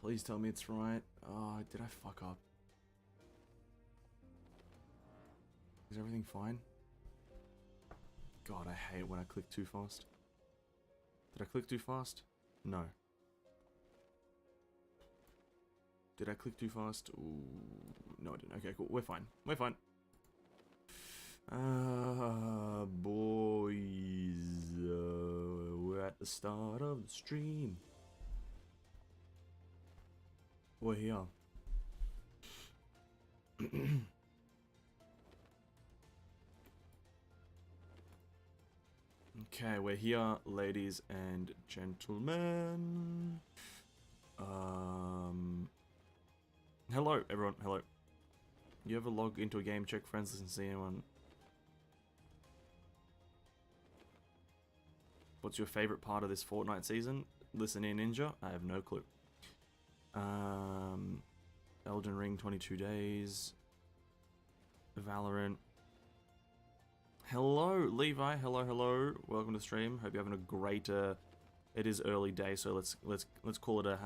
Please tell me it's right. Oh, did I fuck up? Is everything fine? God, I hate when I click too fast. Did I click too fast? No. Did I click too fast? Ooh, no I didn't. Okay, cool. We're fine. We're fine. Boys. We're at the start of the stream. We're here. Okay, we're here, ladies and gentlemen. Hello, everyone. Hello. You ever log into a game, check friends, listen, see anyone? What's your favorite part of this Fortnite season? Listen in, Ninja. I have no clue. Elden Ring, 22 days. Valorant. Hello, Levi. Hello, hello. Welcome to the stream. Hope you're having a great. It is early day, so let's call it a.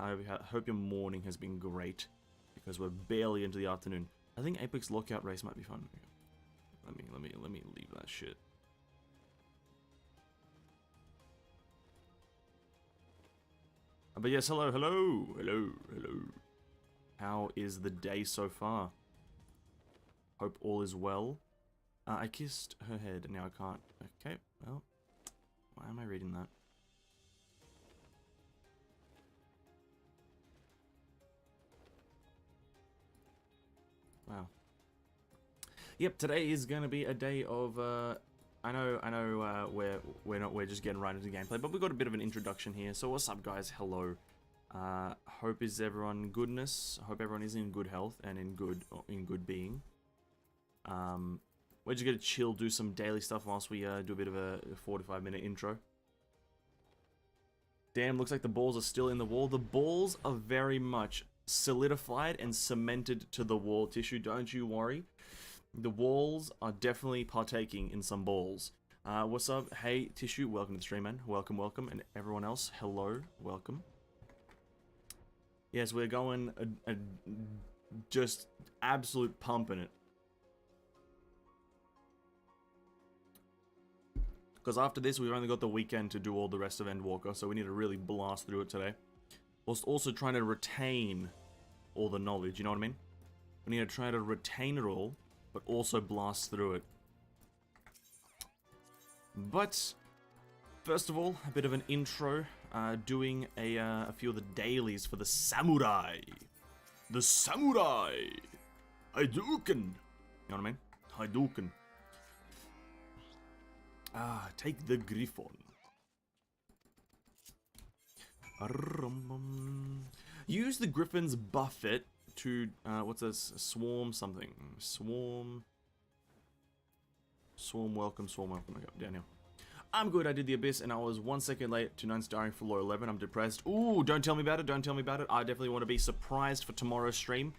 Hope your morning has been great, because we're barely into the afternoon. I think Apex Lockout Race might be fun. Let me leave that shit. But yes, hello, hello, hello, hello. How is the day so far? Hope all is well. I kissed her head, and now I can't. Okay, well, why am I reading that? Wow. Yep, today is going to be a day of. I know. We're just getting right into gameplay, but we've got a bit of an introduction here. So what's up, guys? Hello. Hope is everyone goodness. Hope everyone is in good health and in good being. We're just gonna chill, do some daily stuff whilst we do a bit of a 45-minute intro. Damn, looks like the balls are still in the wall. The balls are very much solidified and cemented to the wall, Tissue. Don't you worry. The walls are definitely partaking in some balls. What's up? Hey, Tissue. Welcome to the stream, man. Welcome, welcome. And everyone else, hello. Welcome. Yes, we're going just absolute pumping it. Because after this, we've only got the weekend to do all the rest of Endwalker, so we need to really blast through it today. Whilst also trying to retain all the knowledge, you know what I mean? We need to try to retain it all, but also blast through it. But, first of all, a bit of an intro, doing a few of the dailies for the Samurai. The Samurai! Hadouken! You know what I mean? Hadouken. Take the Griffon. Use the Griffin's buffet to, what's this? Swarm something. Swarm, welcome, okay, down here. I'm good, I did the Abyss, and I was 1 second late to 9 starring for Law 11. I'm depressed. Ooh, don't tell me about it, don't tell me about it. I definitely want to be surprised for tomorrow's stream.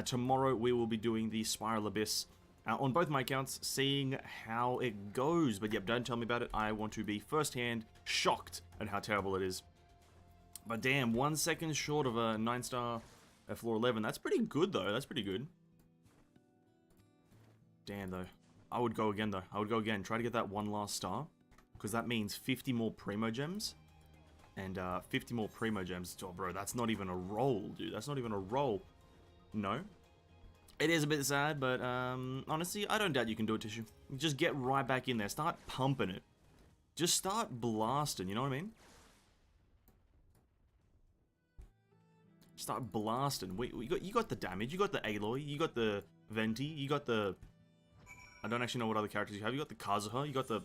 Tomorrow we will be doing the Spiral Abyss. On both my accounts, seeing how it goes. But yep, don't tell me about it. I want to be first-hand shocked at how terrible it is. But damn, 1 second short of a 9-star at floor 11. That's pretty good, though. That's pretty good. Damn, though. I would go again, though. I would go again. Try to get that one last star. Because that means 50 more Primo Gems. And 50 more Primo Gems. Oh, bro, that's not even a roll, dude. That's not even a roll. No. It is a bit sad, but honestly, I don't doubt you can do it, Tissue. Just get right back in there. Start pumping it. Just start blasting, you know what I mean? Start blasting. You got the damage, you got the Aloy, you got the Venti, you got the... I don't actually know what other characters you have. You got the Kazuha, you got the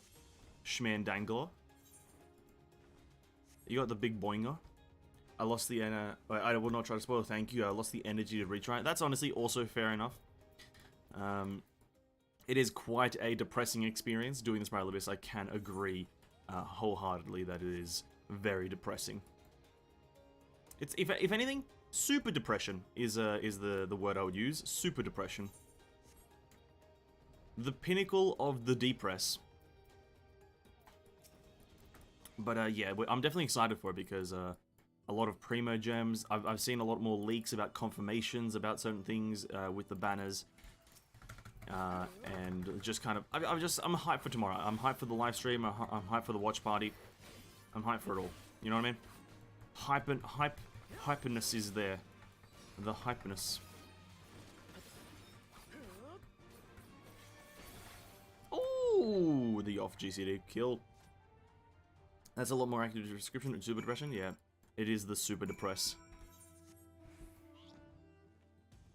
Schmandangler. You got the Big Boinger. I lost the I will not try to spoil, thank you. I lost the energy to retry. That's honestly also fair enough. It is quite a depressing experience doing the Spiral Abyss. I can agree wholeheartedly that it is very depressing. It's if anything, super depression is the word I would use. Super depression. The pinnacle of the depress. But yeah, I'm definitely excited for it because a lot of primo gems. I've seen a lot more leaks about confirmations about certain things with the banners. And just kind of, I'm hyped for tomorrow. I'm hyped for the live stream. I'm hyped for the watch party. I'm hyped for it all. You know what I mean? Hypeness is there. The hypeness. Ooh, the off GCD kill. That's a lot more accurate description. Super depression, yeah. It is the super depress.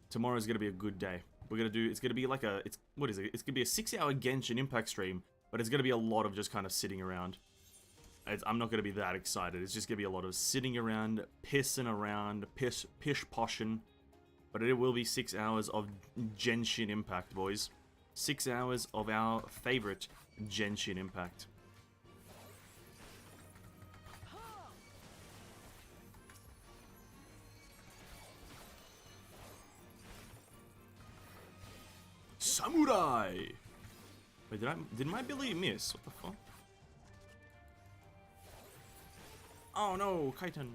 Tomorrow's gonna be a good day. We're gonna do, it's gonna be like a, what is it? It's gonna be a 6-hour Genshin Impact stream, but it's gonna be a lot of just kind of sitting around. I'm not gonna be that excited. It's just gonna be a lot of sitting around, pissing around, pish-poshing. But it will be 6 hours of Genshin Impact, boys. 6 hours of our favorite Genshin Impact. Samurai! Wait, did my ability miss? What the fuck? Oh no, Kaiten.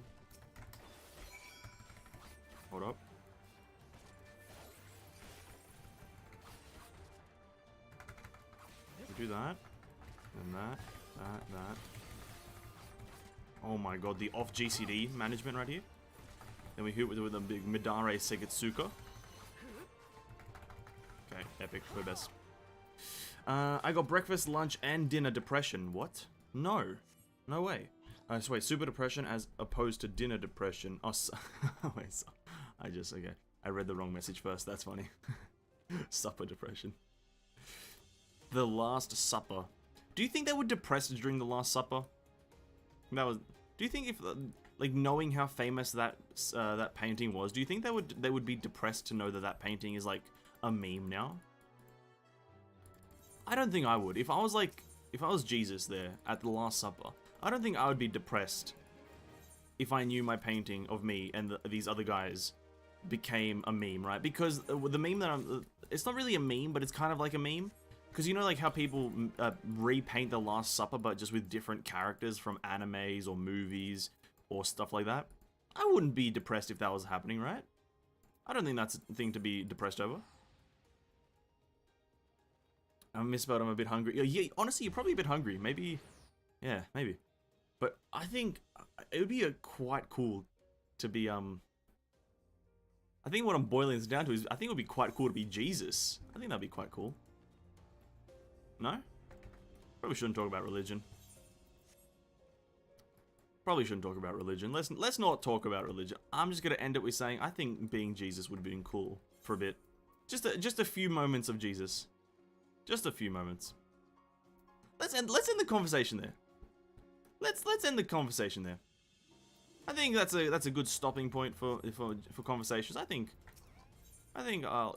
Hold up. We do that. And that. Oh my god, the off GCD management right here. Then we hit with a big Midare Segetsuka. Okay, epic, we're best. I got breakfast, lunch, and dinner depression. What? No. No way. So wait, super depression as opposed to dinner depression. Oh, wait, so, okay. I read the wrong message first, that's funny. Supper depression. The Last Supper. Do you think they were depressed during the Last Supper? That was. Do you think if, like, knowing how famous that that painting was, do you think they would be depressed to know that that painting is like a meme now? I don't think I would. If I was Jesus there at the Last Supper, I don't think I would be depressed if I knew my painting of me and these other guys became a meme, right? Because the meme that it's not really a meme, but it's kind of like a meme. Because you know, like how people repaint the Last Supper, but just with different characters from animes or movies or stuff like that. I wouldn't be depressed if that was happening, right? I don't think that's a thing to be depressed over. I misspelled, I'm a bit hungry. Yeah, honestly, you're probably a bit hungry. Maybe, yeah, maybe. But I think it would be quite cool to be, I think what I'm boiling this down to is, I think it would be quite cool to be Jesus. I think that'd be quite cool. No? Probably shouldn't talk about religion. Probably shouldn't talk about religion. Let's not talk about religion. I'm just gonna end it with saying I think being Jesus would have been cool for a bit. Just a few moments of Jesus. Just a few moments. Let's end the conversation there. Let's end the conversation there. I think that's a good stopping point for conversations. I think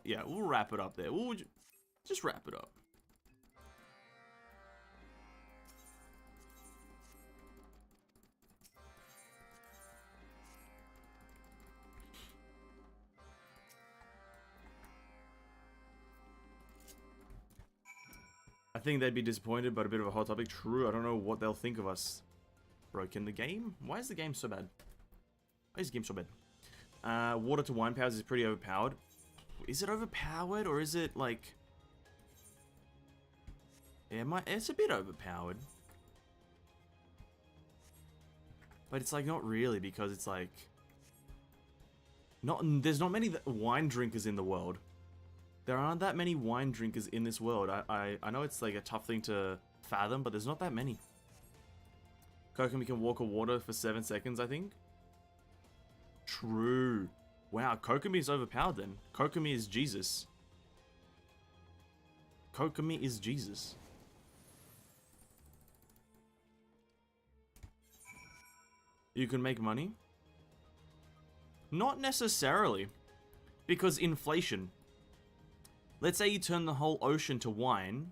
yeah, we'll wrap it up there. We'll just wrap it up. I think they'd be disappointed, but a bit of a hot topic. True, I don't know what they'll think of us. Broken the game? Why is the game so bad? Why is the game so bad? Water to wine powers is pretty overpowered. Is it overpowered, or is it like... Yeah, it's a bit overpowered. But it's like not really, because it's like... There's not many wine drinkers in the world. There aren't that many wine drinkers in this world. I know it's like a tough thing to fathom, but there's not that many. Kokomi can walk on water for 7 seconds, I think. True. Wow, Kokomi is overpowered then. Kokomi is Jesus. Kokomi is Jesus. You can make money? Not necessarily. Because inflation. Let's say you turn the whole ocean to wine,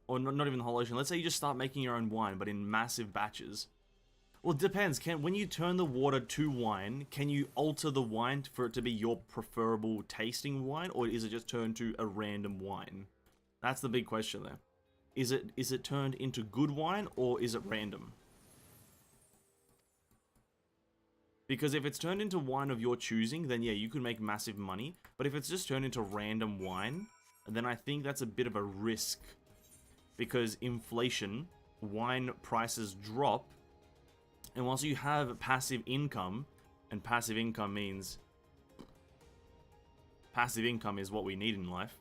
or not even the whole ocean. Let's say you just start making your own wine, but in massive batches. Well, it depends. When you turn the water to wine, can you alter the wine for it to be your preferable tasting wine, or is it just turned to a random wine? That's the big question there. Is it turned into good wine, or is it random? Because if it's turned into wine of your choosing, then yeah, you could make massive money. But if it's just turned into random wine, then I think that's a bit of a risk. Because inflation, wine prices drop, and once you have passive income, and passive income means... Passive income is what we need in life.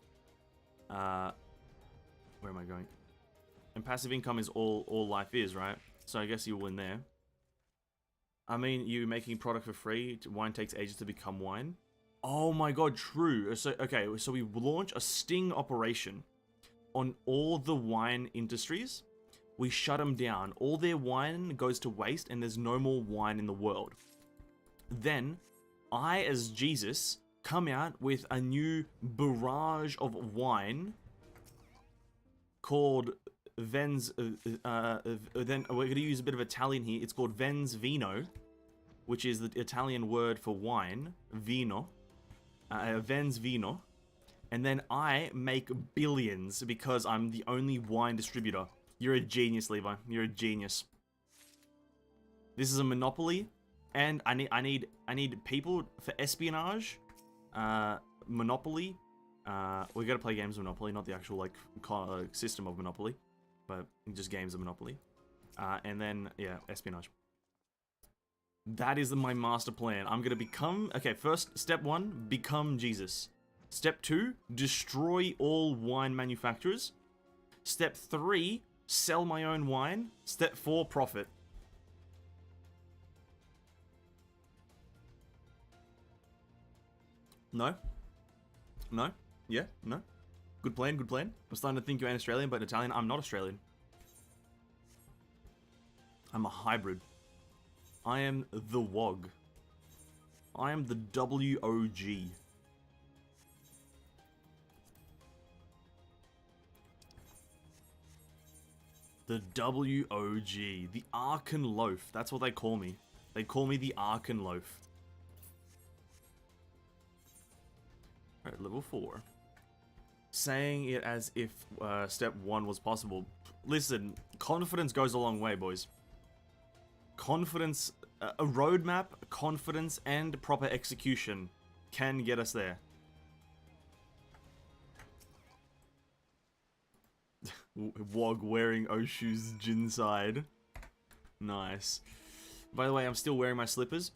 Where am I going? And passive income is all life is, right? So I guess you'll win there. I mean, you making product for free, wine takes ages to become wine. Oh my god, true. So, okay, so we launch a sting operation on all the wine industries. We shut them down. All their wine goes to waste and there's no more wine in the world. Then, I, as Jesus, come out with a new barrage of wine called Vens, then we're going to use a bit of Italian here. It's called Vens Vino, which is the Italian word for wine. Vino. Vens Vino. And then I make billions because I'm the only wine distributor. You're a genius, Levi. You're a genius. This is a monopoly, and I need people for espionage. Monopoly. We gotta play games of Monopoly, not the actual like system of Monopoly, but just games of Monopoly. And then yeah, espionage. That is my master plan. I'm gonna become... Okay, first, step 1, become Jesus. Step 2, destroy all wine manufacturers. Step 3, sell my own wine. Step 4, profit. No? No? Yeah? No? Good plan, good plan. I'm starting to think you're an Australian, but Italian. I'm not Australian. I'm a hybrid. I am the WOG. I am the WOG. The WOG. The Arkan Loaf. That's what they call me. They call me the Arkan Loaf. Alright, level 4. Saying it as if step 1 was possible. Listen, confidence goes a long way, boys. Confidence, a roadmap, confidence, and proper execution can get us there. Wog wearing Oshu's Jinside. Nice. By the way, I'm still wearing my slippers.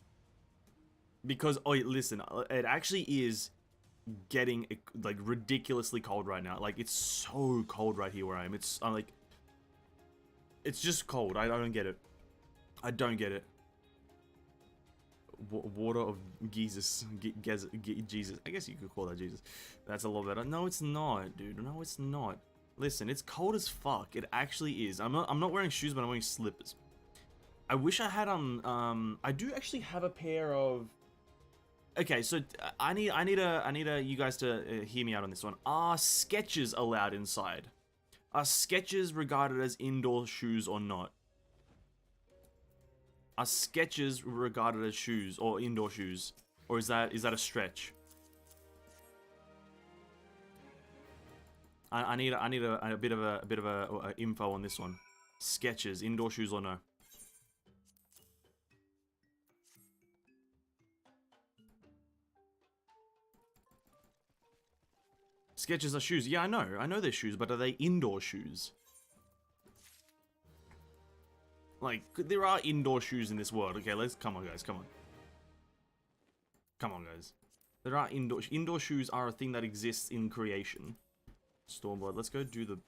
Because, oh, listen, it actually is getting, like, ridiculously cold right now. Like, it's so cold right here where I am. I'm like... It's just cold. I don't get it. I don't get it. Water of Jesus. Jesus. I guess you could call that Jesus. That's a lot better. No, it's not, dude. No, it's not. Listen, it's cold as fuck. It actually is. I'm not wearing shoes, but I'm wearing slippers. I wish I had I do actually have a pair of... Okay, so I need you guys to hear me out on this one. Are Skechers allowed inside? Are Skechers regarded as indoor shoes or not? Are Skechers regarded as shoes or indoor shoes, or is that a stretch? I need a bit of a info on this one. Skechers, indoor shoes or no? Skechers are shoes. Yeah, I know they're shoes, but are they indoor shoes? Like, there are indoor shoes in this world. Okay, come on, guys, come on. Come on, guys. There are indoor shoes are a thing that exists in creation. Stormblood, let's go do the...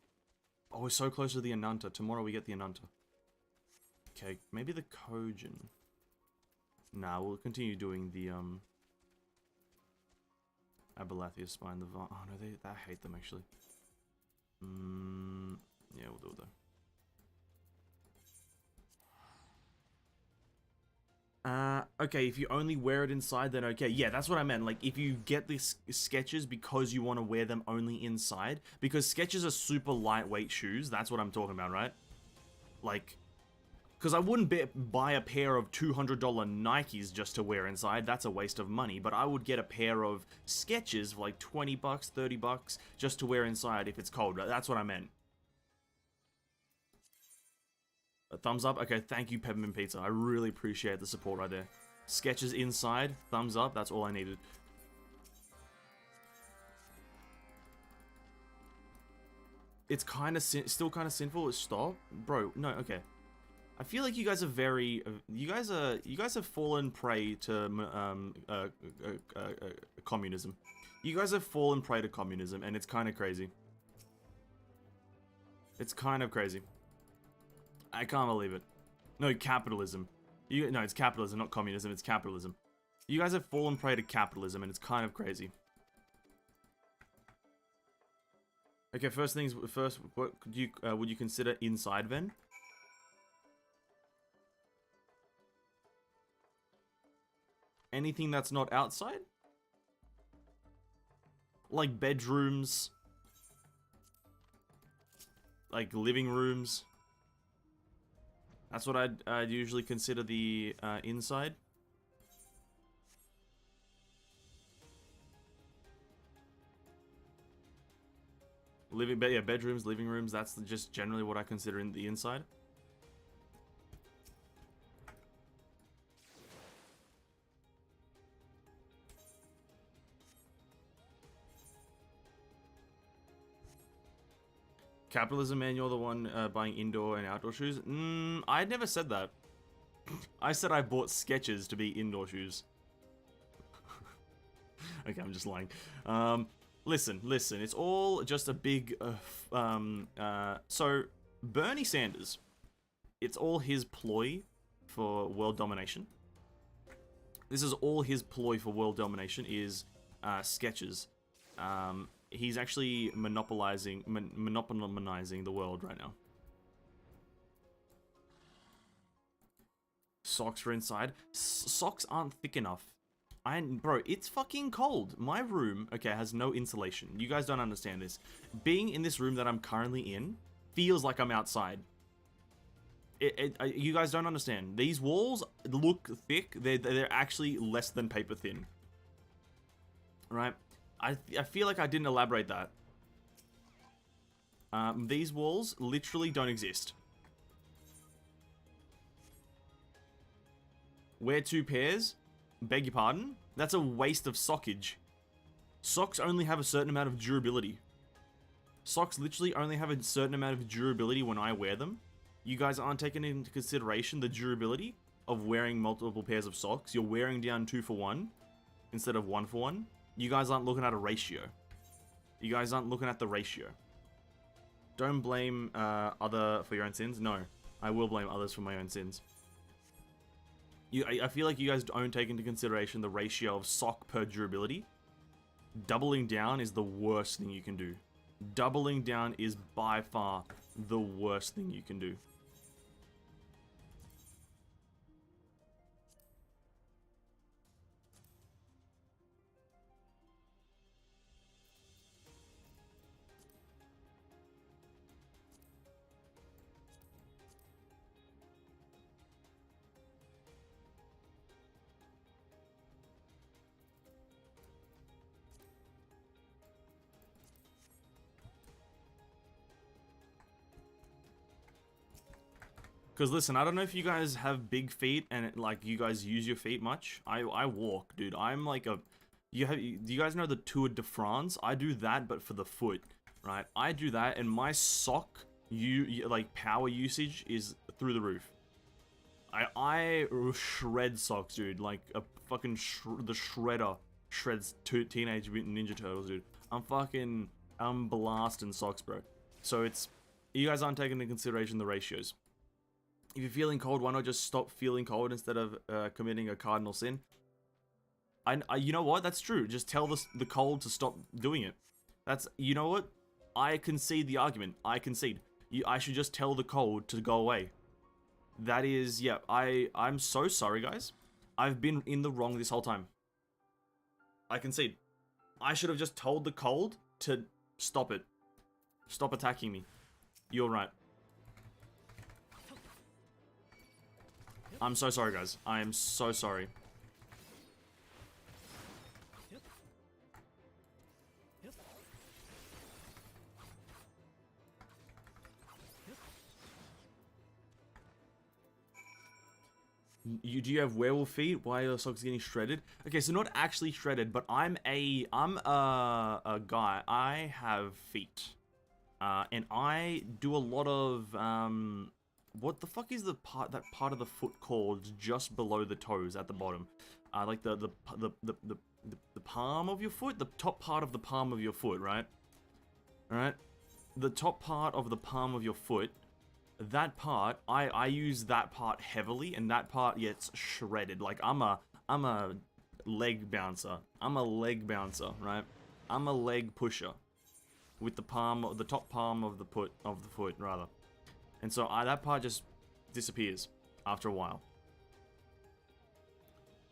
Oh, we're so close to the Ananta. Tomorrow we get the Ananta. Okay, maybe the Kojin. Nah, we'll continue doing the, Abalathia Spine, the... Oh, no, I hate them, actually. Yeah, we'll do it, though. Okay, if you only wear it inside, then okay. Yeah, that's what I meant. Like, if you get these Skechers because you want to wear them only inside, because Skechers are super lightweight shoes, that's what I'm talking about, right? Like, because I wouldn't buy a pair of $200 Nikes just to wear inside, that's a waste of money, but I would get a pair of Skechers for like 20 bucks, 30 bucks, just to wear inside if it's cold. That's what I meant. A thumbs up? Okay, thank you, Peppermint Pizza. I really appreciate the support right there. Sketches inside, thumbs up, that's all I needed. It's kind of still kind of sinful. Stop, bro. No, okay. I feel like you guys are very. You guys have fallen prey to communism. You guys have fallen prey to communism, and it's kind of crazy. It's kind of crazy. I can't believe it. No, capitalism. No, it's capitalism, not communism. It's capitalism. You guys have fallen prey to capitalism, and it's kind of crazy. Okay, first things first. What could you would you consider inside then? Anything that's not outside? Like bedrooms, like living rooms. That's what I'd usually consider the inside. Bedrooms, living rooms, that's just generally what I consider in the inside. Capitalism, man, you're the one buying indoor and outdoor shoes. I never said that. I said I bought Skechers to be indoor shoes. Okay, I'm just lying. Listen, it's all just a big, so, Bernie Sanders, it's all his ploy for world domination. This is all his ploy for world domination is, Skechers. He's actually monopolizing the world right now. Socks for inside. Socks aren't thick enough. Bro, it's fucking cold. My room, okay, has no insulation. You guys don't understand this. Being in this room that I'm currently in feels like I'm outside. You guys don't understand. These walls look thick. They're actually less than paper thin. Right? I feel like I didn't elaborate that. These walls literally don't exist. Wear 2 pairs? Beg your pardon? That's a waste of sockage. Socks only have a certain amount of durability. Socks literally only have a certain amount of durability when I wear them. You guys aren't taking into consideration the durability of wearing multiple pairs of socks. You're wearing down 2 for 1 instead of 1 for 1. You guys aren't looking at a ratio. You guys aren't looking at the ratio. Don't blame other for your own sins. No, I will blame others for my own sins. I feel like you guys don't take into consideration the ratio of sock per durability. Doubling down is the worst thing you can do. Doubling down is by far the worst thing you can do. Because listen, I don't know if you guys have big feet and like you guys use your feet much. I walk, dude. I'm like a... Do you guys know the Tour de France? I do that, but for the foot, right? I do that, and my sock, like power usage is through the roof. I shred socks, dude. Like a fucking the shredder shreds Teenage Mutant Ninja Turtles, dude. I'm blasting socks, bro. So it's... You guys aren't taking into consideration the ratios. If you're feeling cold, why not just stop feeling cold instead of committing a cardinal sin? You know what? That's true. Just tell the cold to stop doing it. You know what? I concede the argument. I concede. I should just tell the cold to go away. That is, yeah, I'm so sorry, guys. I've been in the wrong this whole time. I concede. I should have just told the cold to stop it. Stop attacking me. You're right. I'm so sorry, guys. I am so sorry. Do you have werewolf feet? Why are your socks getting shredded? Okay, so not actually shredded, but I'm a guy. I have feet, and I do a lot of what the fuck is that part of the foot called just below the toes at the bottom? Like the palm of your foot, the top part of the palm of your foot, right? All right, the top part of the palm of your foot. That part, I use that part heavily, and that part gets shredded. Like I'm a leg bouncer. I'm a leg bouncer, right? I'm a leg pusher with the top palm of the foot rather. And so that part just disappears after a while.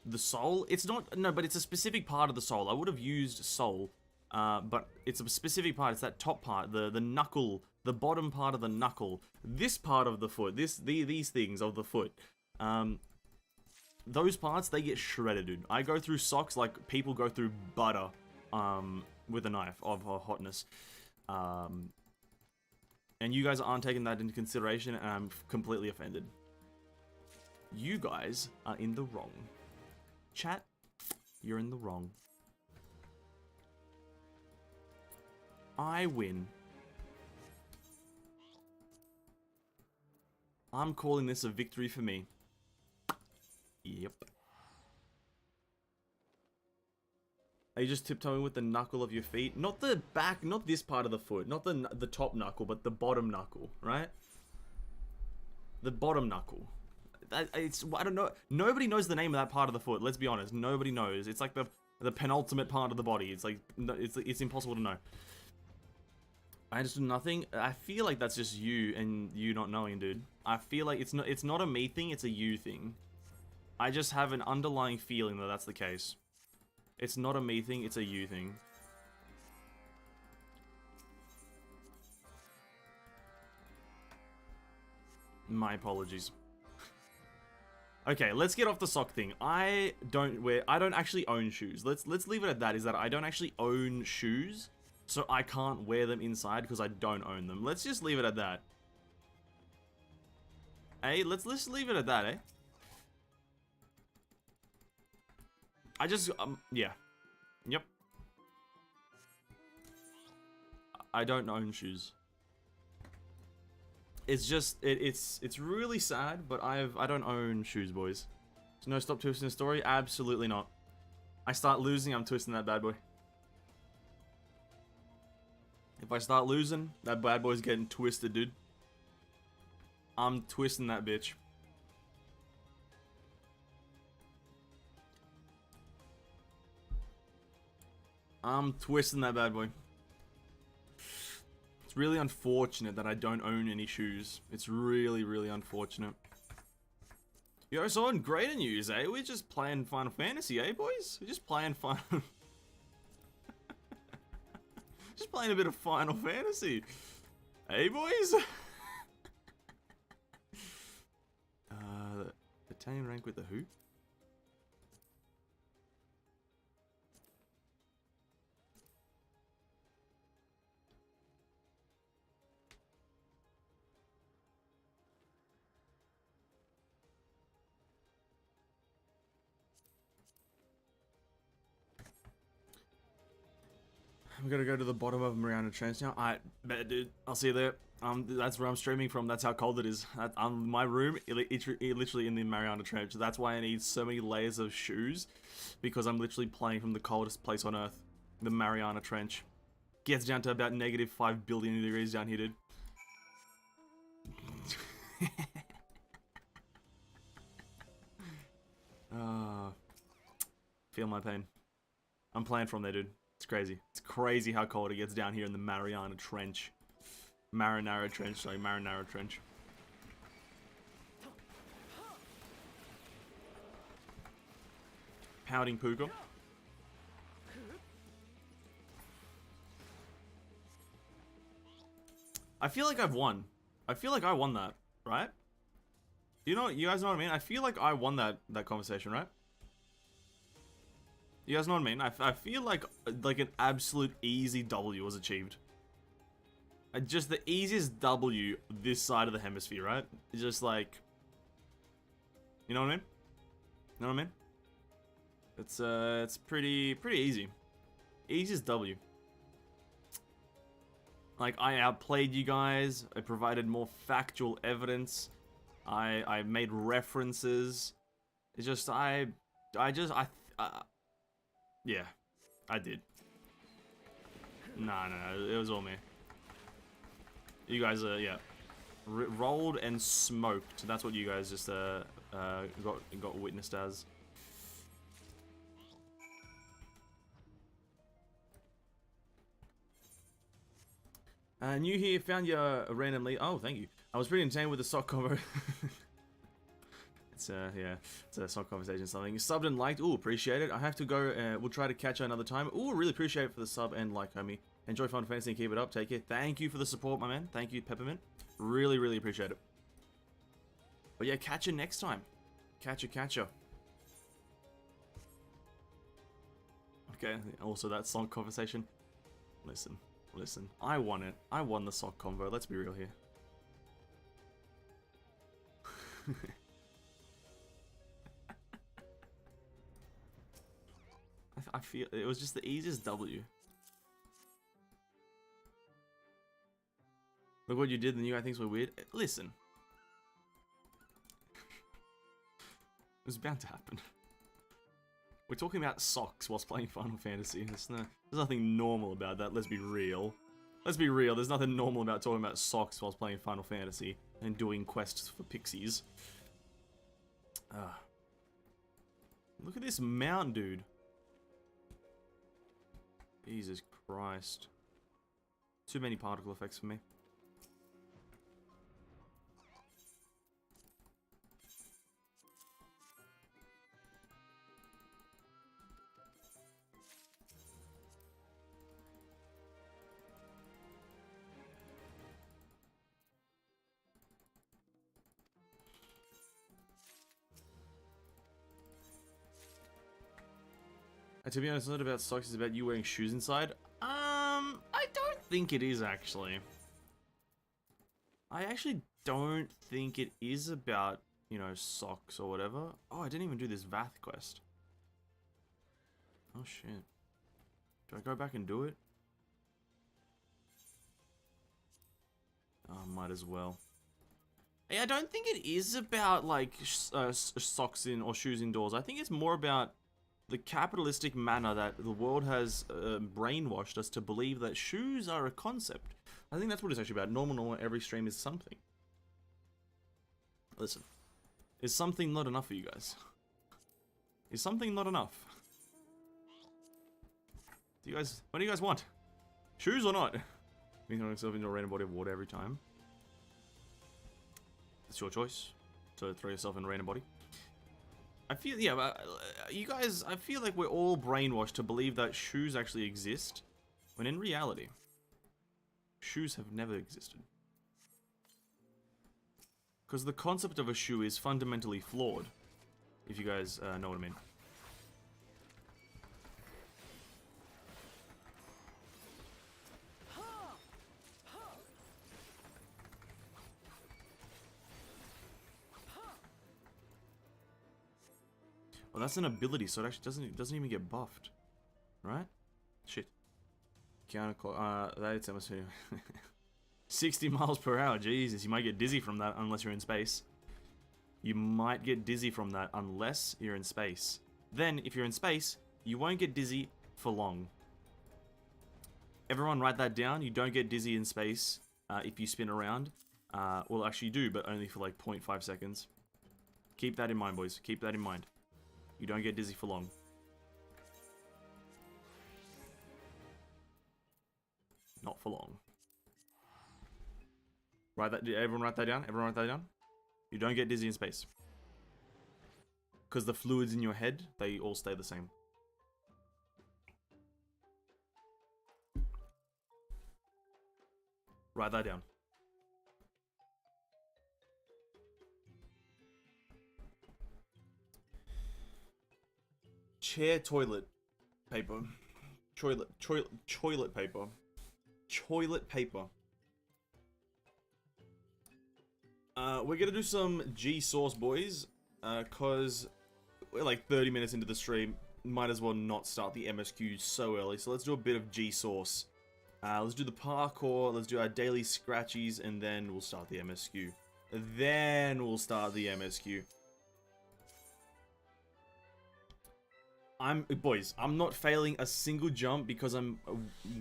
The sole, it's not, no, but it's a specific part of the sole. I would have used sole, but it's a specific part. It's that top part, the knuckle. The bottom part of the knuckle, this part of the foot, these things of the foot, those parts, they get shredded, dude. I go through socks like people go through butter, with a knife of hotness, and you guys aren't taking that into consideration, and I'm completely offended. You guys are in the wrong. Chat, you're in the wrong. I win. I'm calling this a victory for me. Yep. Are you just tiptoeing with the knuckle of your feet? Not the back, not this part of the foot. Not the top knuckle, but the bottom knuckle, right? The bottom knuckle. I don't know. Nobody knows the name of that part of the foot. Let's be honest. Nobody knows. It's like the penultimate part of the body. It's like, it's impossible to know. I understood nothing. I feel like that's just you and you not knowing, dude. I feel like it's not a me thing, it's a you thing. I just have an underlying feeling that that's the case. It's not a me thing, it's a you thing. My apologies. Okay, let's get off the sock thing. I don't actually own shoes. Let's leave it at that, is that I don't actually own shoes. So I can't wear them inside because I don't own them. Let's just leave it at that. Hey, let's leave it at that, eh? I just, yeah. Yep. I don't own shoes. It's just, it's really sad, but I don't own shoes, boys. So no stop twisting the story? Absolutely not. I start losing, I'm twisting that bad boy. If I start losing, that bad boy's getting twisted, dude. I'm twisting that bitch. I'm twisting that bad boy. It's really unfortunate that I don't own any shoes. It's really, really unfortunate. Yo, someone great news, eh? We're just playing Final Fantasy, eh, boys? We're just playing Just playing a bit of Final Fantasy. Hey, boys? Battalion rank with the who? I'm gonna go to the bottom of Mariana Trench now. Alright, bet, dude. I'll see you there. That's where I'm streaming from. That's how cold it is. My room, literally in the Mariana Trench. That's why I need so many layers of shoes, because I'm literally playing from the coldest place on Earth, the Mariana Trench. Gets down to about -5 billion degrees down here, dude. Feel my pain. I'm playing from there, dude. It's crazy. It's crazy how cold it gets down here in the Mariana Trench. Marinara Trench. Pouting Puka. I feel like I've won. I feel like I won that, right? You guys know what I mean? I feel like I won that conversation, right? You guys know what I mean? I feel like an absolute easy W was achieved. Just the easiest W this side of the hemisphere, right? It's just like, you know what I mean? know what I mean? It's pretty easy. Easy as W. Like, I outplayed you guys. I provided more factual evidence. I made references. It's just, yeah, I did. No, it was all me. You guys, yeah. Rolled and smoked. That's what you guys just, got witnessed as. New here, found you randomly. Oh, thank you. I was pretty entertained with the sock combo. It's, yeah, it's a sock conversation something. Subbed and liked. Ooh, appreciate it. I have to go. We'll try to catch you another time. Ooh, really appreciate it for the sub and like, homie. Enjoy Final Fantasy and keep it up. Take care. Thank you for the support, my man. Thank you, Peppermint. Really appreciate it. But yeah, catch you next time. Catch you. Okay, also that sock conversation. Listen. I won it. I won the sock convo. Let's be real here. I feel it was just the easiest W. Look what you did, the new guy thinks we're weird. Listen. It was bound to happen. We're talking about socks whilst playing Final Fantasy. There's nothing normal about that, let's be real. Let's be real, there's nothing normal about talking about socks whilst playing Final Fantasy and doing quests for pixies. Look at this mount, dude. Jesus Christ. Too many particle effects for me. To be honest, it's not about socks, it's about you wearing shoes inside. I don't think it is, actually. I actually don't think it is about, you know, socks or whatever. Oh, I didn't even do this Vath quest. Oh, shit. Do I go back and do it? Oh, might as well. Hey, I don't think it is about, like, socks in or shoes indoors. I think it's more about the capitalistic manner that the world has brainwashed us to believe that shoes are a concept. I think that's what it's actually about. Normal, every stream is something. Listen. Is something not enough for you guys? Is something not enough? Do you guys... What do you guys want? Shoes or not? Me throwing myself into a random body of water every time. It's your choice to throw yourself in a random body. I feel, yeah, you guys, I feel like we're all brainwashed to believe that shoes actually exist, when in reality, shoes have never existed. Because the concept of a shoe is fundamentally flawed, if you guys know what I mean. Well, that's an ability, so it actually doesn't even get buffed, right? Shit. That's atmosphere. 60 miles per hour. Jesus, you might get dizzy from that unless you're in space. You might get dizzy from that unless you're in space. Then, if you're in space, you won't get dizzy for long. Everyone, write that down. You don't get dizzy in space if you spin around. Well, actually, you do, but only for like 0.5 seconds. Keep that in mind, boys. Keep that in mind. You don't get dizzy for long. Not for long. Everyone write that down? Everyone write that down? You don't get dizzy in space. Because the fluids in your head, they all stay the same. Write that down. Chair toilet paper. Toilet paper. Toilet paper. We're gonna do some G sauce, boys, cause we're like 30 minutes into the stream. Might as well not start the MSQ so early. So let's do a bit of G-Source. Let's do the parkour, let's do our daily scratchies, and then we'll start the MSQ. Boys, I'm not failing a single jump because I'm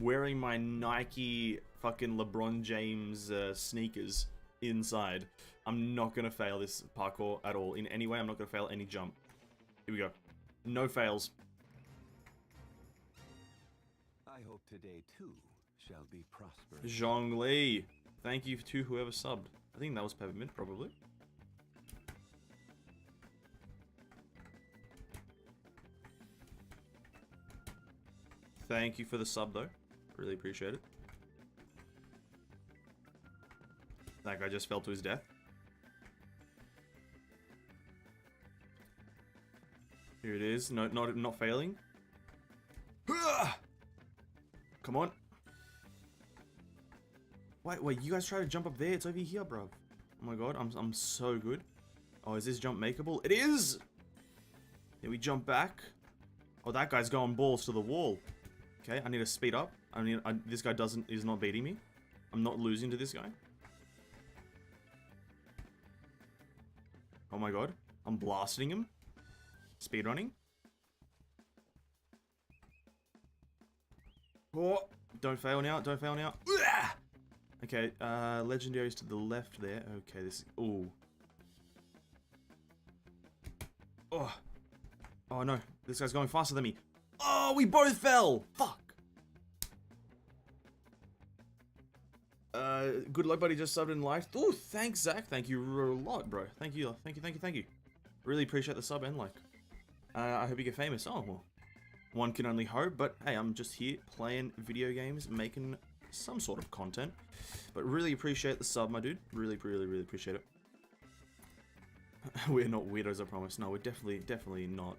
wearing my Nike fucking LeBron James sneakers inside. I'm not gonna fail this parkour at all. In any way, I'm not gonna fail any jump. Here we go. No fails. I hope today too shall be prosperous. Zhongli, thank you to whoever subbed. I think that was Peppermint, probably. Thank you for the sub, though. Really appreciate it. That guy just fell to his death. Here it is. No, not failing. Come on. Wait, you guys try to jump up there? It's over here, bro. Oh my god, I'm so good. Oh, is this jump makeable? It is! Then we jump back. Oh, that guy's going balls to the wall. Okay, I need to speed up. This guy is not beating me. I'm not losing to this guy. Oh my god, I'm blasting him. Speed running. Oh, don't fail now, don't fail now. Okay, legendaries to the left there. Okay, this is... Ooh. Oh no, this guy's going faster than me. Oh, we both fell! Fuck! Good luck, buddy, just subbed and liked. Oh, thanks, Zach. Thank you a lot, bro. Thank you. Really appreciate the sub and like. I hope you get famous. Oh, well. One can only hope, but hey, I'm just here playing video games, making some sort of content. But really appreciate the sub, my dude. Really appreciate it. We're not weirdos, I promise. No, we're definitely not.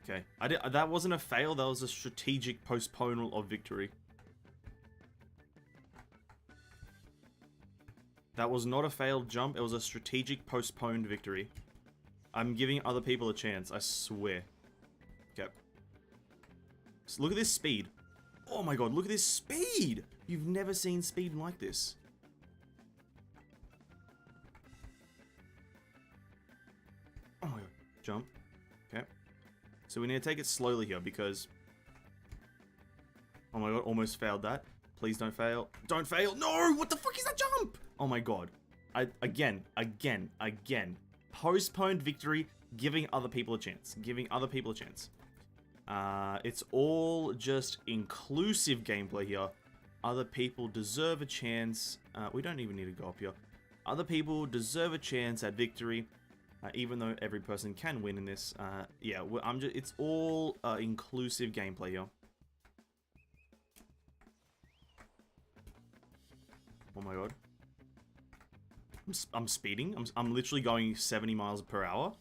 Okay, that wasn't a fail, that was a strategic postponement of victory. That was not a failed jump, it was a strategic postponed victory. I'm giving other people a chance, I swear. Okay. So look at this speed. Oh my god, look at this speed! You've never seen speed like this. Oh my god, jump. Okay. So we need to take it slowly here because... Oh my god, almost failed that. Please don't fail. Don't fail! No! What the fuck is that jump? Oh my god. Again. Postponed victory, giving other people a chance. It's all just inclusive gameplay here. Other people deserve a chance. We don't even need to go up here. Other people deserve a chance at victory. Even though every person can win in this, yeah, it's all inclusive gameplay here. Oh my god. I'm speeding. I'm literally going 70 miles per hour.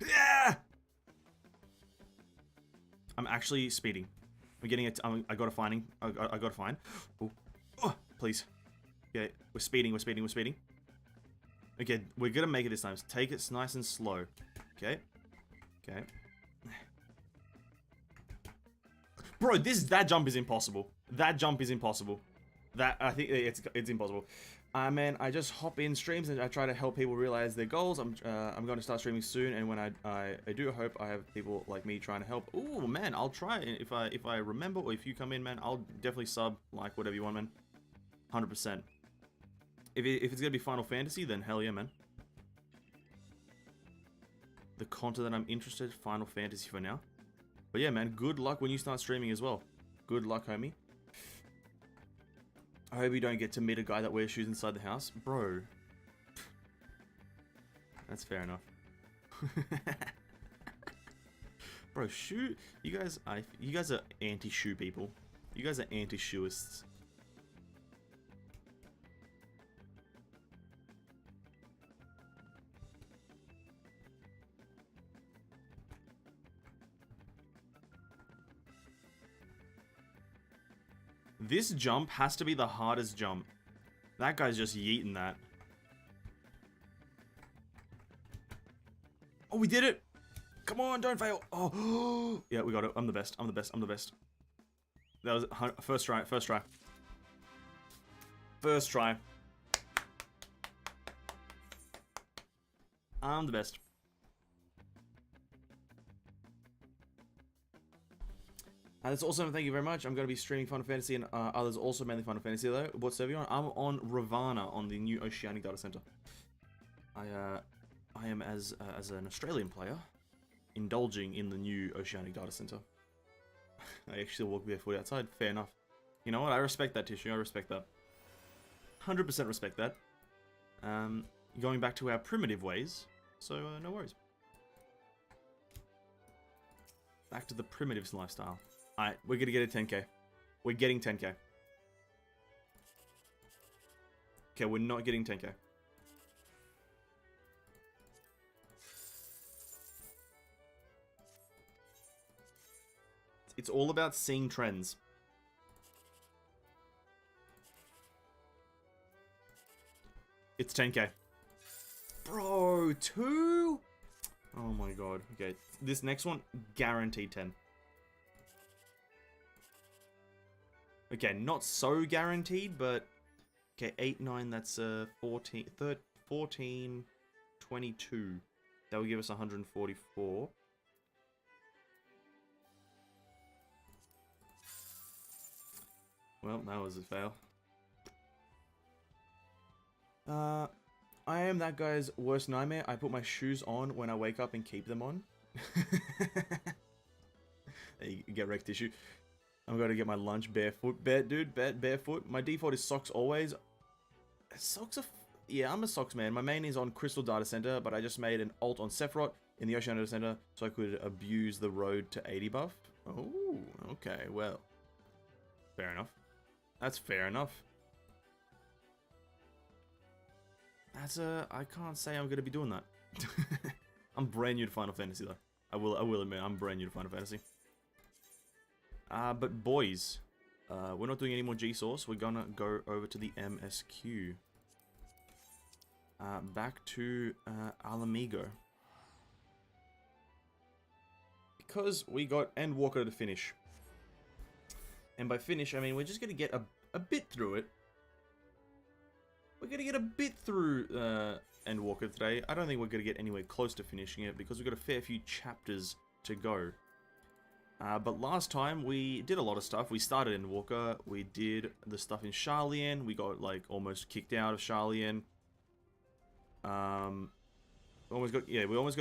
Yeah! I'm actually speeding. I'm getting it. I got a finding. I got a fine. Oh, please. Okay, we're speeding. Okay, we're gonna make it this time. So take it nice and slow. Okay. Bro, that jump is impossible. I think it's impossible. Man, I just hop in streams and I try to help people realize their goals. I'm going to start streaming soon, and when I do hope I have people like me trying to help. Oh man, I'll try if I remember, or if you come in, man, I'll definitely sub, like, whatever you want, man. 100%. If it's gonna be Final Fantasy, then hell yeah, man. The content that I'm interested, Final Fantasy for now. But yeah, man, good luck when you start streaming as well. Good luck, homie. I hope you don't get to meet a guy that wears shoes inside the house. Bro. That's fair enough. Bro, shoe... You guys are anti-shoe people. You guys are anti-shoeists. This jump has to be the hardest jump. That guy's just yeeting that. Oh, we did it! Come on, don't fail! Oh, yeah, we got it. I'm the best. I'm the best. I'm the best. That was first try. First try. First try. I'm the best. That's awesome. Thank you very much. I'm going to be streaming Final Fantasy and others also mainly Final Fantasy though. What server are you on? I'm on Ravana on the new Oceanic Data Center. I am as an Australian player indulging in the new Oceanic Data Center. I actually walk barefoot outside. Fair enough. You know what? I respect that, Tissue. I respect that. 100% respect that. Going back to our primitive ways. So no worries. Back to the primitives lifestyle. Alright, we're gonna get a 10k. We're getting 10k. Okay, we're not getting 10k. It's all about seeing trends. It's 10k. Bro, 2? Oh my god. Okay, this next one, guaranteed 10. Okay, not so guaranteed, but... Okay, 8, 9, that's 14, 14, 22. That will give us 144. Well, that was a fail. I am that guy's worst nightmare. I put my shoes on when I wake up and keep them on. You get wrecked, Tissue. I'm going to get my lunch barefoot. Barefoot. My default is socks always. Socks are... Yeah, I'm a socks man. My main is on Crystal Data Center, but I just made an alt on Sephiroth in the Ocean Data Center so I could abuse the road to 80 buff. Oh, okay, well. Fair enough. That's fair enough. That's I can't say I'm going to be doing that. I'm brand new to Final Fantasy though. I will admit, I'm brand new to Final Fantasy. But boys, we're not doing any more G-Source. We're gonna go over to the MSQ. Back to Alamigo. Because we got Endwalker to finish. And by finish, I mean we're just gonna get a bit through it. We're gonna get a bit through Endwalker today. I don't think we're gonna get anywhere close to finishing it because we've got a fair few chapters to go. But last time we did a lot of stuff. We started Endwalker. We did the stuff in Sharlayan. We got like almost kicked out of Sharlayan. We almost got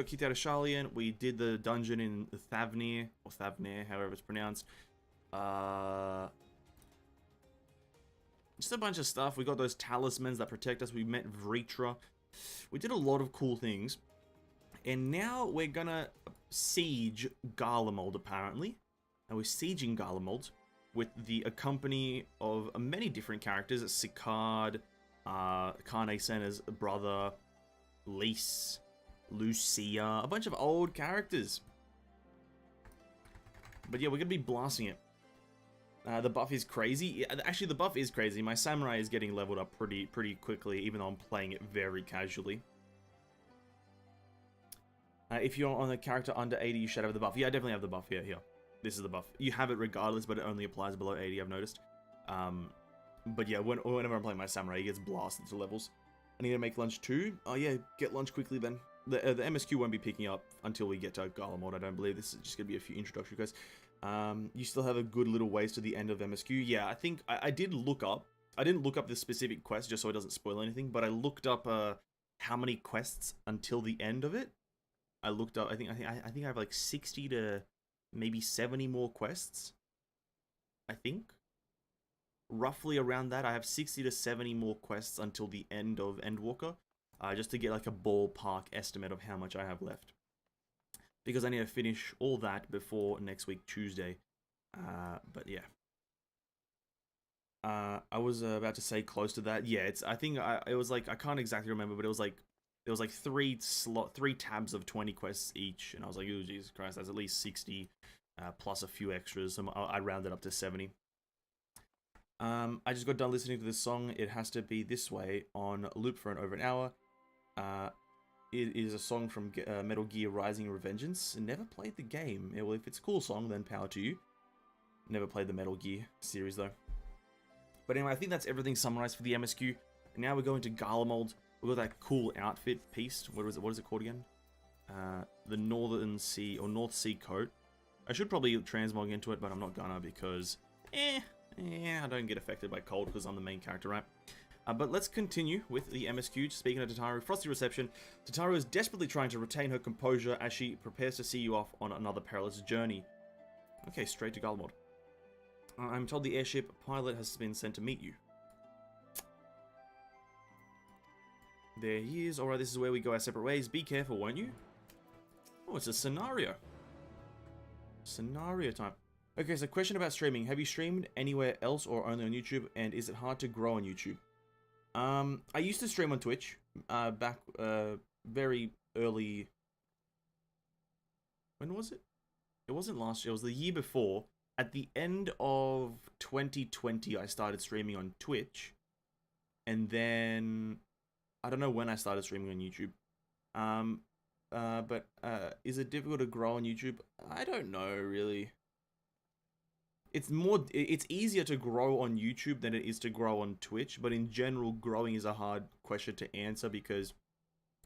kicked out of Sharlayan. We did the dungeon in Thavnir or Thavnir, however it's pronounced. Just a bunch of stuff. We got those talismans that protect us. We met Vritra. We did a lot of cool things. And now we're gonna siege Garlemald, apparently. And we're sieging Garlemald with the accompany of many different characters. Sicard, Carne Senna's brother, Lise, Lucia, a bunch of old characters. But yeah, we're gonna be blasting it. The buff is crazy. Actually, the buff is crazy. My samurai is getting leveled up pretty quickly, even though I'm playing it very casually. If you're on a character under 80, you should have the buff. Yeah, I definitely have the buff here. This is the buff. You have it regardless, but it only applies below 80, I've noticed. But yeah, whenever I'm playing my samurai, he gets blasted to levels. I need to make lunch too. Oh yeah, get lunch quickly then. The MSQ won't be picking up until we get to Garlemald, I don't believe. This is just going to be a few introductory quests. You still have a good little ways to the end of MSQ. Yeah, I think I did look up. I didn't look up the specific quest just so it doesn't spoil anything, but I looked up how many quests until the end of it. I looked up. I think I have like 60 to maybe 70 more quests. I think roughly around that. I have 60 to 70 more quests until the end of Endwalker, just to get like a ballpark estimate of how much I have left. Because I need to finish all that before next week Tuesday. But yeah. I was about to say close to that. Yeah, I think it was like, I can't exactly remember, but it was like there was like three tabs of 20 quests each, and I was like, oh Jesus Christ, that's at least 60 plus a few extras. So I rounded up to 70. I just got done listening to this song. It has to be this way on loop for over an hour. it is a song from Metal Gear Rising: Revengeance. Never played the game. Well, if it's a cool song, then power to you. Never played the Metal Gear series though. But anyway, I think that's everything summarized for the MSQ. And now we're going to Garlemald. We've got that cool outfit piece. What is it called again? The Northern Sea or North Sea coat. I should probably transmog into it, but I'm not gonna because I don't get affected by cold because I'm the main character, right? But let's continue with the MSQ. Speaking of Tataru, Frosty Reception. Tataru is desperately trying to retain her composure as she prepares to see you off on another perilous journey. Okay, straight to Garlemald. I'm told the airship pilot has been sent to meet you. There he is. Alright, this is where we go our separate ways. Be careful, won't you? Oh, it's a scenario. Scenario time. Okay, so question about streaming. Have you streamed anywhere else or only on YouTube? And is it hard to grow on YouTube? I used to stream on Twitch. Back, very early... When was it? It wasn't last year. It was the year before. At the end of 2020, I started streaming on Twitch. And then... I don't know when I started streaming on YouTube. But is it difficult to grow on YouTube? I don't know, really. It's easier to grow on YouTube than it is to grow on Twitch, but in general, growing is a hard question to answer because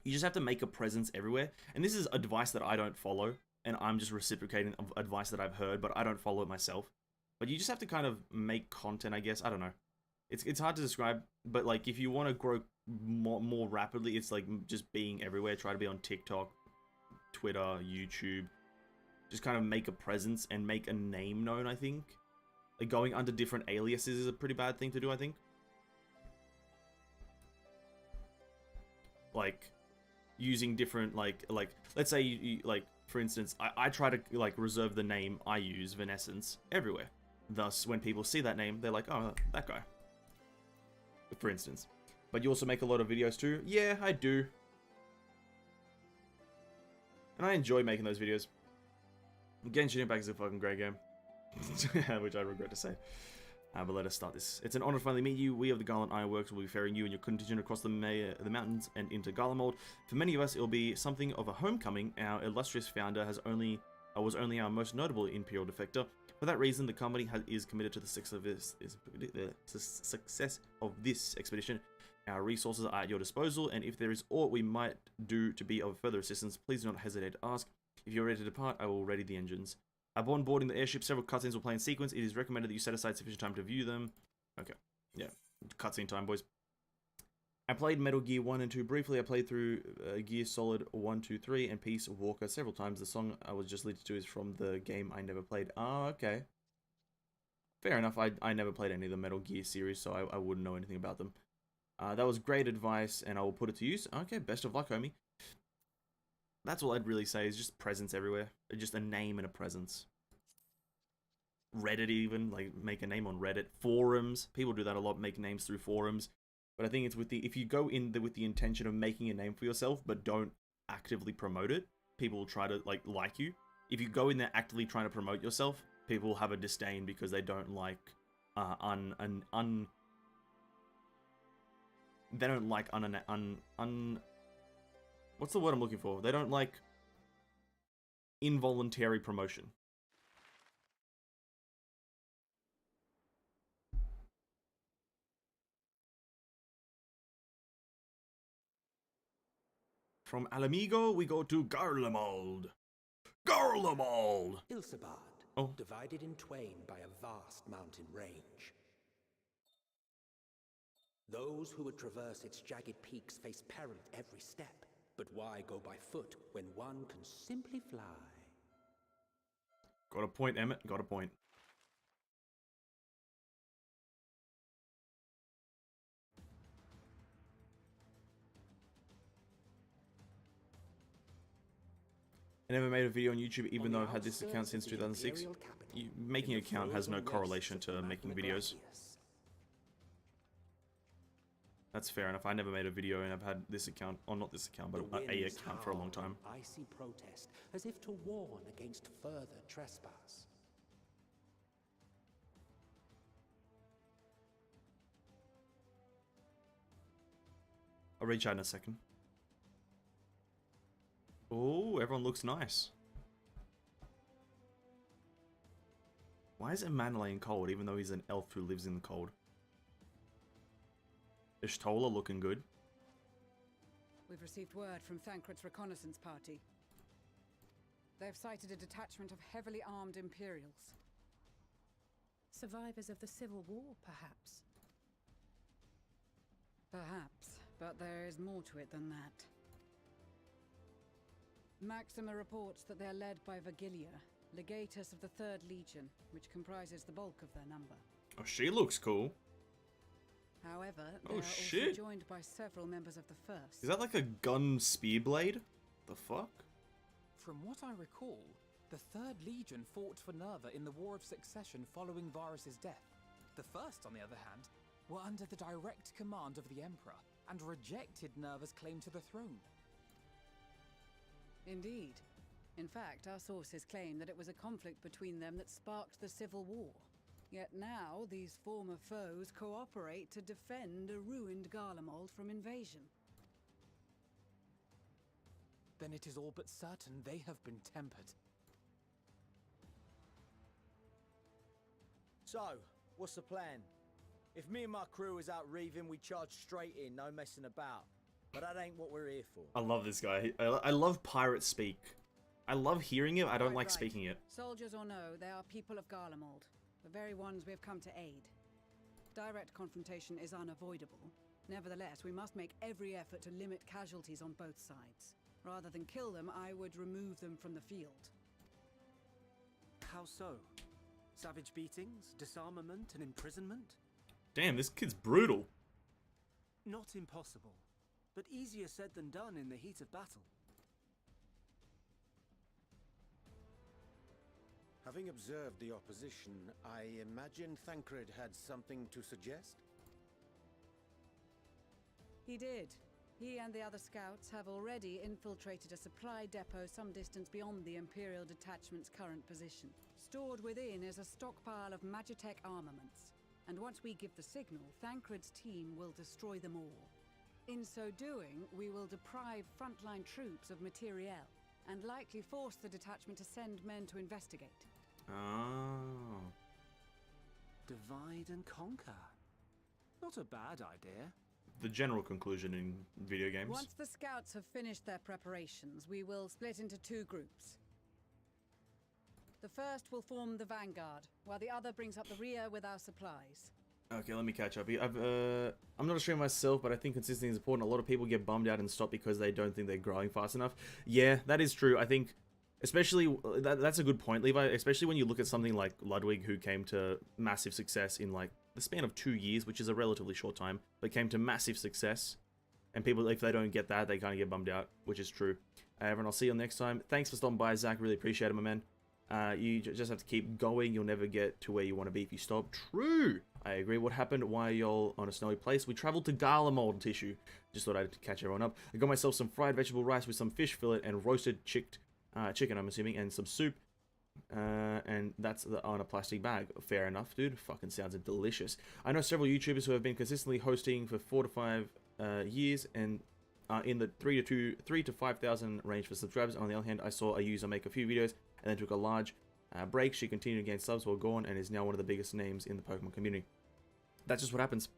you just have to make a presence everywhere. And this is advice that I don't follow, and I'm just reciprocating advice that I've heard, but I don't follow it myself. But you just have to kind of make content, I guess. I don't know. It's hard to describe, but like if you want to grow more rapidly, it's like just being everywhere. Try to be on TikTok, Twitter, YouTube. Just kind of make a presence and make a name known, I think. Like going under different aliases is a pretty bad thing to do, I think. Like using different like let's say you like for instance, I try to like reserve the name I use, Vanessence, everywhere. Thus when people see that name, they're like, oh, that guy. For instance. But you also make a lot of videos too? Yeah, I do. And I enjoy making those videos. Genshin Impact is a fucking great game. Which I regret to say. But let us start this. It's an honor to finally meet you. We of the Garland Ironworks will be ferrying you and your contingent across the mountains and into Garlemald. For many of us, it will be something of a homecoming. Our illustrious founder was only our most notable Imperial defector. For that reason, the company is committed to the success of this expedition. Our resources are at your disposal, and if there is aught we might do to be of further assistance, please do not hesitate to ask. If you're ready to depart, I will ready the engines. Upon boarding the airship, several cutscenes will play in sequence. It is recommended that you set aside sufficient time to view them. Okay, yeah, cutscene time, boys. I played Metal Gear 1 and 2 briefly. I played through Gear Solid 1, 2, 3 and Peace Walker several times. The song I was just leading to is from the game I never played. Ah, okay. Fair enough. I never played any of the Metal Gear series, so I wouldn't know anything about them. That was great advice, and I will put it to use. Okay, best of luck, homie. That's all I'd really say, is just presence everywhere. Just a name and a presence. Reddit even, like, make a name on Reddit. Forums. People do that a lot, make names through forums. But I think it's with the, if you go in with the intention of making a name for yourself, but don't actively promote it, people will try to, like you. If you go in there actively trying to promote yourself, people will have a disdain because they don't like, they don't like what's the word I'm looking for? They don't like involuntary promotion. From Alamigo, we go to Garlemald. Garlemald! Ilsabard, Oh. divided in twain by a vast mountain range. Those who would traverse its jagged peaks face peril at every step. But why go by foot when one can simply fly? Got a point, Emmett. Got a point. I never made a video on YouTube even though I've had this account since 2006. Making an account has no correlation to making videos. That's fair enough. I never made a video and I've had this account, or not this account, but a account for a long time. Icy protest, as if to warn against further trespass. I'll reach out in a second. Oh, everyone looks nice. Why is Emanuele cold, even though he's an elf who lives in the cold? Ishtola looking good. We've received word from Thancred's reconnaissance party. They've sighted a detachment of heavily armed Imperials. Survivors of the Civil War, perhaps? Perhaps, but there is more to it than that. Maxima reports that they're led by Vergilia, legatus of the 3rd Legion, which comprises the bulk of their number. Oh, she looks cool. However, Oh, they're shit. also joined by several members of the 1st. Is that like a gun spear blade? The fuck? From what I recall, the 3rd Legion fought for Nerva in the War of Succession following Varus's death. The 1st, on the other hand, were under the direct command of the Emperor and rejected Nerva's claim to the throne. Indeed. In fact, our sources claim that it was a conflict between them that sparked the Civil War. Yet now, these former foes cooperate to defend a ruined Garlemald from invasion. Then it is all but certain they have been tempered. So, what's the plan? If me and my crew is out reaving, we charge straight in, no messing about. But that ain't what we're here for. I love this guy. I love pirate speak. I love hearing it, I don't like speaking it. Soldiers or no, they are people of Garlemald, the very ones we have come to aid. Direct confrontation is unavoidable. Nevertheless, we must make every effort to limit casualties on both sides. Rather than kill them, I would remove them from the field. How so? Savage beatings, disarmament, and imprisonment? Damn, this kid's brutal. Not impossible, but easier said than done in the heat of battle. Having observed the opposition, I imagine Thancred had something to suggest? He did. He and the other scouts have already infiltrated a supply depot some distance beyond the Imperial detachment's current position. Stored within is a stockpile of Magitech armaments, and once we give the signal, Thancred's team will destroy them all. In so doing, we will deprive frontline troops of materiel, and likely force the detachment to send men to investigate. Oh. Divide and conquer. Not a bad idea. The general conclusion in video games. Once the scouts have finished their preparations, we will split into 2 groups. The first will form the vanguard, while the other brings up the rear with our supplies. Okay, let me catch up here. I'm not a streamer myself, but I think consistency is important. A lot of people get bummed out and stop because they don't think they're growing fast enough. Yeah, that is true. I think, especially, that's a good point, Levi, especially when you look at something like Ludwig, who came to massive success in, like, the span of 2 years, which is a relatively short time, but came to massive success. And people, if they don't get that, they kind of get bummed out, which is true. Everyone, I'll see you next time. Thanks for stopping by, Zach. Really appreciate it, my man. You just have to keep going. You'll never get to where you want to be if you stop. True. I agree. What happened? Why are y'all on a snowy place? We traveled to Garlemald tissue. Just thought I'd catch everyone up. I got myself some fried vegetable rice with some fish fillet and roasted chicken, I'm assuming, and some soup. And that's on a plastic bag. Fair enough, dude. Fucking sounds delicious. I know several YouTubers who have been consistently hosting for 4 to 5 years and in the 3 to 5,000 range for subscribers. On the other hand, I saw a user make a few videos and then took a large break. She continued to gain subs while gone and is now one of the biggest names in the Pokemon community. That's just what happens.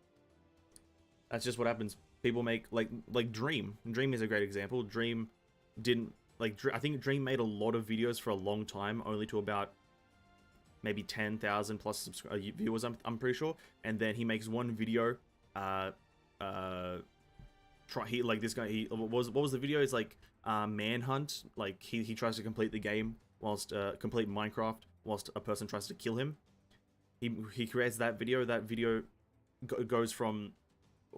That's just what happens. People make, like Dream. Dream is a great example. Dream didn't, I think Dream made a lot of videos for a long time, only to about maybe 10,000 plus viewers, I'm pretty sure. And then he makes one video, what was the video? It's like, Manhunt. Like, he tries to complete the game whilst, complete Minecraft whilst a person tries to kill him. He creates that video. That video goes from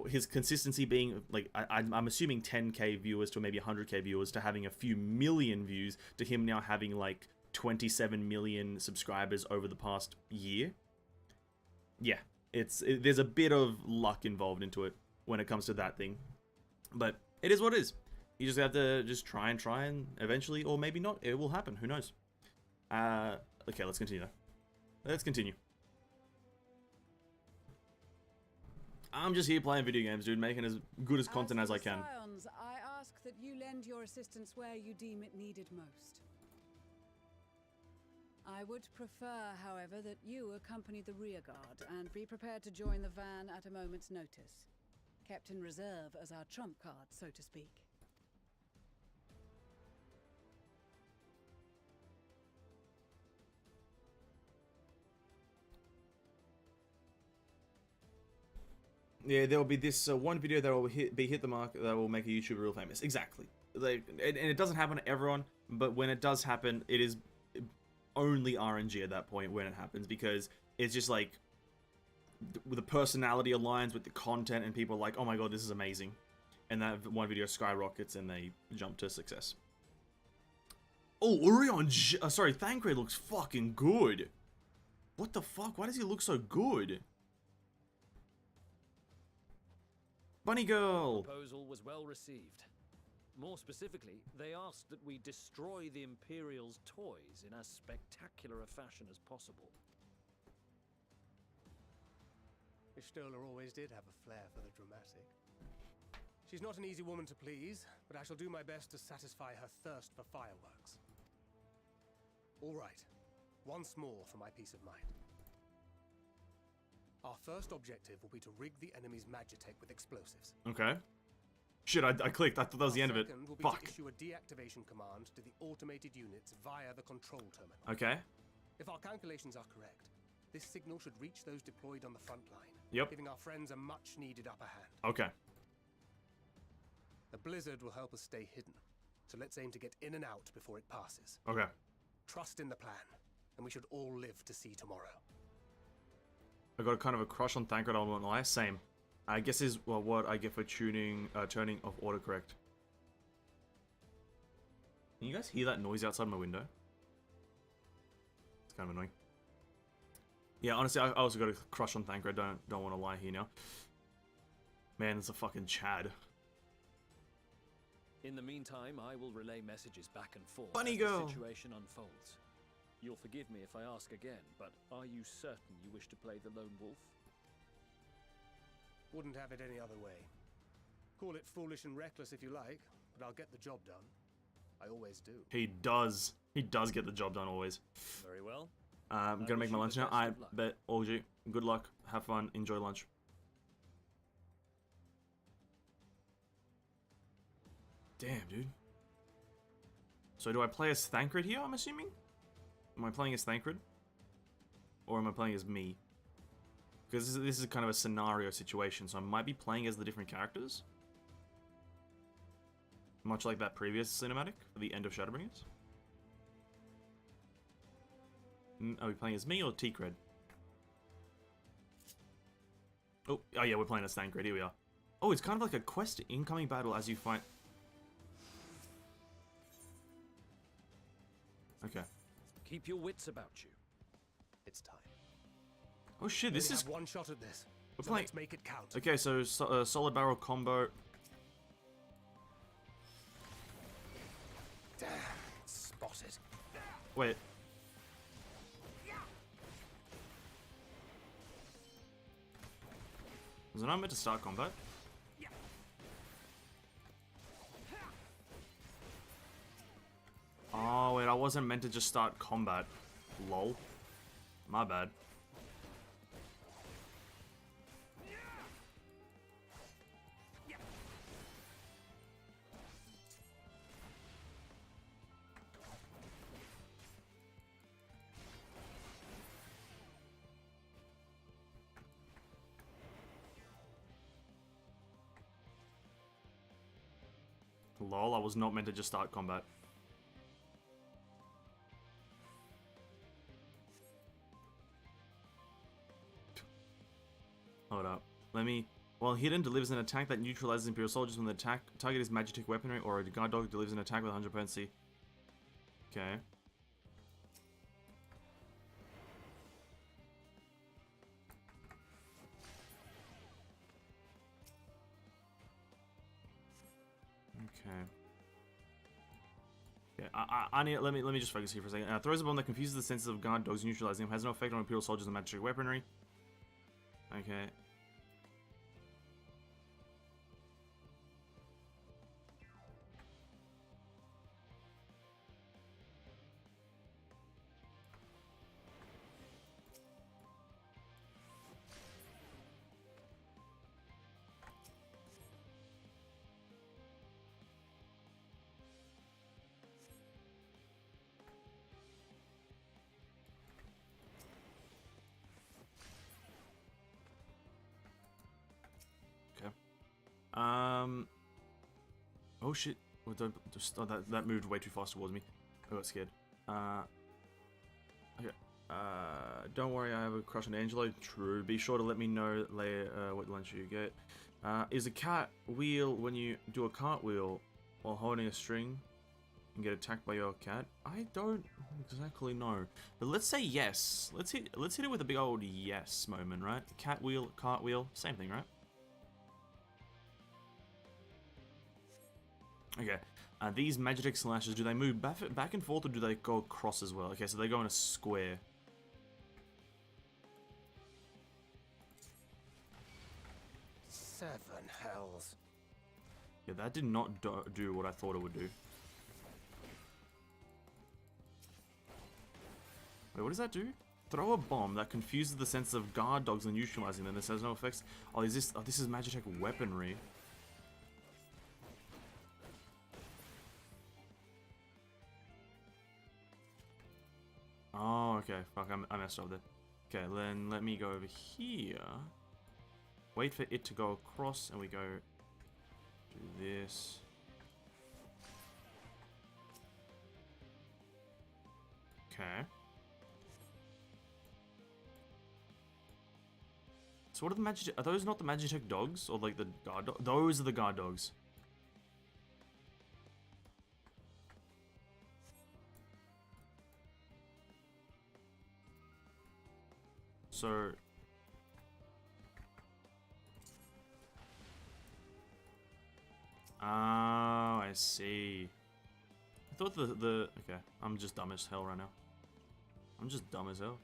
his consistency being, like, I'm assuming 10k viewers to maybe 100k viewers to having a few million views to him now having, like, 27 million subscribers over the past year. Yeah, there's a bit of luck involved into it when it comes to that thing. But it is what it is. You just have to just try and eventually, or maybe not, it will happen. Who knows? Okay, let's continue though. Let's continue. I'm just here playing video games, dude, making as good as content as I can. Scions, I ask that you lend your assistance where you deem it needed most. I would prefer, however, that you accompany the rearguard and be prepared to join the van at a moment's notice. Kept in reserve as our trump card, so to speak. Yeah, there will be this one video that will hit the mark that will make a YouTuber real famous. Exactly. Like, and it doesn't happen to everyone, but when it does happen, it is only RNG at that point when it happens, because it's just like the personality aligns with the content and people are like, oh my god, this is amazing. And that one video skyrockets and they jump to success. Oh, Orion, sorry, Thancred looks fucking good. What the fuck? Why does he look so good? Bunny girl! The proposal was well received. More specifically, they asked that we destroy the Imperial's toys in as spectacular a fashion as possible. Stoller always did have a flair for the dramatic. She's not an easy woman to please, but I shall do my best to satisfy her thirst for fireworks. All right, once more for my peace of mind. Our first objective will be to rig the enemy's magitech with explosives. Okay. Shit, I clicked. I thought that was the end of it. Second will be Fuck. to issue a deactivation command to the automated units via the control terminal. Okay. If our calculations are correct, this signal should reach those deployed on the front line, Yep. giving our friends a much-needed upper hand. Okay. The blizzard will help us stay hidden, so let's aim to get in and out before it passes. Okay. Trust in the plan, and we should all live to see tomorrow. I got kind of a crush on Thancred, I won't lie. Same. I guess is well, what I get for turning off autocorrect. Can you guys hear that noise outside my window? It's kind of annoying. Yeah, honestly, I also got a crush on Thancred. Don't want to lie here now. Man, it's a fucking Chad. In the meantime, I will relay messages back and forth Bunny as girl. the situation unfolds. You'll forgive me if I ask again, but are you certain you wish to play the lone wolf? Wouldn't have it any other way. Call it foolish and reckless if you like, but I'll get the job done. I always do. He does. He does get the job done always. Very well. I'm gonna make my lunch now. I bet all of you. Good luck. Have fun. Enjoy lunch. Damn, dude. So do I play as Thancred here, I'm assuming? Am I playing as Thancred? Or am I playing as me? Because this is kind of a scenario situation, so I might be playing as the different characters. Much like that previous cinematic for the end of Shadowbringers. Are we playing as me or T-Cred? Oh yeah, we're playing as Thancred, here we are. Oh, it's kind of like a quest incoming battle as you find... Okay. Keep your wits about you. It's time. Oh shit, this is... one shot at this. We're So playing... let's make it count. Okay, so solid barrel combo. Damn, spotted. Wait. Was it not meant to start combat? Oh wait, I wasn't meant to just start combat. Lol. My bad. Lol, I was not meant to just start combat. Hold up. Let me... While hidden, delivers an attack that neutralizes Imperial soldiers when the target is Magitech weaponry, or a guard dog delivers an attack with 100 potency. Okay. Okay. Yeah, I need. Let me just focus here for a second. Throws a bomb that confuses the senses of guard dogs, neutralizing them. Has no effect on Imperial soldiers and magic weaponry. Okay. Oh shit. Oh, that moved way too fast towards me. I got scared. Okay. Don't worry, I have a crush on Angelo. True. Be sure to let me know later what lunch you get. Is a cat wheel when you do a cartwheel while holding a string and get attacked by your cat? I don't exactly know. But let's say yes. Let's hit it with a big old yes moment, right? Cat wheel, cartwheel, same thing, right? Okay. These Magitek slashes, do they move back and forth or do they go across as well? Okay, so they go in a square. Seven hells. Yeah, that did not do what I thought it would do. Wait, what does that do? Throw a bomb that confuses the senses of guard dogs and neutralizing them. This has no effects. Oh, is this? Oh, this is Magitek weaponry. Oh, okay. Fuck, I messed up there. Okay, then let me go over here. Wait for it to go across, and we go do this. Okay. So what are the Magitek? Are those not the Magitek dogs, or like the guard dogs? Those are the guard dogs. So. Oh, I see. I thought okay, I'm just dumb as hell right now. I'm just dumb as hell.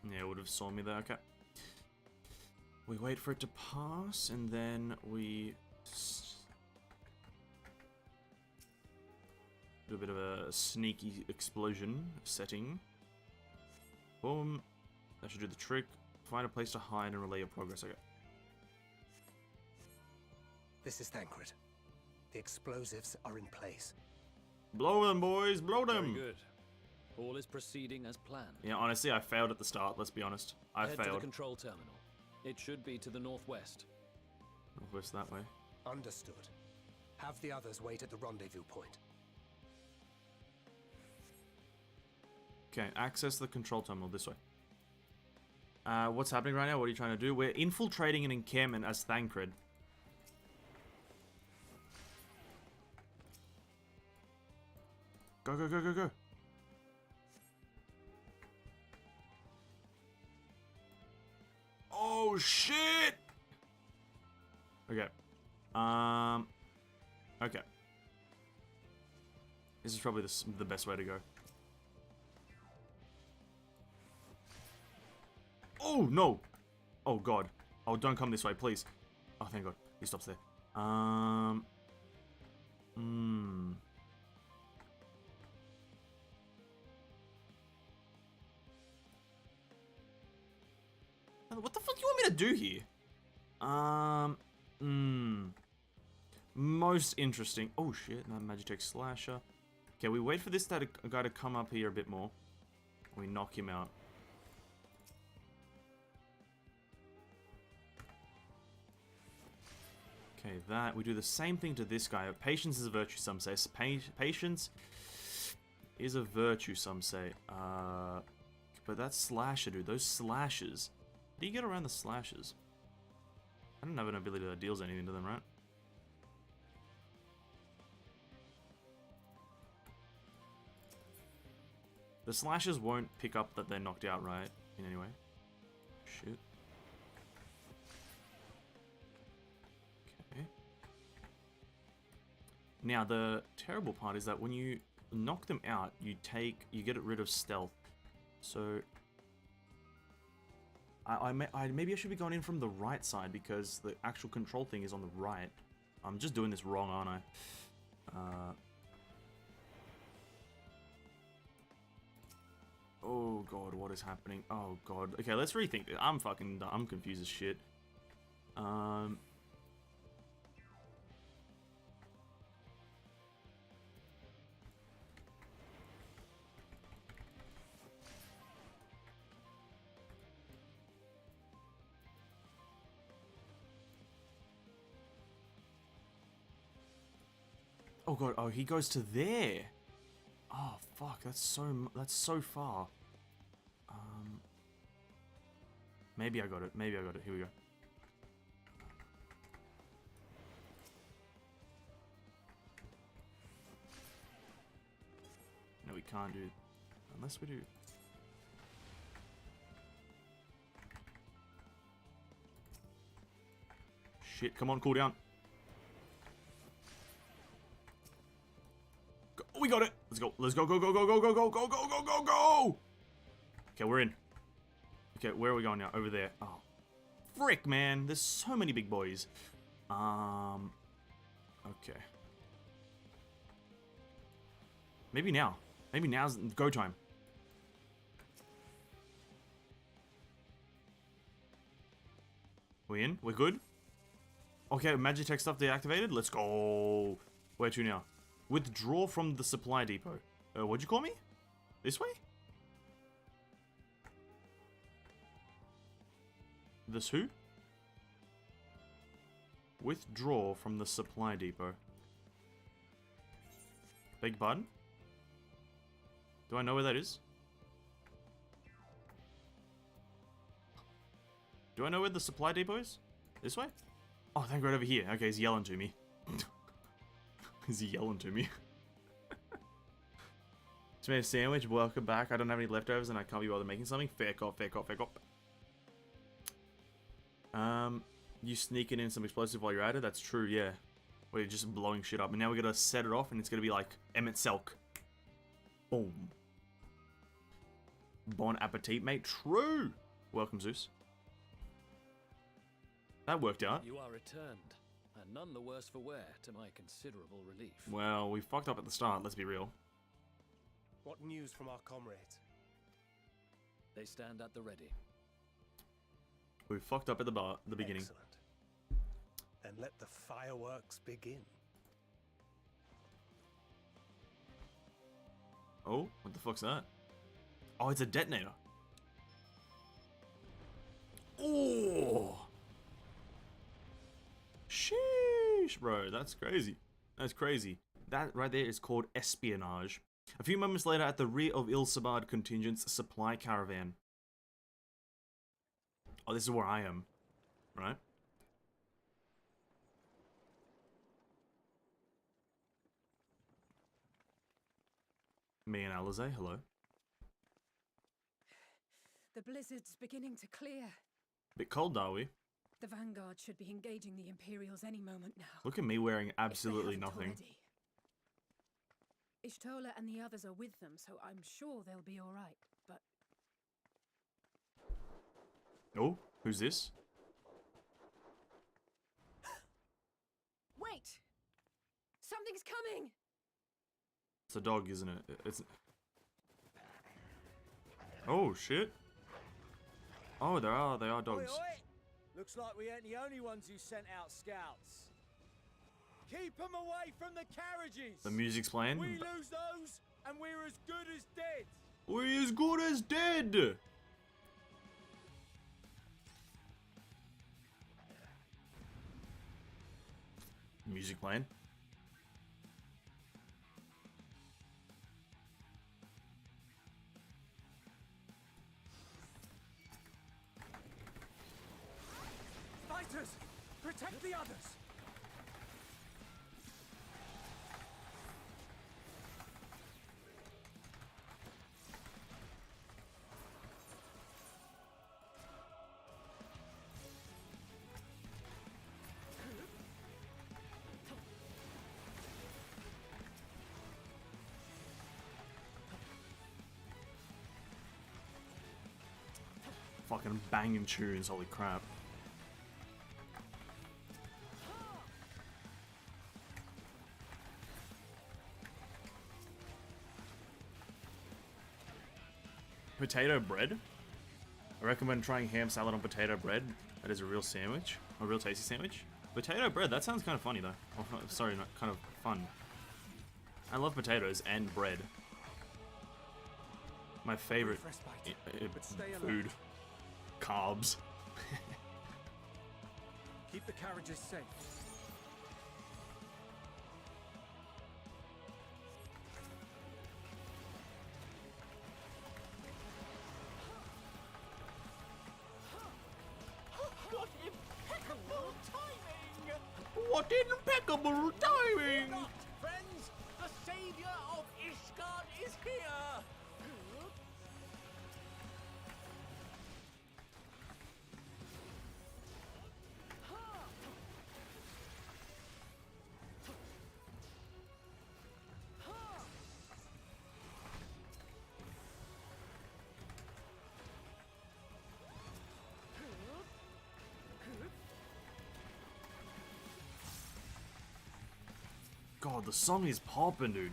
Yeah, it would have saw me there. Okay. We wait for it to pass, and then we do a bit of a sneaky explosion setting. Boom. That should do the trick. Find a place to hide and relay your progress. Okay. This is Thancred. The explosives are in place. Blow them, boys. Blow them. Very good. All is proceeding as planned. Yeah, honestly, I failed at the start. Let's be honest. I Head to the failed. control terminal. It should be to the northwest. Northwest that way. Understood. Have the others wait at the rendezvous point. Okay, access the control terminal this way. What's happening right now? What are you trying to do? We're infiltrating an encampment as Thancred. Go, go, go, go, go. Oh, shit! Okay. Okay. This is probably the best way to go. Oh, no! Oh, God. Oh, don't come this way, please. Oh, thank God. He stops there. What the fuck do you want me to do here? Most interesting. Oh shit, that Magitek slasher. Okay, we wait for this guy to come up here a bit more. We knock him out. Okay, we do the same thing to this guy. Patience is a virtue, some say. Patience is a virtue, some say. But that slasher, dude, those slashes. How do you get around the slashes? I don't have an ability that deals anything to them, right? The slashes won't pick up that they're knocked out, right? In any way. Shit. Okay. Now, the terrible part is that when you knock them out, you get rid of stealth. So maybe I should be going in from the right side because the actual control thing is on the right. I'm just doing this wrong, aren't I? Oh god, what is happening? Oh god. Okay, let's rethink this. I'm confused as shit. Oh god, oh, he goes to there. Oh fuck, that's so far. Maybe I got it. Maybe I got it. Here we go. No, we can't do it. Unless we do. Shit, come on, cool down. Go, we got it. Let's go. Let's go, go, go, go, go, go, go, go, go, go, go, go. Okay, we're in. Okay, where are we going now? Over there. Oh, frick, man. There's so many big boys. Okay. Maybe now. Maybe now's go time. We in? We're good? Okay, Magitech stuff deactivated. Let's go. Where to now? Withdraw from the supply depot. What'd you call me? This way? This who? Withdraw from the supply depot. Beg your pardon? Do I know where that is? Do I know where the supply depot is? This way? Oh, thank God, over here. Okay, he's yelling to me. Is he yelling to me? Just made a sandwich. Welcome back. I don't have any leftovers and I can't be bothered making something. Fair cop, fair cop, fair cop. You sneaking in some explosive while you're at it? That's true, yeah. We're just blowing shit up. And now we gotta set it off and it's gonna be like Emmett Selk. Boom. Bon appetit, mate. True. Welcome, Zeus. That worked out. You are returned, and none the worse for wear, to my considerable relief. Well, we fucked up at the start, let's be real. What news from our comrades? They stand at the ready. We fucked up at the beginning. Excellent. Then let the fireworks begin. Oh, what the fuck's that? Oh, it's a detonator. Oh! Sheesh, bro, that's crazy. That's crazy. That right there is called espionage. A few moments later, at the rear of Il-Sabad contingent's supply caravan. Oh, this is where I am, right? Me and Alize, hello. The blizzard's beginning to clear. Bit cold, are we? The Vanguard should be engaging the Imperials any moment now. Look at me wearing absolutely nothing. Already. Ishtola and the others are with them, so I'm sure they'll be all right, but... Oh, who's this? Wait! Something's coming! It's a dog, isn't it? It's... Oh, shit. Oh, they are dogs. Oi, oi. Looks like we ain't the only ones who sent out scouts. Keep them away from the carriages! The music's playing. We lose those, and we're as good as dead! We're as good as dead! Music playing. Fighters! Protect the others! Fucking banging tunes, holy crap. Potato bread? I recommend trying ham salad on potato bread. That is a real sandwich. A real tasty sandwich. Potato bread, that sounds kind of funny though. Oh, sorry, not kind of fun. I love potatoes and bread. My favorite food. Carbs. Keep the carriages safe. What impeccable timing! Friends, the savior of Ishgard is here! God, the song is poppin', dude.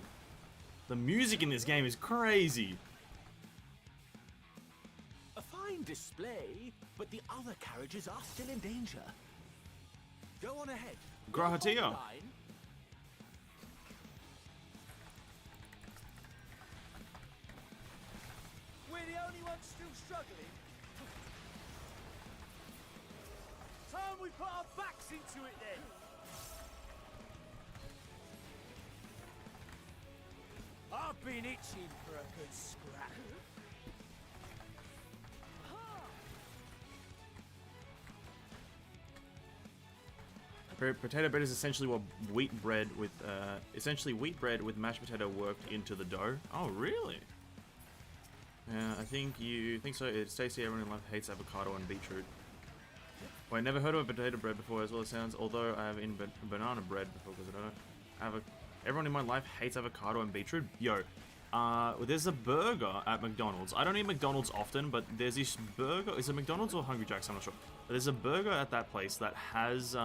The music in this game is crazy. A fine display, but the other carriages are still in danger. Go on ahead. Grahatia. We're the only ones still struggling. Time we put our backs into it then. I've been itching for a good scrap. Potato bread is essentially what wheat bread with mashed potato worked into the dough. Oh, really? Yeah, I think you think so. It's tasty. Everyone in life hates avocado and beetroot. Well, I never heard of a potato bread before, as well as sounds. Although I have eaten banana bread before, because I don't know. Everyone in my life hates avocado and beetroot. Yo, there's a burger at McDonald's. I don't eat McDonald's often, but there's this burger. Is it McDonald's or Hungry Jack's? I'm not sure. But there's a burger at that place that has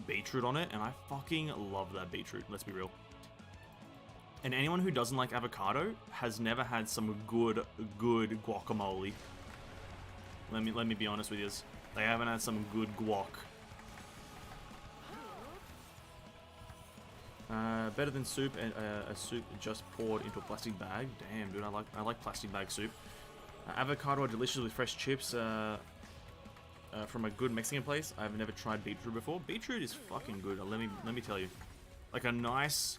beetroot on it, and I fucking love that beetroot. Let's be real. And anyone who doesn't like avocado has never had some good guacamole. Let me be honest with you. They haven't had some good guac. Better than soup and a soup just poured into a plastic bag. Damn, dude, I like plastic bag soup. Avocado are delicious with fresh chips from a good Mexican place. I've never tried beetroot before. Beetroot is fucking good. Let me tell you, like a nice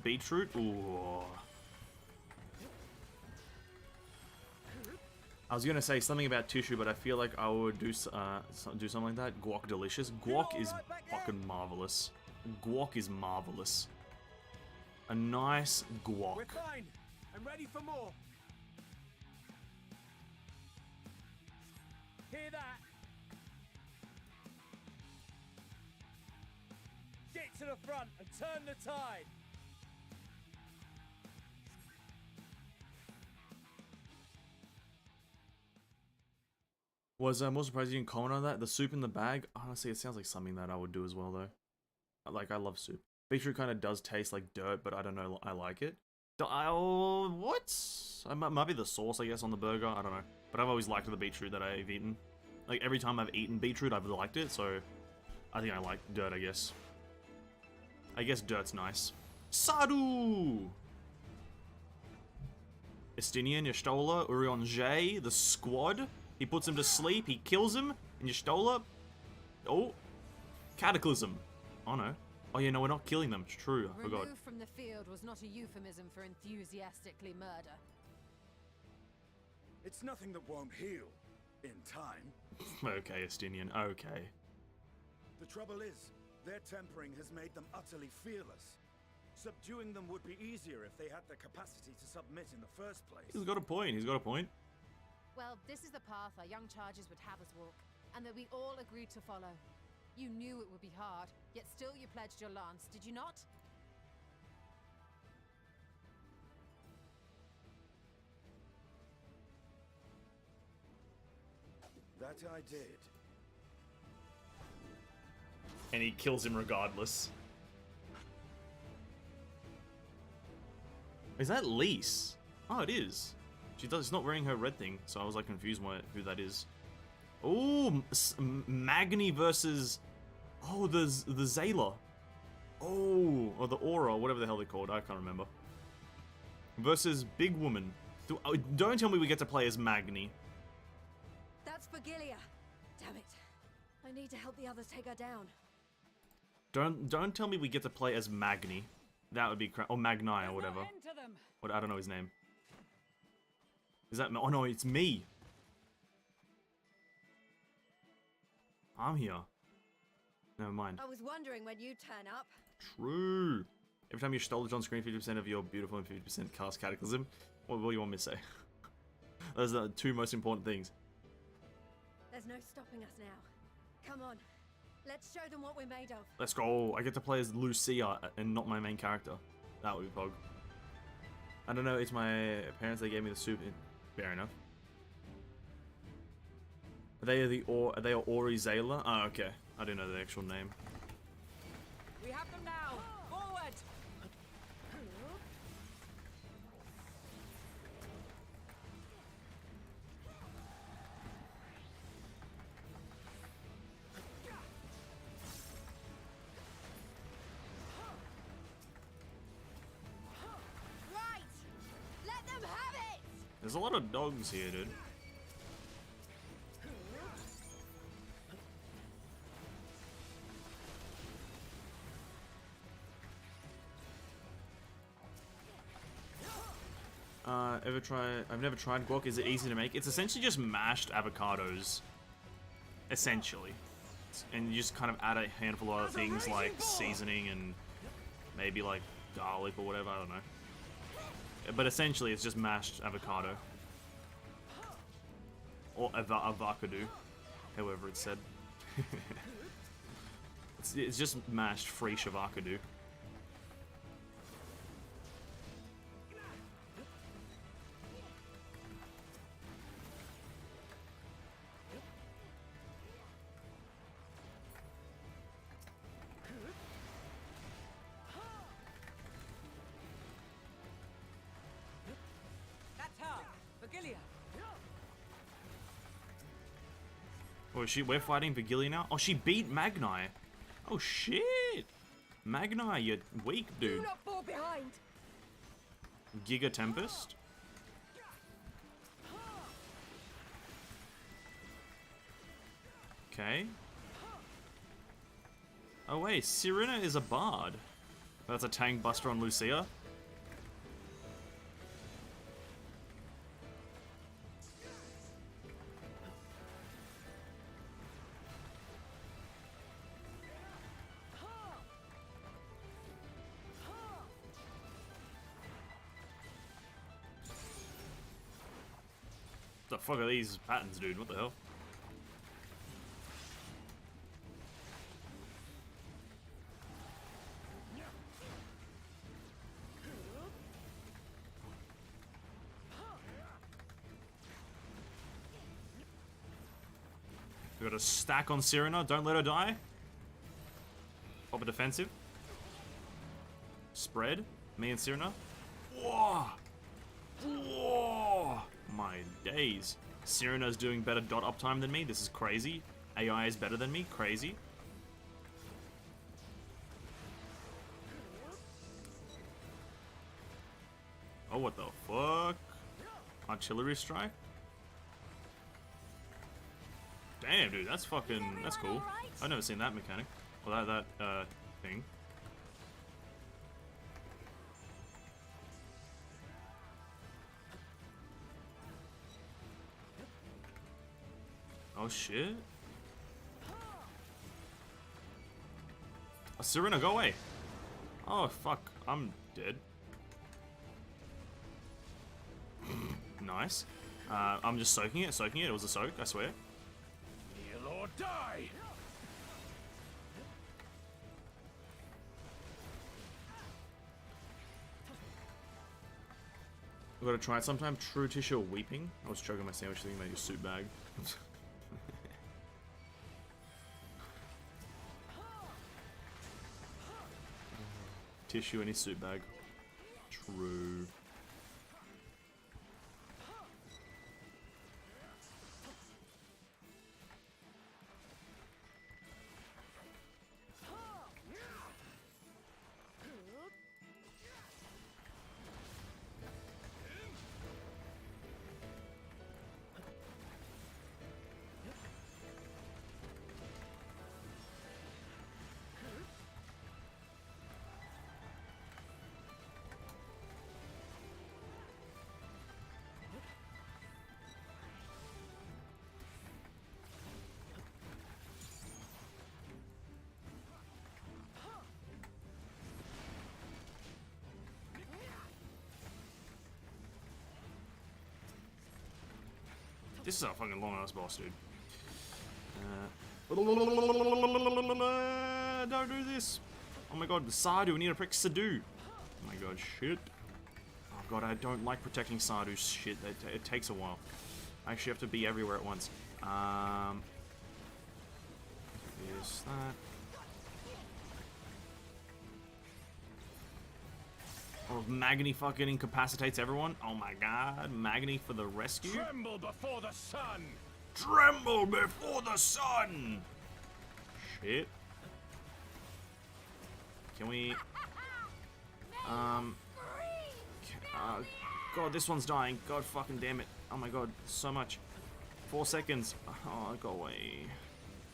beetroot. Ooh. I was gonna say something about tissue, but I feel like I would do something like that. Guac delicious. Guac is fucking marvelous. Guac is marvelous. A nice guac. We're fine. I'm ready for more. Hear that? Get to the front and turn the tide. Was more surprised you didn't comment on that. The soup in the bag. Honestly, it sounds like something that I would do as well, though. Like, I love soup. Beetroot kind of does taste like dirt, but I don't know. I like it. What? It might be the sauce, I guess, on the burger. I don't know. But I've always liked the beetroot that I've eaten. Like, every time I've eaten beetroot, I've liked it. So, I think I like dirt, I guess. I guess dirt's nice. Sadu! Estinian, Yastola, Urion J, the squad. He puts him to sleep, he kills him, and Yastola... Oh. Cataclysm. Oh no. Oh yeah, no, we're not killing them. It's true, I forgot. Remove from the field was not a euphemism for enthusiastically murder. It's nothing that won't heal in time. Okay, Estinian, okay. The trouble is, their tempering has made them utterly fearless. Subduing them would be easier if they had the capacity to submit in the first place. He's got a point, he's got a point. Well, this is the path our young charges would have us walk, and that we all agreed to follow. You knew it would be hard, yet still you pledged your lance, did you not? That I did. And he kills him regardless. Is that Lise? Oh, it is. She's not wearing her red thing, so I was like confused who that is. Oh, Magni versus... Oh, the Zayla. Oh, or the Aura, whatever the hell they're called. I can't remember. Versus Big Woman. Don't tell me we get to play as Magni. That's Vigilia. Damn it. I need to help the others take her down. Don't tell me we get to play as Magni. That would be crap. Or Magni or whatever. What, I don't know his name. Is that... Oh no, it's me. I'm here. Never mind. I was wondering when you'd turn up. True. Every time you stole it on screen, 50% of your beautiful and 50% cast Cataclysm. What do you want me to say? Those are the two most important things. There's no stopping us now. Come on. Let's show them what we're made of. Let's go. I get to play as Lucia and not my main character. That would be pog. I don't know, it's my parents, they gave me the soup. Fair enough. Are they Ori Zayla? Oh, okay. I didn't know the actual name. We have them now! Forward! Right! Let them have it! There's a lot of dogs here, dude. I've never tried guac. Is it easy to make? It's essentially just mashed avocados. Essentially. And you just kind of add a handful of other things like seasoning and maybe like garlic or whatever, I don't know. But essentially it's just mashed avocado. Or avocado, however it's said. It's just mashed fresh avocado. Oh, we're fighting Vigilia now? Oh, she beat Magni. Oh, shit. Magni, you're weak, dude. Do not fall behind. Giga Tempest? Okay. Oh, wait. Serena is a bard. That's a tank buster on Lucia. What the fuck are these patterns, dude? What the hell? We got a stack on Serena. Don't let her die. Pop a defensive. Spread. Me and Serena. Whoa! Whoa! My days. Serena's doing better dot uptime than me. This is crazy. AI is better than me. Crazy. Oh, what the fuck? Artillery strike? Damn, dude, that's fucking... That's cool. I've never seen that mechanic. Well, that thing. Oh, shit. Oh, Serena, go away. Oh, fuck. I'm dead. Nice. I'm just soaking it. It was a soak, I swear. Kneel or die! We've got to try it sometime. True tissue or weeping. I was chugging my sandwich thinking about your soup bag. Tissue in his soup bag. True. This is a fucking long ass boss, dude. Don't do this. Oh my god, Sardu, we need to protect Sadu. Oh my god, shit. Oh god, I don't like protecting Sardu's shit. It takes a while. I actually have to be everywhere at once. Is that. Oh, Magni fucking incapacitates everyone. Oh my god, Magni for the rescue. Tremble before the sun! Tremble before the sun! Shit. Can we... God, this one's dying. God fucking damn it. Oh my god, so much. 4 seconds. Oh, go away.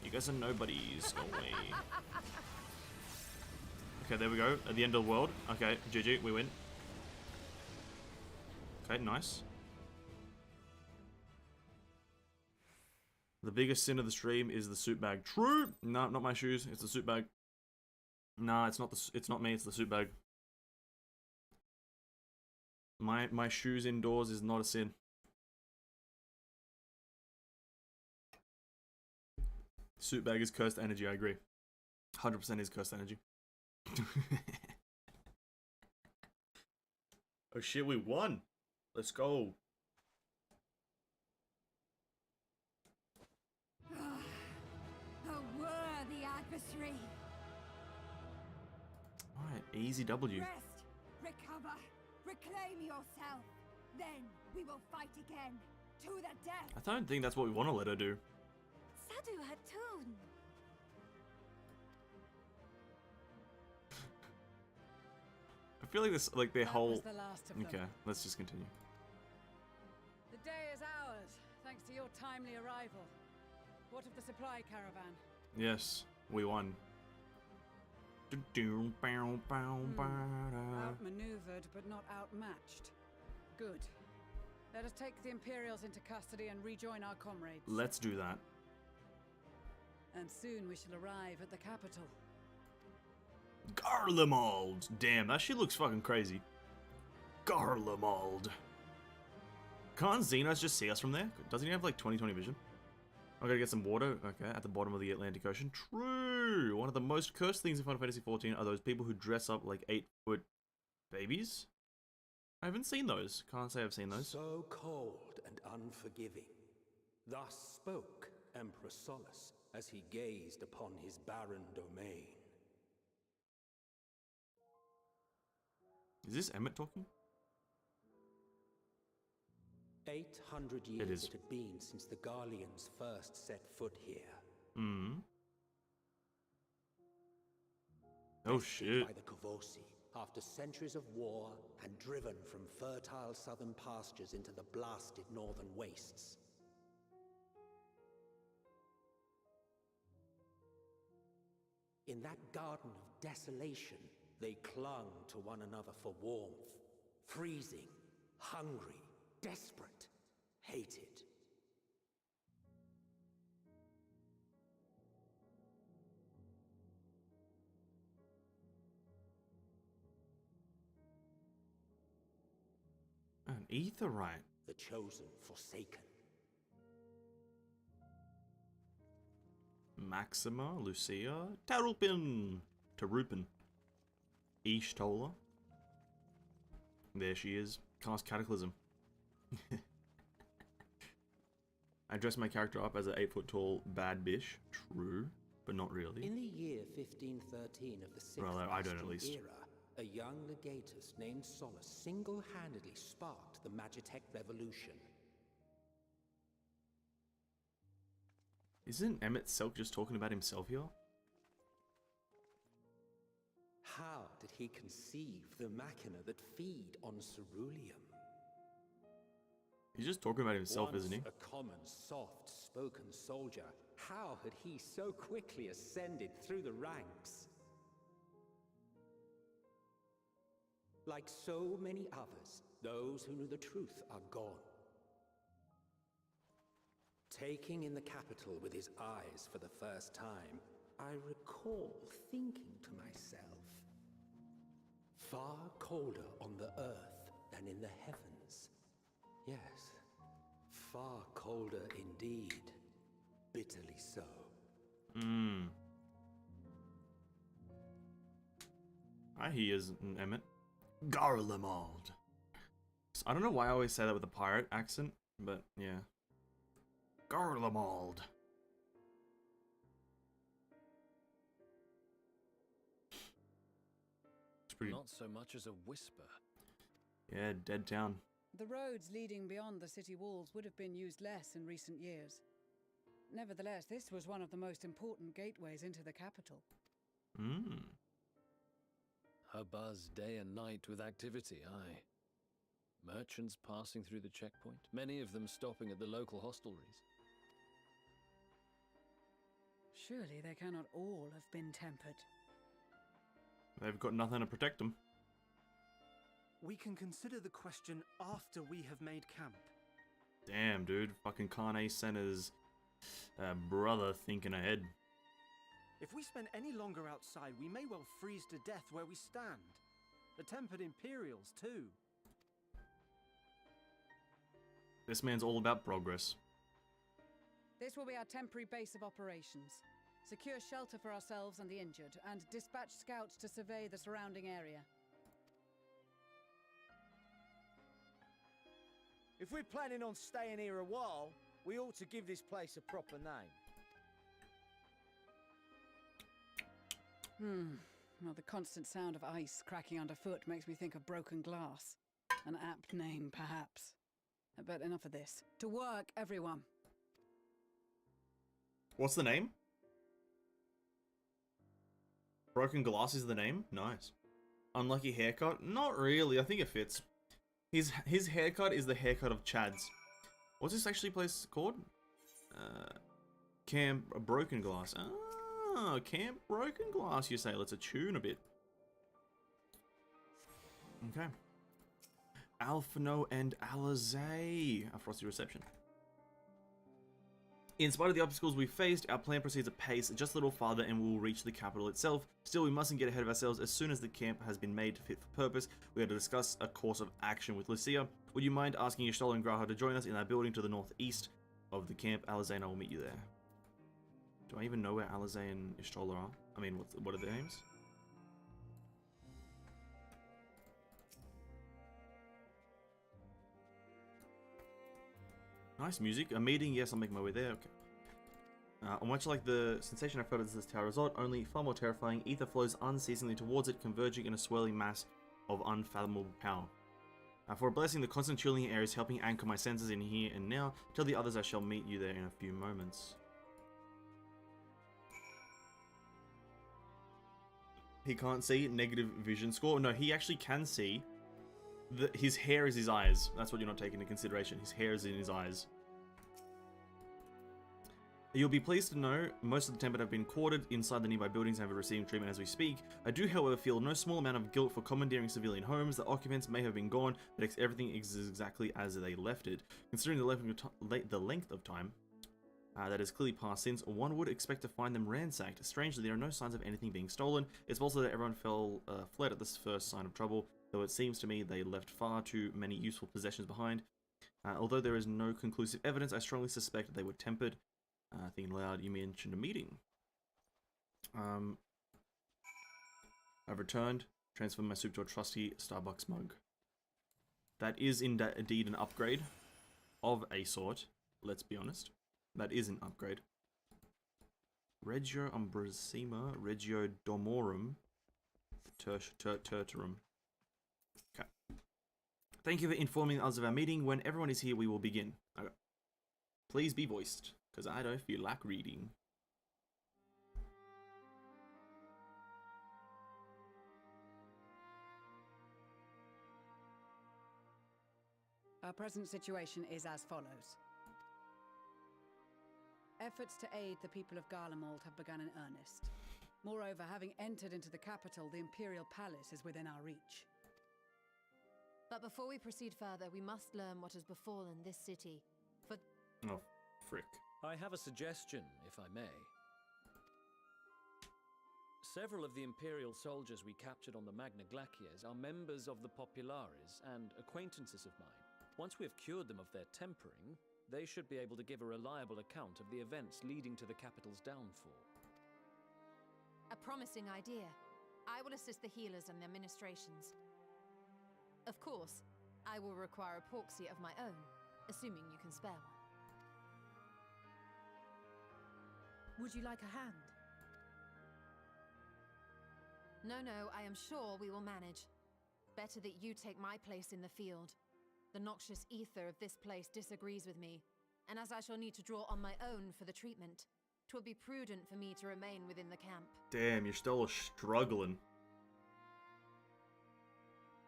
You guys are nobodies. Go away. Okay, there we go. At the end of the world. Okay, GG, we win. Okay, nice. The biggest sin of the stream is the suit bag. True! No, not my shoes. It's the suit bag. Nah, it's not me. It's the suit bag. My shoes indoors is not a sin. Suit bag is cursed energy. I agree. 100% is cursed energy. Oh shit, we won. Let's go. A worthy adversary. Alright, easy W. Rest, recover, reclaim yourself. Then we will fight again to the death. I don't think that's what we want to let her do. Sadu Hatun. I feel like this, like their That whole. was the last of them. Okay, let's just continue. The day is ours, thanks to your timely arrival. What of the supply caravan? Yes, we won. Outmaneuvered, but not outmatched. Good. Let us take the Imperials into custody and rejoin our comrades. Let's do that. And soon we shall arrive at the capital. GARLEMALD! Damn, that shit looks fucking crazy. GARLEMALD. Can't Xenos just see us from there? Doesn't he have like 20/20 vision? I gotta get some water. Okay, at the bottom of the Atlantic Ocean. True! One of the most cursed things in Final Fantasy XIV are those people who dress up like 8-foot babies? I haven't seen those. Can't say I've seen those. So cold and unforgiving. Thus spoke Emperor Solus as he gazed upon his barren domain. Is this Emmett talking? 800 years it had been since the Garleans first set foot here. Hmm. Oh shit. By the Kovosi, after centuries of war and driven from fertile southern pastures into the blasted northern wastes. In that garden of desolation, they clung to one another for warmth, freezing, hungry, desperate, hated. An Aetheryte. The chosen, forsaken. Maxima, Lucia, Tarupin, Ishtola. There she is. Cast Cataclysm. I dressed my character up as an 8-foot tall bad bish. True, but not really. In the year 1513 of the 6th Well, I don't at least. era, a young legatus named Solus single-handedly sparked the Magitech revolution. Isn't Emmett Selk just talking about himself here? How did he conceive the machina that feed on ceruleum? He's just talking about himself, isn't he? A common, soft-spoken soldier, how had he so quickly ascended through the ranks? Like so many others, those who knew the truth are gone. Taking in the capital with his eyes for the first time, I recall thinking to myself, far colder on the earth than in the heavens. Yes, Far colder indeed. Bitterly so. I hear Emmett. Garlemald. I don't know why I always say that with a pirate accent, but yeah. Garlemald. It's pretty. Not so much as a whisper. Yeah, dead town. The roads leading beyond the city walls would have been used less in recent years. Nevertheless, this was one of the most important gateways into the capital. A buzz day and night with activity, aye. Merchants passing through the checkpoint, many of them stopping at the local hostelries. Surely they cannot all have been tempered. They've got nothing to protect them. We can consider the question after we have made camp. Damn, dude. Fucking Carne Center's brother thinking ahead. If we spend any longer outside, we may well freeze to death where we stand. The tempered Imperials, too. This man's all about progress. This will be our temporary base of operations. Secure shelter for ourselves and the injured, and dispatch scouts to survey the surrounding area. If we're planning on staying here a while, we ought to give this place a proper name. Well, the constant sound of ice cracking underfoot makes me think of broken glass. An apt name, perhaps. But enough of this. To work, everyone. What's the name? Broken Glass is the name? Nice. Unlucky haircut? Not really, I think it fits. His haircut is the haircut of Chad's. What's this actually place called? Camp Broken Glass. Ah, Camp Broken Glass, you say. Let's attune a bit. Okay. Alphino and Alizé. A frosty reception. In spite of the obstacles we faced, our plan proceeds apace just a little farther and we will reach the capital itself. Still, we mustn't get ahead of ourselves. As soon as the camp has been made fit for purpose, we are to discuss a course of action with Lucia. Would you mind asking Y'shtola and Graha to join us in that building to the northeast of the camp? Alizé and I will meet you there. Do I even know where Alizé and Y'shtola are? I mean, what are their names? Nice music. A meeting. Yes, I'll make my way there. Okay. Much like the sensation I felt at this tower resort, only far more terrifying, ether flows unceasingly towards it, converging in a swirling mass of unfathomable power. For a blessing, the constant chilling air is helping anchor my senses in here and now. Tell the others I shall meet you there in a few moments. He can't see. Negative vision score. No, he actually can see. His hair is his eyes. That's what you're not taking into consideration. His hair is in his eyes. You'll be pleased to know most of the tempered have been quartered inside the nearby buildings and have received treatment as we speak. I do, however, feel no small amount of guilt for commandeering civilian homes. The occupants may have been gone, but everything is exactly as they left it. Considering the length of time that has clearly passed since, one would expect to find them ransacked. Strangely, there are no signs of anything being stolen. It's also that everyone fled at this first sign of trouble, though it seems to me they left far too many useful possessions behind. Although there is no conclusive evidence, I strongly suspect they were tempered. Thinking aloud, you mentioned a meeting. I've returned. Transferred my soup to a trusty Starbucks mug. That is indeed an upgrade of a sort. Let's be honest. That is an upgrade. Regio Umbracima, Regio Dormorum, Tertorum. Okay. Thank you for informing us of our meeting. When everyone is here, we will begin. Okay. Please be voiced, because I don't feel like reading. Our present situation is as follows. Efforts to aid the people of Garlemald have begun in earnest. Moreover, having entered into the capital, the Imperial Palace is within our reach. But before we proceed further, we must learn what has befallen this city. For... Oh, frick. I have a suggestion, if I may. Several of the Imperial soldiers we captured on the Magna Glaciers are members of the Populares and acquaintances of mine. Once we have cured them of their tempering, They should be able to give a reliable account of the events leading to the capital's downfall. A promising idea. I will assist the healers and their ministrations. Of course, I will require a proxy of my own, assuming you can spare one. Would you like a hand? No, I am sure we will manage. Better that you take my place in the field. The noxious ether of this place disagrees with me, and as I shall need to draw on my own for the treatment, 'twill be prudent for me to remain within the camp. Damn, you're still struggling.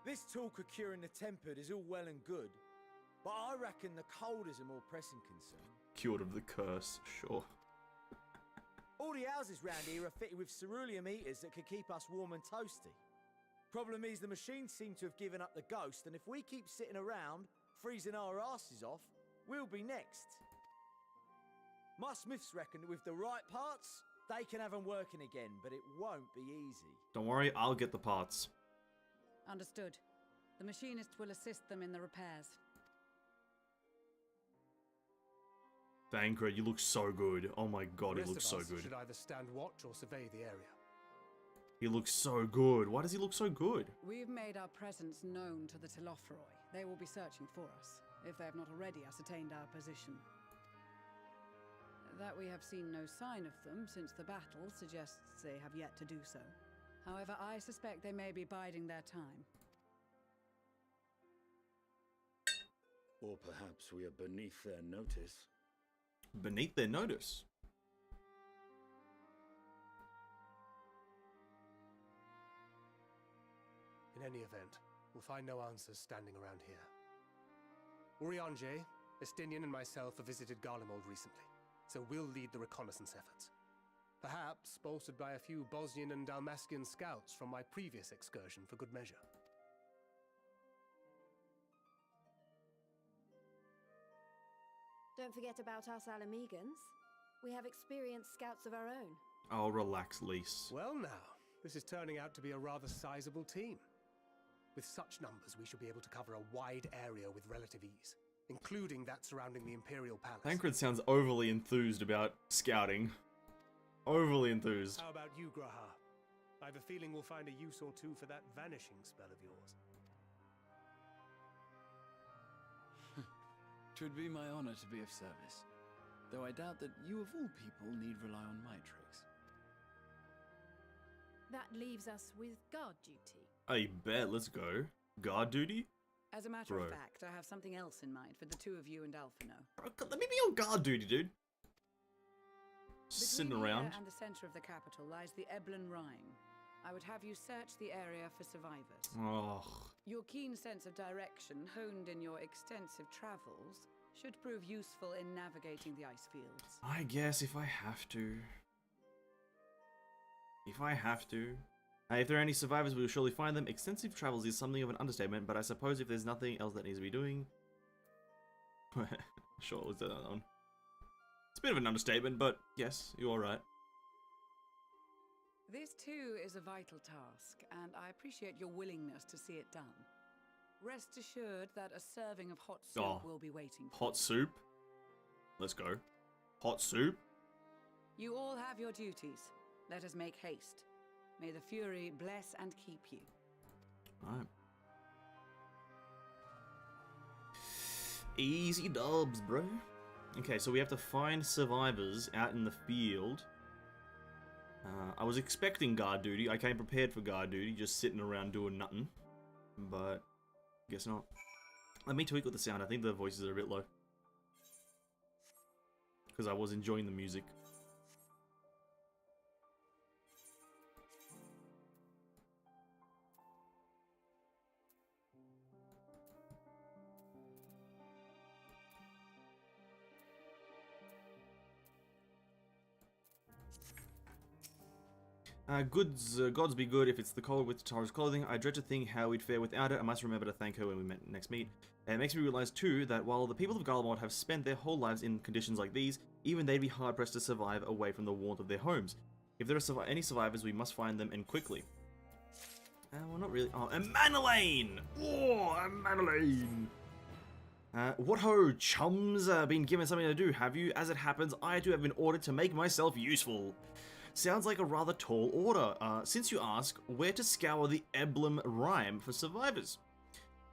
This talk of curing the tempered is all well and good, but I reckon the cold is a more pressing concern. Cured of the curse, sure. All the houses round here are fitted with ceruleum heaters that could keep us warm and toasty. Problem is, the machines seem to have given up the ghost, and if we keep sitting around, freezing our asses off, we'll be next. My smiths reckon that with the right parts, they can have them working again, but it won't be easy. Don't worry, I'll get the parts. Understood. The machinist will assist them in the repairs. Thancred, you look so good. Oh my god, he The looks rest so of us good. should either stand watch or survey the area. He looks so good. Why does he look so good? We've made our presence known to the Telophroi. They will be searching for us, if they have not already ascertained our position. That we have seen no sign of them since the battle suggests they have yet to do so. However, I suspect they may be biding their time. Or perhaps we are beneath their notice. Beneath their notice. In any event, we'll find no answers standing around here. Urianger, Estinian and myself have visited Garlemald recently, so we'll lead the reconnaissance efforts. Perhaps bolstered by a few Bosnian and Dalmatian scouts from my previous excursion for good measure. Don't forget about us Alamegans. We have experienced scouts of our own. Oh, relax, Lise. Well now, this is turning out to be a rather sizable team. With such numbers, we should be able to cover a wide area with relative ease, including that surrounding the Imperial Palace. Thancred sounds overly enthused about scouting. Overly enthused. How about you, Graha? I have a feeling we'll find a use or two for that vanishing spell of yours. 'Twould be my honor to be of service, though I doubt that you of all people need rely on my tricks. That leaves us with guard duty. I bet, let's go. Guard duty? As a matter Bro. of fact, I have something else in mind for the two of you and Alphino. Bro, let me be on guard duty, dude. Sitting Between around. here and the center of the capital lies the Eblan Rhine. I would have you search the area for survivors. Oh. Your keen sense of direction, honed in your extensive travels, should prove useful in navigating the ice fields. I guess if I have to. If I have to. If there are any survivors, we will surely find them. Extensive travels is something of an understatement, but I suppose if there's nothing else that needs to be doing... Sure, let's do that one. It's a bit of an understatement, but yes, you're alright. This too is a vital task, and I appreciate your willingness to see it done. Rest assured that a serving of hot soup will be waiting for Hot soup? Let's go. Hot soup? you. You all have your duties. Let us make haste. May the Fury bless and keep you. Alright. Easy dubs, bro. Okay, so we have to find survivors out in the field. I was expecting guard duty. I came prepared for guard duty, just sitting around doing nothing. But, guess not. Let me tweak with the sound. I think the voices are a bit low. Because I was enjoying the music. Gods be good if it's the cold with Tara's clothing. I dread to think how we'd fare without it. I must remember to thank her when we next meet. And it makes me realize too that while the people of Garlemald have spent their whole lives in conditions like these, even they'd be hard pressed to survive away from the warmth of their homes. If there are any survivors, we must find them and quickly. Well, not really. Oh, and Manolane! Oh, and Manolane! What ho, chums, been given something to do, have you? As it happens, I too have been ordered to make myself useful. Sounds like a rather tall order. Since you ask, where to scour the emblem rhyme for survivors?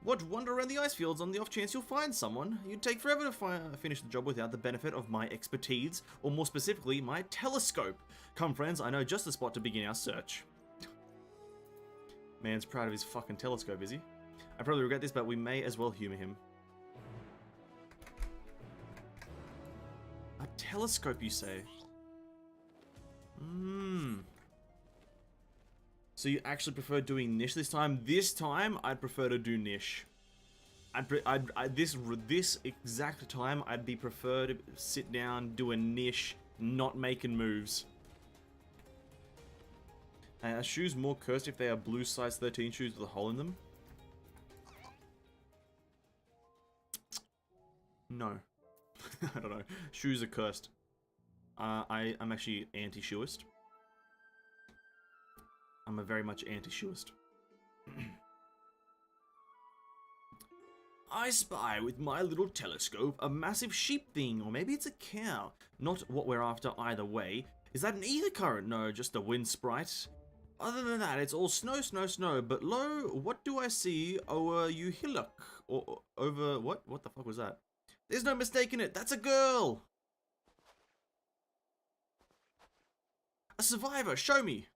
What, wander around the ice fields on the off chance you'll find someone? You'd take forever to finish the job without the benefit of my expertise, or more specifically, my telescope. Come friends, I know just the spot to begin our search. Man's proud of his fucking telescope, is he? I probably regret this, but we may as well humor him. A telescope, you say? So you actually prefer doing niche this time? This time, I'd prefer to do niche. This exact time, I'd be prefer to sit down, do a niche, not making moves. Are shoes more cursed if they are blue size 13 shoes with a hole in them? No. I don't know. Shoes are cursed. I'm actually anti-shoeist. I'm a very much anti-shoeist. I spy with my little telescope a massive sheep thing, or maybe it's a cow. Not what we're after either way. Is that an ether current? No, just a wind sprite. Other than that, it's all snow, snow, snow. But lo, what do I see over you hillock? Or over what? What the fuck was that? There's no mistaking it. That's a girl. A survivor. Show me.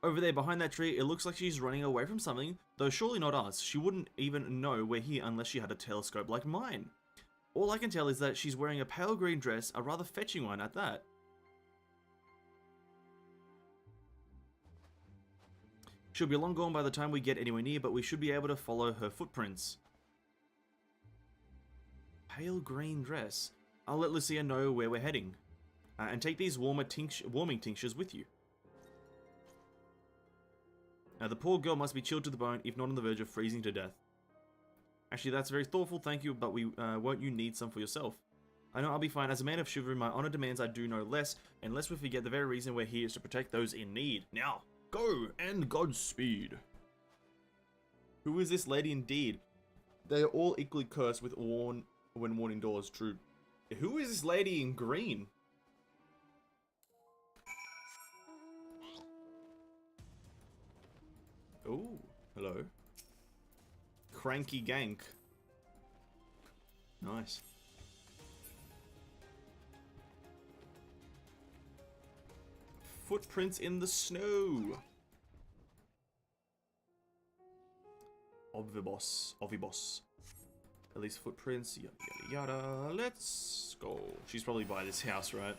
Over there behind that tree, it looks like she's running away from something, though surely not us. She wouldn't even know we're here unless she had a telescope like mine. All I can tell is that she's wearing a pale green dress, a rather fetching one at that. She'll be long gone by the time we get anywhere near, but we should be able to follow her footprints. Pale green dress. I'll let Lucia know where we're heading. And take these warming tinctures with you. Now, the poor girl must be chilled to the bone, if not on the verge of freezing to death. Actually, that's very thoughtful, thank you, but won't you need some for yourself? I know I'll be fine. As a man of chivalry, my honor demands I do no less, and lest we forget the very reason we're here is to protect those in need. Now, go, and Godspeed. Who is this lady indeed? They are all equally cursed with when warning doors, true. Who is this lady in green? Oh, hello. Cranky gank. Nice. Footprints in the snow. Ovibos. At least footprints, yada yada yada. Let's go. She's probably by this house, right?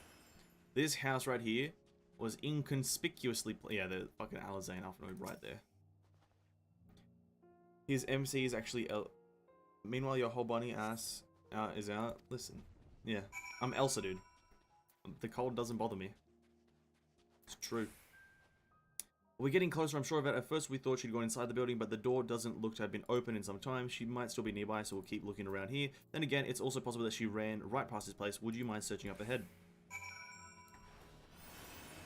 This house right here was inconspicuously... Yeah, the fucking Alizane Alphanoid right there. His MC is actually... Meanwhile, your whole bunny ass is out. Listen. Yeah. I'm Elsa, dude. The cold doesn't bother me. It's true. We're getting closer, I'm sure of it. At first, we thought she'd gone inside the building, but the door doesn't look to have been open in some time. She might still be nearby, so we'll keep looking around here. Then again, it's also possible that she ran right past this place. Would you mind searching up ahead?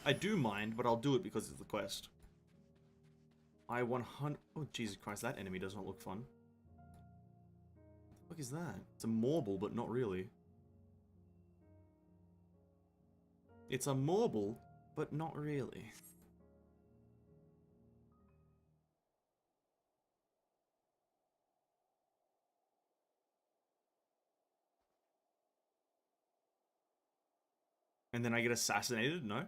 I do mind, but I'll do it because it's the quest. I 100... Oh, Jesus Christ, that enemy does not look fun. What the fuck is that? It's a Morble, but not really. It's a Morble, but not really. And then I get assassinated? No?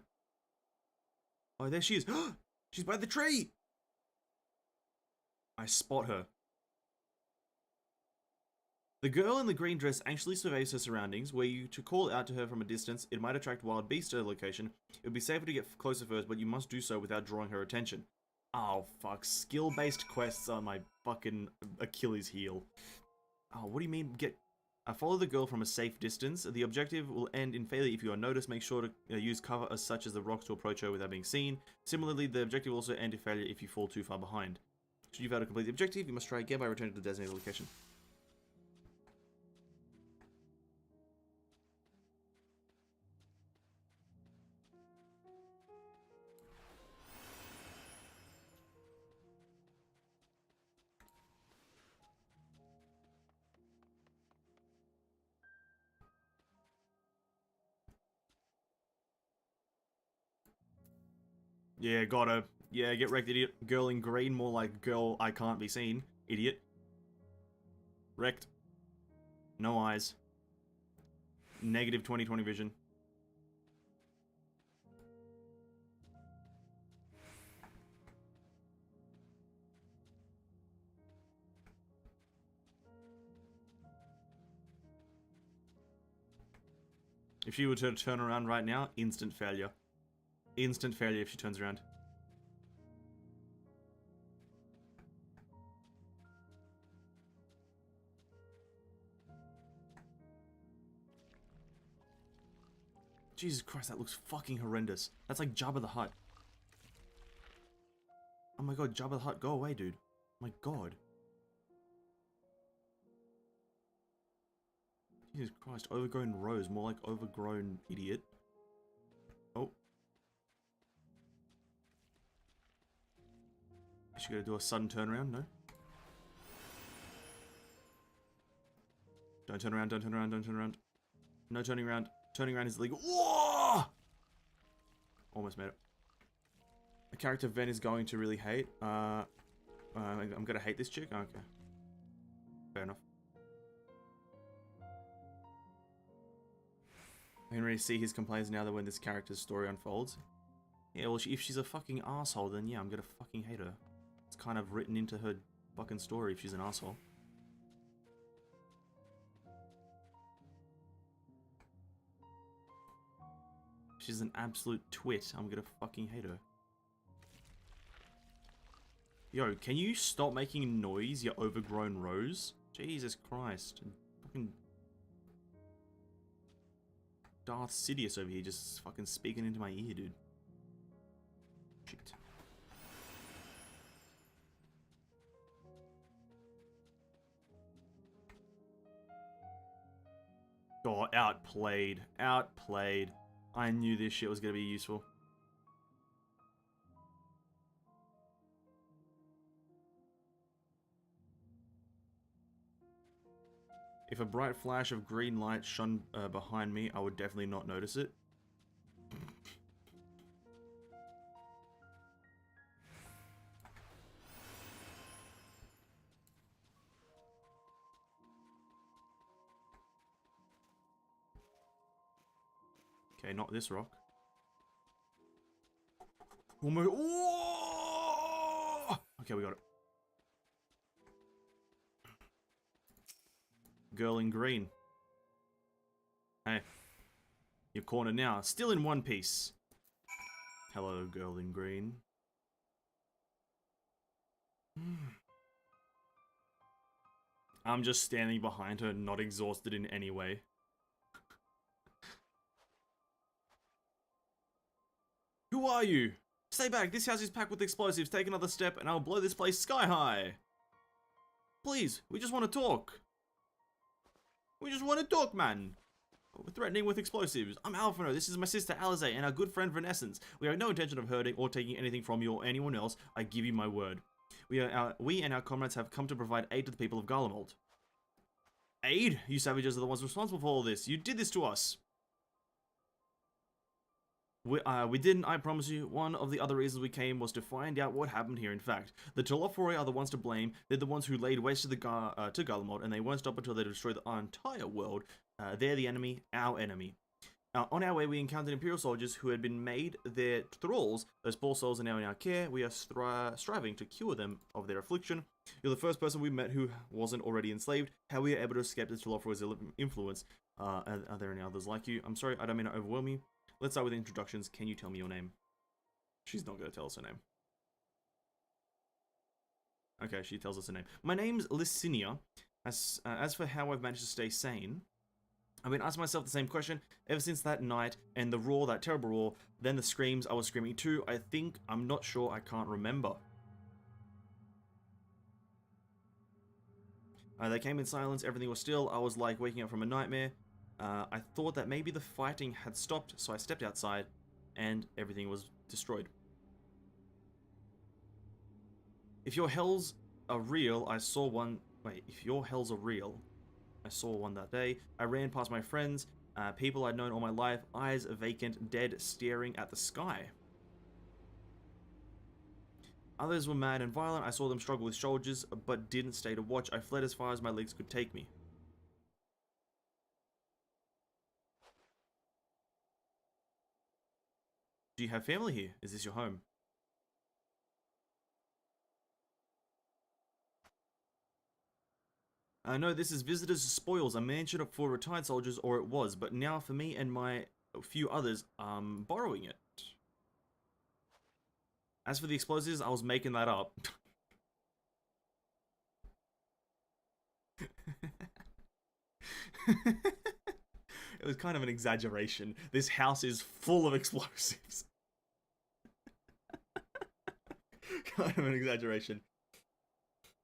Oh, there she is. She's by the tree! I spot her. The girl in the green dress anxiously surveys her surroundings. Were you to call out to her from a distance, it might attract wild beasts to her location. It would be safer to get closer first, but you must do so without drawing her attention. Oh, fuck. Skill-based quests are my fucking Achilles heel. Oh, what do you mean get... follow the girl from a safe distance. The objective will end in failure if you are noticed. Make sure to use cover as such as the rocks to approach her without being seen. Similarly, the objective will also end in failure if you fall too far behind. Should you fail to complete the objective, you must try again by returning to the designated location. Yeah, got her. Yeah, get wrecked, idiot. Girl in green, more like girl I can't be seen, idiot. Wrecked. No eyes. Negative 20/20 vision. If she were to turn around right now, instant failure. Instant failure if she turns around. Jesus Christ, that looks fucking horrendous. That's like Jabba the Hutt. Oh my god, Jabba the Hutt, go away, dude. Oh my god. Jesus Christ, overgrown rose, more like overgrown idiot. Oh. Is she gonna do a sudden turnaround? No? Don't turn around, don't turn around, don't turn around. No turning around. Turning around is illegal. Whoa! Almost made it. A character Ven is going to really hate. I'm gonna hate this chick? Okay. Fair enough. I can really see his complaints now that when this character's story unfolds. Yeah, well, if she's a fucking asshole, then yeah, I'm gonna fucking hate her. It's kind of written into her fucking story if she's an asshole. If she's an absolute twit, I'm gonna fucking hate her. Yo, can you stop making noise, you overgrown rose? Jesus Christ. Fucking Darth Sidious over here just fucking speaking into my ear, dude. Shit. Oh, outplayed. Outplayed. I knew this shit was gonna be useful. If a bright flash of green light shone behind me, I would definitely not notice it. Okay, not this rock. Oh my... Oh! Okay, we got it. Girl in green. Hey. You're cornered now. Still in one piece. Hello, girl in green. I'm just standing behind her, not exhausted in any way. Who are you? Stay back. This house is packed with explosives. Take another step and I'll blow this place sky high. Please, we just want to talk. We just want to talk, man. We're threatening with explosives. I'm Alphino. This is my sister Alize and our good friend Vanessence. We have no intention of hurting or taking anything from you or anyone else. I give you my word. We and our comrades have come to provide aid to the people of Garlemald. Aid? You savages are the ones responsible for all this. You did this to us. We didn't, I promise you. One of the other reasons we came was to find out what happened here, in fact. The Telofori are the ones to blame. They're the ones who laid waste to Garlemald, and they won't stop until they destroy our entire world. They're the enemy, our enemy. On our way, we encountered Imperial soldiers who had been made their thralls. Those poor souls are now in our care. We are striving to cure them of their affliction. You're the first person we met who wasn't already enslaved. How we are able to escape the Telofori's influence. Are there any others like you? I'm sorry, I don't mean to overwhelm you. Let's start with introductions. Can you tell me your name? She's not going to tell us her name. Okay, she tells us her name. My name's Licinia. As for how I've managed to stay sane, I've been asking myself the same question ever since that night and the roar, that terrible roar, then the screams I was screaming too. I'm not sure, I can't remember. They came in silence, everything was still. I was like waking up from a nightmare. I thought that maybe the fighting had stopped, so I stepped outside, and everything was destroyed. If your hells are real, I saw one... Wait, if your hells are real, I saw one that day. I ran past my friends, people I'd known all my life, eyes vacant, dead, staring at the sky. Others were mad and violent. I saw them struggle with soldiers, but didn't stay to watch. I fled as far as my legs could take me. Do you have family here? Is this your home? I know this is visitors' spoils, a mansion for retired soldiers, or it was, but now for me and my few others, I'm borrowing it. As for the explosives, I was making that up. It was kind of an exaggeration. This house is full of explosives. Kind of an exaggeration.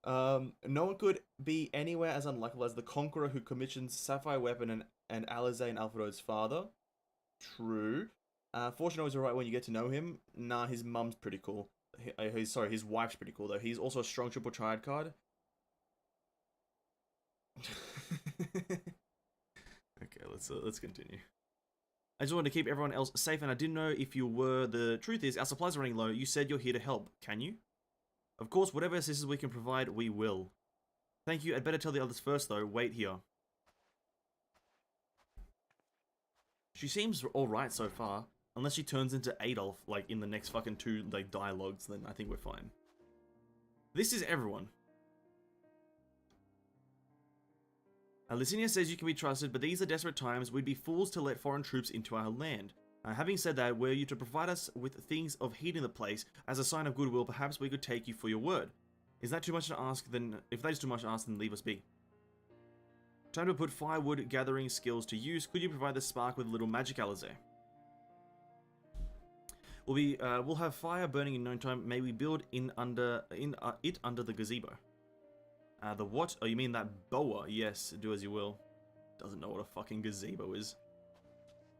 No one could be anywhere as unlikable as the Conqueror who commissioned Sapphire Weapon and Alizé and Alfredo's father. True. Fortune always alright when you get to know him. Nah, his mum's pretty cool. Sorry, his wife's pretty cool though. He's also a strong triple triad card. Okay, let's continue. I just wanted to keep everyone else safe, and I didn't know if you were. The truth is, our supplies are running low. You said you're here to help. Can you? Of course, whatever assistance we can provide, we will. Thank you. I'd better tell the others first, though. Wait here. She seems alright so far. Unless she turns into Adolf, like, in the next fucking 2, like, dialogues, then I think we're fine. This is everyone. Licinia says you can be trusted, but these are desperate times. We'd be fools to let foreign troops into our land. Having said that, were you to provide us with things of heating the place as a sign of goodwill, perhaps we could take you for your word. Is that too much to ask? Then, if that is too much to ask, then leave us be. Time to put firewood gathering skills to use. Could you provide the spark with a little magic, Alizé? We'll have fire burning in no time. May we build it under the gazebo. The what? Oh, you mean that boa? Yes, do as you will. Doesn't know what a fucking gazebo is.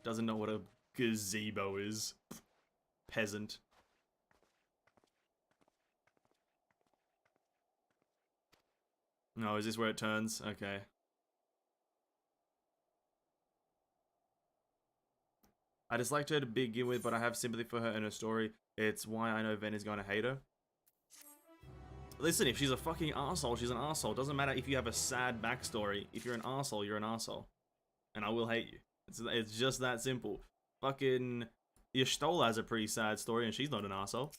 Doesn't know what a gazebo is. Peasant. No, is this where it turns? Okay. I disliked her to begin with, but I have sympathy for her and her story. It's why I know Ven is going to hate her. Listen, if she's a fucking arsehole, she's an arsehole. Doesn't matter if you have a sad backstory. If you're an arsehole, you're an arsehole. And I will hate you. It's just that simple. Fucking Y'shtola has a pretty sad story and she's not an arsehole.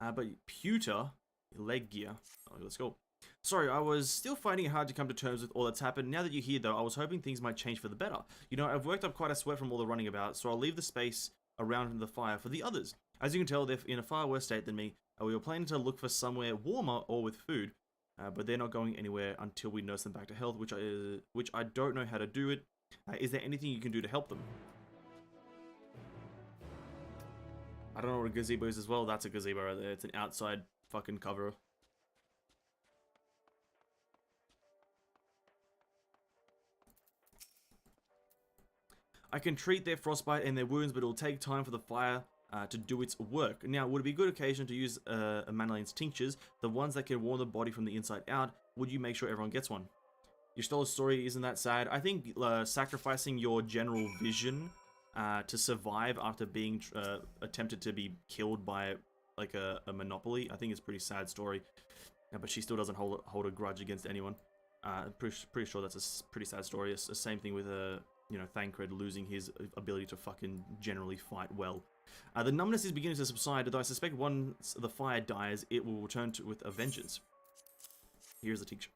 But Pewter, leg gear. Oh, let's go. Sorry, I was still finding it hard to come to terms with all that's happened. Now that you're here, though, I was hoping things might change for the better. You know, I've worked up quite a sweat from all the running about, so I'll leave the space around the fire for the others. As you can tell, they're in a far worse state than me. We were planning to look for somewhere warmer or with food, but they're not going anywhere until we nurse them back to health, which I don't know how to do it. Is there anything you can do to help them? I don't know what a gazebo is as well. That's a gazebo right there. It's an outside fucking cover. I can treat their frostbite and their wounds, but it'll take time for the fire to do its work. Now, would it be a good occasion to use Manoline's tinctures, the ones that can warm the body from the inside out? Would you make sure everyone gets one? Y'shtola's story isn't that sad. I think sacrificing your general vision to survive after being attempted to be killed by like a monopoly, I think it's a pretty sad story. But she still doesn't hold a grudge against anyone. I'm pretty sure that's a pretty sad story. It's the same thing with you know, Thancred losing his ability to fucking generally fight well. The numbness is beginning to subside, though I suspect once the fire dies, it will return with a vengeance. Here's the tincture.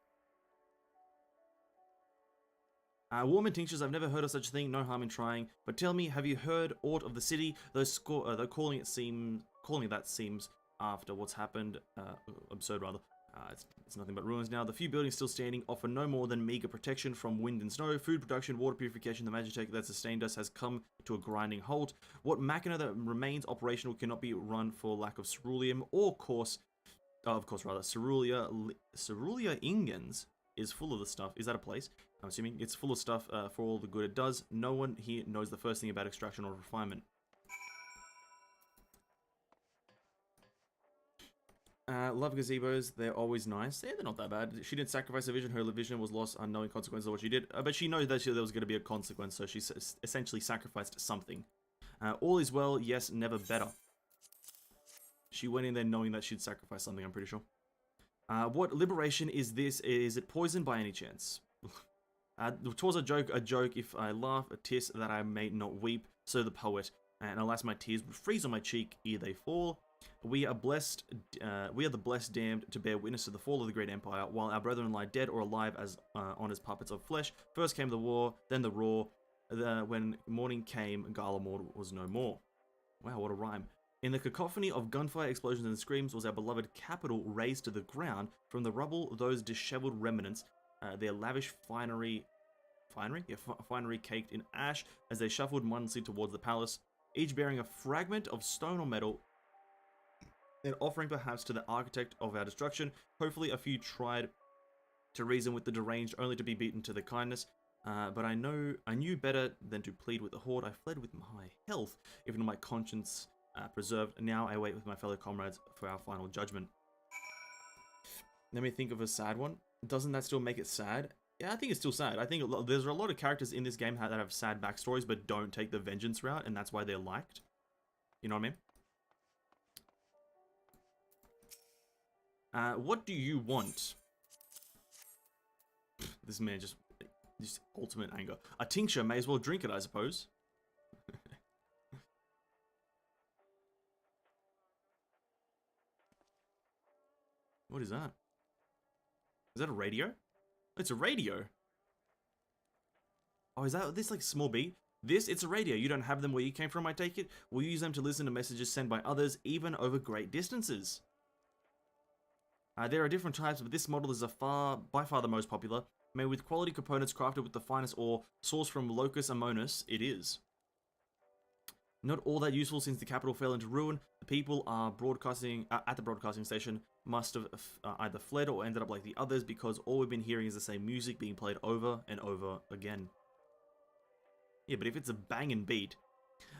Warm and tinctures, I've never heard of such a thing, no harm in trying. But tell me, have you heard aught of the city? Though calling it that seems after what's happened, absurd rather. It's nothing but ruins now. The few buildings still standing offer no more than meager protection from wind and snow. Food production, water purification, the magitech that sustained us has come to a grinding halt. What machina that remains operational cannot be run for lack of ceruleum, or Cerulia Ingens is full of the stuff. Is that a place? I'm assuming it's full of stuff for all the good it does. No one here knows the first thing about extraction or refinement. Love gazebos, they're always nice. Yeah, they're not that bad. She didn't sacrifice her vision, her vision was lost, unknowing consequences of what she did. But she knows that there was going to be a consequence, so she essentially sacrificed something. All is well, yes, never better. She went in there knowing that she'd sacrifice something, I'm pretty sure. What liberation is this? Is it poison by any chance? Twas a joke, if I laugh, a tis that I may not weep, so the poet, and alas my tears would freeze on my cheek ere they fall. We are blessed, we are the blessed damned to bear witness to the fall of the great empire, while our brethren lie dead or alive as on as puppets of flesh. First came the war, then the roar, when morning came, Garlemald was no more. Wow, what a rhyme. In the cacophony of gunfire, explosions, and screams was our beloved capital razed to the ground. From the rubble, those disheveled remnants, their lavish finery caked in ash as they shuffled mindlessly towards the palace, each bearing a fragment of stone or metal, an offering perhaps to the architect of our destruction. Hopefully a few tried to reason with the deranged, only to be beaten to the kindness. But I knew better than to plead with the horde. I fled with my health, even my conscience preserved. Now I wait with my fellow comrades for our final judgment. Let me think of a sad one. Doesn't that still make it sad? Yeah, I think it's still sad. I think there's a lot of characters in this game that have sad backstories, but don't take the vengeance route, and that's why they're liked. You know what I mean? What do you want? This man just ultimate anger. A tincture, may as well drink it, I suppose. What is that? Is that a radio? It's a radio. Oh, is that this like small beat? It's a radio. You don't have them where you came from, I take it? We'll use them to listen to messages sent by others, even over great distances. There are different types, but this model is by far the most popular. Made with quality components crafted with the finest ore, sourced from Locus Amonis, it is. Not all that useful since the capital fell into ruin. The people are broadcasting at the broadcasting station must have either fled or ended up like the others, because all we've been hearing is the same music being played over and over again. Yeah, but if it's a banging beat,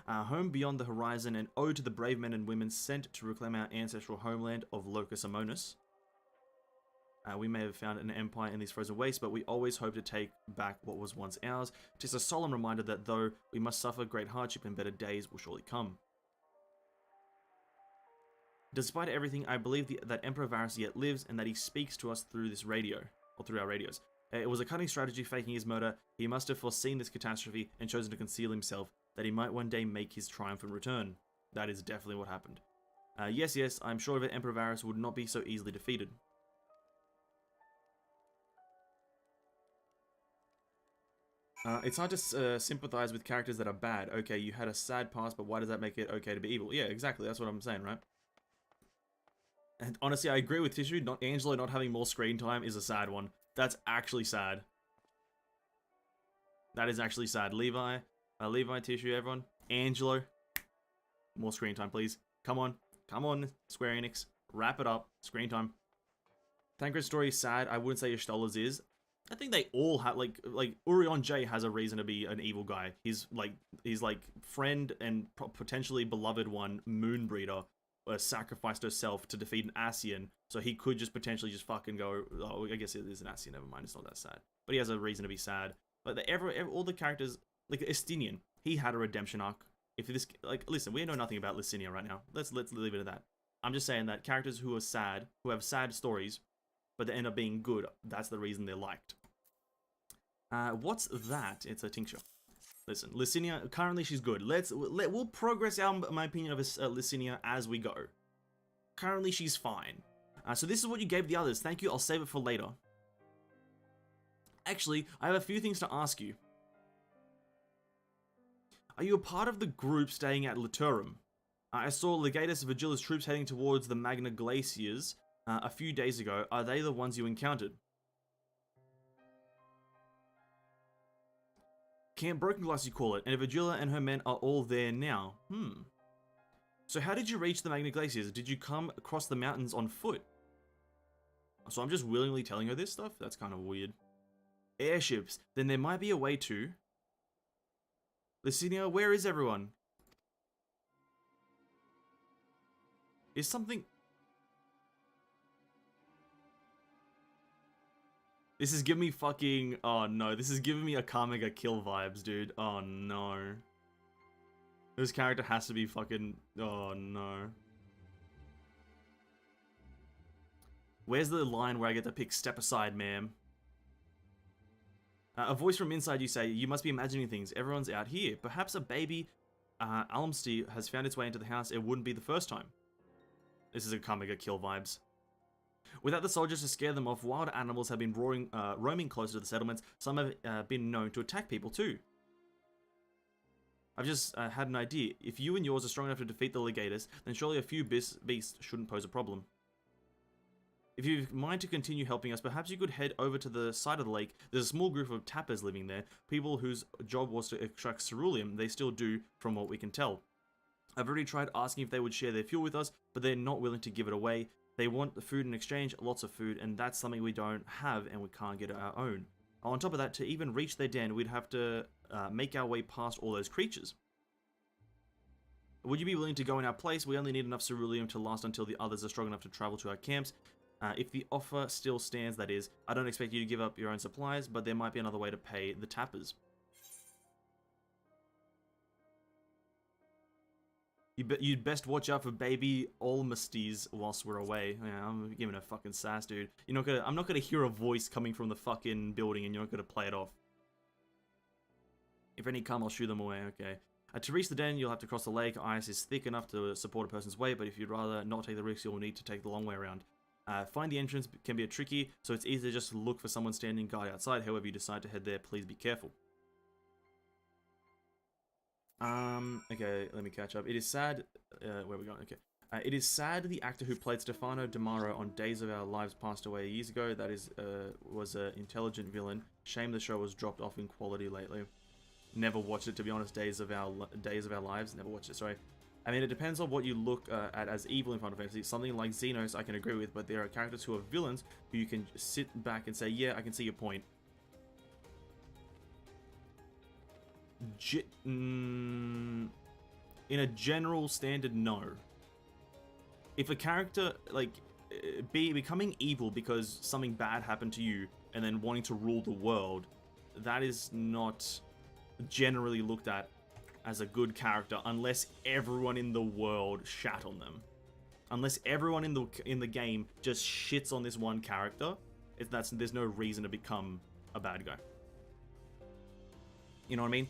home beyond the horizon, an ode to the brave men and women sent to reclaim our ancestral homeland of Locus Amonis. We may have found an empire in these frozen wastes, but we always hope to take back what was once ours. Tis a solemn reminder that though we must suffer great hardship, and better days will surely come. Despite everything, I believe that Emperor Varus yet lives, and that he speaks to us through this radio, or through our radios. It was a cunning strategy faking his murder. He must have foreseen this catastrophe and chosen to conceal himself, that he might one day make his triumphant return. That is definitely what happened. Yes, I'm sure that Emperor Varus would not be so easily defeated. It's hard to sympathize with characters that are bad. Okay, you had a sad past, but why does that make it okay to be evil? Yeah, exactly. That's what I'm saying, right? And honestly, I agree with Tissue. Angelo not having more screen time is a sad one. That's actually sad. That is actually sad. Levi, Tissue, everyone. Angelo, more screen time, please. Come on, Square Enix, wrap it up. Screen time. Tancred's story is sad. I wouldn't say Y'shtola's is. I think they all have like Urion J has a reason to be an evil guy. He's like friend and potentially beloved one, Moonbreeder, sacrificed herself to defeat an Ascian, so he could just potentially just fucking go. Oh, I guess it is an Ascian. Never mind, it's not that sad. But he has a reason to be sad. But all the characters, like Estinian, he had a redemption arc. If this, like, listen, we know nothing about Licinia right now. Let's leave it at that. I'm just saying that characters who are sad, who have sad stories, but they end up being good, that's the reason they're liked. What's that? It's a tincture. Listen, Licinia, currently she's good. We'll progress my opinion of Licinia as we go. Currently she's fine. So this is what you gave the others. Thank you, I'll save it for later. Actually, I have a few things to ask you. Are you a part of the group staying at Liturum? I saw Legatus Vigila's troops heading towards the Magna Glaciers a few days ago. Are they the ones you encountered? Camp Broken Glass, you call it, and Vigila and her men are all there now. So how did you reach the Magna Glaciers? Did you come across the mountains on foot? So I'm just willingly telling her this stuff? That's kind of weird. Airships. Then there might be a way to... Licinia, where is everyone? Is something... This is giving me fucking... Oh no, this is giving me a Kamega kill vibes, dude. Oh no. This character has to be fucking... Oh no. Where's the line where I get to pick step aside, ma'am? A voice from inside you say, you must be imagining things. Everyone's out here. Perhaps a baby Almsty has found its way into the house. It wouldn't be the first time. This is a Kamiga kill vibes. Without the soldiers to scare them off, wild animals have been roaming closer to the settlements. Some have been known to attack people too. I've just had an idea. If you and yours are strong enough to defeat the legators, then surely a few beasts shouldn't pose a problem. If you mind to continue helping us, perhaps you could head over to the side of the lake. There's a small group of tappers living there, people whose job was to extract ceruleum. They still do, from what we can tell. I've already tried asking if they would share their fuel with us, but they're not willing to give it away. They want the food in exchange, lots of food, and that's something we don't have and we can't get our own. On top of that, to even reach their den, we'd have to make our way past all those creatures. Would you be willing to go in our place? We only need enough ceruleum to last until the others are strong enough to travel to our camps. If the offer still stands, that is. I don't expect you to give up your own supplies, but there might be another way to pay the tappers. You'd best watch out for baby Almasties whilst we're away. Yeah, I'm giving a fucking sass, dude. I'm not gonna hear a voice coming from the fucking building and you're not gonna play it off. If any come, I'll shoo them away, okay. To reach the den, you'll have to cross the lake. Ice is thick enough to support a person's weight, but if you'd rather not take the risk, you'll need to take the long way around. Find the entrance can be tricky, so it's easier just to look for someone standing guard outside. However you decide to head there, please be careful. Okay, let me catch up. It is sad, where are we going? Okay. It is sad the actor who played Stefano Demaro on Days of Our Lives passed away years ago. That was an intelligent villain. Shame the show was dropped off in quality lately. Never watched it, to be honest. Days of Our Lives, never watched it, sorry. I mean, it depends on what you look at as evil in Final Fantasy. Something like Xenos I can agree with, but there are characters who are villains who you can sit back and say, yeah, I can see your point. In a general standard, no. If a character, like, becoming evil because something bad happened to you and then wanting to rule the world, that is not generally looked at as a good character unless everyone in the world shat on them. Unless everyone in the game just shits on this one character, there's no reason to become a bad guy. You know what I mean?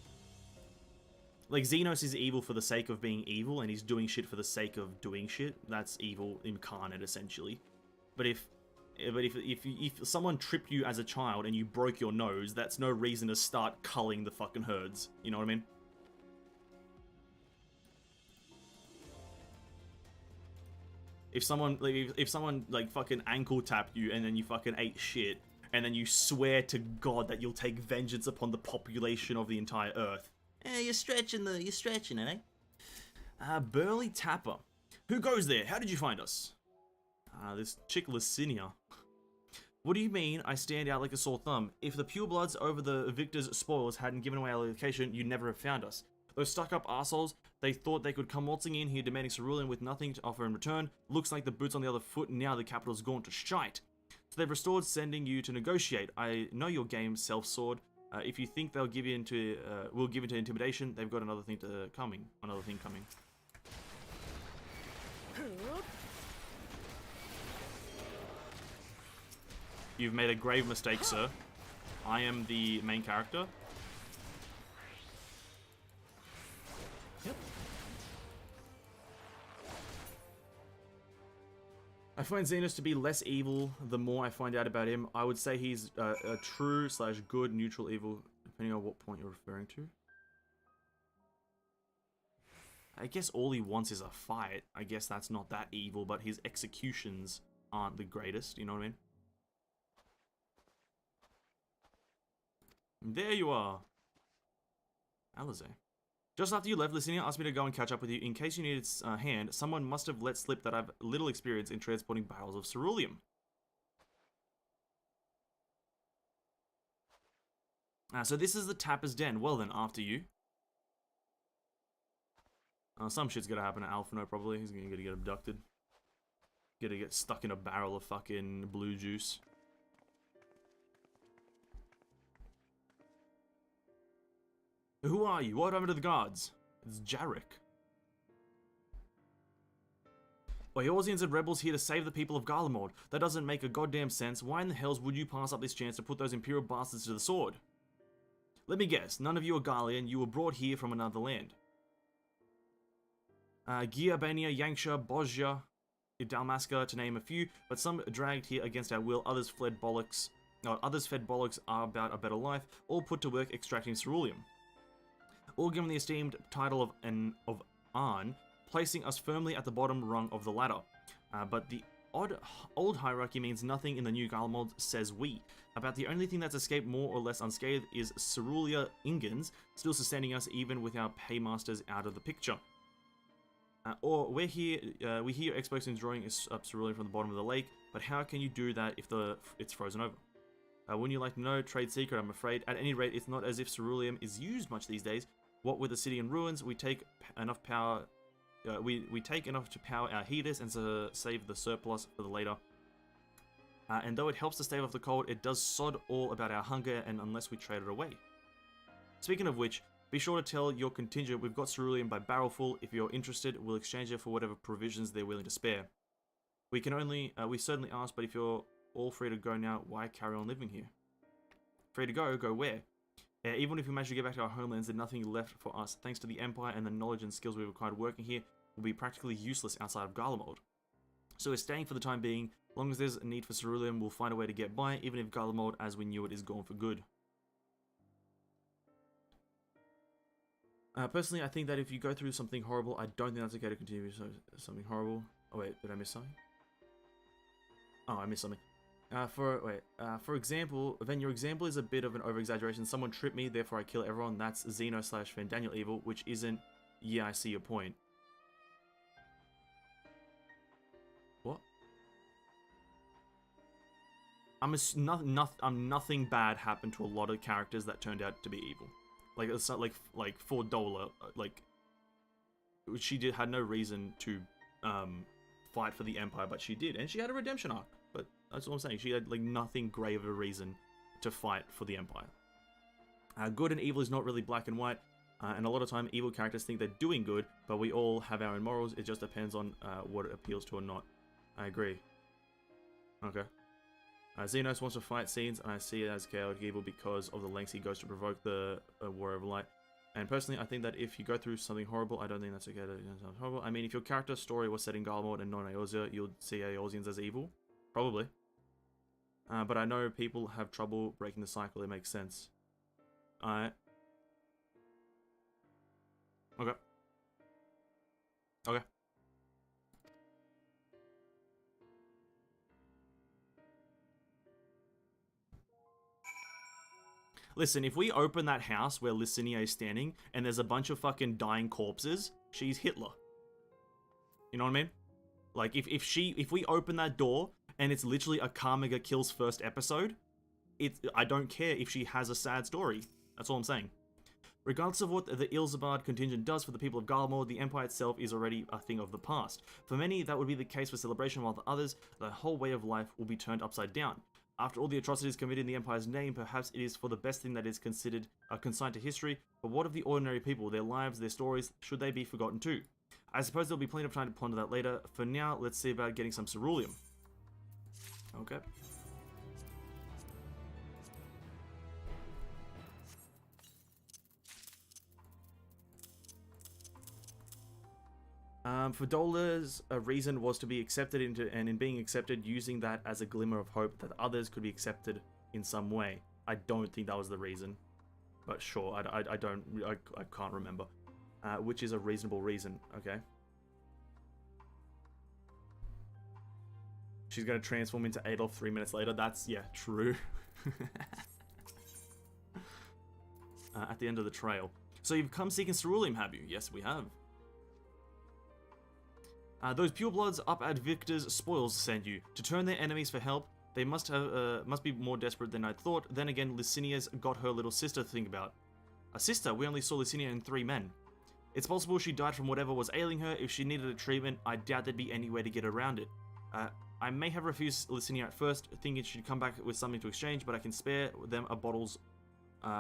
Like, Xenos is evil for the sake of being evil, and he's doing shit for the sake of doing shit. That's evil incarnate, essentially. But if someone tripped you as a child and you broke your nose, that's no reason to start culling the fucking herds. You know what I mean? If someone like fucking ankle tapped you and then you fucking ate shit and then you swear to God that you'll take vengeance upon the population of the entire Earth, you're stretching it, eh? Burly Tapper. Who goes there? How did you find us? This chick Licinia. What do you mean I stand out like a sore thumb? If the purebloods over the victor's spoils hadn't given away our location, you'd never have found us. Those stuck-up assholes, they thought they could come waltzing in here demanding ceruleum with nothing to offer in return. Looks like the boot's on the other foot and now the capital's gone to shite. So they've restored sending you to negotiate. I know your game, self-sword. If you think they'll give in to, will give in to intimidation, they've got another thing coming. You've made a grave mistake, sir. I am the main character. Yep. I find Xenos to be less evil the more I find out about him. I would say he's a true / good neutral evil, depending on what point you're referring to. I guess all he wants is a fight. I guess that's not that evil, but his executions aren't the greatest, you know what I mean? There you are. Alize. Just after you left, Licinia asked me to go and catch up with you. In case you needed a hand, someone must have let slip that I've little experience in transporting barrels of ceruleum. So this is the Tapper's Den. Well then, after you. Some shit's gonna happen to Alphino, probably. He's gonna get abducted. Gonna get stuck in a barrel of fucking blue juice. Who are you? What happened to the guards? It's Jarek. Well, Eorzeans and rebels here to save the people of Garlemald. That doesn't make a goddamn sense. Why in the hells would you pass up this chance to put those Imperial bastards to the sword? Let me guess, none of you are Garlean, you were brought here from another land. Giabania, Yanksha, Bozja, Dalmasca, to name a few, but some dragged here against our will, others fed bollocks about a better life, all put to work extracting ceruleum. All given the esteemed title of Arn, placing us firmly at the bottom rung of the ladder. But the old hierarchy means nothing in the new Garlemald, says we. About the only thing that's escaped more or less unscathed is Cerulia Ingens, still sustaining us even with our paymasters out of the picture. We hear your experts enjoying up ceruleum from the bottom of the lake, but how can you do that if it's frozen over? Wouldn't you like to know? Trade secret, I'm afraid. At any rate, it's not as if ceruleum is used much these days. What with the city in ruins, we take enough power. We take enough to power our heaters and to save the surplus for the later. And though it helps to stave off the cold, it does sod all about our hunger, and unless we trade it away. Speaking of which, be sure to tell your contingent we've got ceruleum by barrelful. If you're interested, we'll exchange it for whatever provisions they're willing to spare. We certainly ask, but if you're all free to go now, why carry on living here? Free to go? Go where? Even if we manage to get back to our homelands, there's nothing left for us. Thanks to the Empire and the knowledge and skills we've acquired working here, will be practically useless outside of Garlemald. So we're staying for the time being. As long as there's a need for ceruleum, we'll find a way to get by, even if Garlemald, as we knew it, is gone for good. Personally, I think that if you go through something horrible, I don't think that's okay to continue something horrible. Oh wait, did I miss something? Oh, I missed something. For example, then your example is a bit of an over-exaggeration. Someone tripped me, therefore I kill everyone. That's Xeno/Fandaniel evil, which isn't. Yeah, I see your point. What? Nothing bad happened to a lot of characters that turned out to be evil. Like it's not like for Dola, like she had no reason to fight for the Empire, but she did, and she had a redemption arc. But that's all I'm saying. She had like nothing grave of a reason to fight for the Empire. Good and evil is not really black and white, and a lot of time evil characters think they're doing good, but we all have our own morals. It just depends on what it appeals to or not. I agree. Okay. Xenos wants to fight scenes, and I see it as chaotic evil because of the lengths he goes to provoke the War of Light. And personally, I think that if you go through something horrible, I don't think that's okay. Horrible. I mean, if your character's story was set in Garlemald and not Eorzea, you'll see Eorzeans as evil. Probably. But I know people have trouble breaking the cycle. It makes sense. Alright. Okay. Okay. Listen, if we open that house where Licinia is standing and there's a bunch of fucking dying corpses, she's Hitler. You know what I mean? Like, if we open that door and it's literally a Karmiga kills first episode, I don't care if she has a sad story. That's all I'm saying. Regardless of what the Ilzabard contingent does for the people of Garlemald, the Empire itself is already a thing of the past. For many, that would be the case for celebration, while for others, the whole way of life will be turned upside down. After all the atrocities committed in the Empire's name, perhaps it is for the best thing that is considered consigned to history, but what of the ordinary people, their lives, their stories, should they be forgotten too? I suppose there'll be plenty of time to ponder that later. For now, let's see about getting some ceruleum. Okay. For Dola's reason was to be accepted into, and in being accepted, using that as a glimmer of hope that others could be accepted in some way. I don't think that was the reason, but sure, I can't remember, which is a reasonable reason. Okay. She's gonna transform into Adolf 3 minutes later. That's, yeah, true. At the end of the trail. So you've come seeking ceruleum, have you? Yes, we have. Those purebloods up at Victor's spoils send you. To turn their enemies for help, they must be more desperate than I'd thought. Then again, Licinia's got her little sister to think about. A sister? We only saw Licinia and 3 men. It's possible she died from whatever was ailing her. If she needed a treatment, I doubt there'd be any way to get around it. I may have refused Licinia at first, thinking she'd come back with something to exchange, but I can spare them a bottle's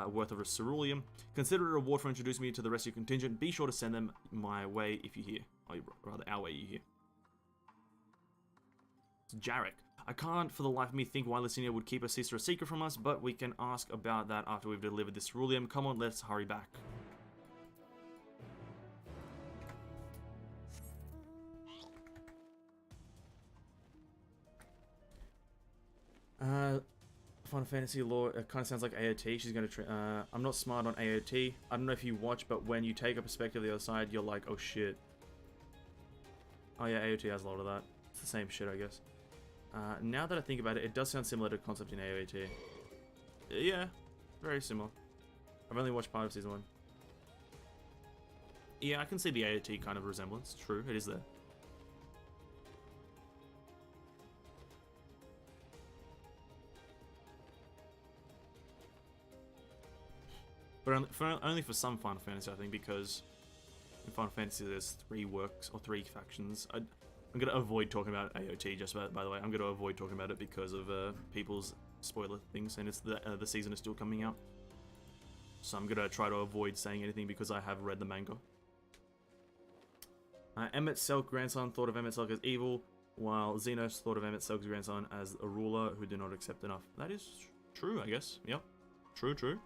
worth of ceruleum. Consider it a reward for introducing me to the rest of your contingent. Be sure to send them my way if you hear. Or rather, our way you hear. It's Jarek. I can't for the life of me think why Licinia would keep her sister a secret from us, but we can ask about that after we've delivered this ceruleum. Come on, let's hurry back. Final Fantasy lore, it kind of sounds like AOT. She's going to I'm not smart on AOT. I don't know if you watch, but when you take a perspective of the other side, you're like, oh shit. Oh yeah, AOT has a lot of that. It's the same shit, I guess. Now that I think about it, it does sound similar to concept in AOT. Yeah, very similar. I've only watched part of Season 1. Yeah, I can see the AOT kind of resemblance. True, it is there. But only for some Final Fantasy, I think, because in Final Fantasy there's 3 works, or 3 factions. I'm going to avoid talking about AOT, just by the way. I'm going to avoid talking about it because of people's spoiler things, and it's the season is still coming out. So I'm going to try to avoid saying anything because I have read the manga. Emmett Selk's grandson thought of Emmett Selk as evil, while Xenos thought of Emmett Selk's grandson as a ruler who did not accept enough. That is true, I guess. Yep. True, true.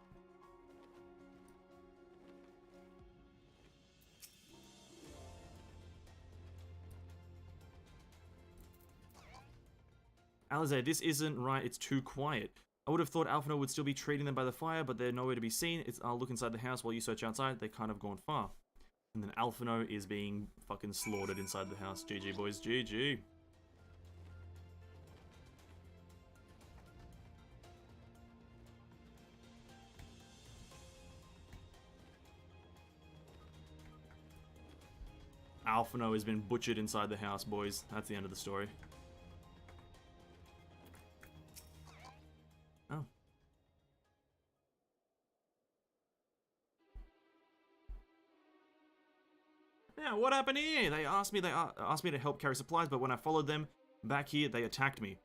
Alize, this isn't right, it's too quiet. I would have thought Alphino would still be treating them by the fire, but they're nowhere to be seen. I'll look inside the house while you search outside. They kind of gone far. And then Alphino is being fucking slaughtered inside the house. GG, boys, GG. Alphino has been butchered inside the house, boys. That's the end of the story. Oh. Yeah, what happened here? They asked me to help carry supplies, but when I followed them back here, they attacked me.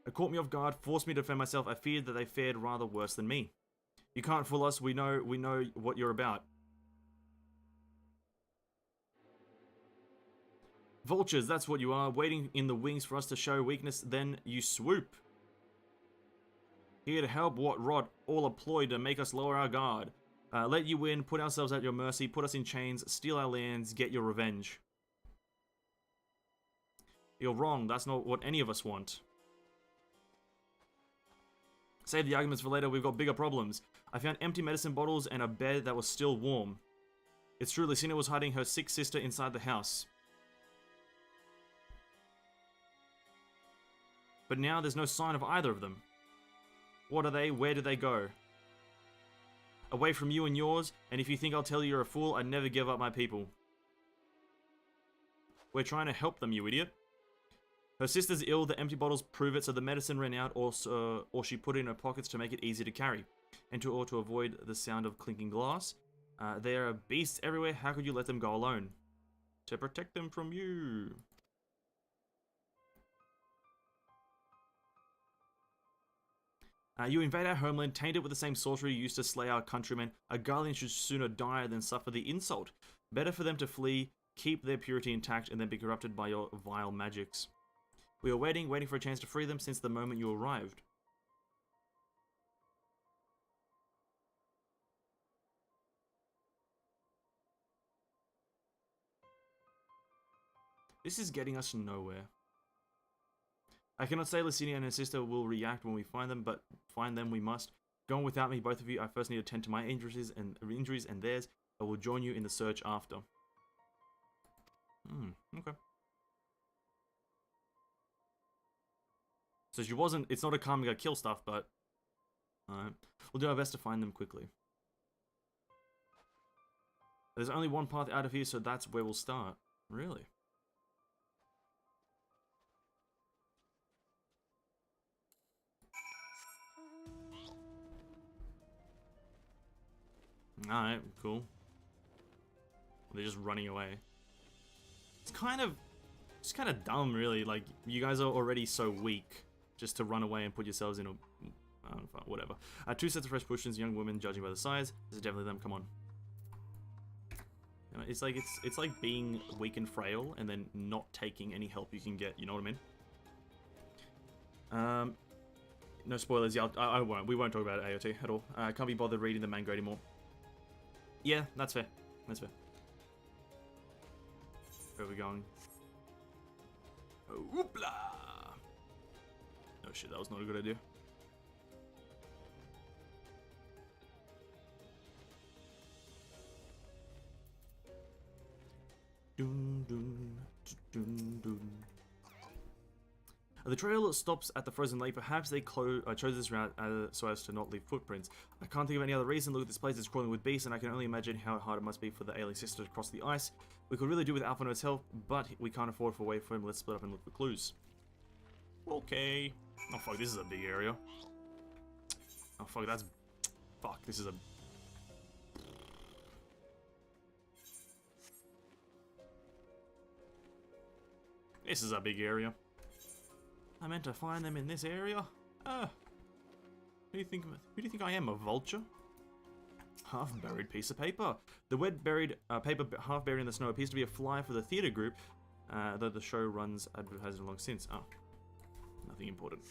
It caught me off guard, forced me to defend myself. I feared that they fared rather worse than me. You can't fool us. We know what you're about. Vultures, that's what you are, waiting in the wings for us to show weakness, then you swoop. Here to help, what rot, all employed to make us lower our guard. Let you win, put ourselves at your mercy, put us in chains, steal our lands, get your revenge. You're wrong, that's not what any of us want. Save the arguments for later, we've got bigger problems. I found empty medicine bottles and a bed that was still warm. It's true, Licinia was hiding her sick sister inside the house. But now there's no sign of either of them. What are they? Where do they go? Away from you and yours, and if you think I'll tell you you're a fool, I'd never give up my people. We're trying to help them, you idiot. Her sister's ill, the empty bottles prove it, so the medicine ran out, or she put it in her pockets to make it easy to carry. And to avoid the sound of clinking glass. There are beasts everywhere, how could you let them go alone? To protect them from you. You invade our homeland, taint it with the same sorcery you used to slay our countrymen. A Guardian should sooner die than suffer the insult. Better for them to flee, keep their purity intact, and then be corrupted by your vile magics. We are waiting for a chance to free them since the moment you arrived. This is getting us nowhere. I cannot say Licinia and her sister will react when we find them, but find them we must. Go on without me, both of you. I first need to tend to my injuries and theirs. I will join you in the search after. Okay. So she wasn't, it's not a calm go kill stuff, but we'll do our best to find them quickly. There's only one path out of here, so that's where we'll start. Really? Alright, cool. They're just running away. It's kind of dumb, really. Like, you guys are already so weak just to run away and put yourselves in a... I don't know, whatever. 2 sets of fresh pushes, young women judging by the size. This is definitely them, come on. You know, it's like being weak and frail and then not taking any help you can get, you know what I mean? No spoilers. Yeah, I won't. We won't talk about AOT at all. I can't be bothered reading the manga anymore. Yeah, that's fair. That's fair. Where are we going? Oopla! Oh shit, that was not a good idea. Dun, dun, dun, dun. The trail stops at the frozen lake. Perhaps they chose this route so as to not leave footprints. I can't think of any other reason. Look at this place, it's crawling with beasts, and I can only imagine how hard it must be for the alien sister to cross the ice. We could really do with Alpha Node's help, but we can't afford to wait for him. Let's split up and look for clues. Okay. Oh fuck, this is a big area. Oh fuck, that's... Fuck, this is a... This is a big area. I meant to find them in this area. Who do you think I am, a vulture? Half-buried piece of paper. The wet buried paper half buried in the snow appears to be a flyer for the theatre group, though the show runs advertising long since. Oh, nothing important.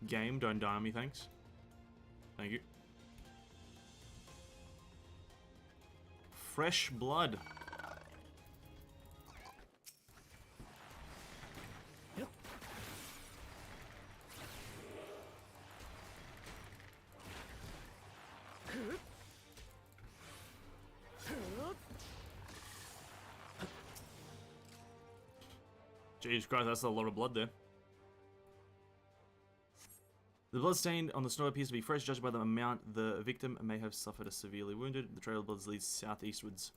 Game, don't die on me, thanks. Thank you. Fresh blood. Yep. Jesus Christ, that's a lot of blood there. The blood stained on the snow appears to be fresh, judged by the amount the victim may have suffered as severely wounded. The trail of blood leads southeastwards.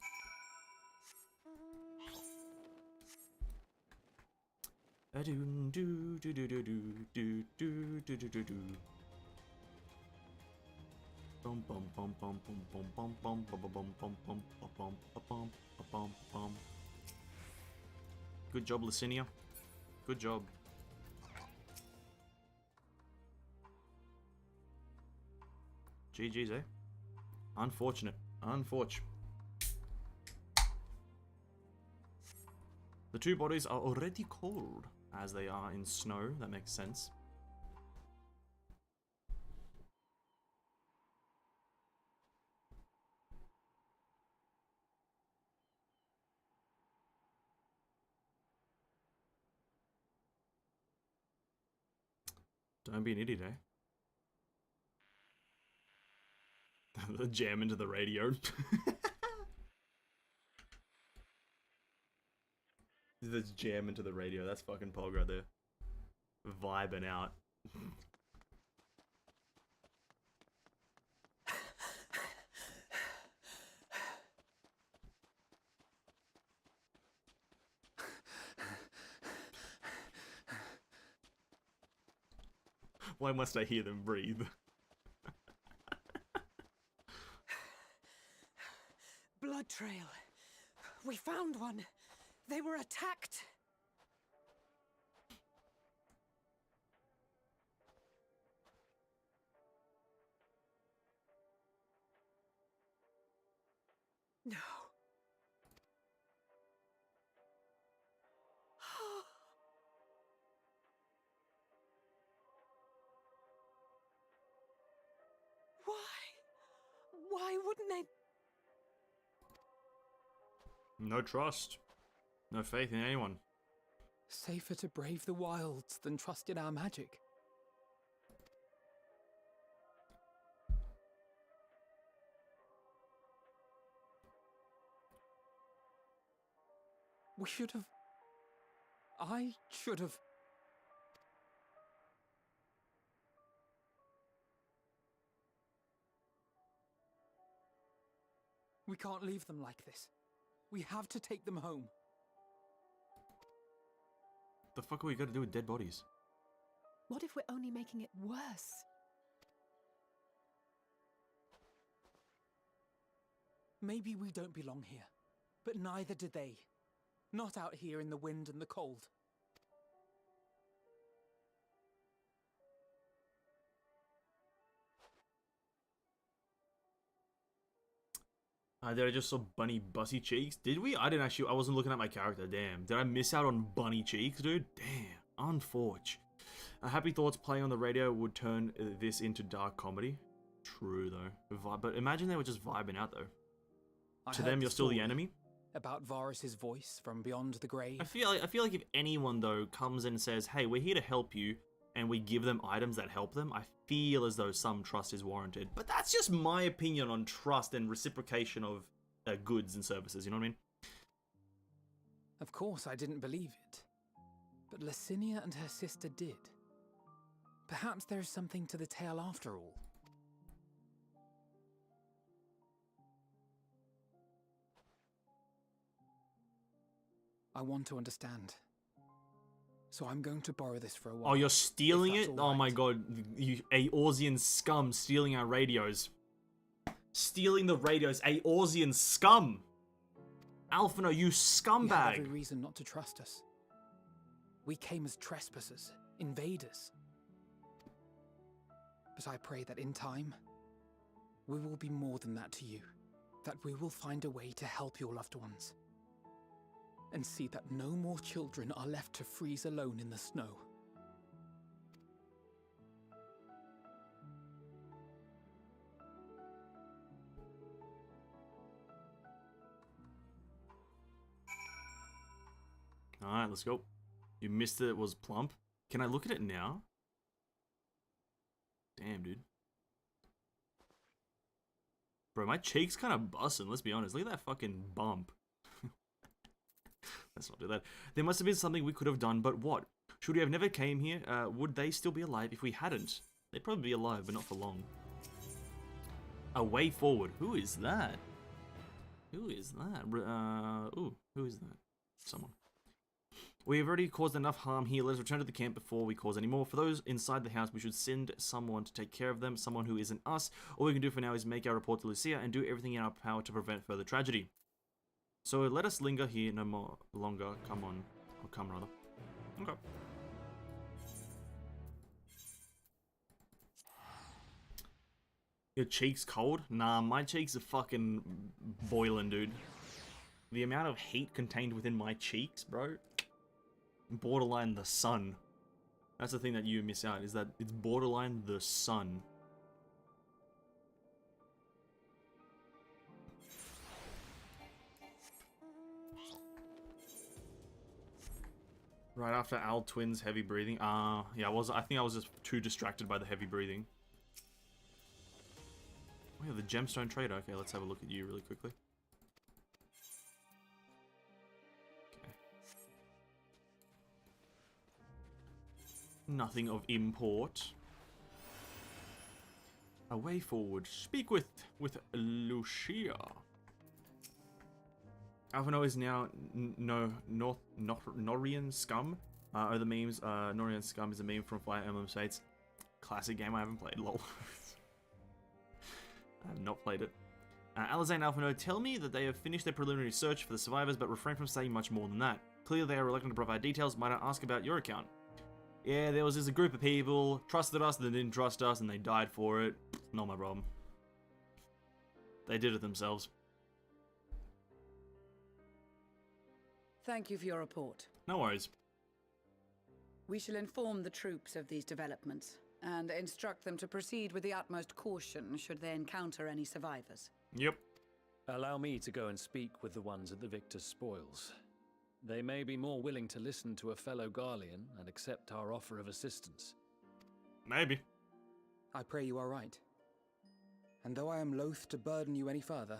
Good job, Licinia. Good job. GG's, eh? Unfortunate. Unfortunate. The two bodies are already cold, as they are in snow. That makes sense. Don't be an idiot, eh? The jam into the radio. The jam into the radio. That's fucking Pog right there. Vibing out. Why must I hear them breathe? Blood trail. We found one. They were attacked. No. Why? Why wouldn't they? No trust. No faith in anyone. Safer to brave the wilds than trust in our magic. We should have... I should have... We can't leave them like this. We have to take them home. The fuck are we gonna do with dead bodies? What if we're only making it worse? Maybe we don't belong here, but neither do they. Not out here in the wind and the cold. Did I just saw Bunny Bussy Cheeks? Did we? I didn't actually. I wasn't looking at my character. Damn. Did I miss out on Bunny Cheeks, dude? Damn. Unforge. Happy Thoughts playing on the radio would turn this into dark comedy. True, though. But imagine they were just vibing out, though. To them, you're still the enemy. About Varus's voice from beyond the grave. I feel like if anyone, though, comes in and says, hey, we're here to help you, and we give them items that help them, I feel as though some trust is warranted. But that's just my opinion on trust and reciprocation of goods and services, you know what I mean? Of course, I didn't believe it. But Licinia and her sister did. Perhaps there is something to the tale after all. I want to understand. So I'm going to borrow this for a while. Oh, you're stealing it? Oh my god, you Aorzean scum stealing our radios. Stealing the radios, Aorzean scum! Alphino, you scumbag! You have every reason not to trust us. We came as trespassers, invaders. But I pray that in time, we will be more than that to you. That we will find a way to help your loved ones. And see that no more children are left to freeze alone in the snow. Alright, let's go. You missed it, it was plump. Can I look at it now? Damn, dude. Bro, my cheek's kind of busting, let's be honest. Look at that fucking bump. Let's not do that. There must have been something we could have done, but what? Should we have never came here? Would they still be alive if we hadn't? They'd probably be alive, but not for long. A way forward. Who is that? Who is that? Ooh, who is that? Someone. We have already caused enough harm here. Let's return to the camp before we cause any more. For those inside the house, we should send someone to take care of them. Someone who isn't us. All we can do for now is make our report to Lucia and do everything in our power to prevent further tragedy. So let us linger here no more longer. Come on. Or come rather. Okay. Your cheeks cold? Nah, my cheeks are fucking boiling, dude. The amount of heat contained within my cheeks, bro. Borderline the sun. That's the thing that you miss out, is that it's borderline the sun. Right after Al Twin's heavy breathing. Yeah, I think I was just too distracted by the heavy breathing. Oh yeah, the gemstone trader. Okay, let's have a look at you really quickly. Okay. Nothing of import. A way forward. Speak with Lucia. Alphino is now Norian Scum. Are the memes? Norian Scum is a meme from Fire Emblem Fates. Classic game I haven't played, lol. I have not played it. Alizane and Alphino tell me that they have finished their preliminary search for the survivors, but refrain from saying much more than that. Clearly they are reluctant to provide details. Might I ask about your account? Yeah, there was just a group of people, trusted us, then didn't trust us, and they died for it. Not my problem. They did it themselves. Thank you for your report. No worries. We shall inform the troops of these developments and instruct them to proceed with the utmost caution should they encounter any survivors. Yep. Allow me to go and speak with the ones at the victor's spoils. They may be more willing to listen to a fellow Garlean and accept our offer of assistance. Maybe. I pray you are right. And though I am loath to burden you any further,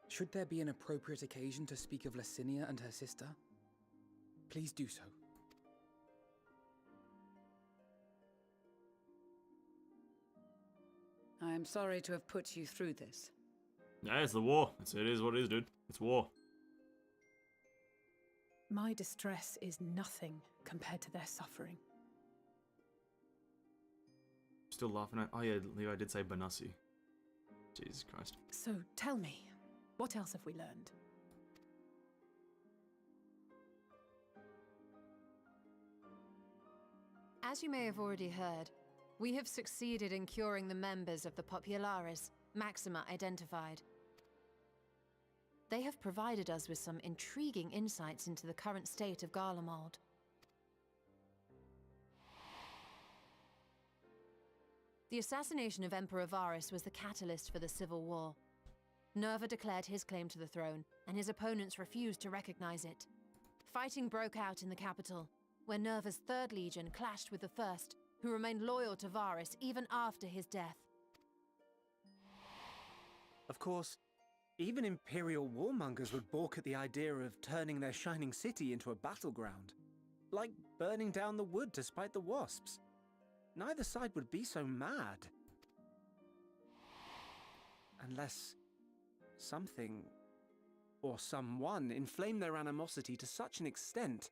should there be an appropriate occasion to speak of Licinia and her sister, please do so. I am sorry to have put you through this. Yeah, it's the war. It is what it is, dude. It's war. My distress is nothing compared to their suffering. Still laughing at... Oh yeah, Levi did say Banassi. Jesus Christ. So tell me, what else have we learned? As you may have already heard, we have succeeded in curing the members of the Populares, Maxima identified. they have provided us with some intriguing insights into the current state of Garlemald. The assassination of Emperor Varus was the catalyst for the civil war. Nerva declared his claim to the throne, and his opponents refused to recognize it. Fighting broke out in the capital, where Nerva's Third Legion clashed with the First, who remained loyal to Varus even after his death. Of course, even Imperial warmongers would balk at the idea of turning their shining city into a battleground. Like burning down the wood to spite the wasps. Neither side would be so mad. Unless something or someone inflamed their animosity to such an extent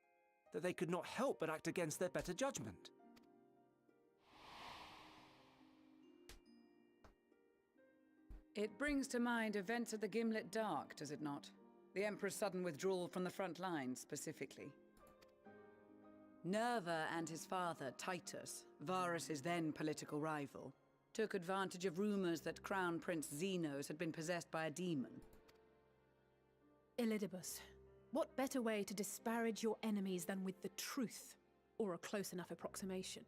that they could not help but act against their better judgment. It brings to mind events at the Gimlet Dark, does it not? The Emperor's sudden withdrawal from the front lines, specifically. Nerva and his father, Titus, Varus's then political rival, took advantage of rumors that Crown Prince Xenos had been possessed by a demon. Elidibus, what better way to disparage your enemies than with the truth, or a close enough approximation?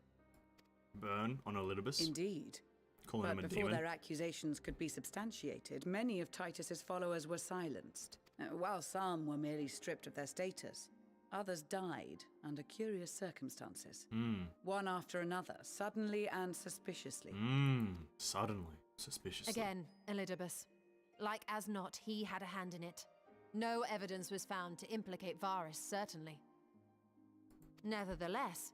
Burn on Elidibus. Indeed. Calling him a But before demon. their accusations could be substantiated, many of Titus's followers were silenced. While some were merely stripped of their status, others died under curious circumstances. One after another, suddenly and suspiciously. Suddenly. Suspiciously. Again, Elidibus. Like as not, he had a hand in it. No evidence was found to implicate Varus, certainly. Nevertheless,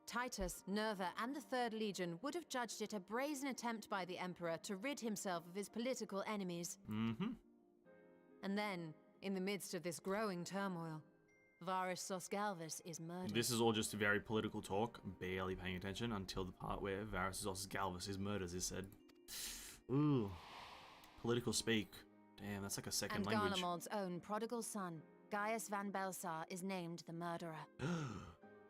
Titus, Nerva, and the Third Legion would have judged it a brazen attempt by the Emperor to rid himself of his political enemies. And then, in the midst of this growing turmoil, Varus Galvus is murdered. This is all just very political talk, barely paying attention until the part where Varus Galvus is murdered is said. Ooh. Political speak. Damn, that's like a second and language. Garlemald's own prodigal son, Gaius van Belsar, is named the murderer.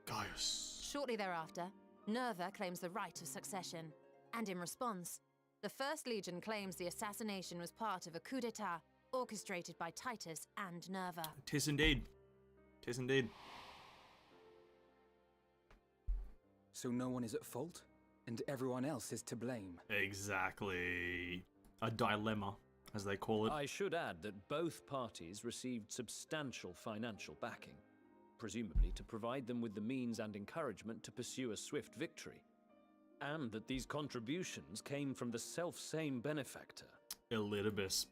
Gaius. Shortly thereafter, Nerva claims the right of succession, and in response, the First Legion claims the assassination was part of a coup d'etat orchestrated by Titus and Nerva. Tis indeed. Tis indeed. So no one is at fault, and everyone else is to blame. Exactly. A dilemma, as they call it. I should add that both parties received substantial financial backing, presumably to provide them with the means and encouragement to pursue a swift victory, and that these contributions came from the self-same benefactor. Elidibus.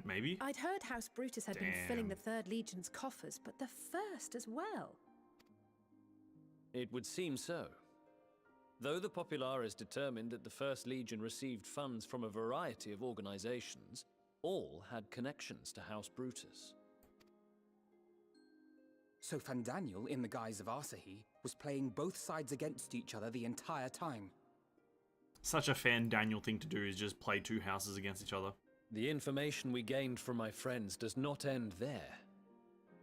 Maybe? I'd heard House Brutus had been filling the Third Legion's coffers, but the First as well. It would seem so. Though the Populares determined that the First Legion received funds from a variety of organizations, all had connections to House Brutus. So Fandaniel, in the guise of Asahi, was playing both sides against each other the entire time. Such a Fandaniel thing to do is just play two houses against each other. The information we gained from my friends does not end there.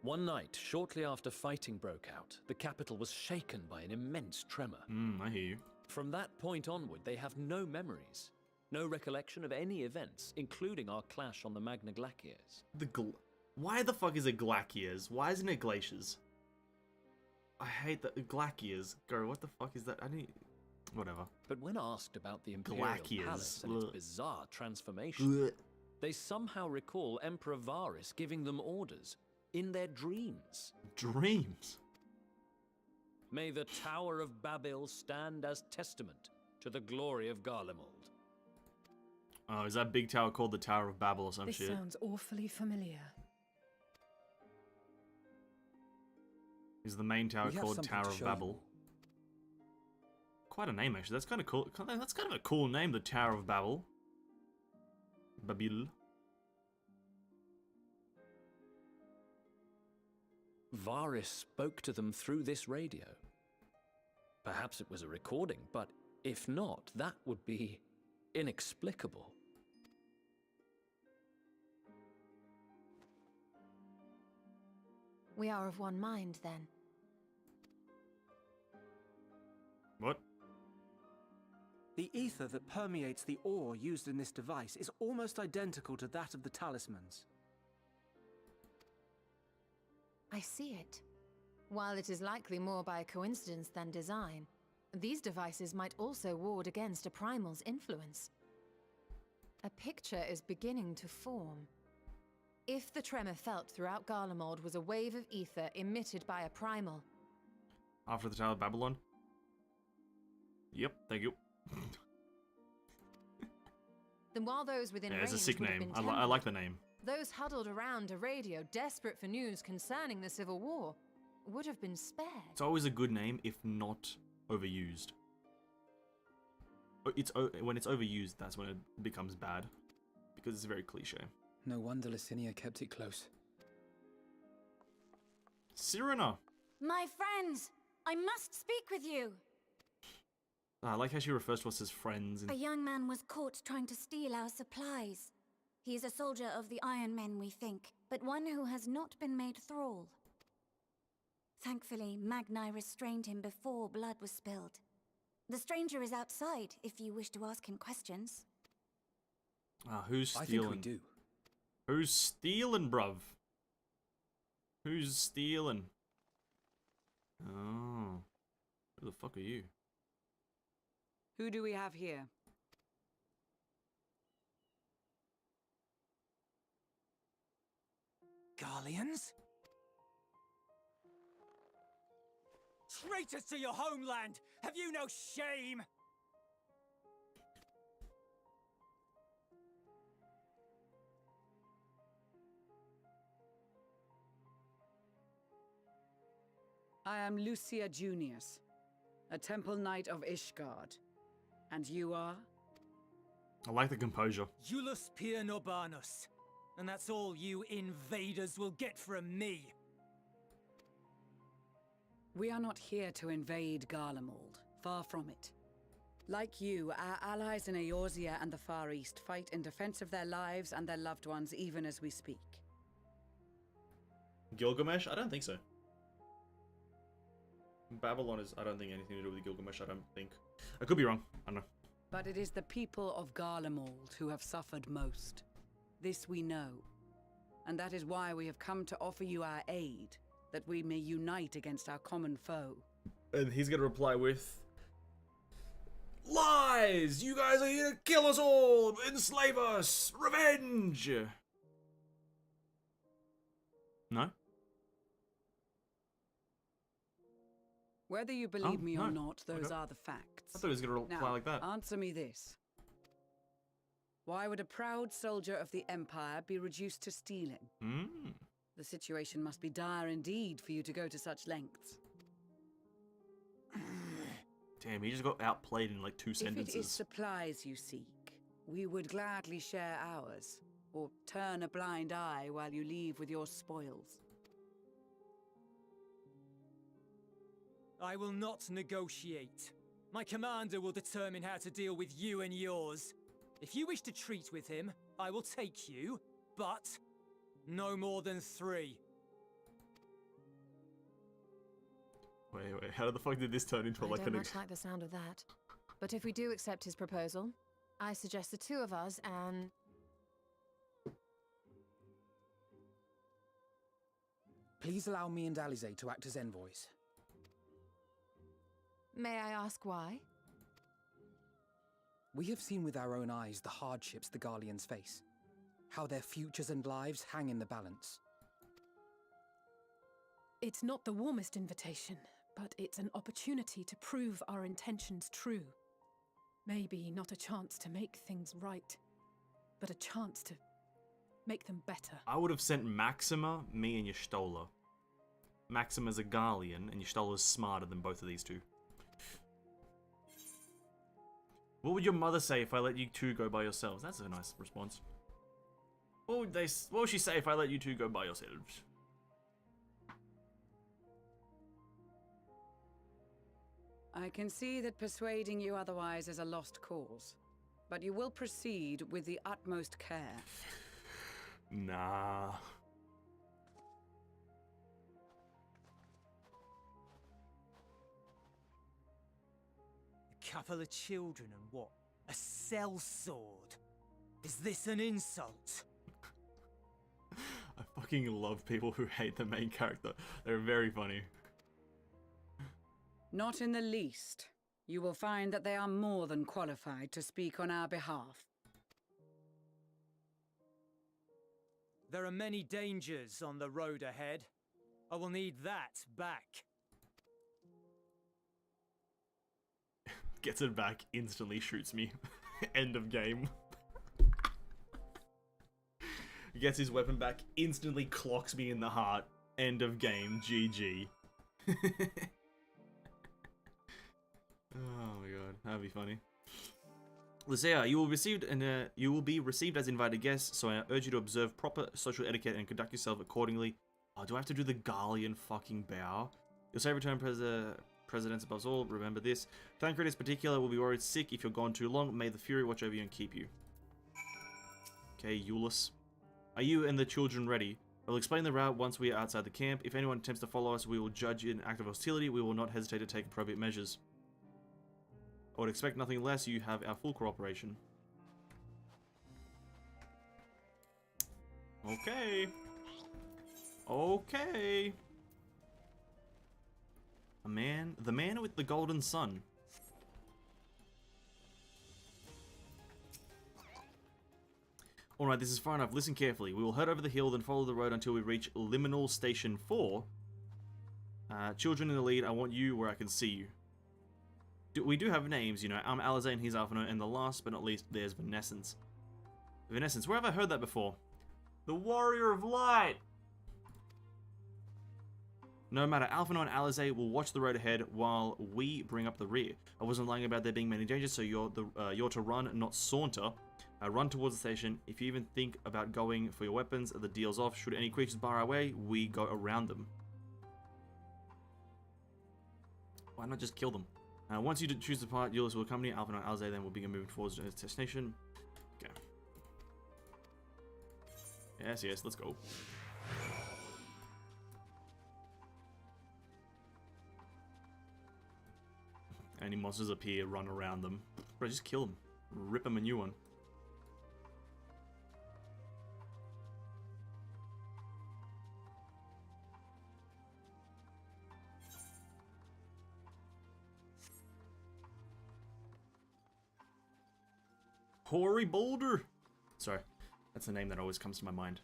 One night, shortly after fighting broke out, the capital was shaken by an immense tremor. I hear you. From that point onward, they have no memories, no recollection of any events, including our clash on the Magna Glaciers. Why the fuck is it Glaciers? Why isn't it Glaciers? I hate that. Glaciers. Go, what the fuck is that? I need... Whatever. But when asked about the Imperial Glaciers. Palace and its bizarre transformation, they somehow recall Emperor Varus giving them orders in their dreams. Dreams? May the Tower of Babel stand as testament to the glory of Garlemald. Oh, is that big tower called the Tower of Babel or some This shit? sounds awfully familiar. Is the main tower We have called something Tower to of show Babel? Quite a name, actually. That's kind of cool. That's kind of a cool name, the Tower of Babel. Babil. Varus spoke to them through this radio. Perhaps it was a recording, but if not, that would be inexplicable. We are of one mind, then. What? The ether that permeates the ore used in this device is almost identical to that of the talismans. I see it. While it is likely more by coincidence than design, these devices might also ward against a primal's influence. A picture is beginning to form. If the tremor felt throughout Garlemald was a wave of ether emitted by a primal... After the Tower of Babylon? Yep, thank you. Then while those within range it's a sick would have name. been I like tempered, the name. those huddled around a radio desperate for news concerning the Civil War would have been spared. It's always a good name if not overused. When it's overused, that's when it becomes bad. Because it's very cliche. No wonder Licinia kept it close. Cyrena! My friends, I must speak with you. I like how she refers to us as friends. And A young man was caught trying to steal our supplies. He is a soldier of the Iron Men, we think, but one who has not been made thrall. Thankfully, Magni restrained him before blood was spilled. The stranger is outside, if you wish to ask him questions. Who's stealing? I think we do. Who's stealing, bruv? Who's stealing? Oh. Who the fuck are you? Who do we have here? Garleans? Traitors to your homeland! Have you no shame? I am Lucia Junius, a Temple Knight of Ishgard. And you are? I like the composure. Iulus Pier Norbanus. And that's all you invaders will get from me. We are not here to invade Garlemald. Far from it. Like you, our allies in Eorzea and the Far East fight in defense of their lives and their loved ones even as we speak. Gilgamesh? I don't think so. Babylon is, I don't think, anything to do with Gilgamesh, I don't think. I could be wrong, I don't know. But it is the people of Garlemald who have suffered most. This we know. And that is why we have come to offer you our aid, that we may unite against our common foe. And he's gonna reply with... Lies! You guys are here to kill us all! Enslave us! Revenge! No? Whether you believe me or no. not, those Okay. are the facts. I thought he was gonna reply Now, like that. Answer me this. Why would a proud soldier of the Empire be reduced to stealing? The situation must be dire indeed for you to go to such lengths. Damn, he just got outplayed in like 2 sentences. If it is supplies you seek, we would gladly share ours, or turn a blind eye while you leave with your spoils. I will not negotiate. My commander will determine how to deal with you and yours. If you wish to treat with him, I will take you, but no more than 3. Wait, how the fuck did this turn into I like don't much like the sound of that. But if we do accept his proposal, I suggest the 2 of us and... Please allow me and Alize to act as envoys. May I ask why? We have seen with our own eyes the hardships the Garleans face. How their futures and lives hang in the balance. It's not the warmest invitation, but it's an opportunity to prove our intentions true. Maybe not a chance to make things right, but a chance to make them better. I would have sent Maxima, me, and Y'shtola. Maxima's a Garlean, and Y'shtola's smarter than both of these two. What would your mother say if I let you 2 go by yourselves? That's a nice response. What would she say if I let you 2 go by yourselves? I can see that persuading you otherwise is a lost cause, but you will proceed with the utmost care. Nah. A couple of children and what? A sellsword? Is this an insult? I I fucking love people who hate the main character. They're very funny. Not in the least. You will find that they are more than qualified to speak on our behalf. There are many dangers on the road ahead. I will need that back. Gets it back, instantly shoots me. End of game. Gets his weapon back, instantly clocks me in the heart. End of game. GG. Oh my god, that'd be funny. Lysaea, you will be received as invited guests, so I urge you to observe proper social etiquette and conduct yourself accordingly. Oh, do I have to do the Garlean fucking bow? You'll say return presidents above all, remember this. Thancred in particular will be worried sick if you're gone too long. May the Fury watch over you and keep you. Okay, Eulus. Are you and the children ready? I'll explain the route once we are outside the camp. If anyone attempts to follow us, we will judge an act of hostility. We will not hesitate to take appropriate measures. I would expect nothing less. You have our full cooperation. Okay. Okay. The man with the golden sun. Alright, this is far enough. Listen carefully. We will head over the hill, then follow the road until we reach Liminal Station 4. Children in the lead, I want you where I can see you. We do have names, you know. I'm Alizé and he's Alphinaud, and the last but not least, there's Venescence. Venescence, where have I heard that before? The Warrior of Light! No matter, Alphinaud and Alizé will watch the road ahead while we bring up the rear. I wasn't lying about there being many dangers, so you're to run, not saunter. Run towards the station. If you even think about going for your weapons, the deal's off. Should any creatures bar our way, we go around them. Why not just kill them? Once you choose the part, Eulus will accompany Alphinaud and Alizé, then we'll begin moving towards the destination. Okay. Yes, yes, let's go. Any monsters appear, run around them. Bro, just kill them. Rip them a new one. Hoary Boulder! Sorry, that's the name that always comes to my mind.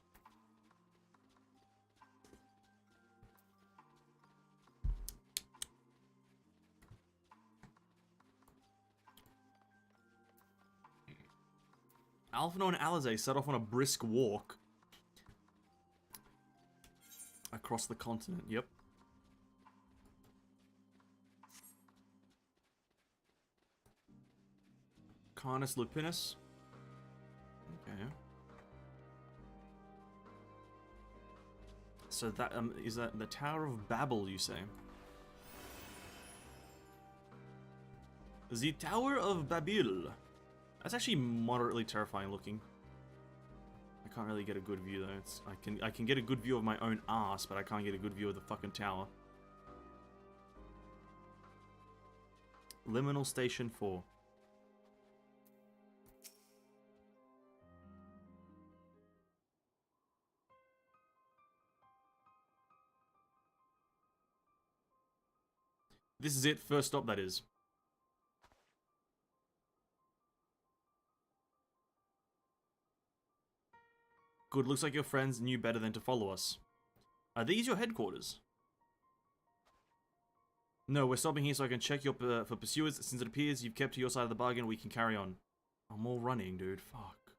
Alphinaud and Alizé set off on a brisk walk across the continent. Yep. Carnus Lupinus. Okay. So that is that the Tower of Babel, you say? The Tower of Babel. That's actually moderately terrifying looking. I can't really get a good view though. I can get a good view of my own ass, but I can't get a good view of the fucking tower. Liminal Station 4. This is it, first stop that is. Good, looks like your friends knew better than to follow us. Are these your headquarters? No, we're stopping here so I can check your for pursuers. Since it appears you've kept to your side of the bargain, we can carry on. I'm all running, dude. Fuck.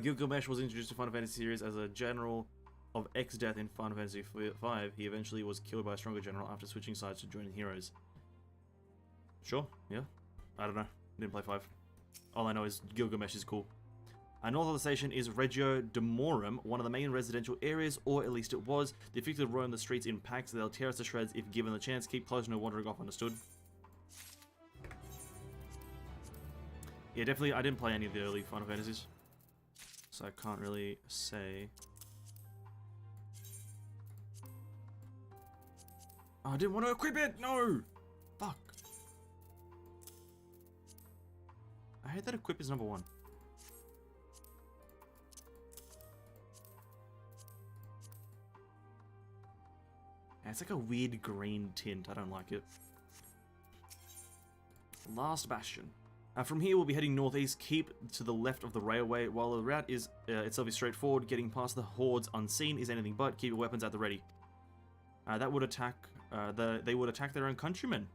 Gilgamesh was introduced to Final Fantasy series as a general of X-Death in Final Fantasy V. He eventually was killed by a stronger general after switching sides to join the heroes. Sure, yeah. I don't know. Didn't play 5. All I know is Gilgamesh is cool. North of the station is Regio Demorum, one of the main residential areas, or at least it was. The afflicted roam the streets in packs. They'll tear us to shreds if given the chance. Keep close, no wandering off, understood? Yeah, definitely, I didn't play any of the early Final Fantasies, so I can't really say. Oh, I didn't want to equip it! No! Fuck. I hate that equip is number 1. It's like a weird green tint. I don't like it. Last bastion. From here, we'll be heading northeast. Keep to the left of the railway. While the route is itself is straightforward, getting past the hordes unseen is anything but. Keep your weapons at the ready. That would attack. They would attack their own countrymen.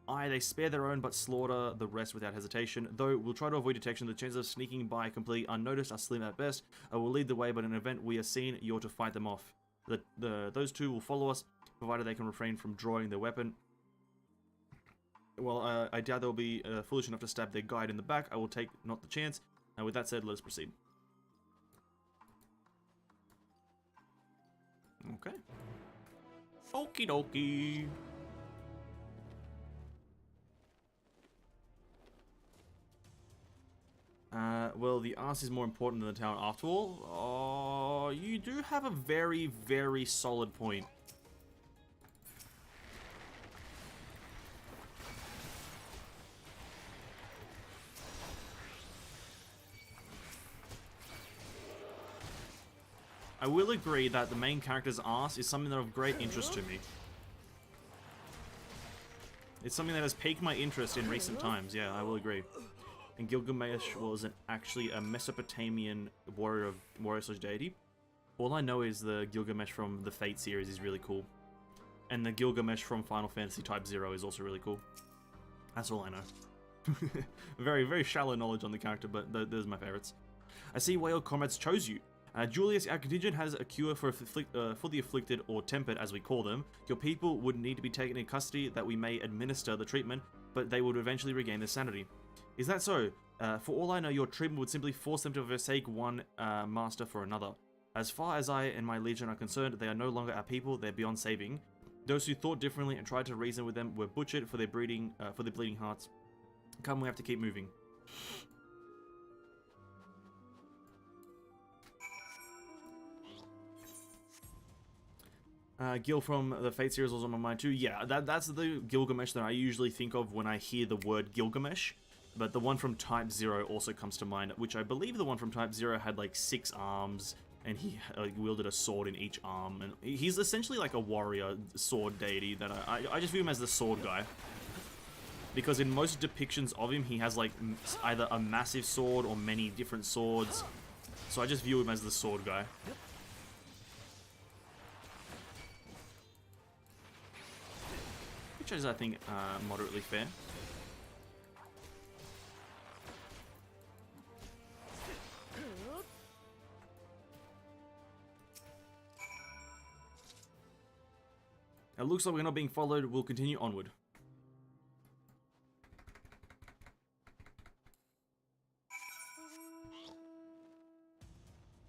They spare their own but slaughter the rest without hesitation. Though we'll try to avoid detection, the chances of sneaking by completely unnoticed are slim at best. We'll lead the way, but in an event we are seen, you're to fight them off. Those two will follow us, provided they can refrain from drawing their weapon. Well, I doubt they'll be foolish enough to stab their guide in the back. I will take not the chance. And with that said, let us proceed. Okay. Okie dokie. Well, the arse is more important than the town after all. Oh, you do have a very, very solid point. I will agree that the main character's arse is something that of great interest to me. It's something that has piqued my interest in recent times, yeah, I will agree. And Gilgamesh was actually a Mesopotamian warrior slash deity. All I know is the Gilgamesh from the Fate series is really cool. And the Gilgamesh from Final Fantasy Type 0 is also really cool. That's all I know. Very, very shallow knowledge on the character, but those are my favorites. I see why your comrades chose you. Julius, our contingent has a cure for the afflicted, or tempered as we call them. Your people would need to be taken in custody that we may administer the treatment, but they would eventually regain their sanity. Is that so? For all I know, your treatment would simply force them to forsake one master for another. As far as I and my legion are concerned, they are no longer our people, they're beyond saving. Those who thought differently and tried to reason with them were butchered for their bleeding hearts. Come, we have to keep moving. Gil from the Fate series was on my mind too. Yeah, that's the Gilgamesh that I usually think of when I hear the word Gilgamesh. But the one from Type 0 also comes to mind, which I believe the one from Type 0 had like 6 arms, and he wielded a sword in each arm. And he's essentially like a warrior sword deity that I just view him as the sword guy. Because in most depictions of him, he has like either a massive sword or many different swords. So I just view him as the sword guy. Which is, I think, moderately fair. It looks like we're not being followed. We'll continue onward.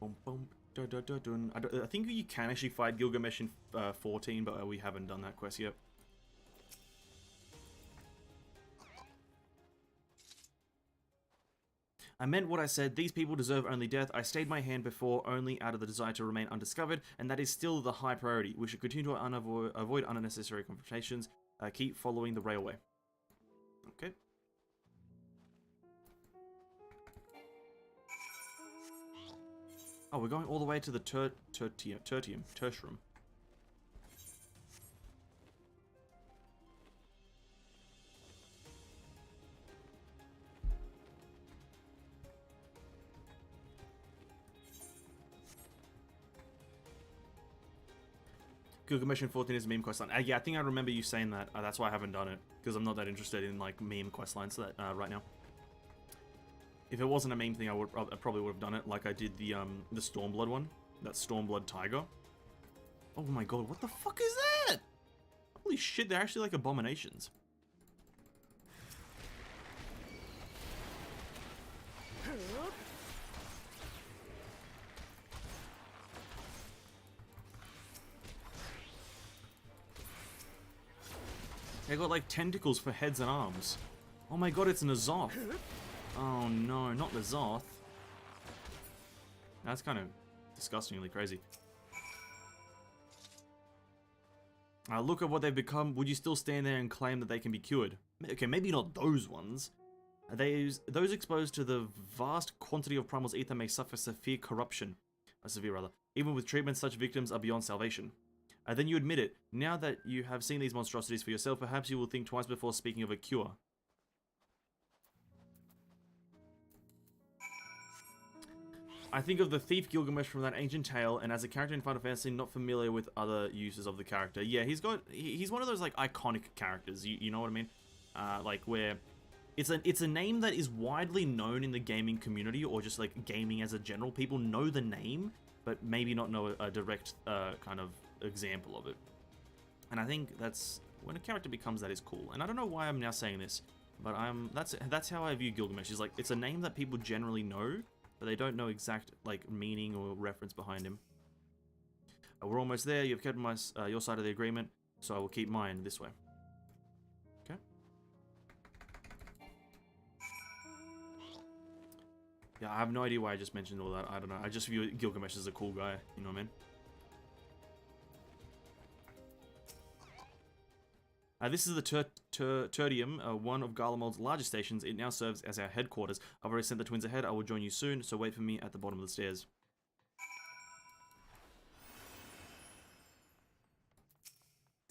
Boom, boom, dun, dun, dun, dun. I think you can actually fight Gilgamesh in 14, but we haven't done that quest yet. I meant what I said. These people deserve only death. I stayed my hand before only out of the desire to remain undiscovered, and that is still the high priority. We should continue to avoid unnecessary confrontations. Keep following the railway. Okay. Oh, we're going all the way to the tertium. Gilgamesh in 14 is a meme questline. Yeah, I think I remember you saying that. That's why I haven't done it, because I'm not that interested in like meme questlines right now. If it wasn't a meme thing, I probably would have done it, like I did the Stormblood one, that Stormblood Tiger. Oh my god, what the fuck is that? Holy shit, they're actually like abominations. They got like tentacles for heads and arms. Oh my god, it's N'Zoth. Oh no, not N'Zoth. That's kind of disgustingly crazy. Look at what they've become. Would you still stand there and claim that they can be cured? Okay, maybe not those ones. Those exposed to the vast quantity of Primal's ether may suffer severe corruption. Even with treatment, such victims are beyond salvation. Then you admit it. Now that you have seen these monstrosities for yourself, perhaps you will think twice before speaking of a cure. I think of the thief Gilgamesh from that ancient tale, and as a character in Final Fantasy, not familiar with other uses of the character. Yeah, he's one of those like iconic characters. You know what I mean? Like where it's a name that is widely known in the gaming community, or just like gaming as a general. People know the name, but maybe not know a direct kind of example of it. And I think that's when a character becomes that is cool. And I don't know why I'm now saying this, but that's how I view Gilgamesh. Is like it's a name that people generally know, but they don't know exact like meaning or reference behind him. We're almost there. You've kept your side of the agreement, so I will keep mine this way. Okay. Yeah, I have no idea why I just mentioned all that. I don't know. I just view Gilgamesh as a cool guy. You know what I mean? This is the Tertium, one of Garlemald's largest stations. It now serves as our headquarters. I've already sent the twins ahead. I will join you soon, so wait for me at the bottom of the stairs.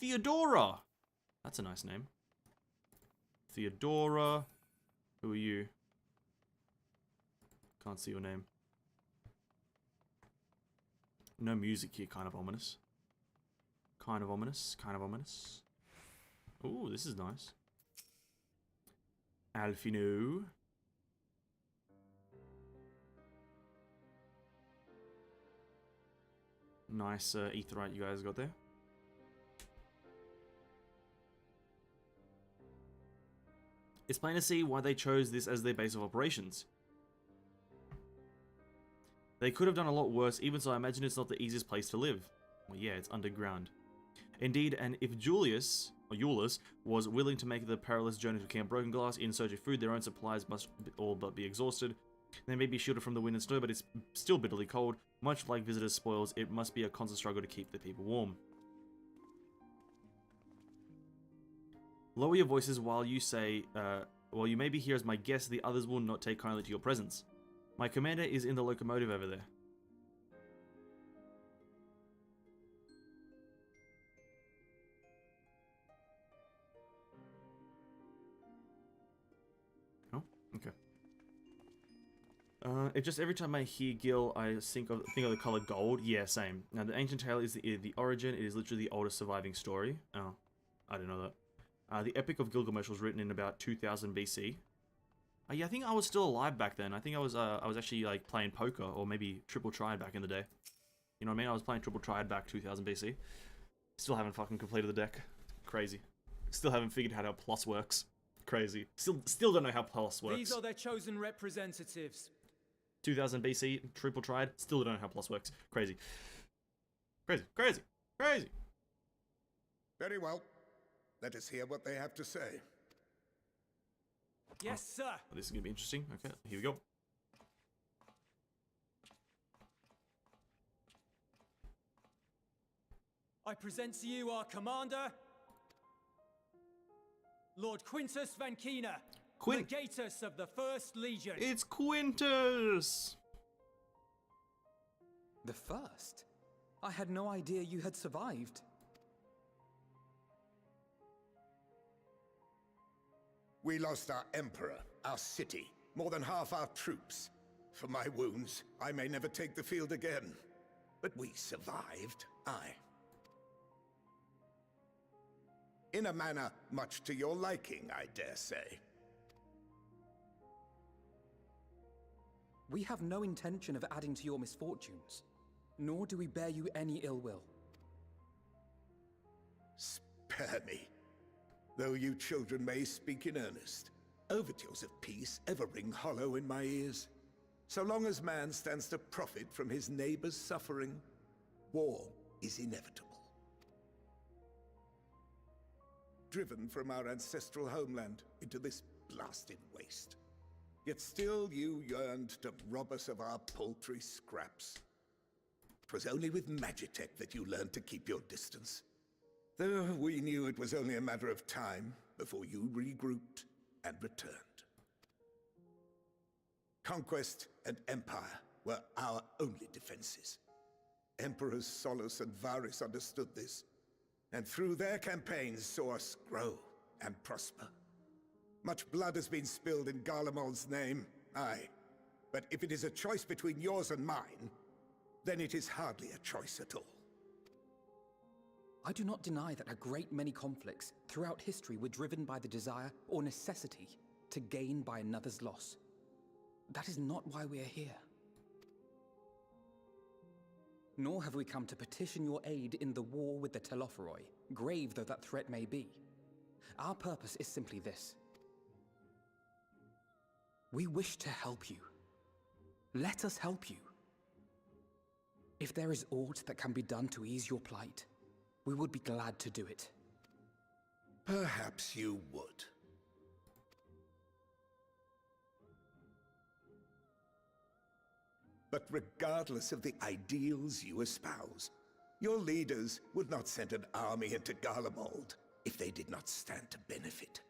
Theodora! That's a nice name. Theodora. Who are you? Can't see your name. No music here, kind of ominous. Kind of ominous, kind of ominous. Ooh, this is nice. Alfino. Nice aetheryte you guys got there. It's plain to see why they chose this as their base of operations. They could have done a lot worse, even so I imagine it's not the easiest place to live. Well, yeah, it's underground. Indeed, and if Julius was willing to make the perilous journey to Camp Broken Glass in search of food, their own supplies must all but be exhausted. They may be shielded from the wind and snow, but it's still bitterly cold. Much like visitors' spoils, it must be a constant struggle to keep the people warm. Lower your voices while you say, while you may be here as my guest, the others will not take kindly to your presence. My commander is in the locomotive over there. Oh, okay. It just every time I hear Gil, I think of the color gold. Yeah, same. Now the ancient tale is the origin. It is literally the oldest surviving story. Oh, I didn't know that. The Epic of Gilgamesh was written in about 2000 BC. Yeah, I think I was still alive back then. I think I was actually like playing poker or maybe Triple Triad back in the day. You know what I mean? I was playing Triple Triad back 2000 BC. Still haven't fucking completed the deck. Crazy. Still haven't figured out how plus works. Crazy. Still don't know how plus works. These are their chosen representatives. 2000 BC, Triple Triad. Still don't know how plus works. Crazy. Crazy. Crazy. Crazy. Very well. Let us hear what they have to say. Yes, sir. Well, this is going to be interesting. Okay, here we go. I present to you our commander, Lord Quintus Vankina, Legatus of the First Legion. It's Quintus! The First? I had no idea you had survived. We lost our emperor, our city, more than half our troops. For my wounds, I may never take the field again. But we survived, aye. In a manner much to your liking, I dare say. We have no intention of adding to your misfortunes, nor do we bear you any ill will. Spare me. Though you children may speak in earnest, overtures of peace ever ring hollow in my ears. So long as man stands to profit from his neighbor's suffering, war is inevitable. Driven from our ancestral homeland into this blasted waste. Yet still you yearned to rob us of our paltry scraps. 'Twas only with Magitech that you learned to keep your distance. Though we knew it was only a matter of time before you regrouped and returned. Conquest and empire were our only defenses. Emperors Solus and Varys understood this, and through their campaigns saw us grow and prosper. Much blood has been spilled in Garlemald's name, aye. But if it is a choice between yours and mine, then it is hardly a choice at all. I do not deny that a great many conflicts throughout history were driven by the desire or necessity to gain by another's loss. That is not why we are here. Nor have we come to petition your aid in the war with the Telophoroi, grave though that threat may be. Our purpose is simply this. We wish to help you. Let us help you. If there is aught that can be done to ease your plight, we would be glad to do it. Perhaps you would. But regardless of the ideals you espouse, your leaders would not send an army into Garlemald if they did not stand to benefit.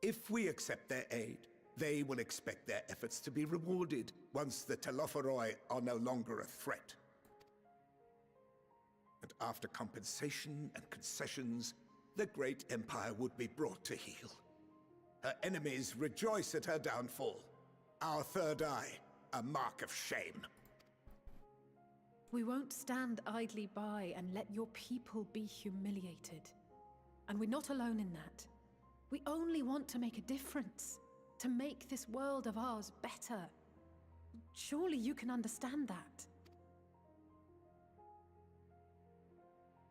If we accept their aid, they will expect their efforts to be rewarded once the Telophoroi are no longer a threat. And after compensation and concessions, the great empire would be brought to heel. Her enemies rejoice at her downfall. Our third eye, a mark of shame. We won't stand idly by and let your people be humiliated. And we're not alone in that. We only want to make a difference. To make this world of ours better. Surely you can understand that.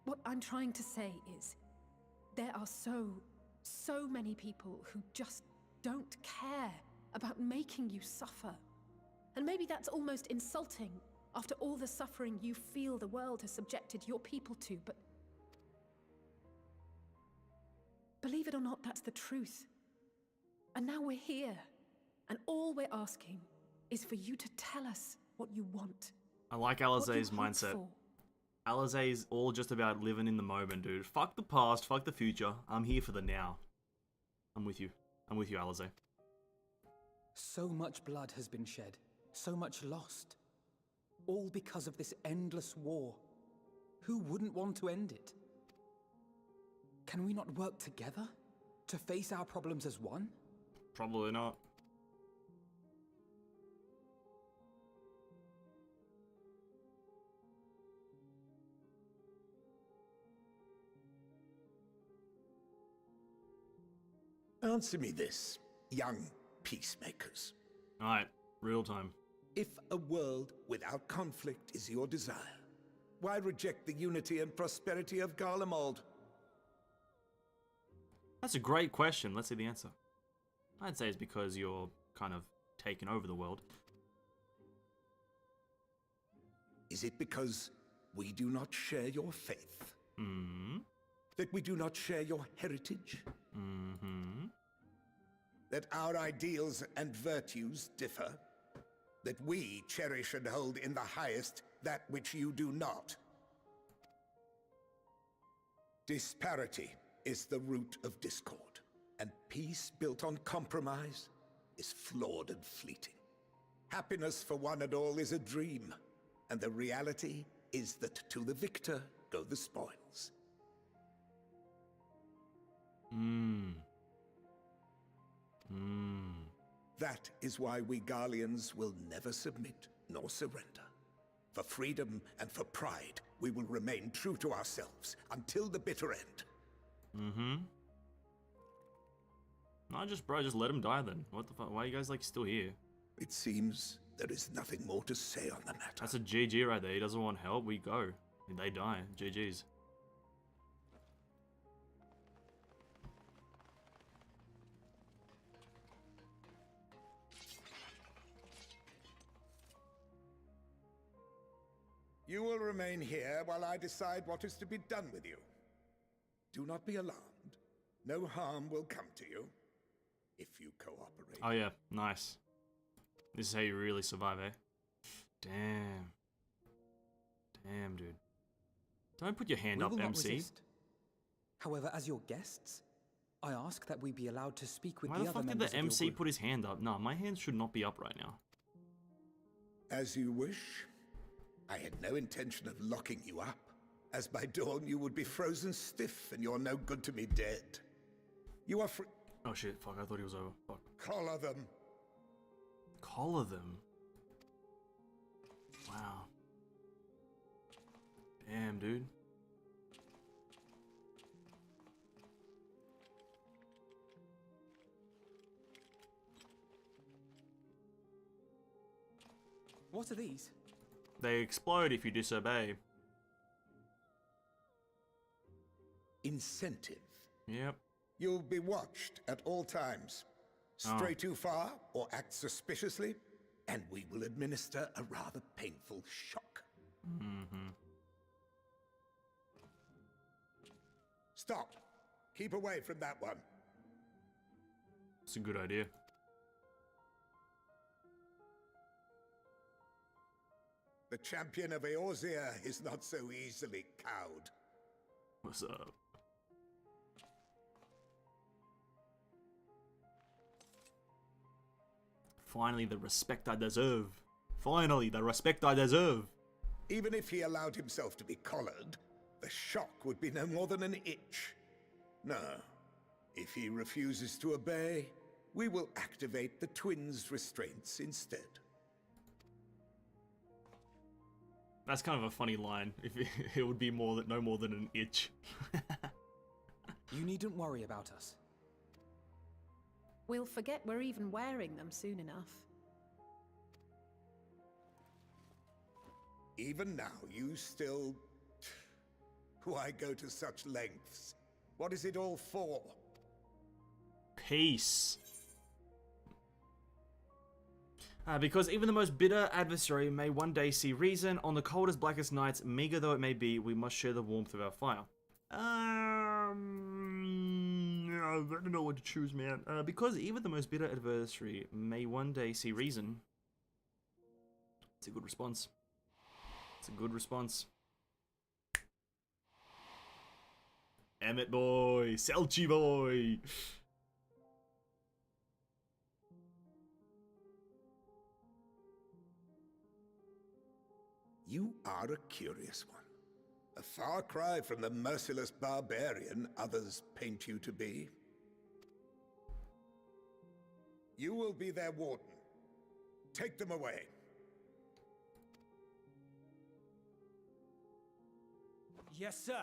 What I'm trying to say is, there are so many people who just don't care about making you suffer. And maybe that's almost insulting after all the suffering you feel the world has subjected your people to, but believe it or not, that's the truth. And now we're here, and all we're asking is for you to tell us what you want. I like Alizé's mindset. Alizé's all just about living in the moment, dude. Fuck the past, fuck the future. I'm here for the now. I'm with you. I'm with you, Alizé. So much blood has been shed, so much lost. All because of this endless war. Who wouldn't want to end it? Can we not work together to face our problems as one? Probably not. Answer me this, young peacemakers. Alright, real time. If a world without conflict is your desire, why reject the unity and prosperity of Garlemald? That's a great question. Let's see the answer. I'd say it's because you're kind of taking over the world. Is it because we do not share your faith? Mm-hmm. That we do not share your heritage? Mm-hmm. That our ideals and virtues differ? That we cherish and hold in the highest that which you do not? Disparity is the root of discord, and peace built on compromise is flawed and fleeting. Happiness for one and all is a dream, and the reality is that to the victor go the spoils. That is why we Garleans will never submit nor surrender. For freedom and for pride, we will remain true to ourselves until the bitter end. Mm-hmm. No, just let him die then. What the fuck? Why are you guys like still here? It seems there is nothing more to say on the matter. That's a GG right there. He doesn't want help. We go. They die. GG's. You will remain here while I decide what is to be done with you. Do not be alarmed. No harm will come to you if you cooperate. Oh yeah, nice. This is how you really survive, eh? Damn. Damn, dude. Don't put your hand up, MC. Resist. However, as your guests, I ask that we be allowed to speak with Why the the other fuck did members the of your MC group. put his hand up? No, my hands should not be up right now. As you wish. I had no intention of locking you up, as by dawn you would be frozen stiff and you're no good to me dead. You are free. Oh shit, fuck, I thought he was over. Fuck. Collar them. Collar them? Wow. Damn, dude. What are these? They explode if you disobey. Incentive. Yep. You'll be watched at all times. Stray too far or act suspiciously, and we will administer a rather painful shock. Mm-hmm. Stop. Keep away from that one. It's a good idea. The champion of Eorzea is not so easily cowed. What's up? Finally, the respect I deserve. Finally, the respect I deserve. Even if he allowed himself to be collared, the shock would be no more than an itch. No. If he refuses to obey, we will activate the twins' restraints instead. That's kind of a funny line. If it would be no more than an itch. You needn't worry about us. We'll forget we're even wearing them soon enough. Even now, you still... Why go to such lengths? What is it all for? Peace. Because even the most bitter adversary may one day see reason. On the coldest, blackest nights, meager though it may be, we must share the warmth of our fire. I don't know what to choose, man. Because even the most bitter adversary may one day see reason. It's a good response. It's a good response. Emmett boy, Selchi boy. You are a curious one. A far cry from the merciless barbarian others paint you to be. You will be their warden. Take them away. Yes, sir.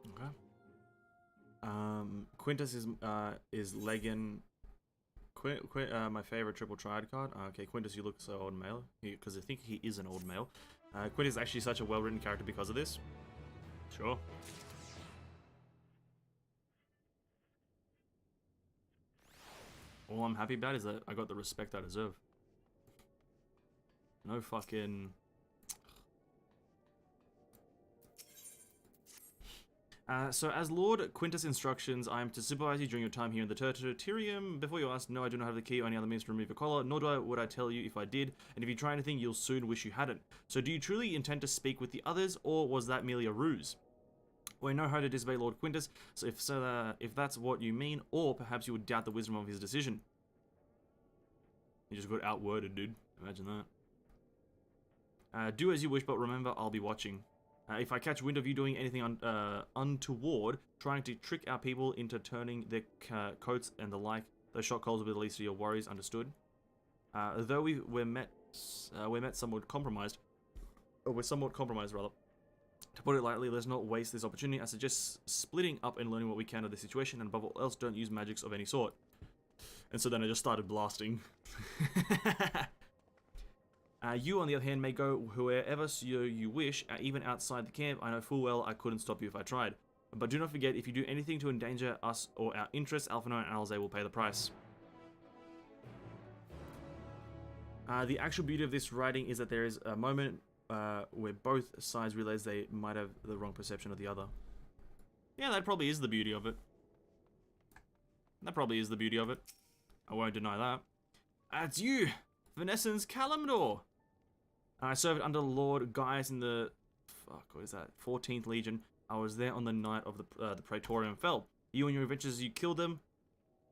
Okay. Quintus is legging. My favorite triple triad card. Okay, Quintus, you look so old male. Because I think he is an old male. Quintus is actually such a well-written character because of this. Sure. All I'm happy about is that I got the respect I deserve. No fucking... So as Lord Quintus instructions, I am to supervise you during your time here in the Tertium. Before you ask, no, I do not have the key or any other means to remove your collar, nor would I tell you if I did, and if you try anything, you'll soon wish you hadn't. So do you truly intend to speak with the others, or was that merely a ruse? Well, I know how to disobey Lord Quintus, so if that's what you mean, or perhaps you would doubt the wisdom of his decision. You just got outworded, dude. Imagine that. Do as you wish, but remember, I'll be watching. If I catch wind of you doing anything untoward, trying to trick our people into turning their coats and the like, those shot calls will be the least of your worries, understood? Though we're somewhat compromised, rather. To put it lightly, let's not waste this opportunity. I suggest splitting up and learning what we can of the situation, and above all else, don't use magics of any sort. And so then I just started blasting. You, on the other hand, may go wherever you wish, even outside the camp. I know full well I couldn't stop you if I tried. But do not forget, if you do anything to endanger us or our interests, Alphinaud and Alzay will pay the price. The actual beauty of this writing is that there is a moment where both sides realize they might have the wrong perception of the other. Yeah, that probably is the beauty of it. That probably is the beauty of it. I won't deny that. It's you, Vanessans Kalimdor. I served under Lord Gaius in the... Fuck, what is that? 14th Legion. I was there on the night of the Praetorium fell. You and your adventures, you killed them.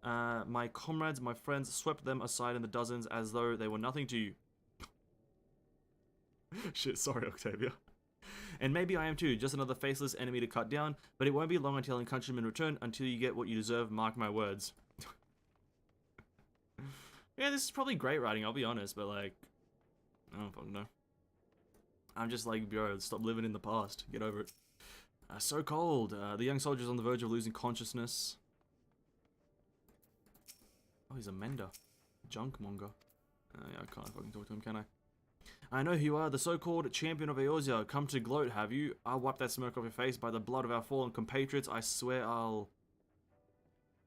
My comrades, my friends, swept them aside in the dozens as though they were nothing to you. Shit, sorry, Octavia. And maybe I am too, just another faceless enemy to cut down, but it won't be long until countrymen return, until you get what you deserve, mark my words. Yeah, this is probably great writing, I'll be honest, but like, I don't fucking know. I'm just like, bro, stop living in the past, get over it. So cold, the young soldier's on the verge of losing consciousness. Oh, he's a mender. Junk monger. Yeah, I can't fucking talk to him, can I? I know who you are, the so-called champion of Eorzea. Come to gloat, have you? I'll wipe that smirk off your face by the blood of our fallen compatriots. I swear I'll...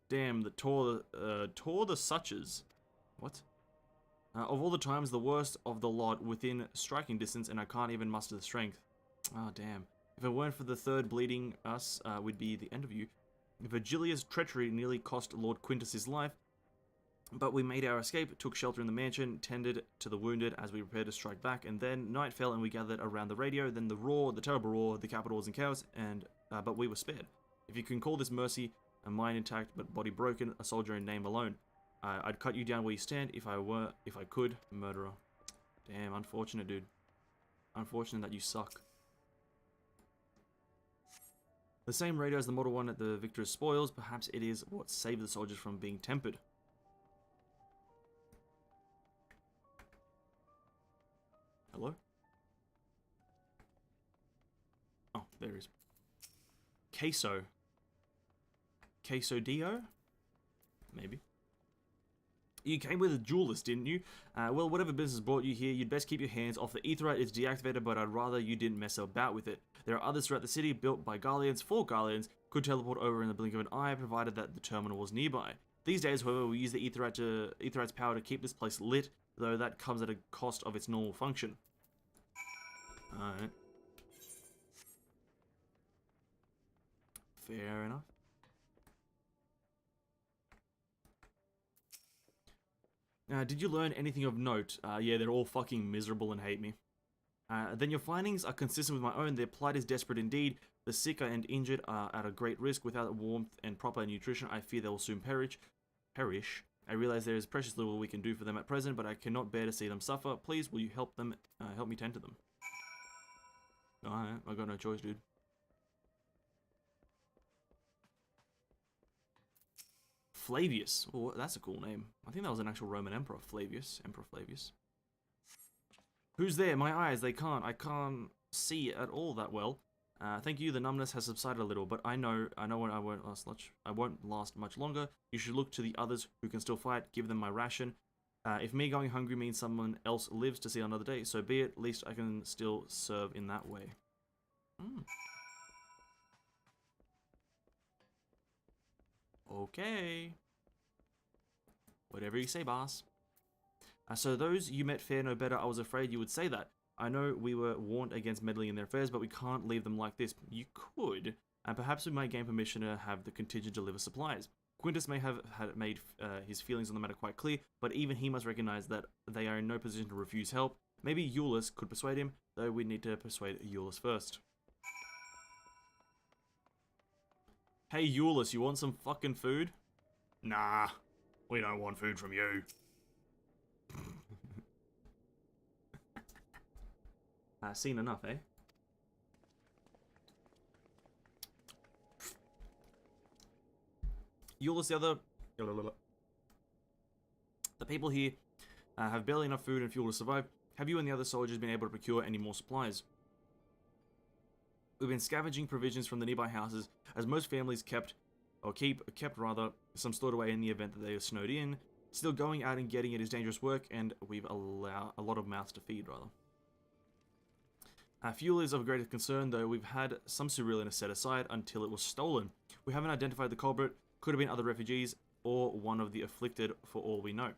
Damn, the tore the suches. What? Of all the times, the worst of the lot within striking distance, and I can't even muster the strength. Oh, damn. If it weren't for the third bleeding us, would be the end of you. Virgilia's treachery nearly cost Lord Quintus his life, but we made our escape, took shelter in the mansion, tended to the wounded as we prepared to strike back, and then night fell and we gathered around the radio, then the roar, the terrible roar, the capital was in chaos, and but we were spared. If you can call this mercy, a mind intact but body broken, a soldier in name alone. I'd cut you down where you stand if I could, murderer. Damn, unfortunate, dude. Unfortunate that you suck. The same radio as the model one at the victor's spoils, perhaps it is what saved the soldiers from being tempered. Hello? Oh, there he is. Queso. Quesodillo? Maybe. You came with a duelist, didn't you? Well, whatever business brought you here, you'd best keep your hands off the aetheryte. It's deactivated, but I'd rather you didn't mess about with it. There are others throughout the city, built by Garleans for Garleans, could teleport over in the blink of an eye, provided that the terminal was nearby. These days, however, we use the aetheryte's power to keep this place lit, though that comes at a cost of its normal function. Alright. Fair enough. Did you learn anything of note? Yeah, they're all fucking miserable and hate me. Then your findings are consistent with my own. Their plight is desperate indeed. The sick and injured are at a great risk. Without warmth and proper nutrition, I fear they will soon perish. I realize there is precious little we can do for them at present, but I cannot bear to see them suffer. Please, will you help them? Help me tend to them. Alright, I got no choice, dude. Flavius. Oh, that's a cool name. I think that was an actual Roman emperor, Flavius. Emperor Flavius. Who's there? My eyes, I can't see at all that well. Thank you, the numbness has subsided a little, but I know I won't last much longer. You should look to the others who can still fight, give them my ration. If me going hungry means someone else lives to see another day, so be it. At least I can still serve in that way. Okay. Whatever you say, boss. So those you met fare no better. I was afraid you would say that. I know we were warned against meddling in their affairs, but we can't leave them like this. You could, and perhaps we might gain permission to have the contingent deliver supplies. Quintus may have made his feelings on the matter quite clear, but even he must recognize that they are in no position to refuse help. Maybe Iulus could persuade him, though we need to persuade Iulus first. Hey Iulus, you want some fucking food? Nah, we don't want food from you. Seen enough, eh? Iulus, the people here have barely enough food and fuel to survive. Have you and the other soldiers been able to procure any more supplies? We've been scavenging provisions from the nearby houses, as most families kept some stored away in the event that they are snowed in. Still, going out and getting it is dangerous work, and we've a lot of mouths to feed, rather. Fuel is of greater concern, though we've had some cerealium set aside until it was stolen. We haven't identified the culprit, could have been other refugees, or one of the afflicted for all we know.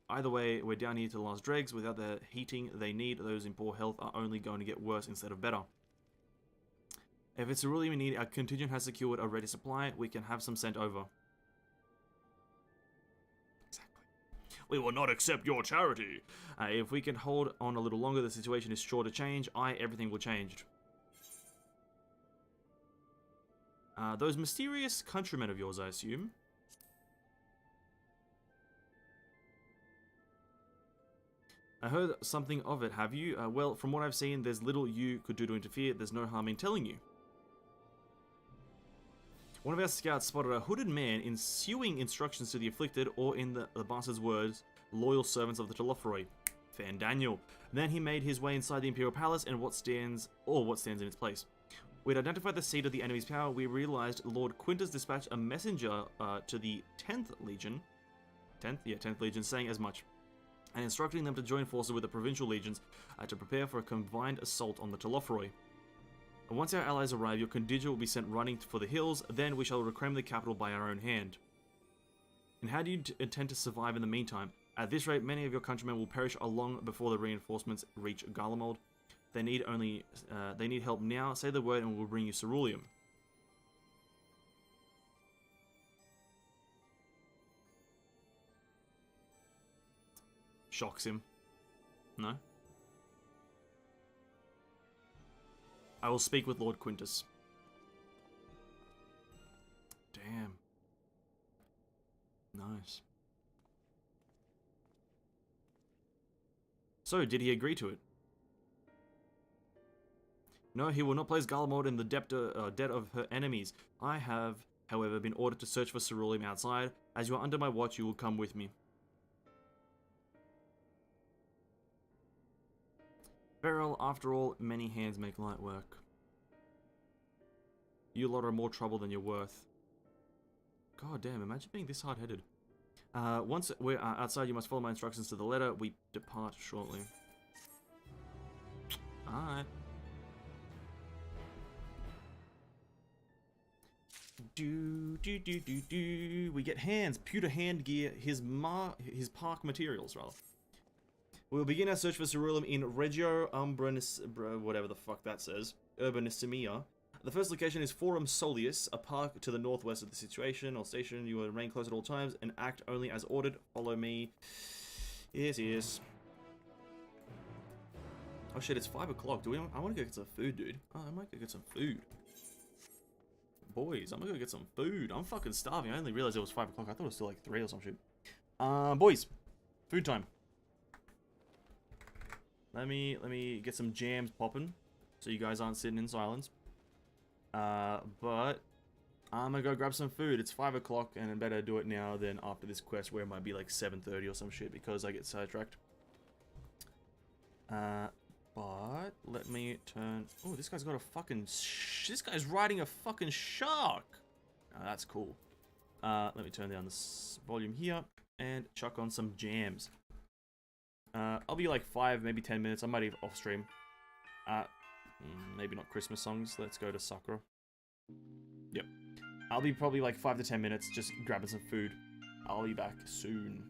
Either way, we're down here to the last dregs. Without the heating they need, those in poor health are only going to get worse instead of better. If it's cerealium we need, our contingent has secured a ready supply. We can have some sent over. Exactly. We will not accept your charity. If we can hold on a little longer, the situation is sure to change. Everything will change. Those mysterious countrymen of yours, I assume. I heard something of it, have you? Well, from what I've seen, there's little you could do to interfere. There's no harm in telling you. One of our scouts spotted a hooded man ensuing instructions to the afflicted, or in the bastard's words, loyal servants of the Telophroi. Fan Daniel. Then he made his way inside the Imperial Palace and what stands in its place. We'd identified the seat of the enemy's power. We realized Lord Quintus dispatched a messenger to the 10th Legion. 10th Legion, saying as much, and instructing them to join forces with the provincial legions to prepare for a combined assault on the Telophroi. And once our allies arrive, your contingent will be sent running for the hills, then we shall reclaim the capital by our own hand. And how do you intend to survive in the meantime? At this rate, many of your countrymen will perish long before the reinforcements reach Garlemald. They need help now. Say the word and we'll bring you ceruleum. Shocks him. No? I will speak with Lord Quintus. Damn. Nice. So, did he agree to it? No, he will not place Garlemald in the debt of her enemies. I have, however, been ordered to search for ceruleum outside. As you are under my watch, you will come with me. Beryl, after all, many hands make light work. You lot are more trouble than you're worth. God damn, imagine being this hard-headed. Once we're outside, you must follow my instructions to the letter. We depart shortly. Alright. We get hands, pewter hand gear, his park materials, rather. We'll begin our search for ceruleum in Regio whatever the fuck that says, Urbanissimia. The first location is Forum Solius, a park to the northwest of the station. You will remain close at all times and act only as ordered. Follow me. Yes. Oh shit, it's 5 o'clock. I want to go get some food, dude. Oh, I might go get some food. Boys, I'm gonna go get some food. I'm fucking starving. I only realized it was 5 o'clock. I thought it was still like 3 or some shit. Boys, food time. Let me get some jams popping, so you guys aren't sitting in silence. But I'm gonna go grab some food. It's 5 o'clock, and I better do it now than after this quest, where it might be like 7:30 or some shit because I get sidetracked. But let me turn. Oh, this guy's got a fucking. This guy's riding a fucking shark. Oh, that's cool. Let me turn down this volume here and chuck on some jams. I'll be like 5, maybe 10 minutes. I might even off stream. Maybe not Christmas songs. Let's go to Sakura. Yep. I'll be probably like 5 to 10 minutes just grabbing some food. I'll be back soon.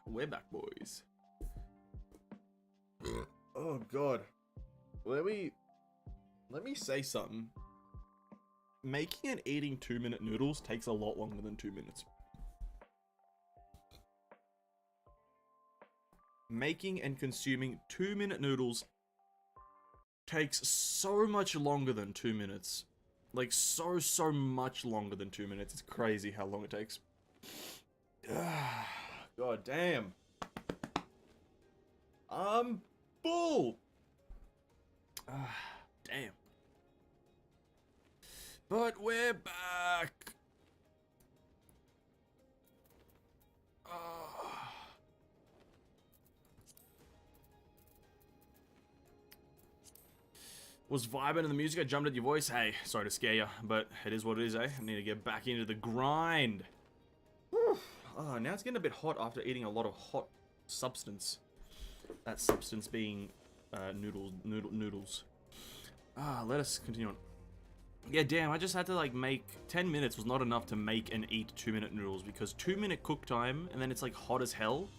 We're back, boys. Oh god. Let me say something. Making and eating 2-minute noodles takes a lot longer than 2 minutes. Making and consuming 2-minute noodles takes so much longer than 2 minutes. Like, so much longer than 2 minutes. It's crazy how long it takes. God damn. I'm full. Damn. But we're back. Was vibing in the music, I jumped at your voice. Hey, sorry to scare you, but it is what it is, eh? I need to get back into the grind. Whew. Oh, now it's getting a bit hot after eating a lot of hot substance. That substance being noodles. Let us continue on. Yeah, damn, I just had to like make 10 minutes was not enough to make and eat 2-minute noodles because 2-minute cook time and then it's like hot as hell.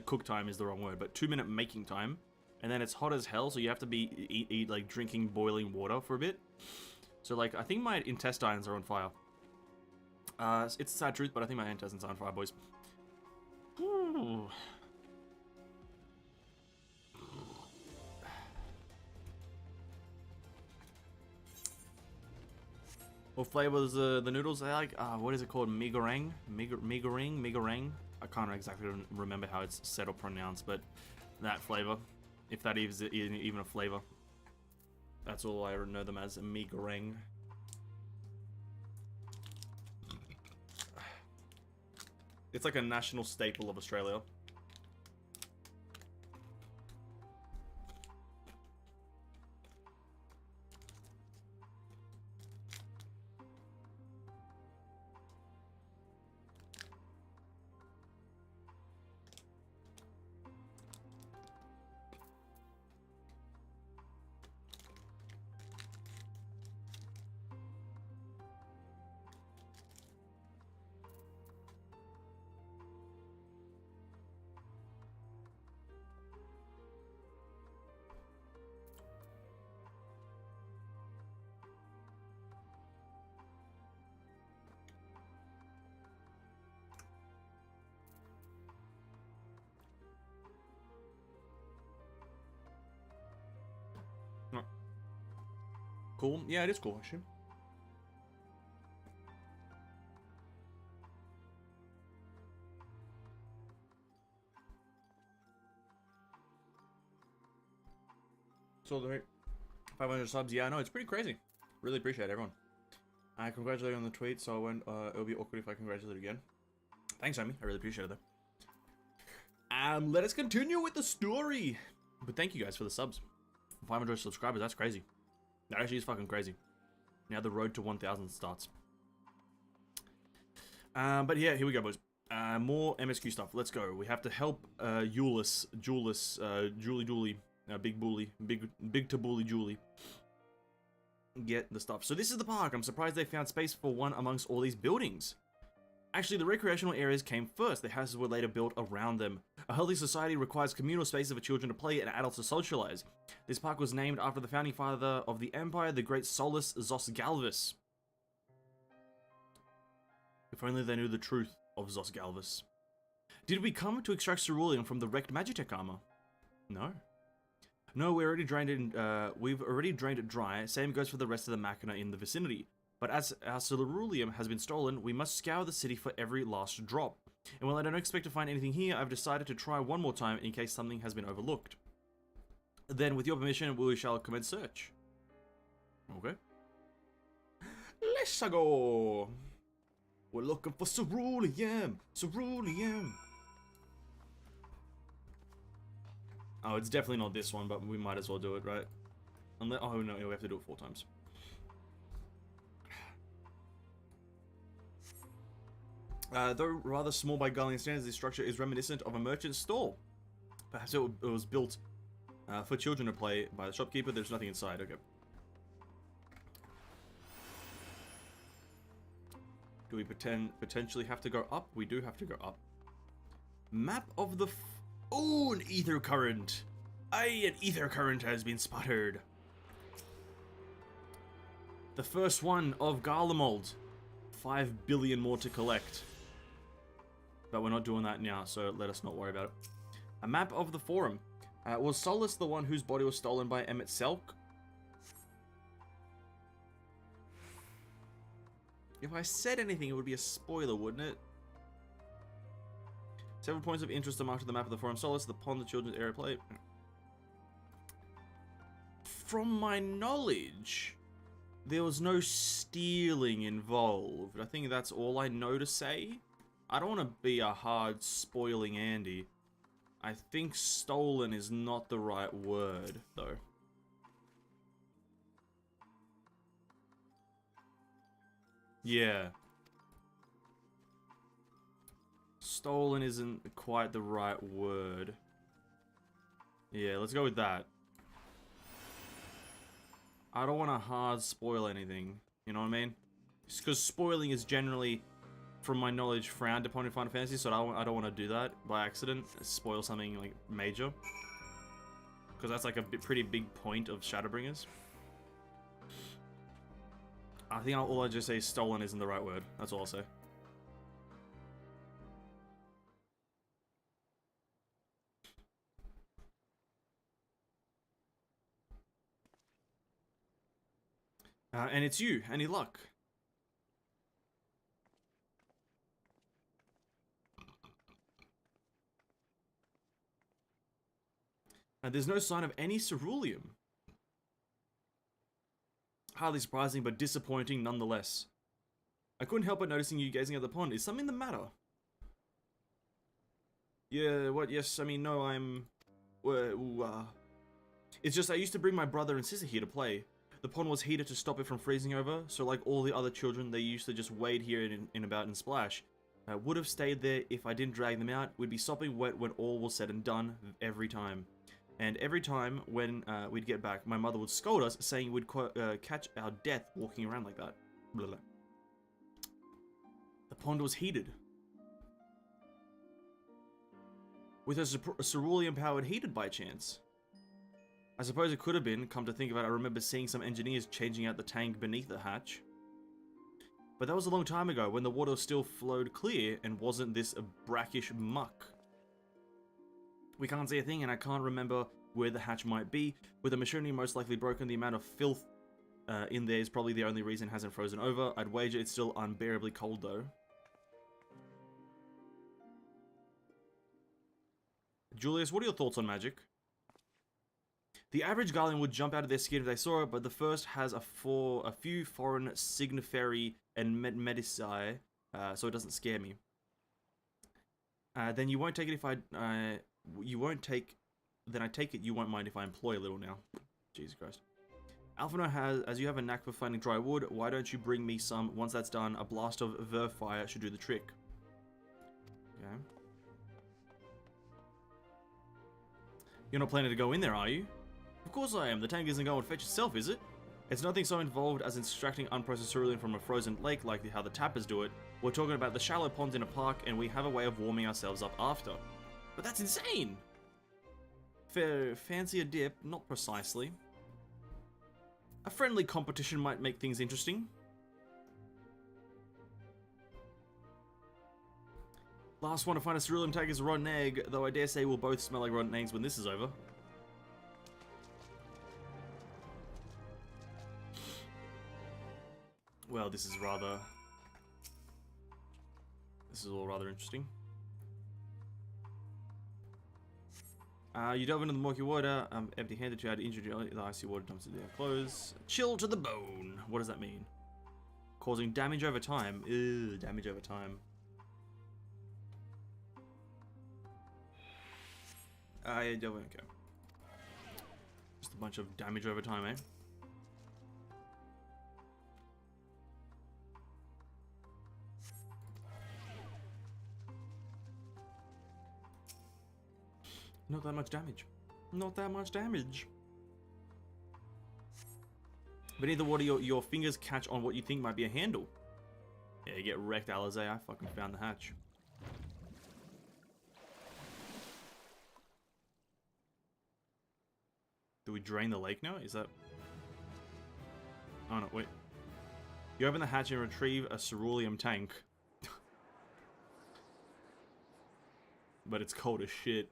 Cook time is the wrong word, but 2-minute making time. And then it's hot as hell, so you have to be eat like drinking boiling water for a bit. So like, I think my intestines are on fire. It's a sad truth, but I think my intestines are on fire, boys. Ooh. What flavor is the noodles I like? What is it called? Mi goreng? Mi goreng? I can't exactly remember how it's said or pronounced, but that flavor. If that is even a flavor. That's all I know them as, mi goreng. It's like a national staple of Australia. Cool. Yeah, it is cool, actually. So the 500 subs. Yeah, I know, it's pretty crazy. Really appreciate it, everyone. I congratulated on the tweet, so I went, it'll be awkward if I congratulate again. Thanks, Amy. I really appreciate it, though. Let us continue with the story. But thank you guys for the subs. 500 subscribers, that's crazy. That actually is fucking crazy. Now the road to 1,000 starts. But yeah, here we go, boys. More MSQ stuff. Let's go. We have to help Julie, big tabuli Julie, get the stuff. So this is the park. I'm surprised they found space for one amongst all these buildings. Actually, the recreational areas came first. The houses were later built around them. A healthy society requires communal spaces for children to play and adults to socialize. This park was named after the founding father of the empire, the great Solus Zos Galvus. If only they knew the truth of Zos Galvus. Did we come to extract ceruleum from the wrecked Magitech armor? No. No, we've already drained it dry. Same goes for the rest of the machina in the vicinity. But as our ceruleum has been stolen, we must scour the city for every last drop. And while I don't expect to find anything here, I've decided to try one more time in case something has been overlooked. Then, with your permission, we shall commence search. Okay. Let's go! We're looking for ceruleum! Ceruleum! Oh, it's definitely not this one, but we might as well do it, right? Unless, oh no, we have to do it 4 times. Though rather small by Garlean standards, this structure is reminiscent of a merchant stall. Perhaps it was built for children to play by the shopkeeper. There's nothing inside. Okay. Do we potentially have to go up? We do have to go up. Map of the... Oh, an ether current. Aye, an ether current has been spotted. The first one of Garlemald. 5 billion more to collect. But we're not doing that now, so let us not worry about it. A map of the Forum. Was Solus the one whose body was stolen by Emmett Selk? If I said anything, it would be a spoiler, wouldn't it? Several points of interest are marked on the map of the Forum. Solus, the pond, the children's area play. From my knowledge, there was no stealing involved. I think that's all I know to say. I don't want to be a hard spoiling Andy. I think stolen is not the right word, though. Yeah. Stolen isn't quite the right word. Yeah, let's go with that. I don't want to hard spoil anything. You know what I mean? Because spoiling is generally, from my knowledge, frowned upon in Final Fantasy, so I don't want to do that by accident. Spoil something like major. Because that's like a pretty big point of Shadowbringers. I think all I just say is stolen isn't the right word. That's all I'll say. And it's you. Any luck? There's no sign of any ceruleum. Hardly surprising, but disappointing nonetheless. I couldn't help but noticing you gazing at the pond. Is something the matter? Yeah, what? Yes, I mean, no, I'm... It's just I used to bring my brother and sister here to play. The pond was heated to stop it from freezing over, so like all the other children, they used to just wade here in about and splash. Would have stayed there if I didn't drag them out. We'd be sopping wet when all was said and done, every time. And every time when we'd get back, my mother would scold us, saying we'd catch our death walking around like that. Blah, blah. The pond was heated. With a ceruleum-powered heated by chance. I suppose it could have been, come to think of it, I remember seeing some engineers changing out the tank beneath the hatch. But that was a long time ago, when the water still flowed clear and wasn't this brackish muck. We can't see a thing, and I can't remember where the hatch might be. With the machinery most likely broken, the amount of filth in there is probably the only reason it hasn't frozen over. I'd wager it's still unbearably cold, though. Julius, what are your thoughts on magic? The average Guardian would jump out of their skin if they saw it, but the first has a few foreign signiferi and medici, so it doesn't scare me. Then you won't take it if then I take it you won't mind if I employ a little now. Jesus Christ. Alphino as you have a knack for finding dry wood, why don't you bring me some? Once that's done, a blast of verve fire should do the trick. Okay. You're not planning to go in there, are you? Of course I am. The tank isn't going to fetch itself, is it? It's nothing so involved as extracting unprocessed cerulean from a frozen lake like how the tappers do it. We're talking about the shallow ponds in a park, and we have a way of warming ourselves up after. But that's insane! Fancy a dip? Not precisely. A friendly competition might make things interesting. Last one to find a ceruleum tank is a rotten egg, though I dare say we'll both smell like rotten eggs when this is over. Well, this is all rather interesting. You dove into the murky water, empty-handed, you had injured the icy water dumps into their clothes. Chill to the bone. What does that mean? Causing damage over time. Ew, damage over time. Yeah, okay. Just a bunch of damage over time, eh? Not that much damage. Not that much damage. Beneath the water, your fingers catch on what you think might be a handle. Yeah, you get wrecked, Alizé. I fucking found the hatch. Do we drain the lake now? Is that... Oh no, wait. You open the hatch and retrieve a ceruleum tank. But it's cold as shit.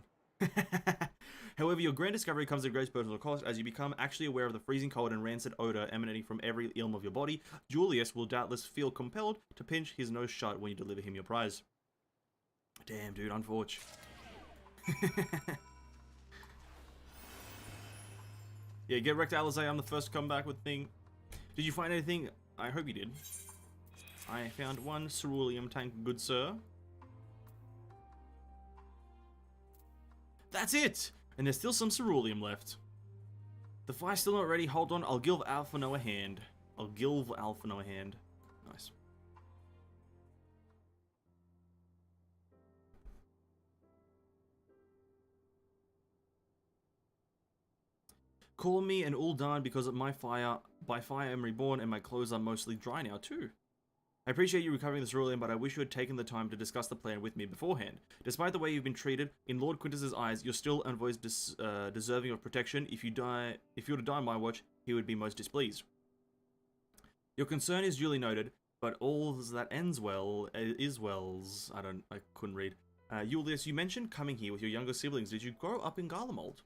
However, your grand discovery comes at great personal cost as you become actually aware of the freezing cold and rancid odor emanating from every ilm of your body. Julius will doubtless feel compelled to pinch his nose shut when you deliver him your prize. Damn, dude, unfortunate. Yeah, get wrecked, Alizé. I'm the first to come back with thing. Did you find anything? I hope you did. I found one ceruleum tank, good sir. That's it! And there's still some ceruleum left. The fire's still not ready. Hold on, I'll give Alphino a hand. Nice. Call me an Uldan because of my fire. By fire I'm reborn and my clothes are mostly dry now too. I appreciate you recovering the ceruleum, but I wish you had taken the time to discuss the plan with me beforehand. Despite the way you've been treated, in Lord Quintus's eyes, you're still unvoiced deserving of protection. If you were to die on my watch, he would be most displeased. Your concern is duly noted, but all that ends well is wells. I couldn't read. Julius, you mentioned coming here with your younger siblings. Did you grow up in Garlemald?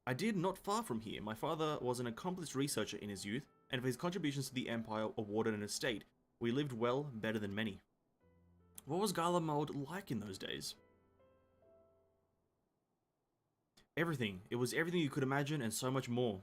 I did, not far from here. My father was an accomplished researcher in his youth, and for his contributions to the Empire awarded an estate. We lived well, better than many. What was Garlemald like in those days? Everything. It was everything you could imagine and so much more.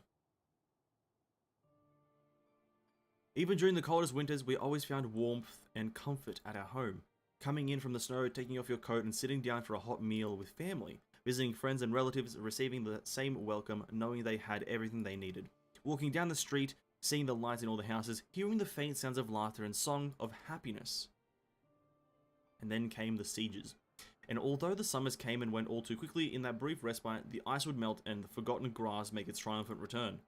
Even during the coldest winters, we always found warmth and comfort at our home. Coming in from the snow, taking off your coat and sitting down for a hot meal with family. Visiting friends and relatives, receiving the same welcome, knowing they had everything they needed. Walking down the street, seeing the lights in all the houses, hearing the faint sounds of laughter and song of happiness. And then came the sieges. And although the summers came and went all too quickly, in that brief respite, the ice would melt and the forgotten grass make its triumphant return.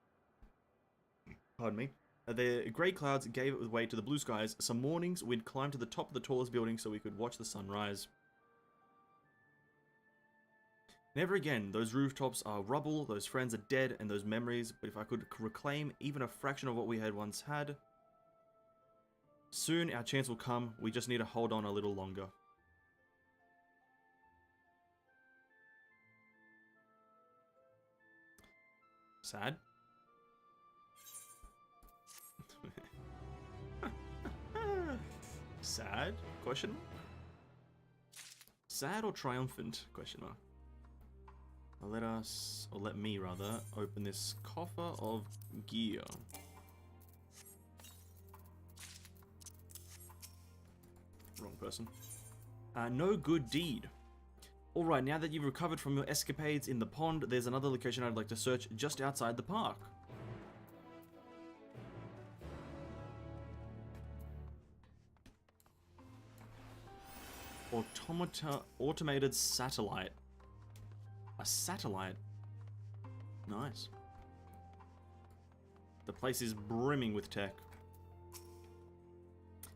Pardon me. The grey clouds gave way to the blue skies. Some mornings, we'd climb to the top of the tallest building so we could watch the sun rise. Never again. Those rooftops are rubble, those friends are dead, and those memories, but if I could reclaim even a fraction of what we had once had, soon our chance will come. We just need to hold on a little longer. Sad? Sad? Question mark? Sad or triumphant? Question mark. Let us, or let me rather, open this coffer of gear. Wrong person. No good deed. Alright, now that you've recovered from your escapades in the pond, there's another location I'd like to search just outside the park. Automated satellite. A satellite? Nice. The place is brimming with tech.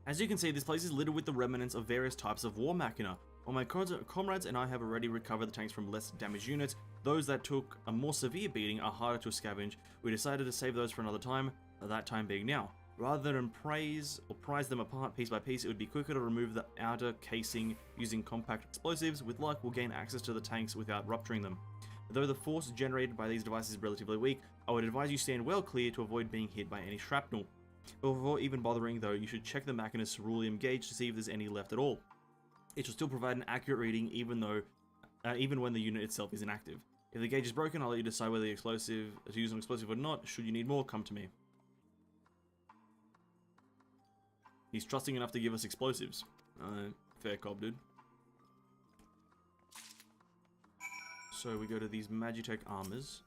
As you can see, this place is littered with the remnants of various types of war machina. While my comrades and I have already recovered the tanks from less damaged units, those that took a more severe beating are harder to scavenge. We decided to save those for another time, that time being now. Rather than prize them apart piece by piece, it would be quicker to remove the outer casing using compact explosives. With luck, we'll gain access to the tanks without rupturing them. Though the force generated by these devices is relatively weak, I would advise you stand well clear to avoid being hit by any shrapnel. Before even bothering though, you should check the machina's ceruleum gauge to see if there's any left at all. It will still provide an accurate reading even when the unit itself is inactive. If the gauge is broken, I'll let you decide whether to use an explosive or not. Should you need more, come to me. He's trusting enough to give us explosives. Fair cop, dude. So we go to these Magitech armors.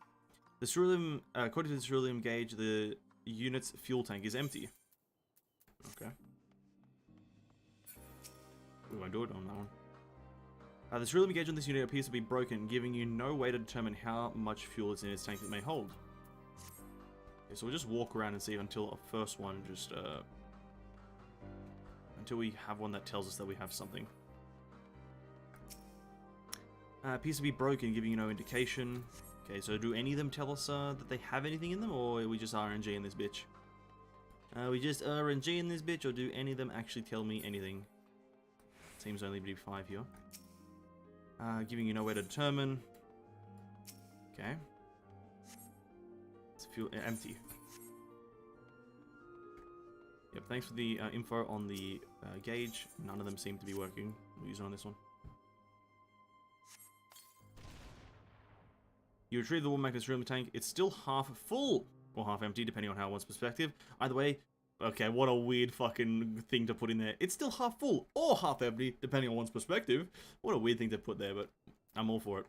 The ceruleum, according to the ceruleum gauge, the unit's fuel tank is empty. Okay. We won't do it on that one. The ceruleum gauge on this unit appears to be broken, giving you no way to determine how much fuel is in its tank it may hold. Okay, so we'll just walk around and see until our first one just, until we have one that tells us that we have something. Appears to be broken, giving you no indication. Okay, so do any of them tell us that they have anything in them, or are we just RNG in this bitch? We just RNG in this bitch, or do any of them actually tell me anything? Seems only to be 5 here. Giving you nowhere to determine. Okay. It's empty. Yep, thanks for the info on the gauge. None of them seem to be working. We'll use it on this one. You retrieve the Warmaker's room tank. It's still half full or half empty, depending on how one's perspective. Either way, okay, what a weird fucking thing to put in there. It's still half full or half empty, depending on one's perspective. What a weird thing to put there, but I'm all for it.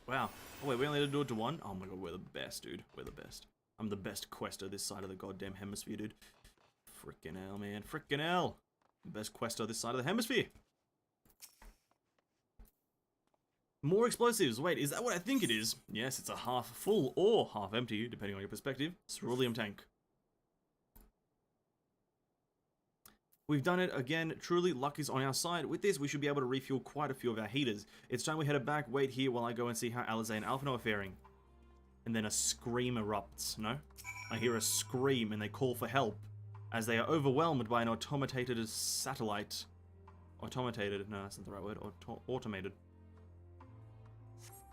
Wow. Oh wait, we only had to do it to one? Oh my god, we're the best, dude. We're the best. I'm the best quester this side of the goddamn hemisphere, dude. Frickin' hell, man. Frickin' hell. Best quester this side of the hemisphere. More explosives. Wait, is that what I think it is? Yes, it's a half full or half empty, depending on your perspective, cerulean tank. We've done it again. Truly, luck is on our side. With this, we should be able to refuel quite a few of our heaters. It's time we headed back. Wait here while I go and see how Alizé and Alphinaud are faring. And then a scream erupts, no? I hear a scream and they call for help as they are overwhelmed by an automated satellite. Automated, no, that's not the right word. Automated.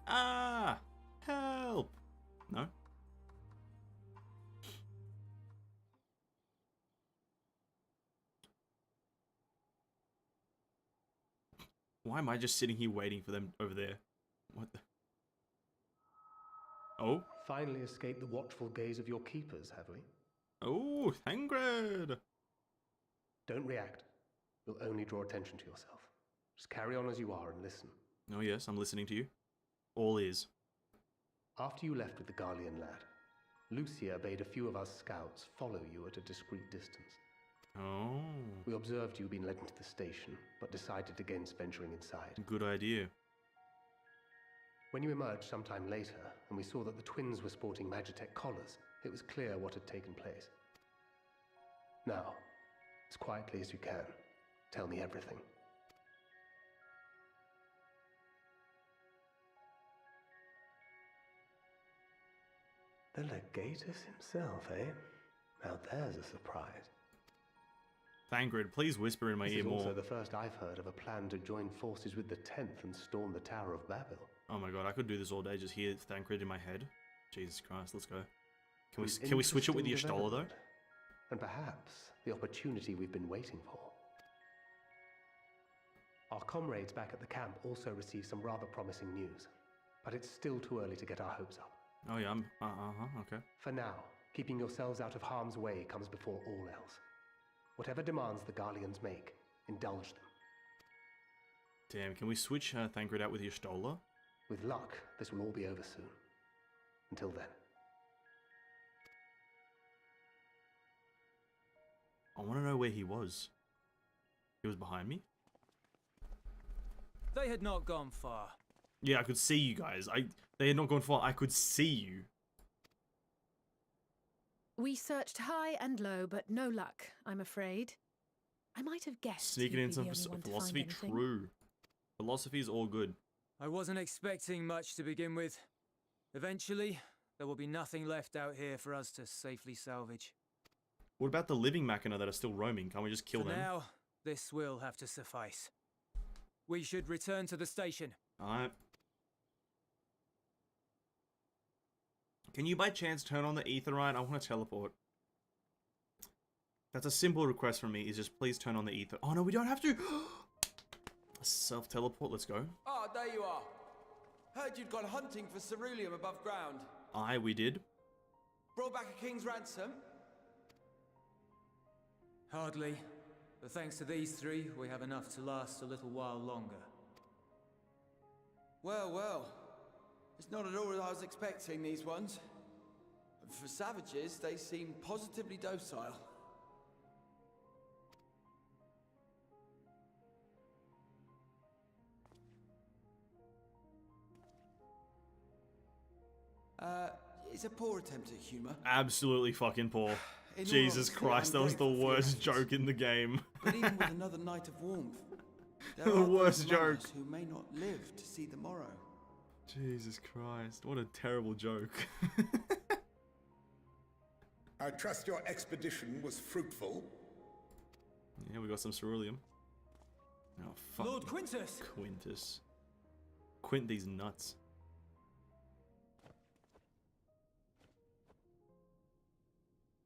Ah! Help! No? Why am I just sitting here waiting for them over there? What the? Oh? Finally escaped the watchful gaze of your keepers, have we? Oh, Thangred! Don't react. You'll only draw attention to yourself. Just carry on as you are and listen. Oh yes, I'm listening to you. All is. After you left with the Garlean lad, Lucia bade a few of us scouts follow you at a discreet distance. Oh. We observed you being led into the station, but decided against venturing inside. Good idea. When you emerged sometime later, and we saw that the twins were sporting Magitech collars, it was clear what had taken place. Now, as quietly as you can, tell me everything. The Legatus himself, eh? Now there's a surprise. Thangred, please whisper in my ear more. This is also the first I've heard of a plan to join forces with the 10th and storm the Tower of Babel. Oh my god, I could do this all day, just hear Thangred in my head. Jesus Christ, let's go. Can we switch it with Y'shtola though? And perhaps the opportunity we've been waiting for. Our comrades back at the camp also received some rather promising news, but it's still too early to get our hopes up. Oh yeah, okay. For now, keeping yourselves out of harm's way comes before all else. Whatever demands the Garleans make, indulge them. Damn, can we switch Thangred out with Y'shtola? With luck, this will all be over soon. Until then. I want to know where he was. He was behind me? They had not gone far. Yeah, I could see you guys. They had not gone far. I could see you. We searched high and low, but no luck, I'm afraid. I might have guessed. Sneaking in you'd be some the only one to philosophy, find anything. true. Philosophy is all good. I wasn't expecting much to begin with. Eventually, there will be nothing left out here for us to safely salvage. What about the living Machina that are still roaming? Can't we just kill For them? now, this will have to suffice. We should return to the station. Alright. Can you by chance turn on the Aetherite? I want to teleport. That's a simple request from me, is just please turn on the ether. Oh no, we don't have to! Self-teleport, let's go. Ah, there you are. Heard you'd gone hunting for ceruleum above ground. Aye, we did. Brought back a king's ransom? Hardly. But thanks to these three, we have enough to last a little while longer. Well, well. It's not at all as I was expecting, these ones. For savages, they seem positively docile. It's a poor attempt at humor. Absolutely fucking poor. In all Jesus honesty, Christ, I'm that was the grateful for your worst efforts. joke in the game. But even with another night of warmth, there The are worst those among joke. us who may not live to see the morrow. Jesus Christ, what a terrible joke. I trust your expedition was fruitful. Yeah, we got some ceruleum. Oh, fuck. Lord Quintus! Quintus. Quint these nuts.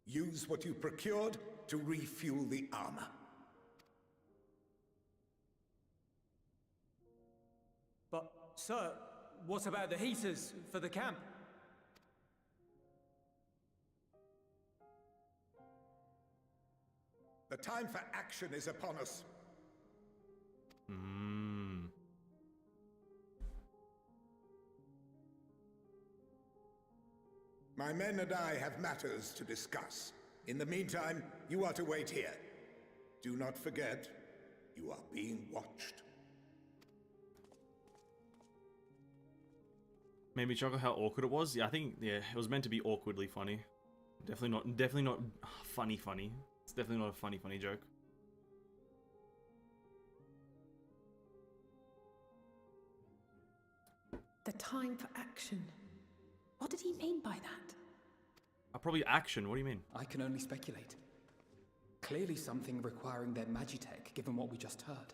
Use what you procured to refuel the armor. But, sir, what about the heaters for the camp? The time for action is upon us. My men and I have matters to discuss. In the meantime, you are to wait here. Do not forget, you are being watched. Made me chuckle how awkward it was. Yeah, I think it was meant to be awkwardly funny. Definitely not funny. It's definitely not a funny joke. The time for action. What did he mean by that? Probably action, what do you mean? I can only speculate. Clearly something requiring their magitech, given what we just heard.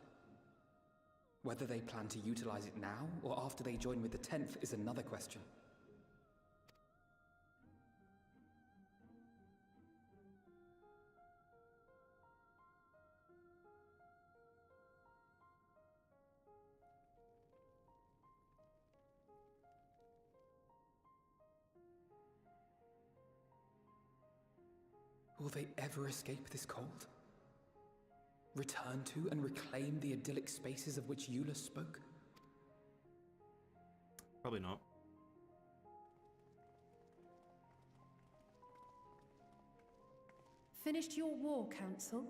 Whether they plan to utilize it now, or after they join with the 10th, is another question. Will they ever escape this cold? Return to and reclaim the idyllic spaces of which Eula spoke? Probably not. Finished your war, Council?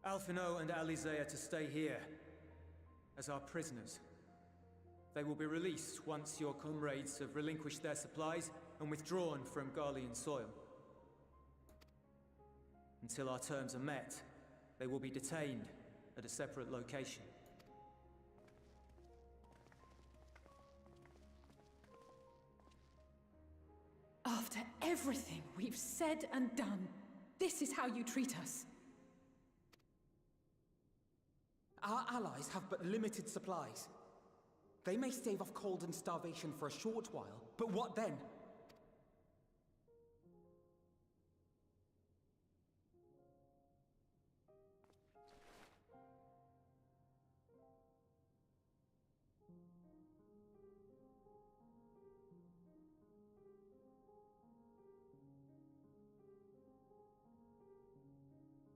Alphino and Alizé are to stay here as our prisoners. They will be released once your comrades have relinquished their supplies and withdrawn from Garlean soil. Until our terms are met, they will be detained at a separate location. After everything we've said and done, this is how you treat us. Our allies have but limited supplies. They may stave off cold and starvation for a short while, but what then?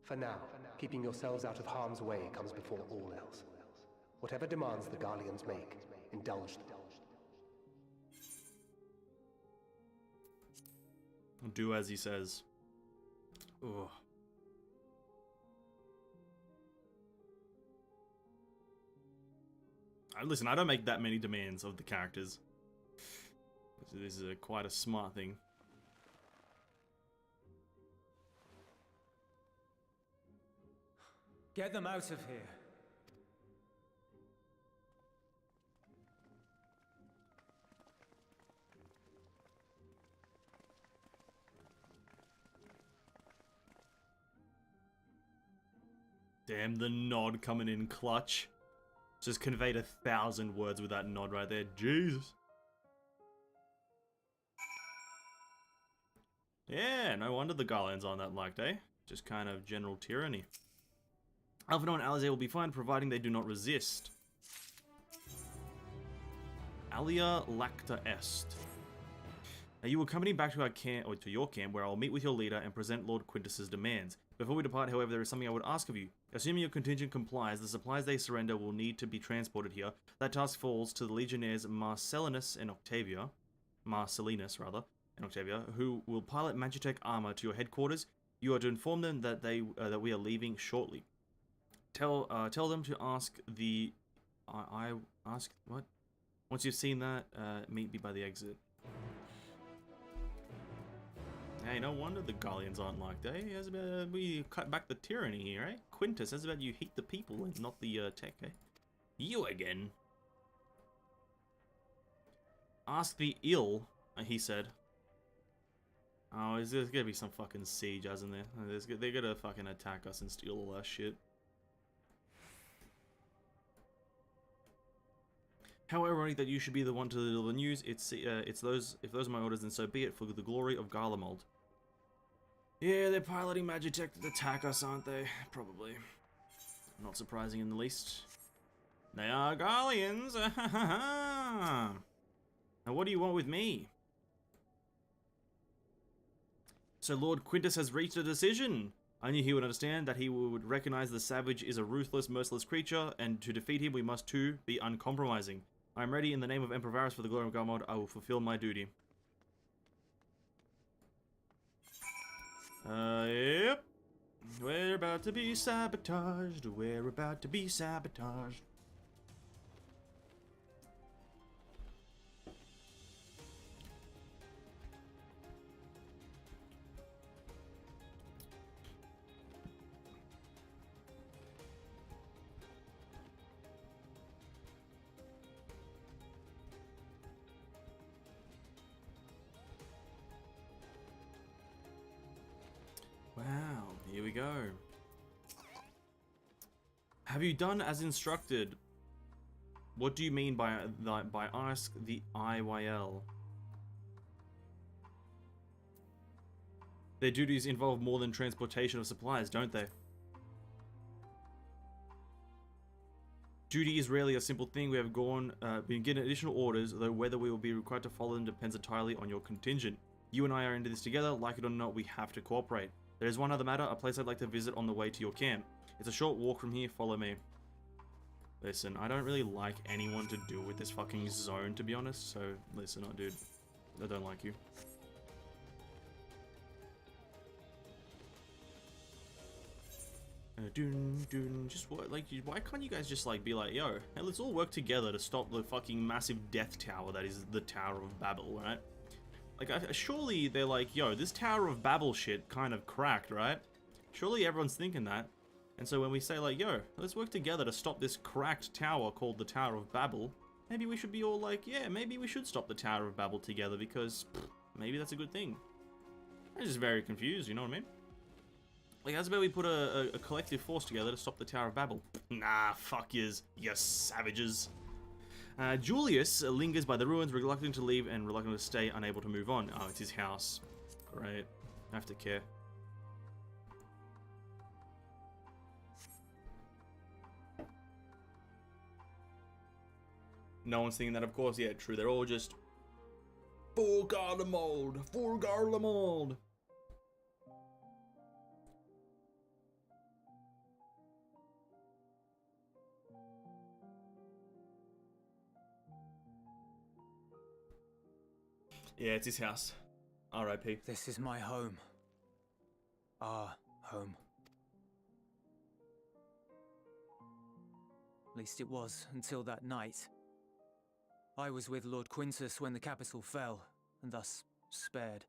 For now, keeping yourselves out of harm's way comes before all else. Whatever demands the Garleans make, indulge them. Do as he says. Ugh. Listen, I don't make that many demands of the characters. This is quite a smart thing. Get them out of here. Damn, the nod coming in clutch. Just conveyed 1,000 words with that nod right there. Jesus. Yeah, no wonder the Garlands aren't that liked, eh? Just kind of general tyranny. Alphino and Alizé will be fine, providing they do not resist. Alia lacta est. Now you will accompany back to our camp, or to your camp, where I will meet with your leader and present Lord Quintus's demands. Before we depart, however, there is something I would ask of you. Assuming your contingent complies, the supplies they surrender will need to be transported here. That task falls to the legionnaires Marcellinus and Octavia, who will pilot Magitech armor to your headquarters. You are to inform them that that we are leaving shortly. Tell them to ask the... I ask... what? Once you've seen that, meet me by the exit. Hey, no wonder the Garleans aren't liked, eh? How's about we cut back the tyranny here, eh? Quintus, how's about you hate the people and not the tech, eh? You again? Ask the ill, he said. Oh, there's gonna be some fucking siege, isn't there? They're gonna fucking attack us and steal all our shit. How ironic that you should be the one to deliver the news. It's those. If those are my orders, then so be it, for the glory of Garlemald. Yeah, they're piloting Magitech to attack us, aren't they? Probably. Not surprising in the least. They are Garleans. Now, what do you want with me? So Lord Quintus has reached a decision. I knew he would understand, that he would recognize the savage is a ruthless, merciless creature, and to defeat him we must too be uncompromising. I am ready in the name of Emperor Varus for the glory of Garlemald. I will fulfill my duty. Yep. We're about to be sabotaged. We're about to be sabotaged. Wow, here we go. Have you done as instructed? What do you mean by ask the IYL? Their duties involve more than transportation of supplies, don't they? Duty is rarely a simple thing. We have been given additional orders, though whether we will be required to follow them depends entirely on your contingent. You and I are into this together. Like it or not, we have to cooperate. There is one other matter, a place I'd like to visit on the way to your camp. It's a short walk from here, follow me. Listen, I don't really like anyone to do with this fucking zone, to be honest, so listen up, dude. I don't like you. Just what, like, why can't you guys just, like, be like, yo, hey, let's all work together to stop the fucking massive death tower that is the Tower of Babel, right? Like, surely they're like, yo, this Tower of Babel shit kind of cracked, right? Surely everyone's thinking that. And so when we say, like, yo, let's work together to stop this cracked tower called the Tower of Babel, maybe we should be all like, yeah, maybe we should stop the Tower of Babel together because maybe that's a good thing. I'm just very confused, you know what I mean? Like, how's about we put a collective force together to stop the Tower of Babel? Nah, fuck yous, you savages. Julius lingers by the ruins, reluctant to leave and reluctant to stay, unable to move on. Oh, it's his house. Great. I have to care. No one's thinking that, of course. Yeah, true. They're all just... For Garlemald! For Garlemald! Yeah, it's his house. R.I.P. This is my home. Our home. At least it was until that night. I was with Lord Quintus when the capital fell, and thus spared.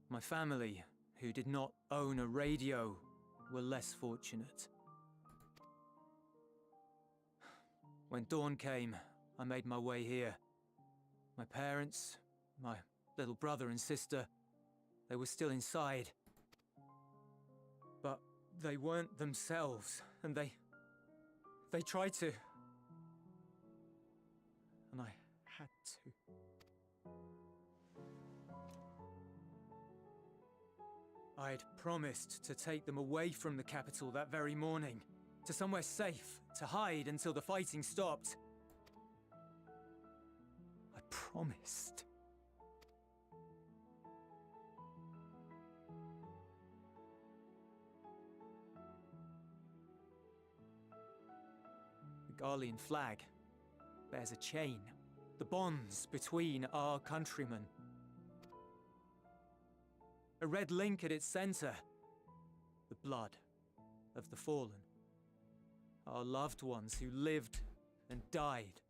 My family, who did not own a radio, were less fortunate. When dawn came, I made my way here. My parents, my little brother and sister, they were still inside. But they weren't themselves, and they tried to. And I had to. I'd promised to take them away from the capital that very morning, to somewhere safe, to hide until the fighting stopped. I promised. The Garlean flag bears a chain, the bonds between our countrymen. A red link at its center, the blood of the fallen. Our loved ones who lived and died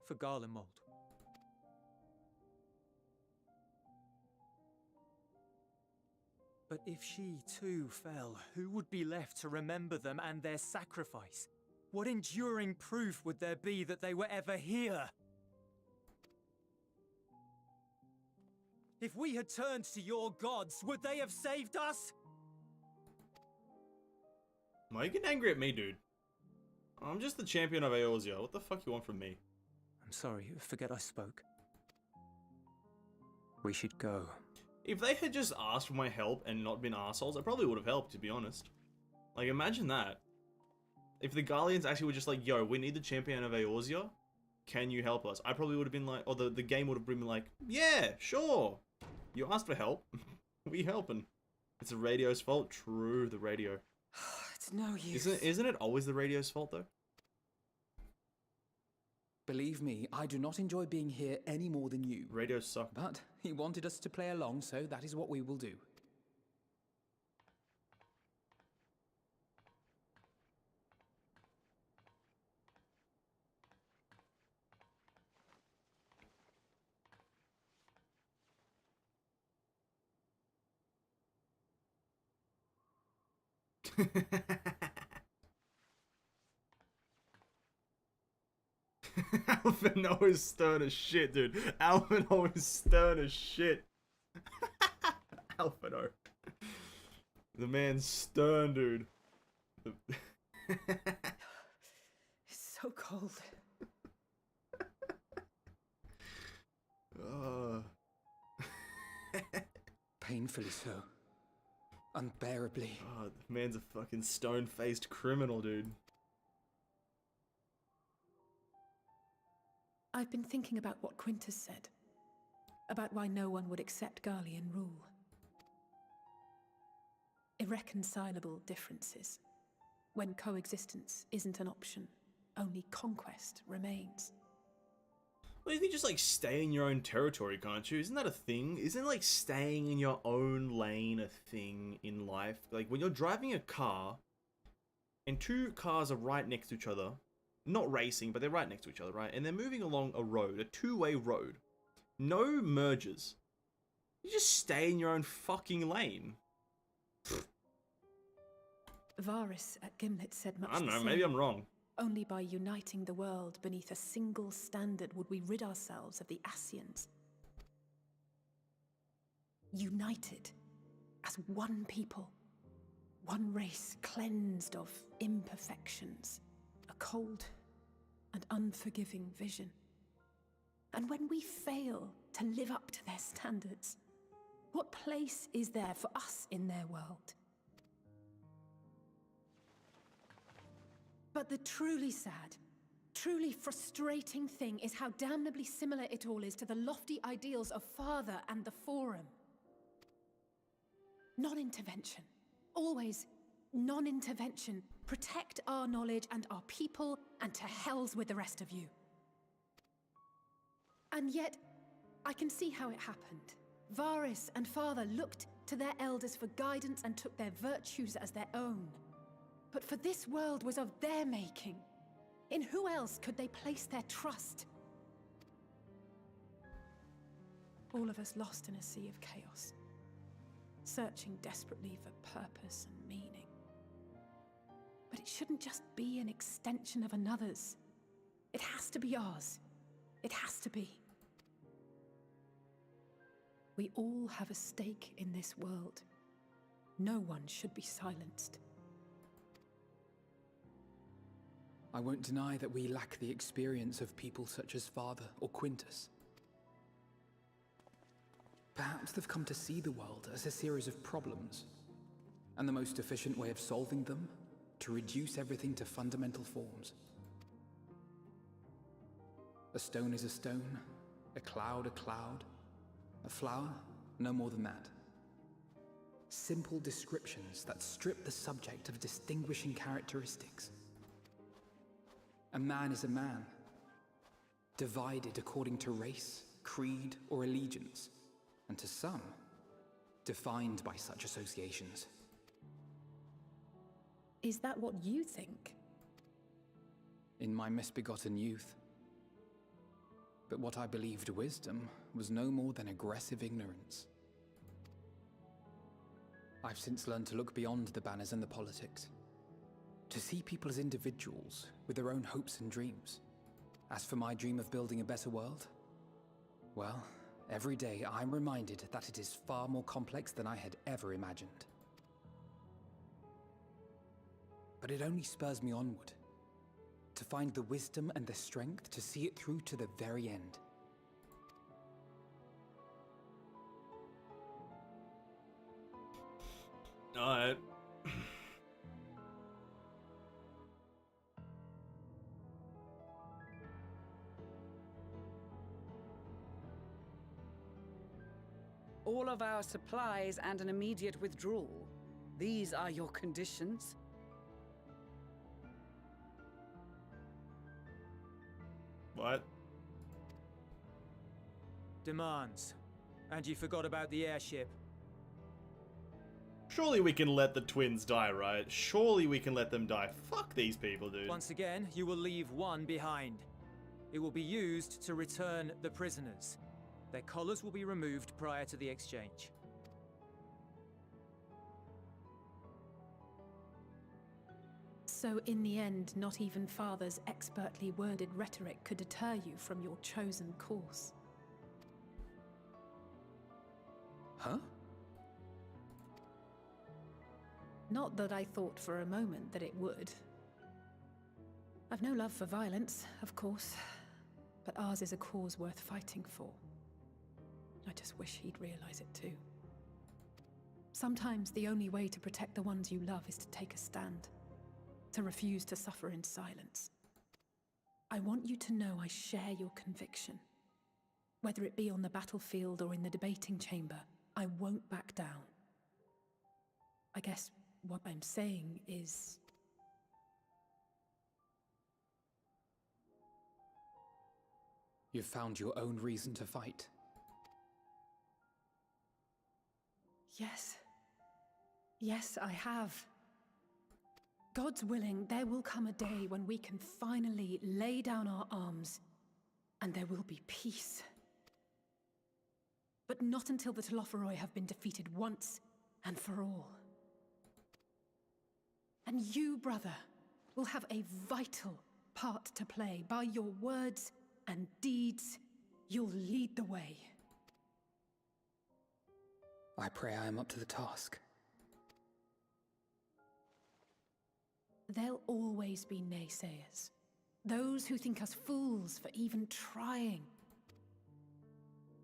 for Garlemald. But if she too fell, who would be left to remember them and their sacrifice? What enduring proof would there be that they were ever here? If we had turned to your gods, would they have saved us? Why are you getting angry at me, dude? I'm just the champion of Eorzea. What the fuck you want from me? I'm sorry, forget I spoke. We should go. If they had just asked for my help and not been assholes, I probably would have helped, to be honest. Like, imagine that. If the Garleans actually were just like, yo, we need the champion of Eorzea, can you help us? I probably would have been like, or the game would have been like, yeah, sure. You asked for help. We helping. It's the radio's fault. True, the radio. It's no use. Isn't it always the radio's fault, though? Believe me, I do not enjoy being here any more than you. Radios suck. But he wanted us to play along, so that is what we will do. Alphino is stern as shit, dude. Alphino is stern as shit. Alphino. The man's stern, dude. It's so cold. Painfully so. Unbearably. Oh, the man's a fucking stone-faced criminal, dude. I've been thinking about what Quintus said. About why no one would accept Garlean rule. Irreconcilable differences. When coexistence isn't an option, only conquest remains. Well, you can just, like, stay in your own territory, can't you? Isn't that a thing? Isn't, like, staying in your own lane a thing in life? Like, when you're driving a car, and two cars are right next to each other, not racing, but they're right next to each other, right? And they're moving along a road, a two-way road. No mergers. You just stay in your own fucking lane. Varys at Gimlet said much I don't the know, same. maybe I'm wrong. Only by uniting the world beneath a single standard would we rid ourselves of the Ascians. United as one people, one race cleansed of imperfections, a cold and unforgiving vision. And when we fail to live up to their standards, what place is there for us in their world? But the truly sad, truly frustrating thing is how damnably similar it all is to the lofty ideals of Father and the Forum. Non-intervention. Always non-intervention. Protect our knowledge and our people, and to hells with the rest of you. And yet, I can see how it happened. Varys and Father looked to their elders for guidance and took their virtues as their own. But for this world was of their making. In who else could they place their trust? All of us lost in a sea of chaos, searching desperately for purpose and meaning. But it shouldn't just be an extension of another's. It has to be ours. It has to be. We all have a stake in this world. No one should be silenced. I won't deny that we lack the experience of people such as Father or Quintus. Perhaps they've come to see the world as a series of problems, and the most efficient way of solving them, to reduce everything to fundamental forms. A stone is a stone, a cloud, a flower, no more than that. Simple descriptions that strip the subject of distinguishing characteristics. A man is a man, divided according to race, creed, or allegiance, and to some, defined by such associations. Is that what you think? In my misbegotten youth. But what I believed wisdom was no more than aggressive ignorance. I've since learned to look beyond the banners and the politics. To see people as individuals, with their own hopes and dreams. As for my dream of building a better world, well, every day I'm reminded that it is far more complex than I had ever imagined. But it only spurs me onward. To find the wisdom and the strength to see it through to the very end. Alright. All of our supplies and an immediate withdrawal. These are your conditions? What? Demands. And you forgot about the airship. Surely we can let the twins die, right? Surely we can let them die. Fuck these people, dude. Once again, you will leave one behind. It will be used to return the prisoners. Their collars will be removed prior to the exchange. So in the end, not even Father's expertly worded rhetoric could deter you from your chosen course. Huh? Not that I thought for a moment that it would. I've no love for violence, of course, but ours is a cause worth fighting for. I just wish he'd realize it too. Sometimes the only way to protect the ones you love is to take a stand, to refuse to suffer in silence. I want you to know I share your conviction. Whether it be on the battlefield or in the debating chamber, I won't back down. I guess what I'm saying is... You've found your own reason to fight. Yes. Yes, I have. God's willing, there will come a day when we can finally lay down our arms, and there will be peace. But not until the Telophoroi have been defeated once and for all. And you, brother, will have a vital part to play. By your words and deeds, you'll lead the way. I pray I am up to the task. There'll always be naysayers. Those who think us fools for even trying.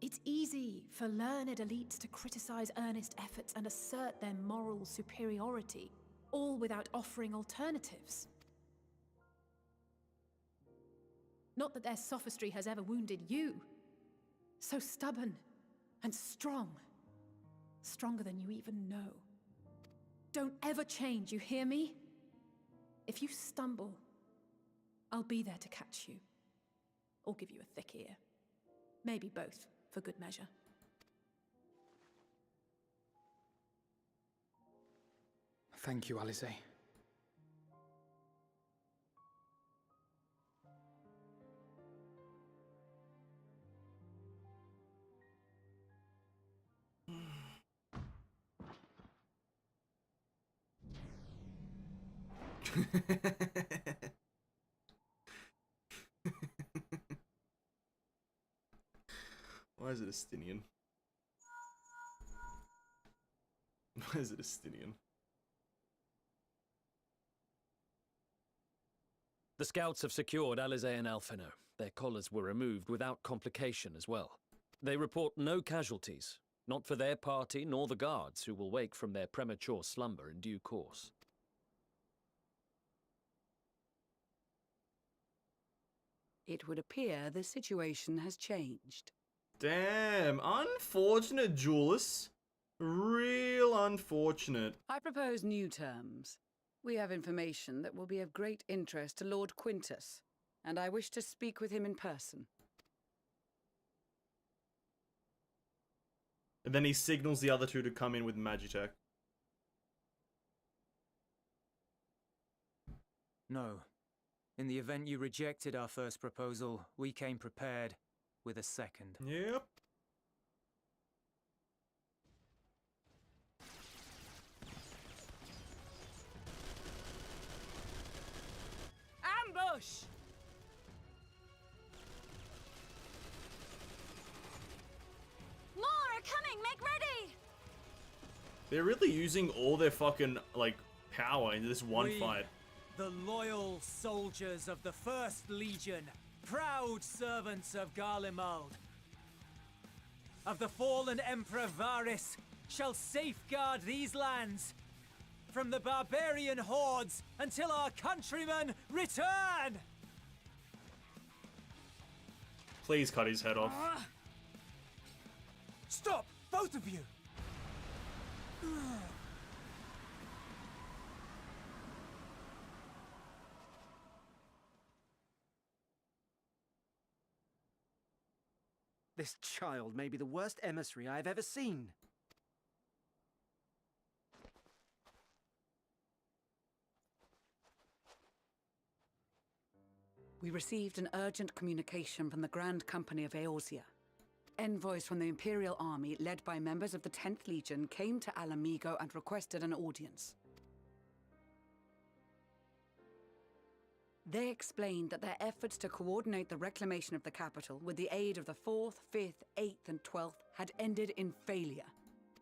It's easy for learned elites to criticize earnest efforts and assert their moral superiority, all without offering alternatives. Not that their sophistry has ever wounded you. So stubborn and strong. Stronger than you even know. Don't ever change, you hear me? If you stumble, I'll be there to catch you. Or give you a thick ear. Maybe both, for good measure. Thank you, Alice. Why is it a Stinian? Why is it a Stinian? The scouts have secured Alize and Alphino. Their collars were removed without complication as well. They report no casualties, not for their party nor the guards, who will wake from their premature slumber in due course. It would appear the situation has changed. Damn, unfortunate, Julius. Real unfortunate. I propose new terms. We have information that will be of great interest to Lord Quintus, and I wish to speak with him in person. And then he signals the other two to come in with Magitech. No. In the event you rejected our first proposal, we came prepared with a second. Yep. ambush! More are coming! Make ready! They're really using all their fucking, like, power into this one fight. The loyal soldiers of the First Legion, proud servants of Garlemald, of the fallen Emperor Varys, shall safeguard these lands from the barbarian hordes until our countrymen return! Please cut his head off. Stop, both of you! This child may be the worst emissary I have ever seen. We received an urgent communication from the Grand Company of Eorzea. Envoys from the Imperial Army, led by members of the 10th Legion, came to Alamigo and requested an audience. They explained that their efforts to coordinate the reclamation of the capital with the aid of the 4th, 5th, 8th and 12th had ended in failure.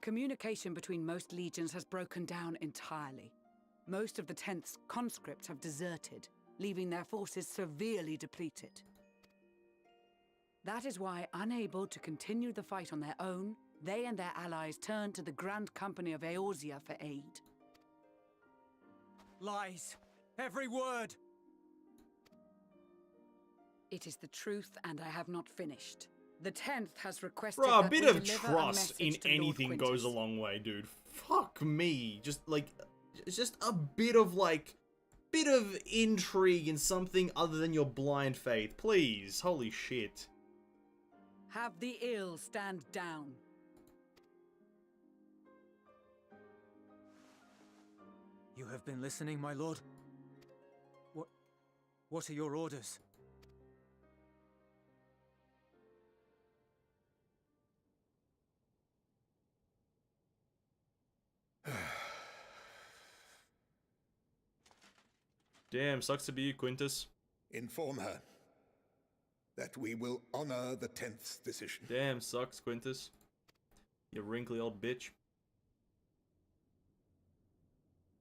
Communication between most legions has broken down entirely. Most of the 10th's conscripts have deserted, leaving their forces severely depleted. That is why, unable to continue the fight on their own, they and their allies turned to the Grand Company of Eorzea for aid. Lies! Every word! It is the truth, and I have not finished. The 10th has requested Bro, a that bit we of deliver a trust in message to Lord anything Quintus. goes a long way, dude. Fuck me. Just, like, it's just a bit of, like, bit of intrigue in something other than your blind faith. Please. Holy shit. Have the ill stand down. You have been listening, my lord? What are your orders? Damn, sucks to be you, Quintus. Inform her that we will honor the 10th's decision. Damn, sucks, Quintus. You wrinkly old bitch.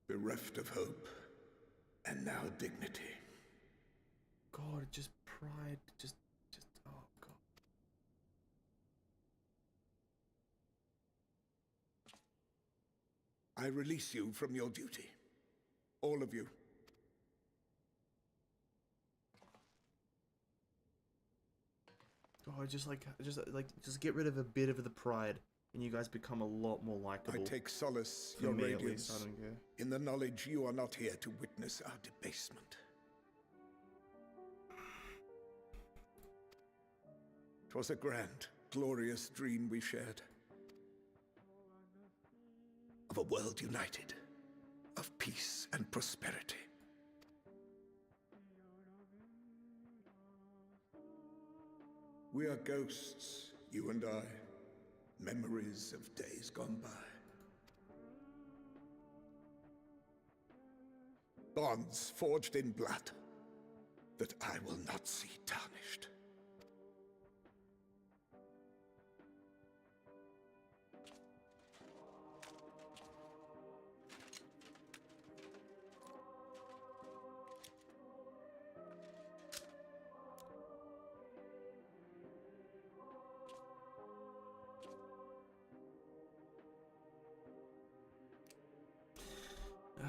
Bereft of hope, and now dignity. God, just pride, just, oh God. I release you from your duty. All of you. Oh, just get rid of a bit of the pride, and you guys become a lot more likable. I take solace, For your me, at radiance, least, I don't care. in the knowledge you are not here to witness our debasement. It was a grand, glorious dream we shared. Of a world united, of peace and prosperity. We are ghosts, you and I, memories of days gone by. Bonds forged in blood that I will not see tarnished.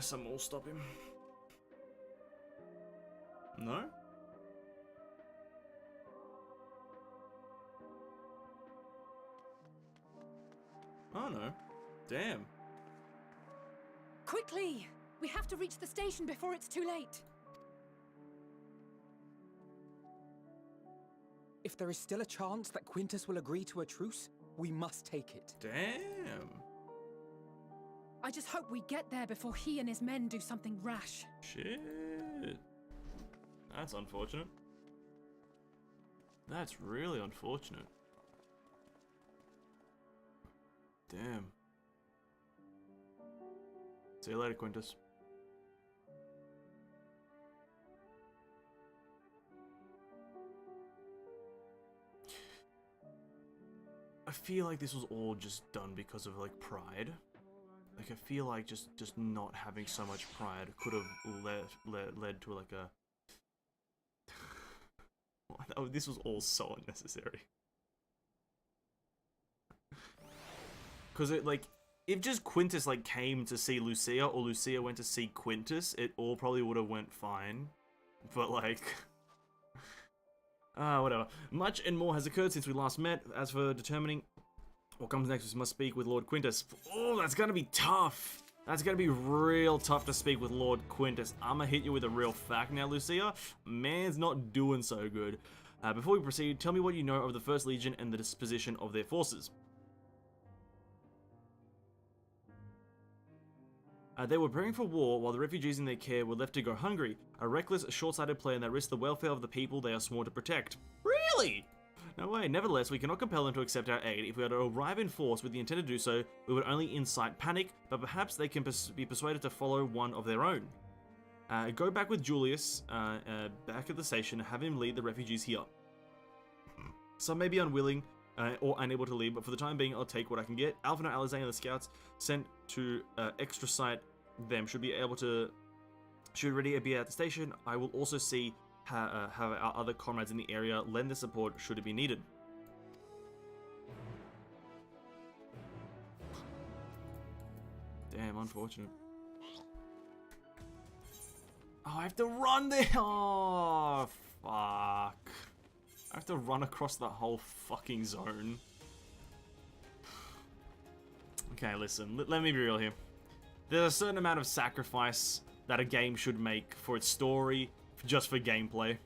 Some will stop him. No? Oh no. Damn. Quickly! We have to reach the station before it's too late. If there is still a chance that Quintus will agree to a truce, we must take it. Damn. I just hope we get there before he and his men do something rash. Shit. That's unfortunate. That's really unfortunate. Damn. See you later, Quintus. I feel like this was all just done because of like pride. Like I feel like just not having so much pride could have led to like a. Oh, this was all so unnecessary. Because it like, if just Quintus like came to see Lucia or Lucia went to see Quintus, it all probably would have went fine. But like, whatever. Much and more has occurred since we last met. As for determining what comes next, we must speak with Lord Quintus. Oh, that's gonna be tough. That's gonna be real tough to speak with Lord Quintus. I'ma hit you with a real fact now, Lucia. Man's not doing so good. Before we proceed, tell me what you know of the First Legion and the disposition of their forces. They were preparing for war while the refugees in their care were left to go hungry. A reckless, short-sighted plan that risked the welfare of the people they are sworn to protect. Really? No way. Nevertheless, we cannot compel them to accept our aid. If we are to arrive in force with the intent to do so, we would only incite panic, but perhaps they can be persuaded to follow one of their own. Go back with Julius, back at the station, and have him lead the refugees here. Some may be unwilling or unable to leave, but for the time being, I'll take what I can get. Alpha and Alizé and the scouts sent to extra site them should already be at the station. I will also see how our other comrades in the area lend their support should it be needed. Damn, unfortunate. Oh, I have to run there. Oh, fuck. I have to run across the whole fucking zone. Okay, listen, let me be real here. There's a certain amount of sacrifice that a game should make for its story, just for gameplay.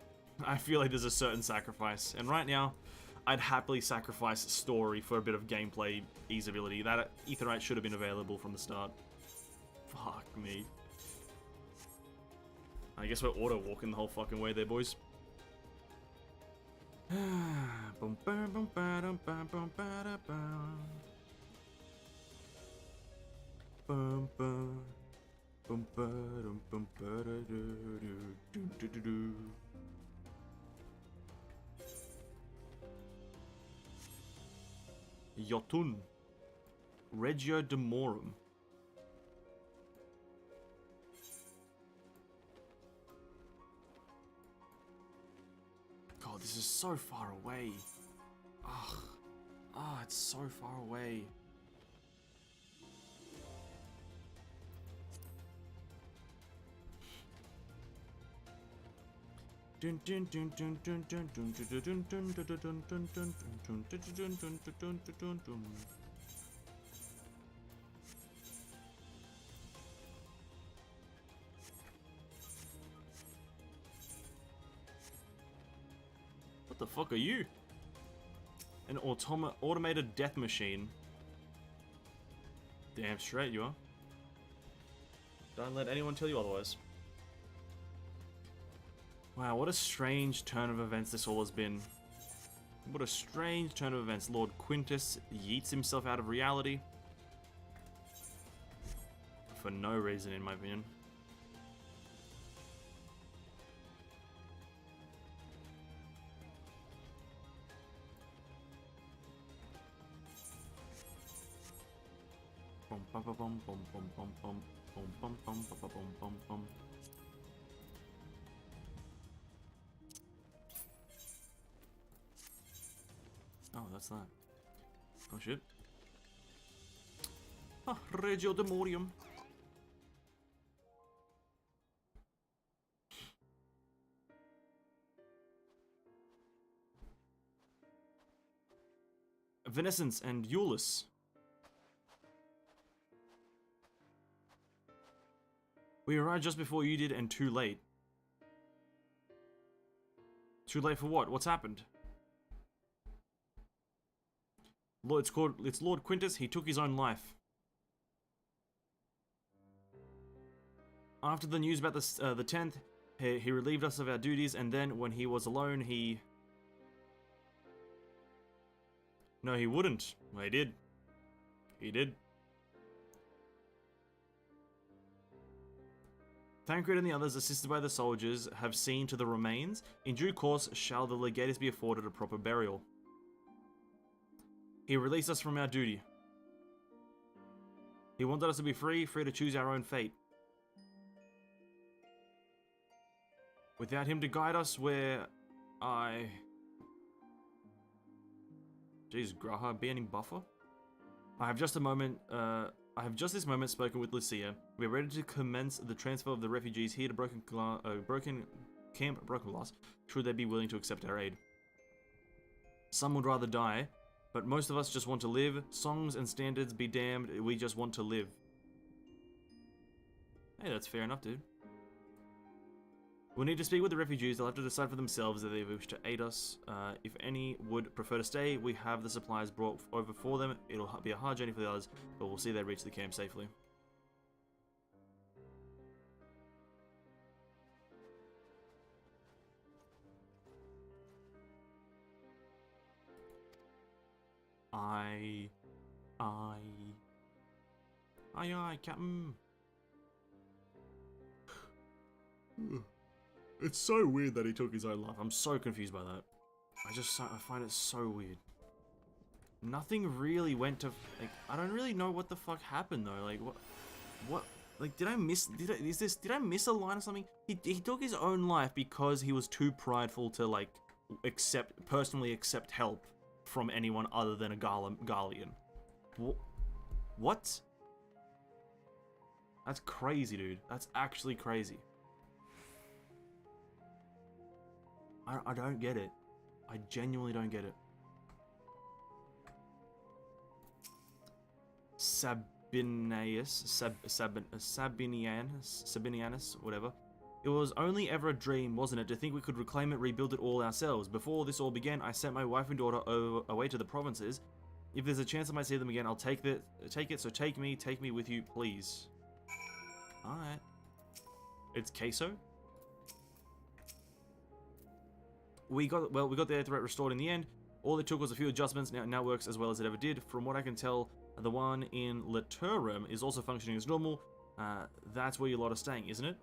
I feel like there's a certain sacrifice, and right now, I'd happily sacrifice story for a bit of gameplay easeability. That Aetheryte should have been available from the start. Fuck me. I guess we're auto-walking the whole fucking way there, boys. Jotun. Regio Demorum. God, this is so far away. Ugh. Ah, it's so far away. What the fuck are you? An automated death machine. Damn straight you are. Don't let anyone tell you otherwise. Wow, what a strange turn of events this all has been. What a strange turn of events. Lord Quintus yeets himself out of reality. For no reason, in my opinion. Oh, that's that. Oh shit. Ah, Regio Demorium. Evanescence and Euless. We arrived just before you did and too late. Too late for what? What's happened? It's Lord Quintus. He took his own life. After the news about the 10th, he relieved us of our duties, and then when he was alone, he... No, he wouldn't. Well, he did. He did. Tancred and the others, assisted by the soldiers, have seen to the remains. In due course, shall the legatus be afforded a proper burial. He released us from our duty. He wanted us to be free to choose our own fate. Without him to guide us where I... Jeez, Graha banning buffer? I have just this moment spoken with Lucia. We are ready to commence the transfer of the refugees here to Camp Broken Glass, should they be willing to accept our aid. Some would rather die, but most of us just want to live. Songs and standards be damned, we just want to live. Hey, that's fair enough, dude. We'll need to speak with the refugees. They'll have to decide for themselves if they wish to aid us. If any would prefer to stay, we have the supplies brought over for them. It'll be a hard journey for the others, but we'll see they reach the camp safely. Aye, Captain. It's so weird that he took his own life. I'm so confused by that. I find it so weird. Nothing really went to, like, I don't really know what the fuck happened though. Like, what, like, did I miss a line or something? He took his own life because he was too prideful to, like, personally accept help from anyone other than a Garlean. What? That's crazy, dude. That's actually crazy. I don't get it. I genuinely don't get it. Sabinianus, whatever. It was only ever a dream, wasn't it, to think we could reclaim it, rebuild it all ourselves. Before this all began, I sent my wife and daughter away to the provinces. If there's a chance I might see them again, I'll take it, so take me with you, please. Alright. It's Queso? We got the air threat restored in the end. All it took was a few adjustments. Now works as well as it ever did. From what I can tell, the one in Laturum is also functioning as normal. That's where your lot are staying, isn't it?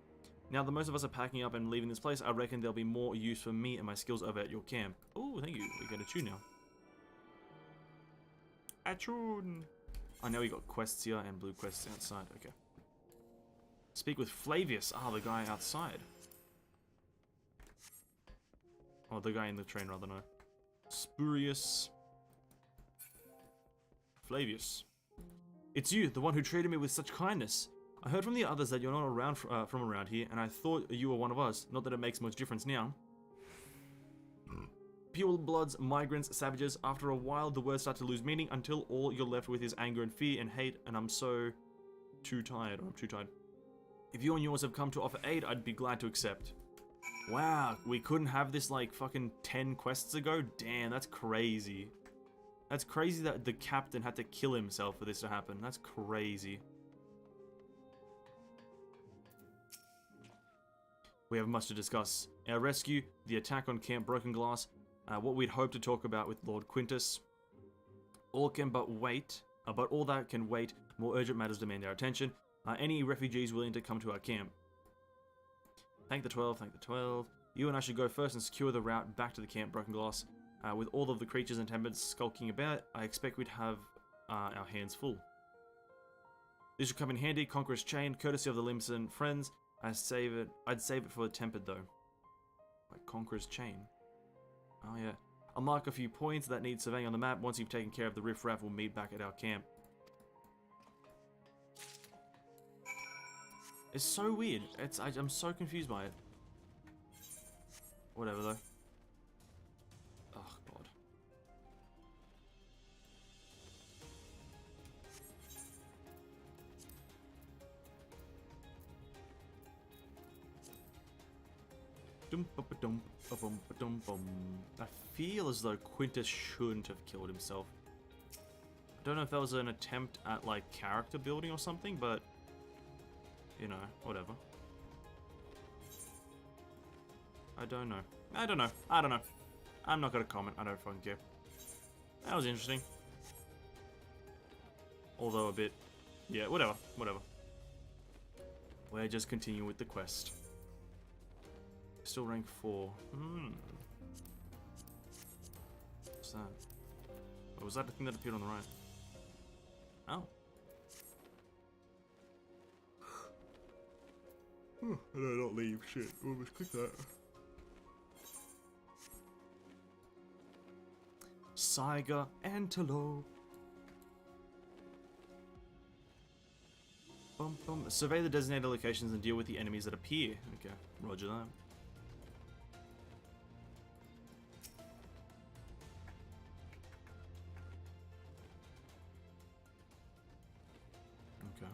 Now that most of us are packing up and leaving this place, I reckon there'll be more use for me and my skills over at your camp. Oh, thank you. We get a tune now. A tune. I know we got quests here and blue quests outside. Okay. Speak with Flavius. Ah, the guy outside. Oh, the guy in the train, rather, no. Spurious. Flavius. It's you, the one who treated me with such kindness. I heard from the others that you're not around from around here, and I thought you were one of us. Not that it makes much difference now. Pure bloods, migrants, savages. After a while, the words start to lose meaning until all you're left with is anger and fear and hate, and I'm too tired. If you and yours have come to offer aid, I'd be glad to accept. Wow, we couldn't have this like fucking 10 quests ago? Damn, that's crazy. That's crazy that the captain had to kill himself for this to happen. That's crazy. We have much to discuss. Our rescue, the attack on Camp Broken Glass, what we'd hoped to talk about with Lord Quintus. All can but wait, but all that can wait. More urgent matters demand our attention. Any refugees willing to come to our camp. Thank the 12, thank the 12. You and I should go first and secure the route back to the Camp Broken Glass. With all of the creatures and tempests skulking about, I expect we'd have our hands full. This should come in handy. Conqueror's Chain, courtesy of the Limson friends. I'd save it for the tempered though. Like Conqueror's Chain. Oh yeah. I'll mark a few points that need surveying on the map. Once you've taken care of the riffraff, we'll meet back at our camp. It's so weird. I'm so confused by it. Whatever though. Oh god. I feel as though Quintus shouldn't have killed himself. I don't know if that was an attempt at like character building or something, but you know, whatever. I don't know. I'm not gonna comment. I don't fucking care. That was interesting. Although a bit... yeah, whatever. We're just continuing with the quest. Still rank 4. What's that? Or was that the thing that appeared on the right? Oh. Oh, no, not leave. Shit. Oh, let's click that. Saiga Antelope. Bum, bum. Survey the designated locations and deal with the enemies that appear. Okay, roger that. Okay.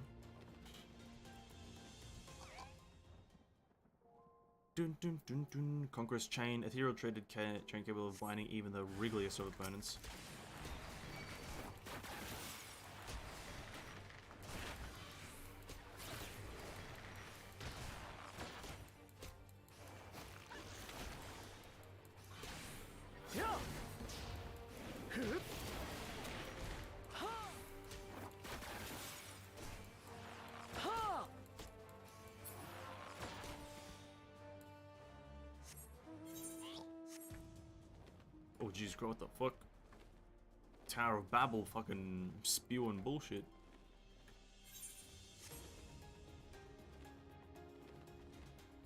Dun dun dun dun. Conqueror's Chain. Ethereal traded chain capable of binding even the wriggliest of opponents. Oh jeez, bro, what the fuck? Tower of Babel fucking spewing bullshit.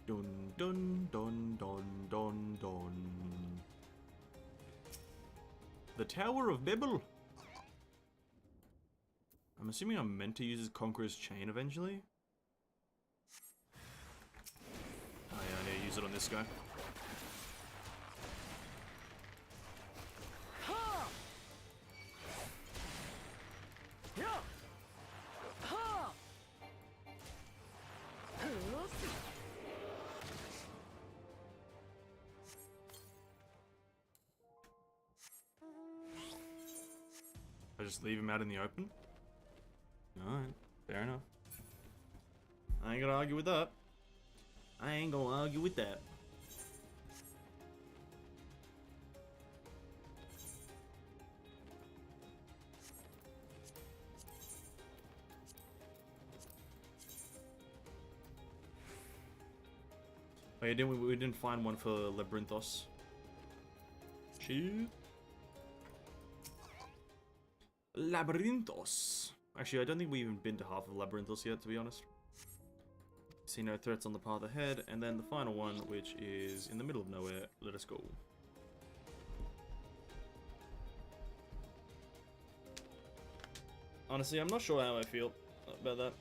Dun dun dun dun dun dun. The Tower of Babel. I'm assuming I'm meant to use his Conqueror's Chain eventually. Oh yeah, I need to use it on this guy. I just leave him out in the open? Alright, fair enough. I ain't gonna argue with that. I ain't gonna argue with that. Oh yeah, we didn't find one for Labyrinthos. Shit. Labyrinthos. Actually, I don't think we've even been to half of Labyrinthos yet, to be honest. See no threats on the path ahead, and then the final one, which is in the middle of nowhere. Let us go. Honestly, I'm not sure how I feel about that.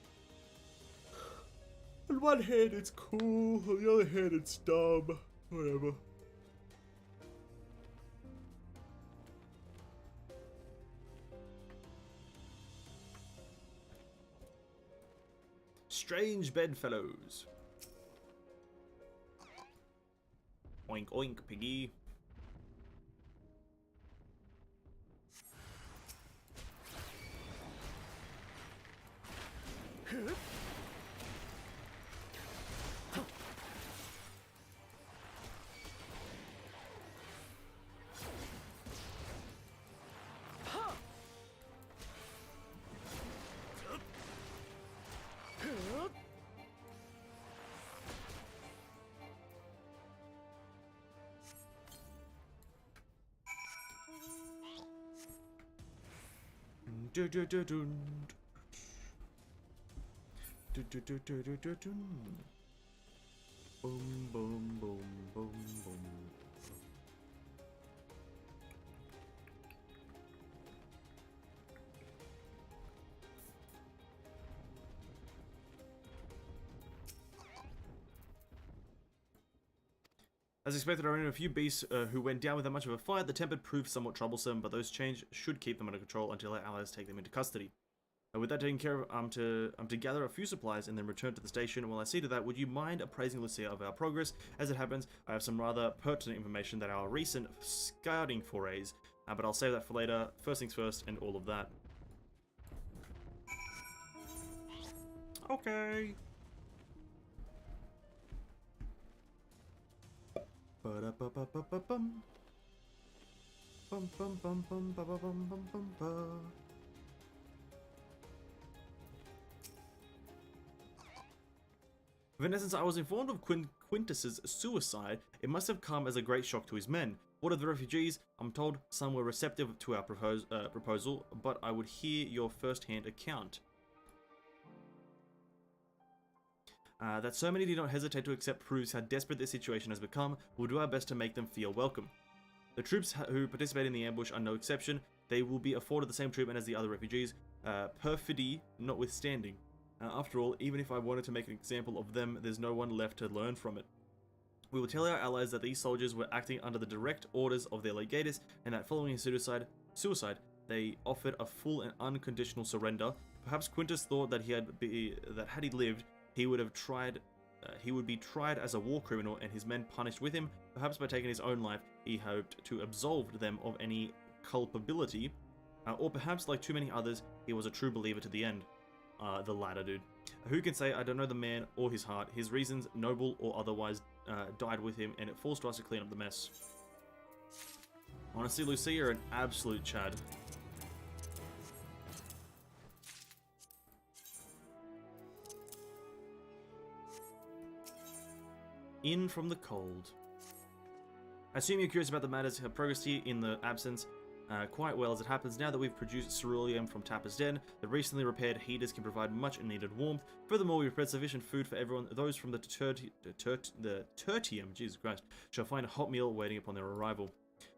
On one hand, it's cool. On the other hand, it's dumb. Whatever. Strange bedfellows. Oink oink, piggy. Do do do do. Do do do do do do do. Boom boom boom boom boom. As expected, there are only a few beasts who went down without much of a fight. The Tempered proved somewhat troublesome, but those chains should keep them under control until our allies take them into custody. With that taken care of, I'm to gather a few supplies and then return to the station. While I see to that, would you mind appraising Lucia of our progress? As it happens, I have some rather pertinent information that our recent scouting forays, but I'll save that for later. First things first, and all of that. Okay. Ba-da-ba-ba-ba-ba-bum. Bum bum bum bum ba ba bum bum bum ba. In essence, I was informed of Quintus's suicide. It must have come as a great shock to his men. What of the refugees? I'm told some were receptive to our proposal, but I would hear your first-hand account. That so many did not hesitate to accept proves how desperate their situation has become. We'll do our best to make them feel welcome. The troops who participate in the ambush are no exception. They will be afforded the same treatment as the other refugees, perfidy notwithstanding. After all, even if I wanted to make an example of them, there's no one left to learn from it. We will tell our allies that these soldiers were acting under the direct orders of their legatus, and that following his suicide, they offered a full and unconditional surrender. Perhaps Quintus thought that had he lived, he would be tried as a war criminal and his men punished with him. Perhaps by taking his own life, he hoped to absolve them of any culpability, or perhaps, like too many others, he was a true believer to the end. The latter, dude. Who can say? I don't know the man or his heart. His reasons, noble or otherwise, died with him, and it falls to us to clean up the mess. Honestly, Lucia, you're an absolute Chad. In from the cold. I assume you're curious about the matters have progressed here in the absence. Quite well as it happens. Now that we've produced ceruleum from Tapper's Den, the recently repaired heaters can provide much needed warmth. Furthermore, we've prepared sufficient food for everyone. Those from the tertium, Jesus Christ, shall find a hot meal waiting upon their arrival.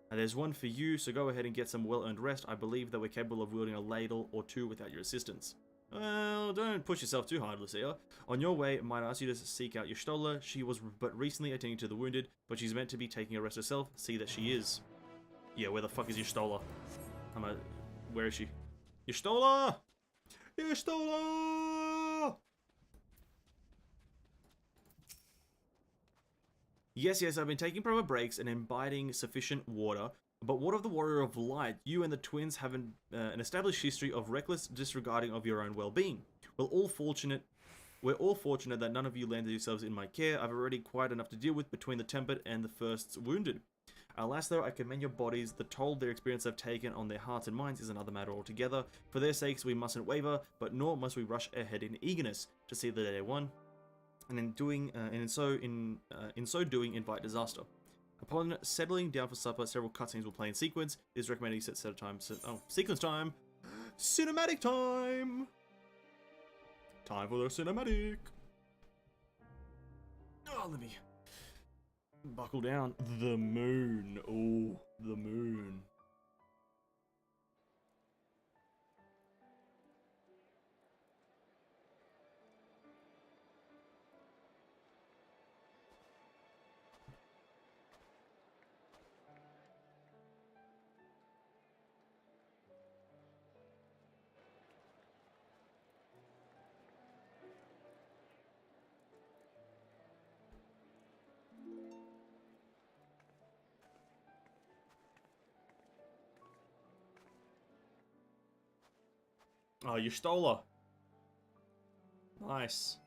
There's one for you, so go ahead and get some well-earned rest. I believe that we're capable of wielding a ladle or two without your assistance. Well, don't push yourself too hard, Lucia. On your way, might I ask you to seek out your Stola? She was but recently attending to the wounded, but she's meant to be taking a rest herself. See that she is. Yeah, where the fuck is your Stola? Where is she? Your Stola! Your Stola! Yes, I've been taking proper breaks and imbibing sufficient water. But what of the Warrior of Light? You and the twins have an established history of reckless disregarding of your own well-being. We're all fortunate that none of you landed yourselves in my care. I've already quite enough to deal with between the tempered and the first wounded. Alas, though, I commend your bodies. The toll their experience have taken on their hearts and minds is another matter altogether. For their sakes, we mustn't waver, but nor must we rush ahead in eagerness to see the day one, and in so doing, invite disaster. Upon settling down for supper, several cutscenes will play in sequence. It is recommended you set a time. Sequence time, cinematic time. Time for the cinematic. Oh, let me buckle down. The moon. Oh, the moon. Oh, you stole her. Nice.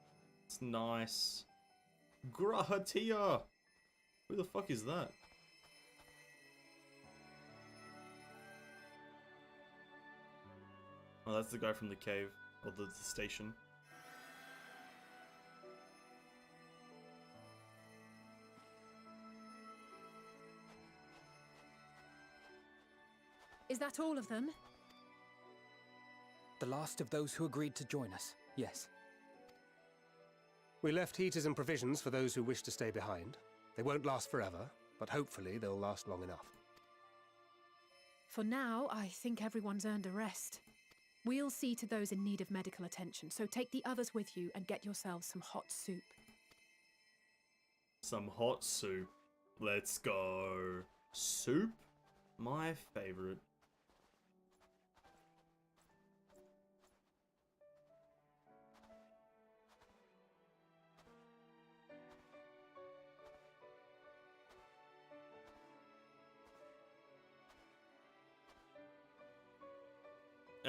It's nice. Grahatia. Who the fuck is that? Oh, that's the guy from the cave. Or the station. Is that all of them? The last of those who agreed to join us, yes. We left heaters and provisions for those who wish to stay behind. They won't last forever, but hopefully they'll last long enough. For now, I think everyone's earned a rest. We'll see to those in need of medical attention, so take the others with you and get yourselves some hot soup. Some hot soup. Let's go. Soup? My favorite.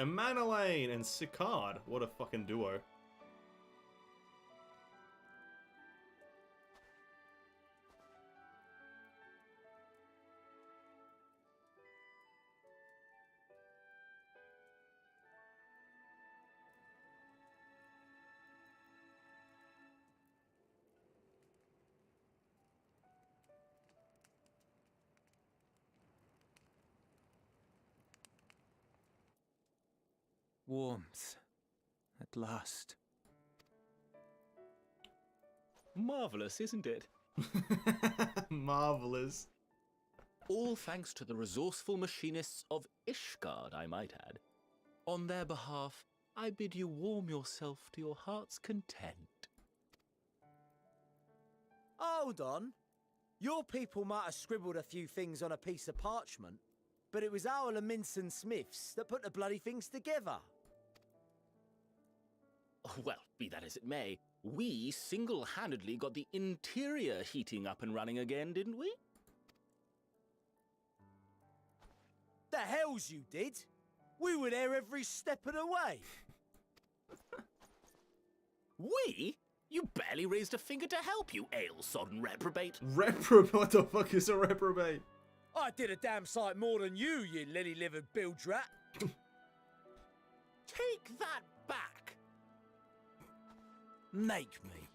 Emanelaine and Sicard. What a fucking duo. Warmth. At last. Marvelous, isn't it? Marvelous. All thanks to the resourceful machinists of Ishgard, I might add. On their behalf, I bid you warm yourself to your heart's content. Hold on. Your people might have scribbled a few things on a piece of parchment, but it was our Minson Smiths that put the bloody things together. Well, be that as it may, we single-handedly got the interior heating up and running again, didn't we? The hells you did! We were there every step of the way! We? You barely raised a finger to help, you ale-sodden reprobate. Reprobate? What the fuck is a reprobate? I did a damn sight more than you lily-livered bilge rat! Take that back! Make me.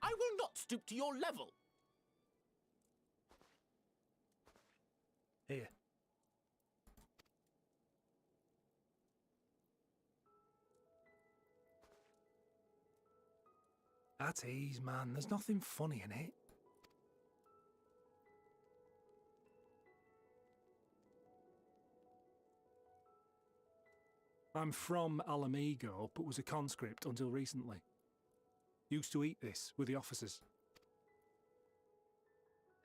I will not stoop to your level. Here. At ease, man. There's nothing funny in it. I'm from Alamigo, but was a conscript until recently. Used to eat this with the officers.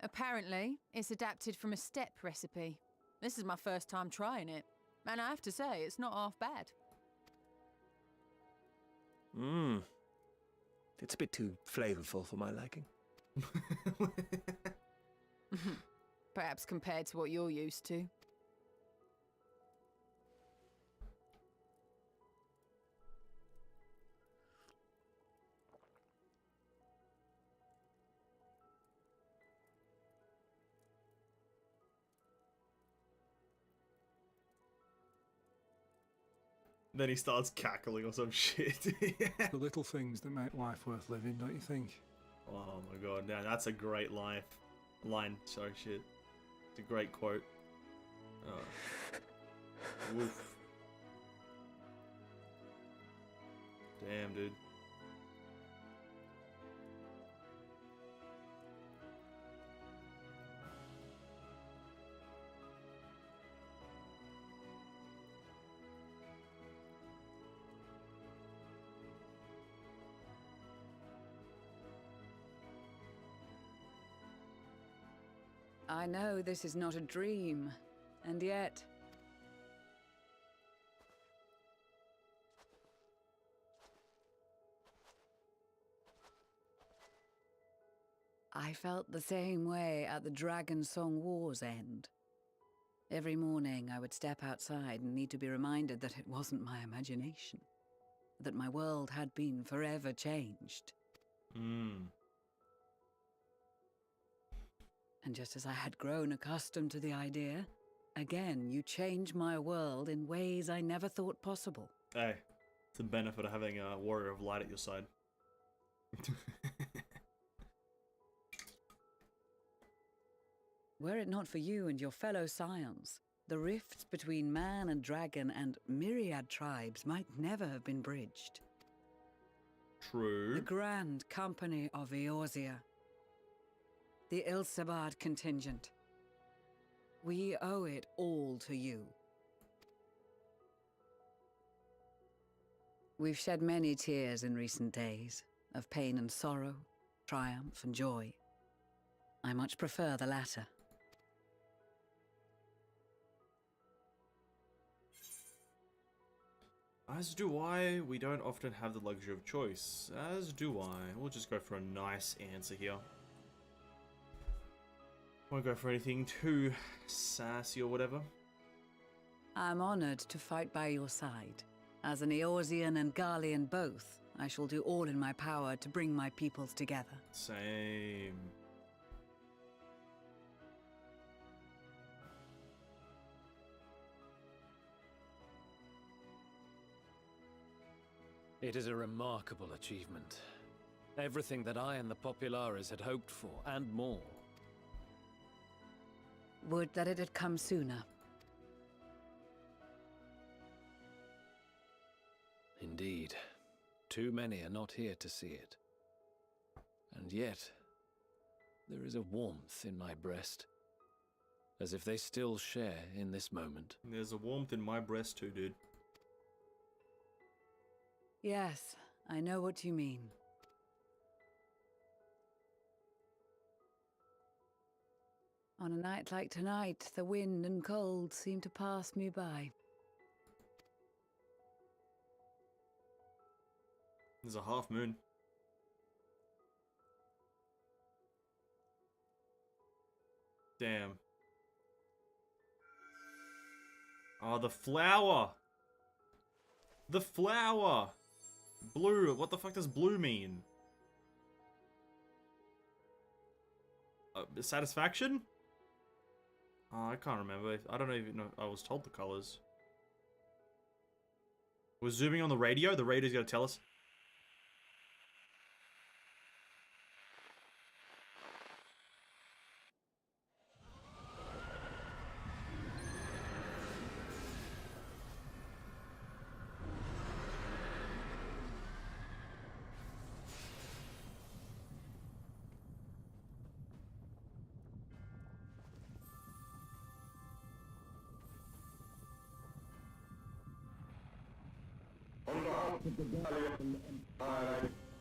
Apparently, it's adapted from a steppe recipe. This is my first time trying it, and I have to say, it's not half bad. Mmm. It's a bit too flavourful for my liking. Perhaps compared to what you're used to. Then he starts cackling or some shit. The little things that make life worth living, don't you think? Oh my god, now that's a great line. Sorry, shit. It's a great quote. Oh. Woof. Damn, dude. I know this is not a dream, and yet... I felt the same way at the Dragon Song War's end. Every morning I would step outside and need to be reminded that it wasn't my imagination, that my world had been forever changed. And just as I had grown accustomed to the idea, again you change my world in ways I never thought possible. Hey, it's the benefit of having a warrior of light at your side. Were it not for you and your fellow scions, the rifts between man and dragon and myriad tribes might never have been bridged. True. The Grand Company of Eorzea. The Ilsabard contingent. We owe it all to you. We've shed many tears in recent days, of pain and sorrow, triumph and joy. I much prefer the latter. As do I. We don't often have the luxury of choice. As do I. We'll just go for a nice answer here. Won't go for anything too sassy or whatever. I'm honored to fight by your side. As an Eorzean and Garlean both, I shall do all in my power to bring my peoples together. Same. It is a remarkable achievement. Everything that I and the Populares had hoped for, and more. Would that it had come sooner. too many are not here to see it. And yet, there is a warmth in my breast, as if they still share in this moment. There's a warmth in my breast too, dude. Yes, I know what you mean. On a night like tonight, the wind and cold seem to pass me by. There's a half moon. Damn. Oh, the flower! The flower! Blue. What the fuck does blue mean? Satisfaction? Oh, I can't remember. I don't even know if I was told the colors. We're zooming on the radio. The radio's gonna tell us.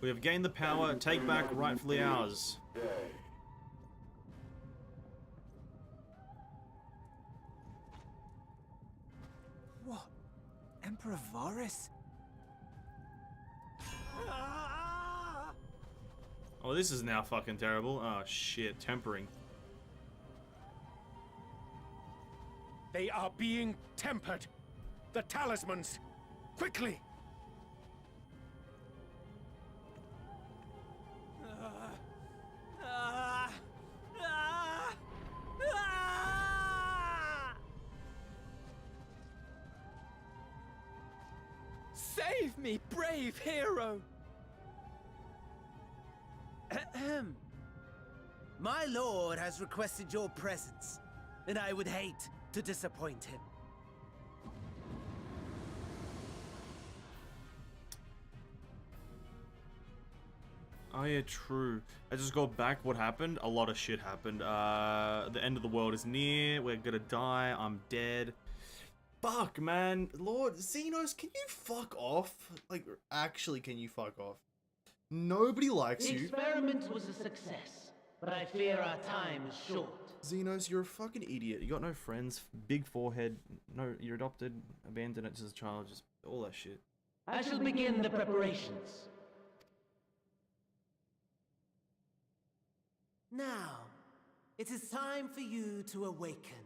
We have gained the power, take back rightfully ours. What? Emperor Varus? Oh, this is now fucking terrible. Oh shit, tempering. They are being tempered. The talismans. Quickly! Save me, brave hero! Ahem. My lord has requested your presence, and I would hate to disappoint him. Oh yeah, true. I just got back. What happened? A lot of shit happened. The end of the world is near. We're gonna die. I'm dead. Fuck, man. Lord, Xenos, can you fuck off? Like, actually, can you fuck off? Nobody likes The you. experiment was a success, but I fear our time is short. Xenos, you're a fucking idiot. You got no friends. Big forehead. No, you're adopted. Abandoned as a child. Just all that shit. I shall begin the preparations. Now, it is time for you to awaken.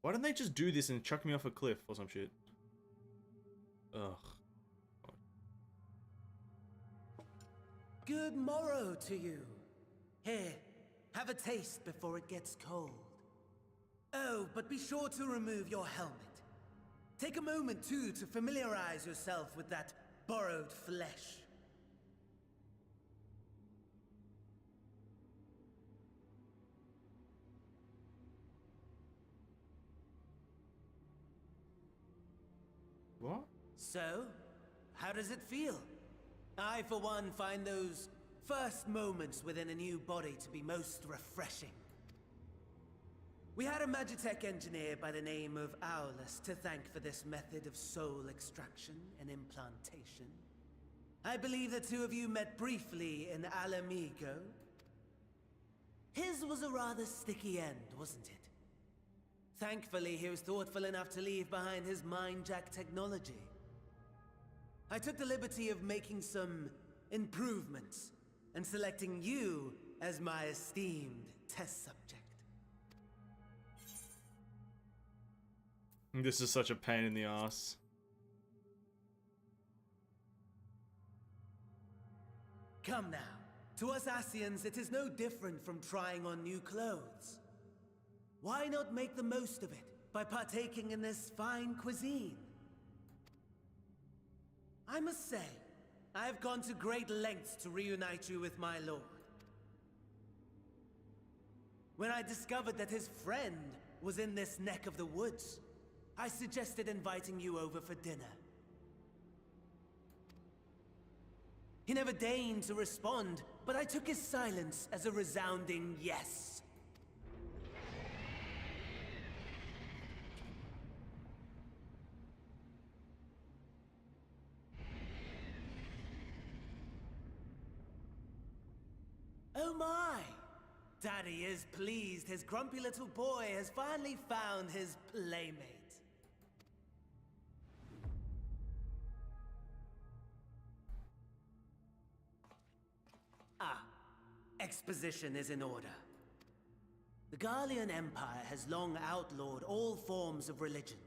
Why don't they just do this and chuck me off a cliff or some shit? Ugh. Good morrow to you. Here, have a taste before it gets cold. Oh, but be sure to remove your helmet. Take a moment, too, to familiarize yourself with that borrowed flesh. What? So, how does it feel? I, for one, find those first moments within a new body to be most refreshing. We had a Magitech engineer by the name of Aulus to thank for this method of soul extraction and implantation. I believe the two of you met briefly in Alamigo. His was a rather sticky end, wasn't it? Thankfully, he was thoughtful enough to leave behind his mind-jack technology. I took the liberty of making some improvements and selecting you as my esteemed test subject. This is such a pain in the ass. Come now. To us Asians, it is no different from trying on new clothes. Why not make the most of it by partaking in this fine cuisine? I must say, I have gone to great lengths to reunite you with my lord. When I discovered that his friend was in this neck of the woods, I suggested inviting you over for dinner. He never deigned to respond, but I took his silence as a resounding yes. Oh my! Daddy is pleased his grumpy little boy has finally found his playmate. Ah, exposition is in order. The Garlean Empire has long outlawed all forms of religion.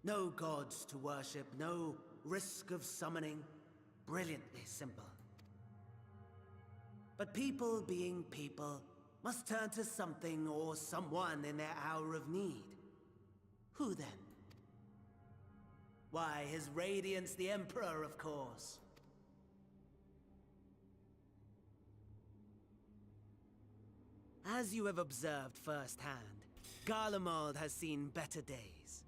No gods to worship, no risk of summoning. Brilliantly simple. But people being people must turn to something or someone in their hour of need. Who then? Why, His Radiance the Emperor, of course. As you have observed firsthand, Garlemald has seen better days.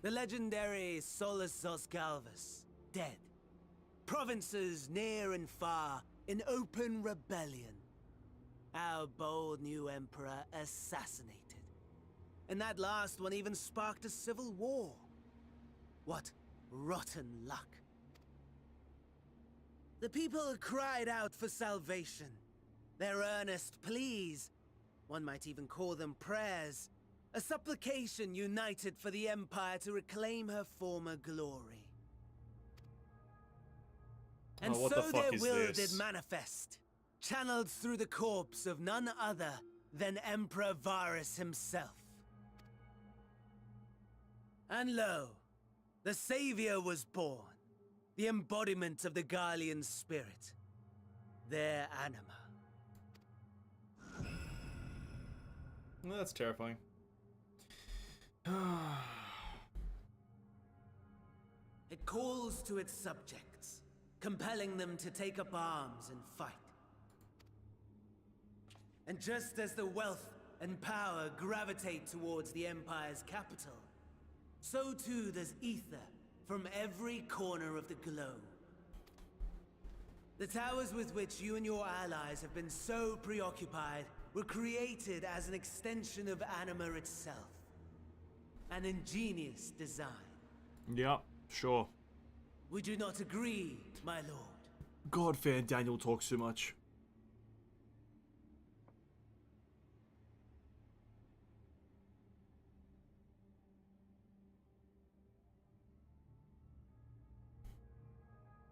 The legendary Solus Galvus, dead. Provinces near and far in open rebellion. Our bold new emperor assassinated. And that last one even sparked a civil war. What rotten luck. The people cried out for salvation. Their earnest pleas, one might even call them prayers, a supplication united for the Empire to reclaim her former glory. And what so the fuck their is will this? did manifest, channeled through the corpse of none other than Emperor Varus himself. And lo, the Savior was born, the embodiment of the Garlean spirit, their anima. Well, that's terrifying. It calls to its subjects, compelling them to take up arms and fight. And just as the wealth and power gravitate towards the Empire's capital, so too does ether from every corner of the globe. The towers with which you and your allies have been so preoccupied were created as an extension of Anima itself. An ingenious design. Yep, sure. Would you not agree, my lord? God, fan Daniel talks too much.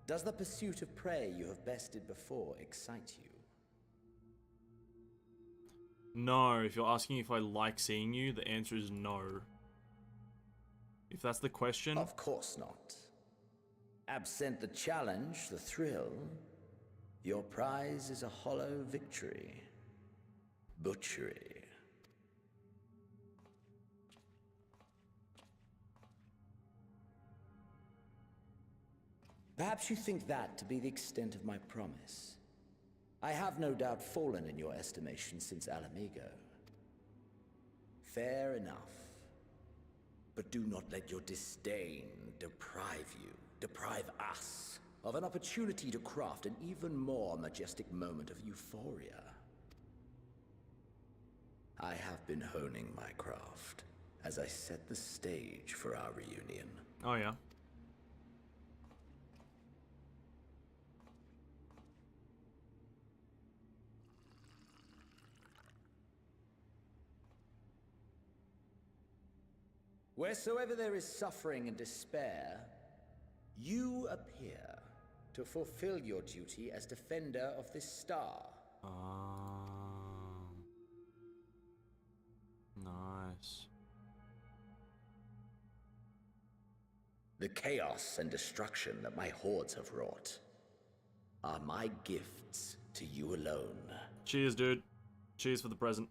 Does the pursuit of prey you have bested before excite you? No, if you're asking if I like seeing you, the answer is no. If that's the question... Of course not. Absent the challenge, the thrill, your prize is a hollow victory. Butchery. Perhaps you think that to be the extent of my promise. I have no doubt fallen in your estimation since Alamigo. Fair enough. But do not let your disdain deprive us, of an opportunity to craft an even more majestic moment of euphoria. I have been honing my craft as I set the stage for our reunion. Oh yeah. Wheresoever there is suffering and despair, you appear to fulfill your duty as defender of this star. Nice. The chaos and destruction that my hordes have wrought are my gifts to you alone. Cheers, dude. Cheers for the present.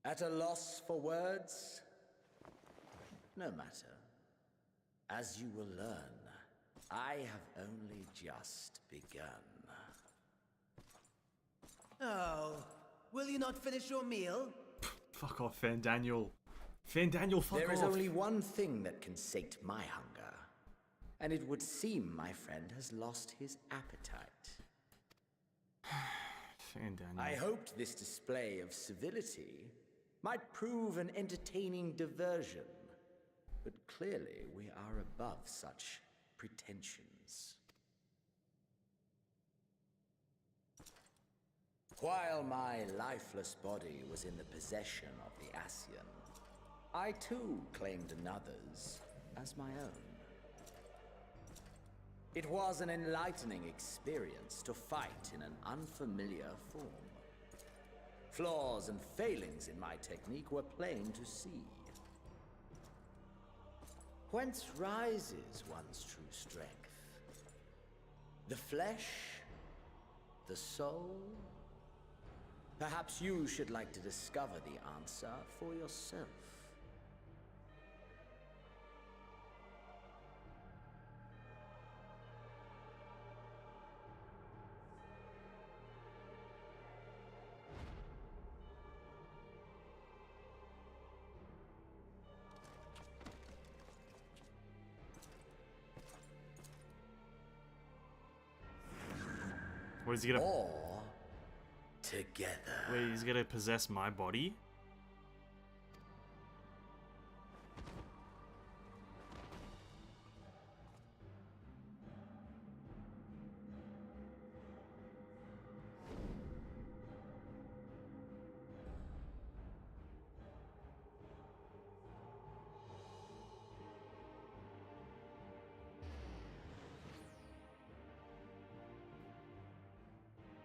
At a loss for words? No matter. As you will learn, I have only just begun. Oh, will you not finish your meal? Fuck off, Fandaniel. Fandaniel, fuck off. There is only one thing that can sate my hunger, and it would seem my friend has lost his appetite. Fandaniel. I hoped this display of civility might prove an entertaining diversion, but clearly we are above such pretensions. While my lifeless body was in the possession of the Ascian, I too claimed another's as my own. It was an enlightening experience to fight in an unfamiliar form. Flaws and failings in my technique were plain to see. Whence rises one's true strength? The flesh? The soul? Perhaps you should like to discover the answer for yourself. What is he gonna? Or together. Wait, he's gonna possess my body?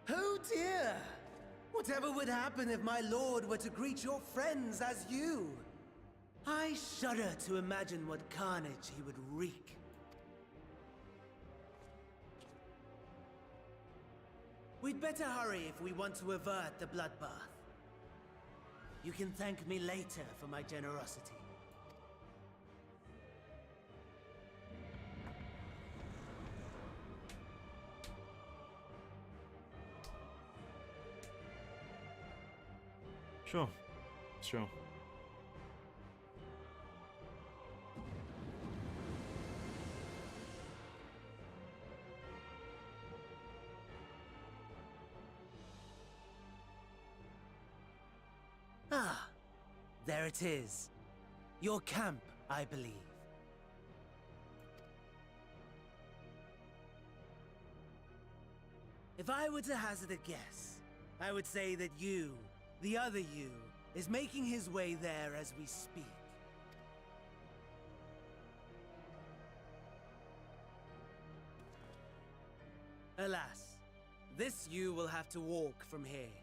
Oh dear! Whatever would happen if my lord were to greet your friends as you? I shudder to imagine what carnage he would wreak. We'd better hurry if we want to avert the bloodbath. You can thank me later for my generosity. Sure. Sure. Ah, there it is. Your camp, I believe. If I were to hazard a guess, I would say that you, the other you, is making his way there as we speak. Alas, this you will have to walk from here.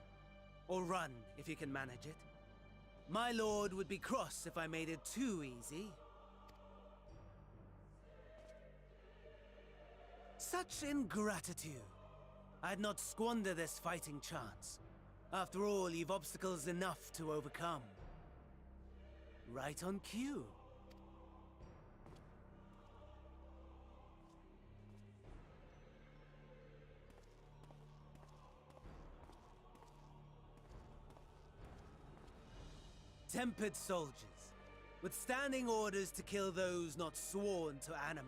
Or run, if you can manage it. My lord would be cross if I made it too easy. Such ingratitude. I'd not squander this fighting chance. After all, you've obstacles enough to overcome. Right on cue. Tempered soldiers, withstanding orders to kill those not sworn to anima.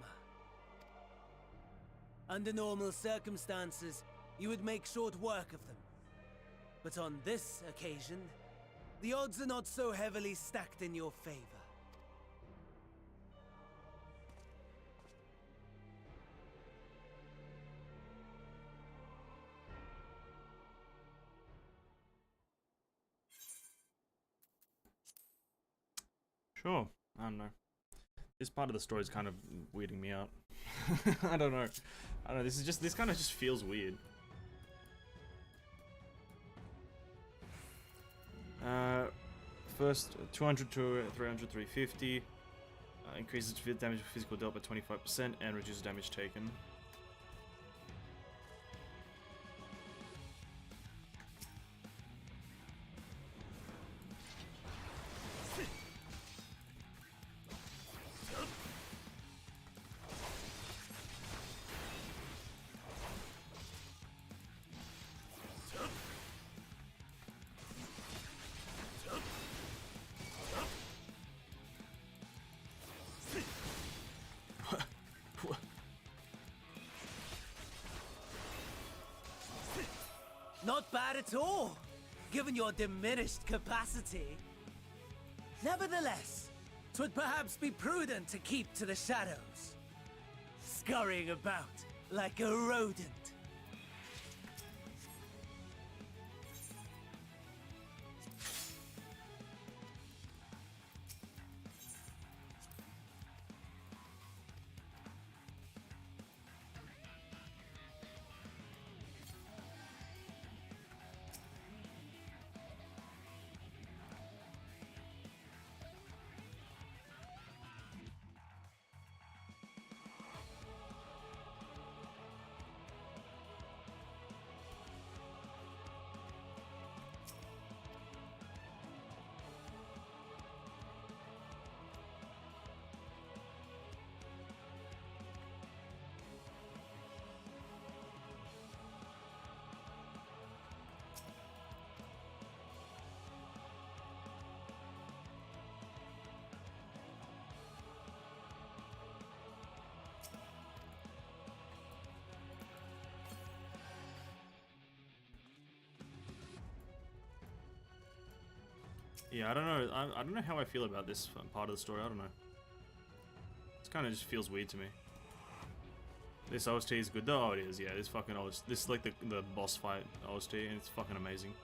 Under normal circumstances, you would make short work of them. But on this occasion, the odds are not so heavily stacked in your favor. Sure. I don't know. This part of the story is kind of weirding me out. I don't know. This kind of just feels weird. First 200 to 300, 350. Increases damage physical dealt by 25% and reduces damage taken. bad at all, given your diminished capacity. Nevertheless, 'twould perhaps be prudent to keep to the shadows, scurrying about like a rodent. Yeah, I don't know. I don't know how I feel about this part of the story. I don't know. This kind of just feels weird to me. This OST is good though. Oh, it is. Yeah, this fucking OST. This is like the boss fight OST, and it's fucking amazing.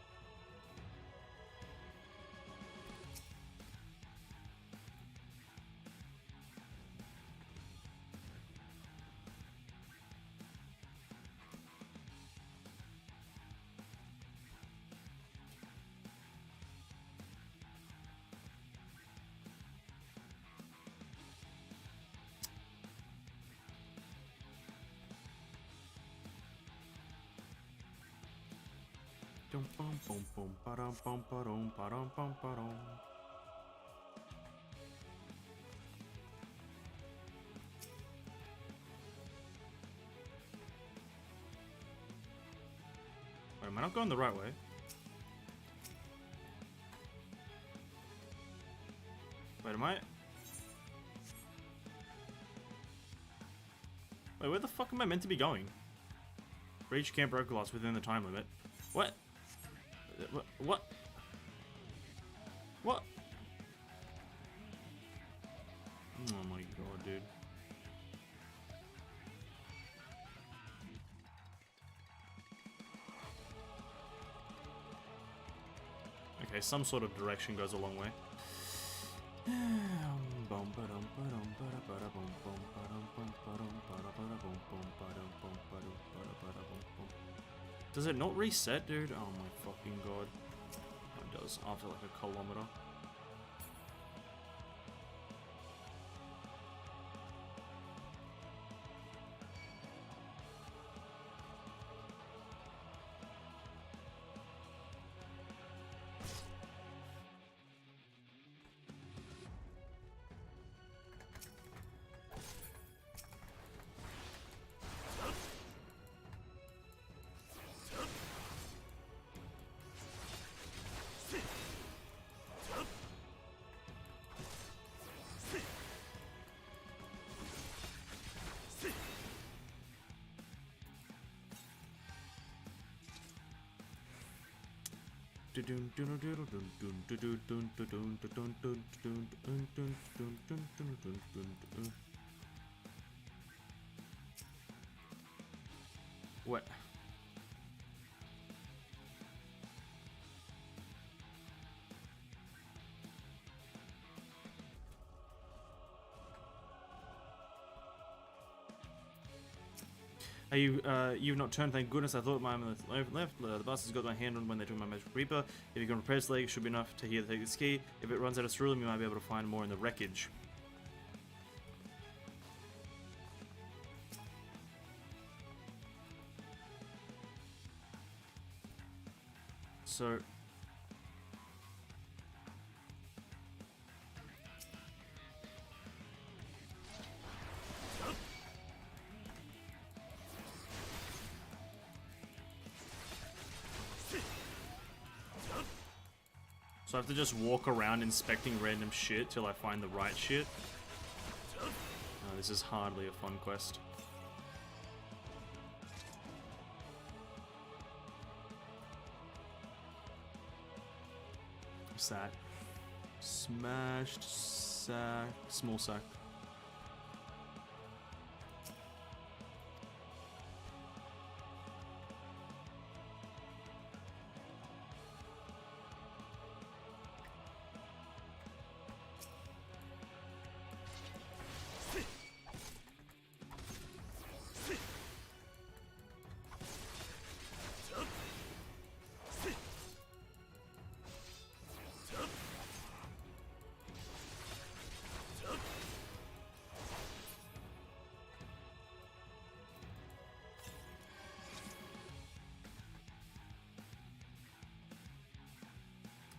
Wait, am I not going the right way? Wait, am I? Wait, where the fuck am I meant to be going? Reach Camp Rokulos within the time limit. What? What? What? Oh my god, dude. Okay, some sort of direction goes a long way. Does it not reset, dude? Oh my fucking god. Oh, it does, after like a kilometer. What? You've not turned, thank goodness. I thought my left. The bastards got my hand on when they took my magic reaper. If you can repair this leg, it should be enough to hear the take this key. If it runs out of ceruleum, you might be able to find more in the wreckage. So... So I have to just walk around inspecting random shit till I find the right shit. Oh, this is hardly a fun quest. sack. Smashed sack. Small sack.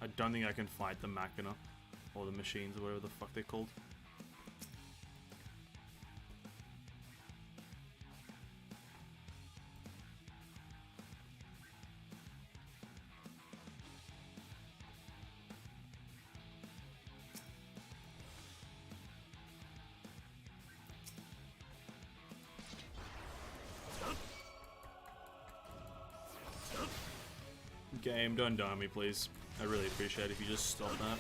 I don't think I can fight the Machina, or the machines, or whatever the fuck they're called. Game, don't die on me, please. I really appreciate it if you just stop that.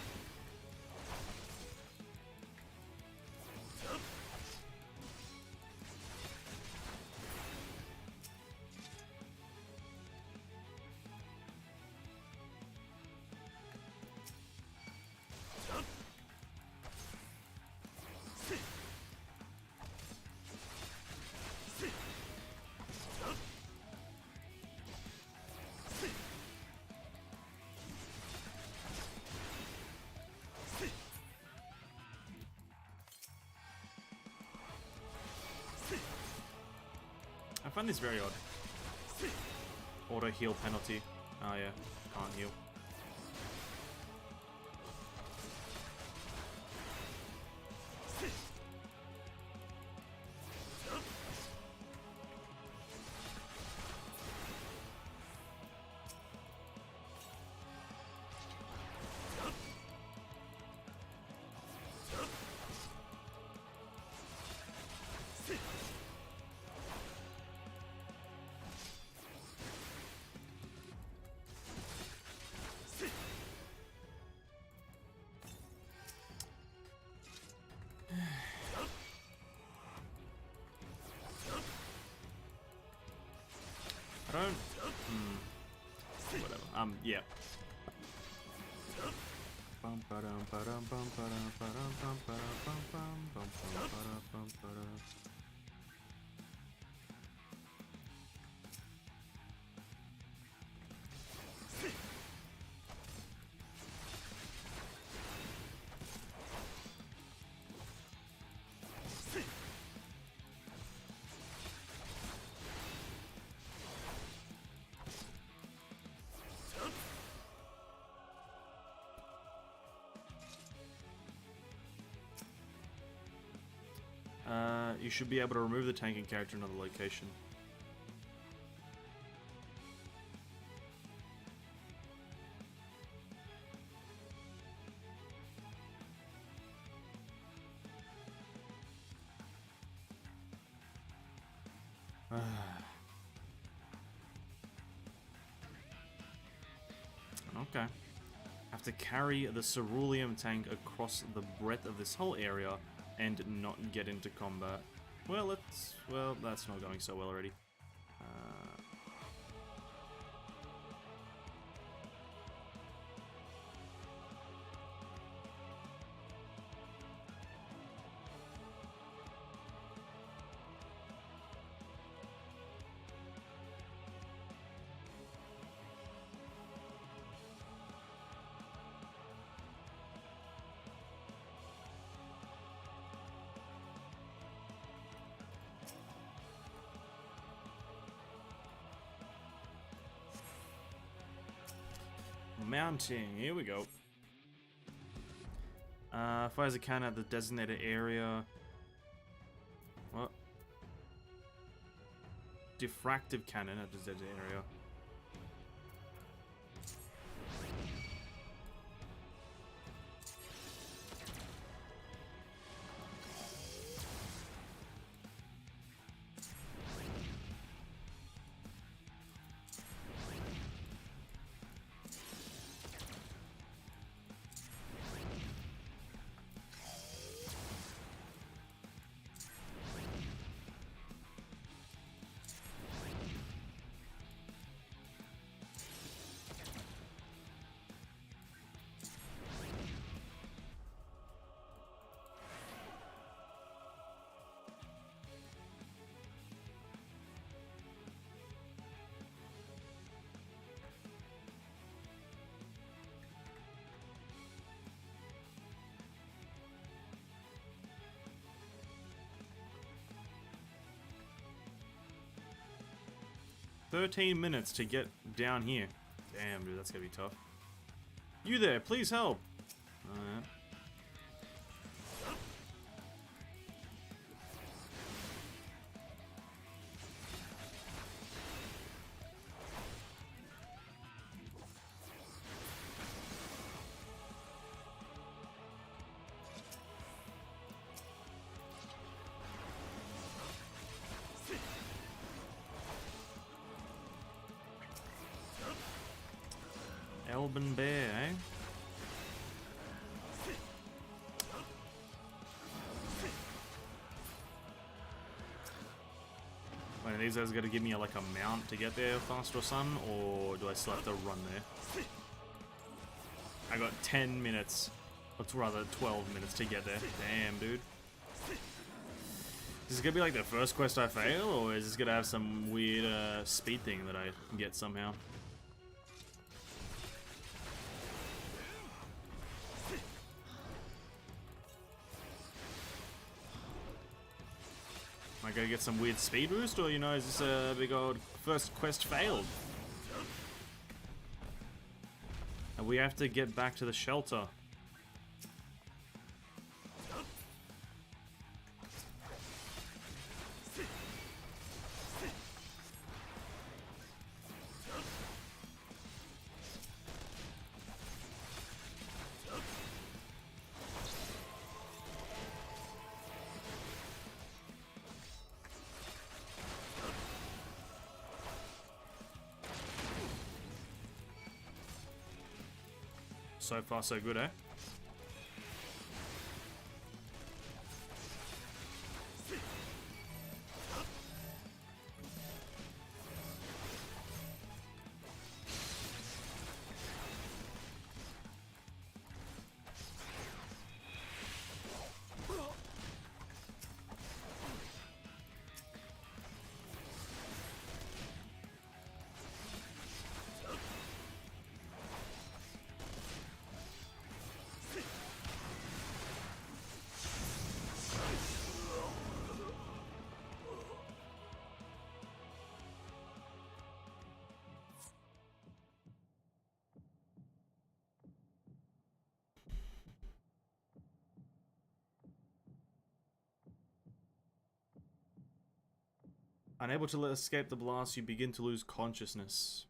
I find this very odd. Auto heal penalty. Oh yeah, can't heal. I don't... Whatever. Yeah. You should be able to remove the tanking character in another location. Okay. Have to carry the cerulean tank across the breadth of this whole area and not get into combat. Well, that's not going so well already. Mounting, here we go. Fires a cannon at the designated area. What? Diffractive cannon at the designated area. 13 minutes to get down here. Damn, dude, that's gonna be tough. You there, please help. Alright. Elben Bear, eh? Wait, are these guys gotta give me like a mount to get there faster or something, or do I still have to run there? I got 10 minutes, or rather 12 minutes to get there. Damn, dude. Is this gonna be like the first quest I fail, or is this gonna have some weird speed thing that I can get somehow? Am I gonna get some weird speed boost, or you know, is this a big old first quest failed? And we have to get back to the shelter. So far, so good, eh? Unable to escape the blast, you begin to lose consciousness.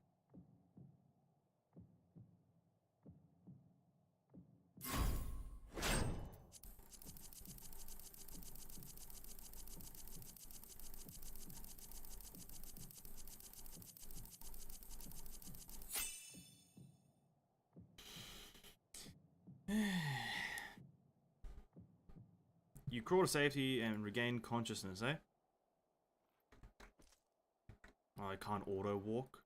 You crawl to safety and regain consciousness, eh? Oh, I can't auto walk.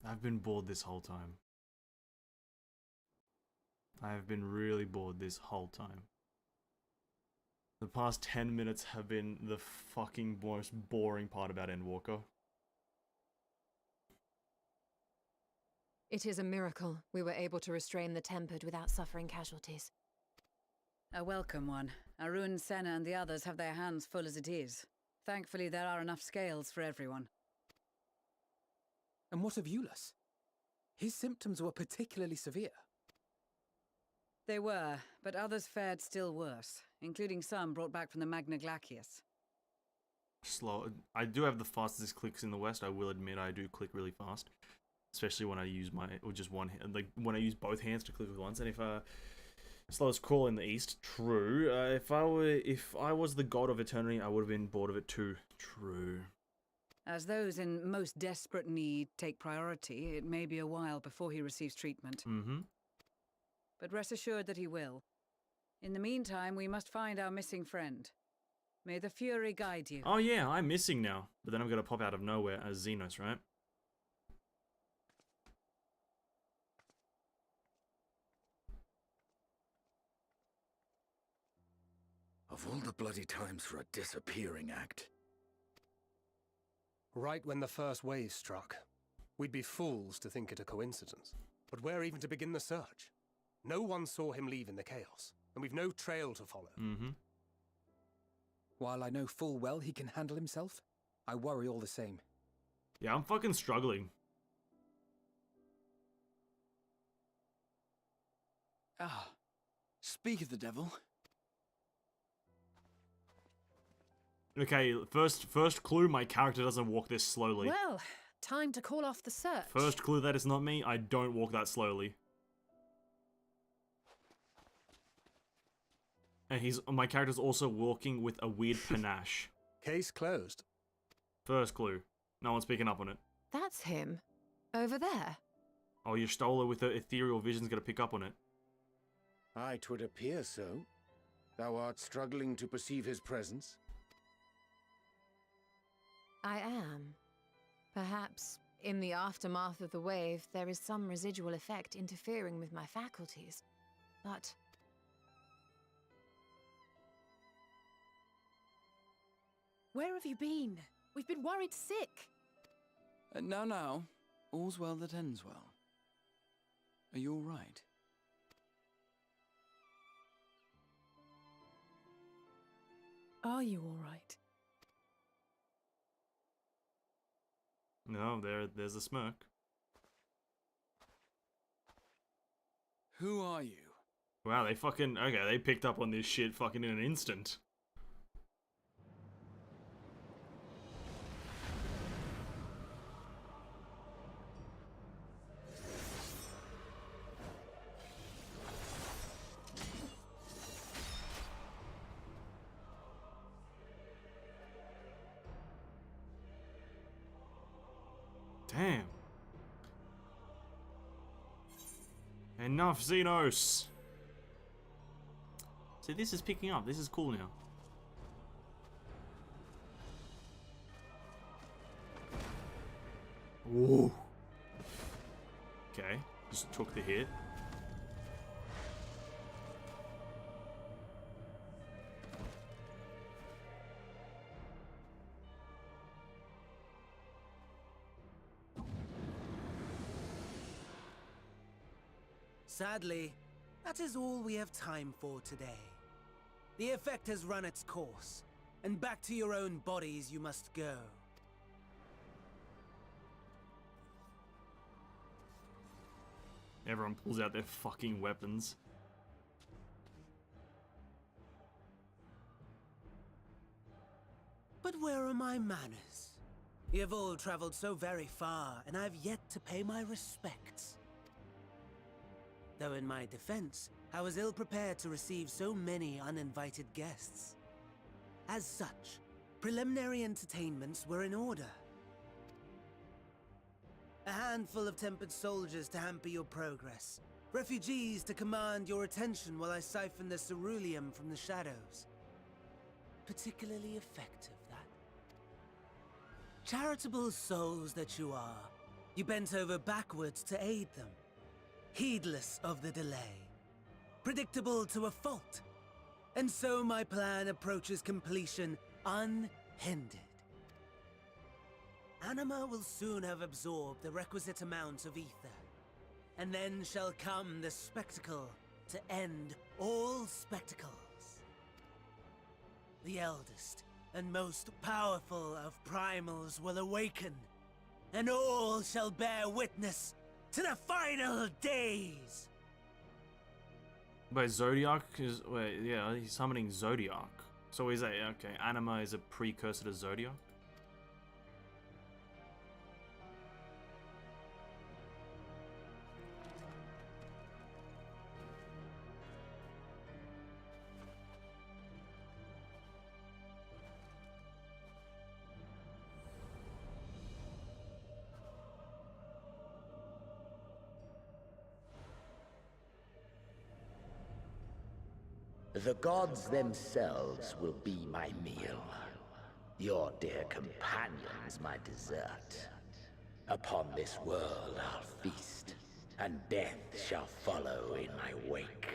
I've been bored this whole time. I have been really bored this whole time. The past 10 minutes have been the fucking most boring part about Endwalker. It is a miracle we were able to restrain the Tempered without suffering casualties. A welcome one. Arun, Senna and the others have their hands full as it is. Thankfully, there are enough scales for everyone. And what of Eulus? His symptoms were particularly severe. They were, but others fared still worse, including some brought back from the Magna Glacius. Slow. I do have the fastest clicks in the West, I will admit. I do click really fast. Especially when I use my, or just one hand, like when I use both hands to click with once. And Slowest crawl in the east. True. If I was the god of eternity, I would have been bored of it too. True. As those in most desperate need take priority, it may be a while before he receives treatment. Mm-hmm. But rest assured that he will. In the meantime, we must find our missing friend. May the Fury guide you. Oh yeah, I'm missing now. But then I'm gonna pop out of nowhere as Xenos, right? Of all the bloody times for a disappearing act. Right when the first wave struck, we'd be fools to think it a coincidence. But where even to begin the search? No one saw him leave in the chaos, and we've no trail to follow. Mm-hmm. While I know full well he can handle himself, I worry all the same. Yeah, I'm fucking struggling. Ah, speak of the devil. Okay, first clue, my character doesn't walk this slowly. Well, time to call off the search. First clue that it's not me, I don't walk that slowly. And my character's also walking with a weird panache. Case closed. First clue. No one's picking up on it. That's him. Over there. Oh, your Stola with the ethereal vision's gonna pick up on it. Aye, 'twould appear so. Thou art struggling to perceive his presence? I am. Perhaps, in the aftermath of the wave, there is some residual effect interfering with my faculties. But... Where have you been? We've been worried sick. Now. All's well that ends well. Are you all right? Are you all right? No, there's a smirk. Who are you? Wow, they picked up on this shit fucking in an instant. Damn. Enough, Xenos! See, this is picking up. This is cool now. Ooh. Okay, just took the hit. Sadly, that is all we have time for today. The effect has run its course, and back to your own bodies you must go. Everyone pulls out their fucking weapons. But where are my manners? You have all traveled so very far, and I've yet to pay my respects. Though in my defense, I was ill-prepared to receive so many uninvited guests. As such, preliminary entertainments were in order. A handful of tempered soldiers to hamper your progress. Refugees to command your attention while I siphon the ceruleum from the shadows. Particularly effective, that. Charitable souls that you are, you bent over backwards to aid them. Heedless of the delay. Predictable to a fault. And so my plan approaches completion unhindered. Anima will soon have absorbed the requisite amount of ether. And then shall come the spectacle to end all spectacles. The eldest and most powerful of primals will awaken, and all shall bear witness to the final days! Wait, Zodiac is... Wait, yeah, he's summoning Zodiac. So is that... Okay, Anima is a precursor to Zodiac? The gods themselves will be my meal. Your dear companions my dessert. Upon this world I'll feast, and death shall follow in my wake.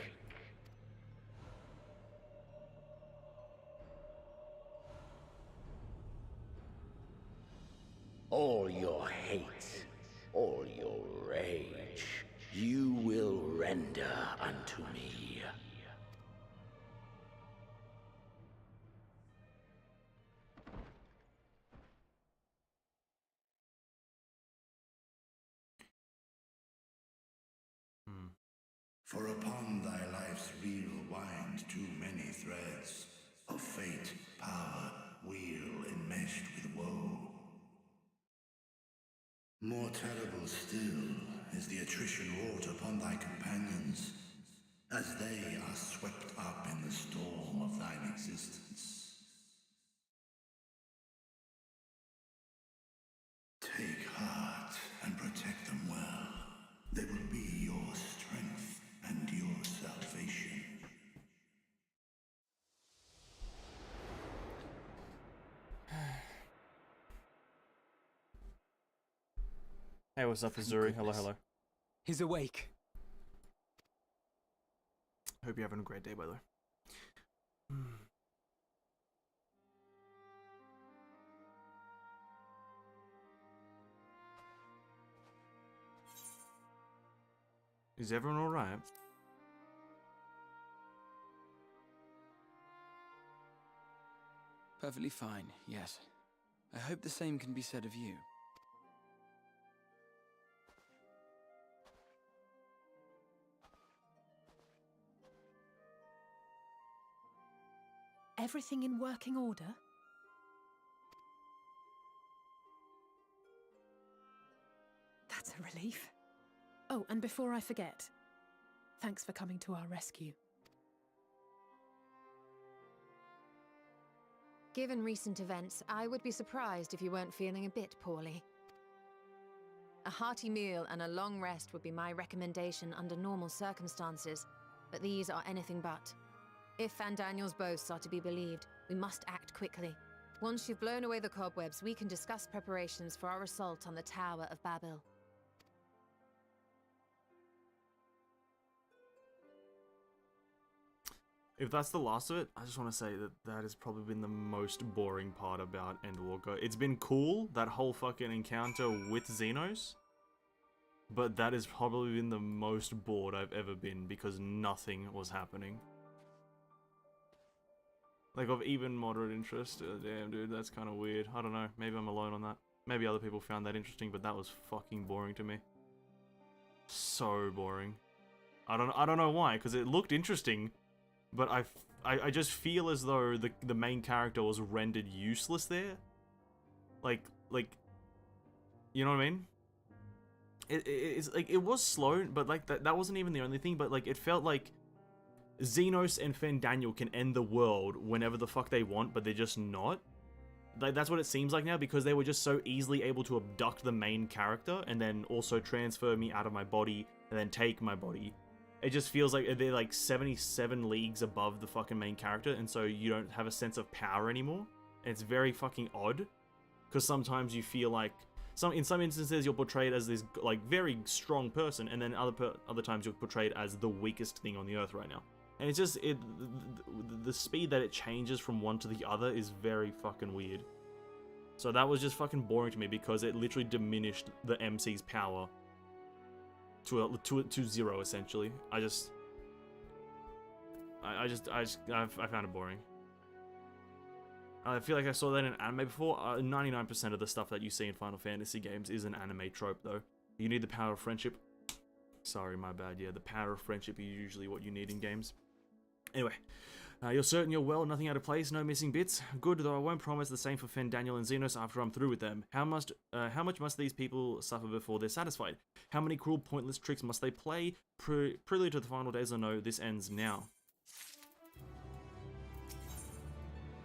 All your hate, all your rage, you will render unto me. For upon thy life's reel wind too many threads of fate, power, wheel enmeshed with woe. More terrible still is the attrition wrought upon thy companions, as they are swept up in the storm of thine existence. Take heart and protect them well. They will be your strength and your salvation. Hey, what's up, Azuri? Hello, hello. He's awake. Hope you're having a great day, by the way. Is everyone alright? Perfectly fine, yes. I hope the same can be said of you. Everything in working order? That's a relief. Oh, and before I forget, thanks for coming to our rescue. Given recent events, I would be surprised if you weren't feeling a bit poorly. A hearty meal and a long rest would be my recommendation under normal circumstances, but these are anything but. If Fandaniel's boasts are to be believed, we must act quickly. Once you've blown away the cobwebs, we can discuss preparations for our assault on the Tower of Babel. If that's the last of it, I just want to say that that has probably been the most boring part about Endwalker. It's been cool, that whole fucking encounter with Xenos, but that has probably been the most bored I've ever been because nothing was happening. Like, of even moderate interest. Damn, dude, that's kind of weird. I don't know. Maybe I'm alone on that. Maybe other people found that interesting, but that was fucking boring to me. So boring. I don't know why, because it looked interesting, but I just feel as though the main character was rendered useless there. Like, you know what I mean? It's like, it was slow, but like that wasn't even the only thing, but like it felt like Xenos and Fandaniel can end the world whenever the fuck they want, but they're just not. Like, that's what it seems like now, because they were just so easily able to abduct the main character and then also transfer me out of my body and then take my body. It just feels like they're like 77 leagues above the fucking main character, and so you don't have a sense of power anymore. And it's very fucking odd, because sometimes you feel like in some instances you're portrayed as this like very strong person, and then other times you're portrayed as the weakest thing on the earth right now. And it's just, the speed that it changes from one to the other is very fucking weird. So that was just fucking boring to me, because it literally diminished the MC's power to zero, essentially. I found it boring. I feel like I saw that in anime before. 99% of the stuff that you see in Final Fantasy games is an anime trope, though. You need the power of friendship. Sorry, my bad. Yeah, the power of friendship is usually what you need in games. Anyway, you're certain you're well, nothing out of place, no missing bits? Good, though I won't promise the same for Fandaniel and Xenos after I'm through with them. How much must these people suffer before they're satisfied? How many cruel, pointless tricks must they play? Prelude to the final days, I know this ends now.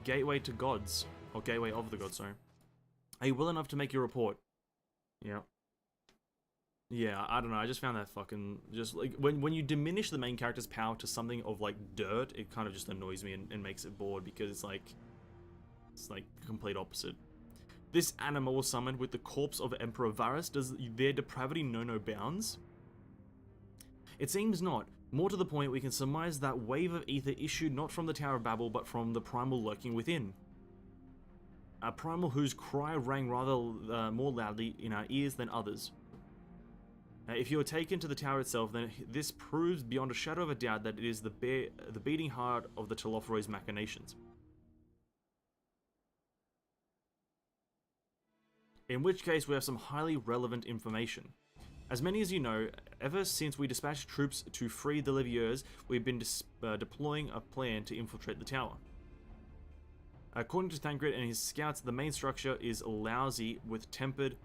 Gateway to gods. Or gateway of the gods, sorry. Are you well enough to make your report? Yeah. Yeah, I don't know. I just found that fucking just like when you diminish the main character's power to something of like dirt, it kind of just annoys me and makes it bored because it's like complete opposite. This animal was summoned with the corpse of Emperor Varus. Does their depravity know no bounds? It seems not. More to the point, we can surmise that wave of ether issued not from the Tower of Babel, but from the primal lurking within. A primal whose cry rang rather more loudly in our ears than others. If you are taken to the tower itself, then this proves beyond a shadow of a doubt that it is the beating heart of the Telophoro's machinations. In which case, we have some highly relevant information. As many as you know, ever since we dispatched troops to free the Liviers, we've been deploying a plan to infiltrate the tower. According to Thancred and his scouts, the main structure is lousy with tempered...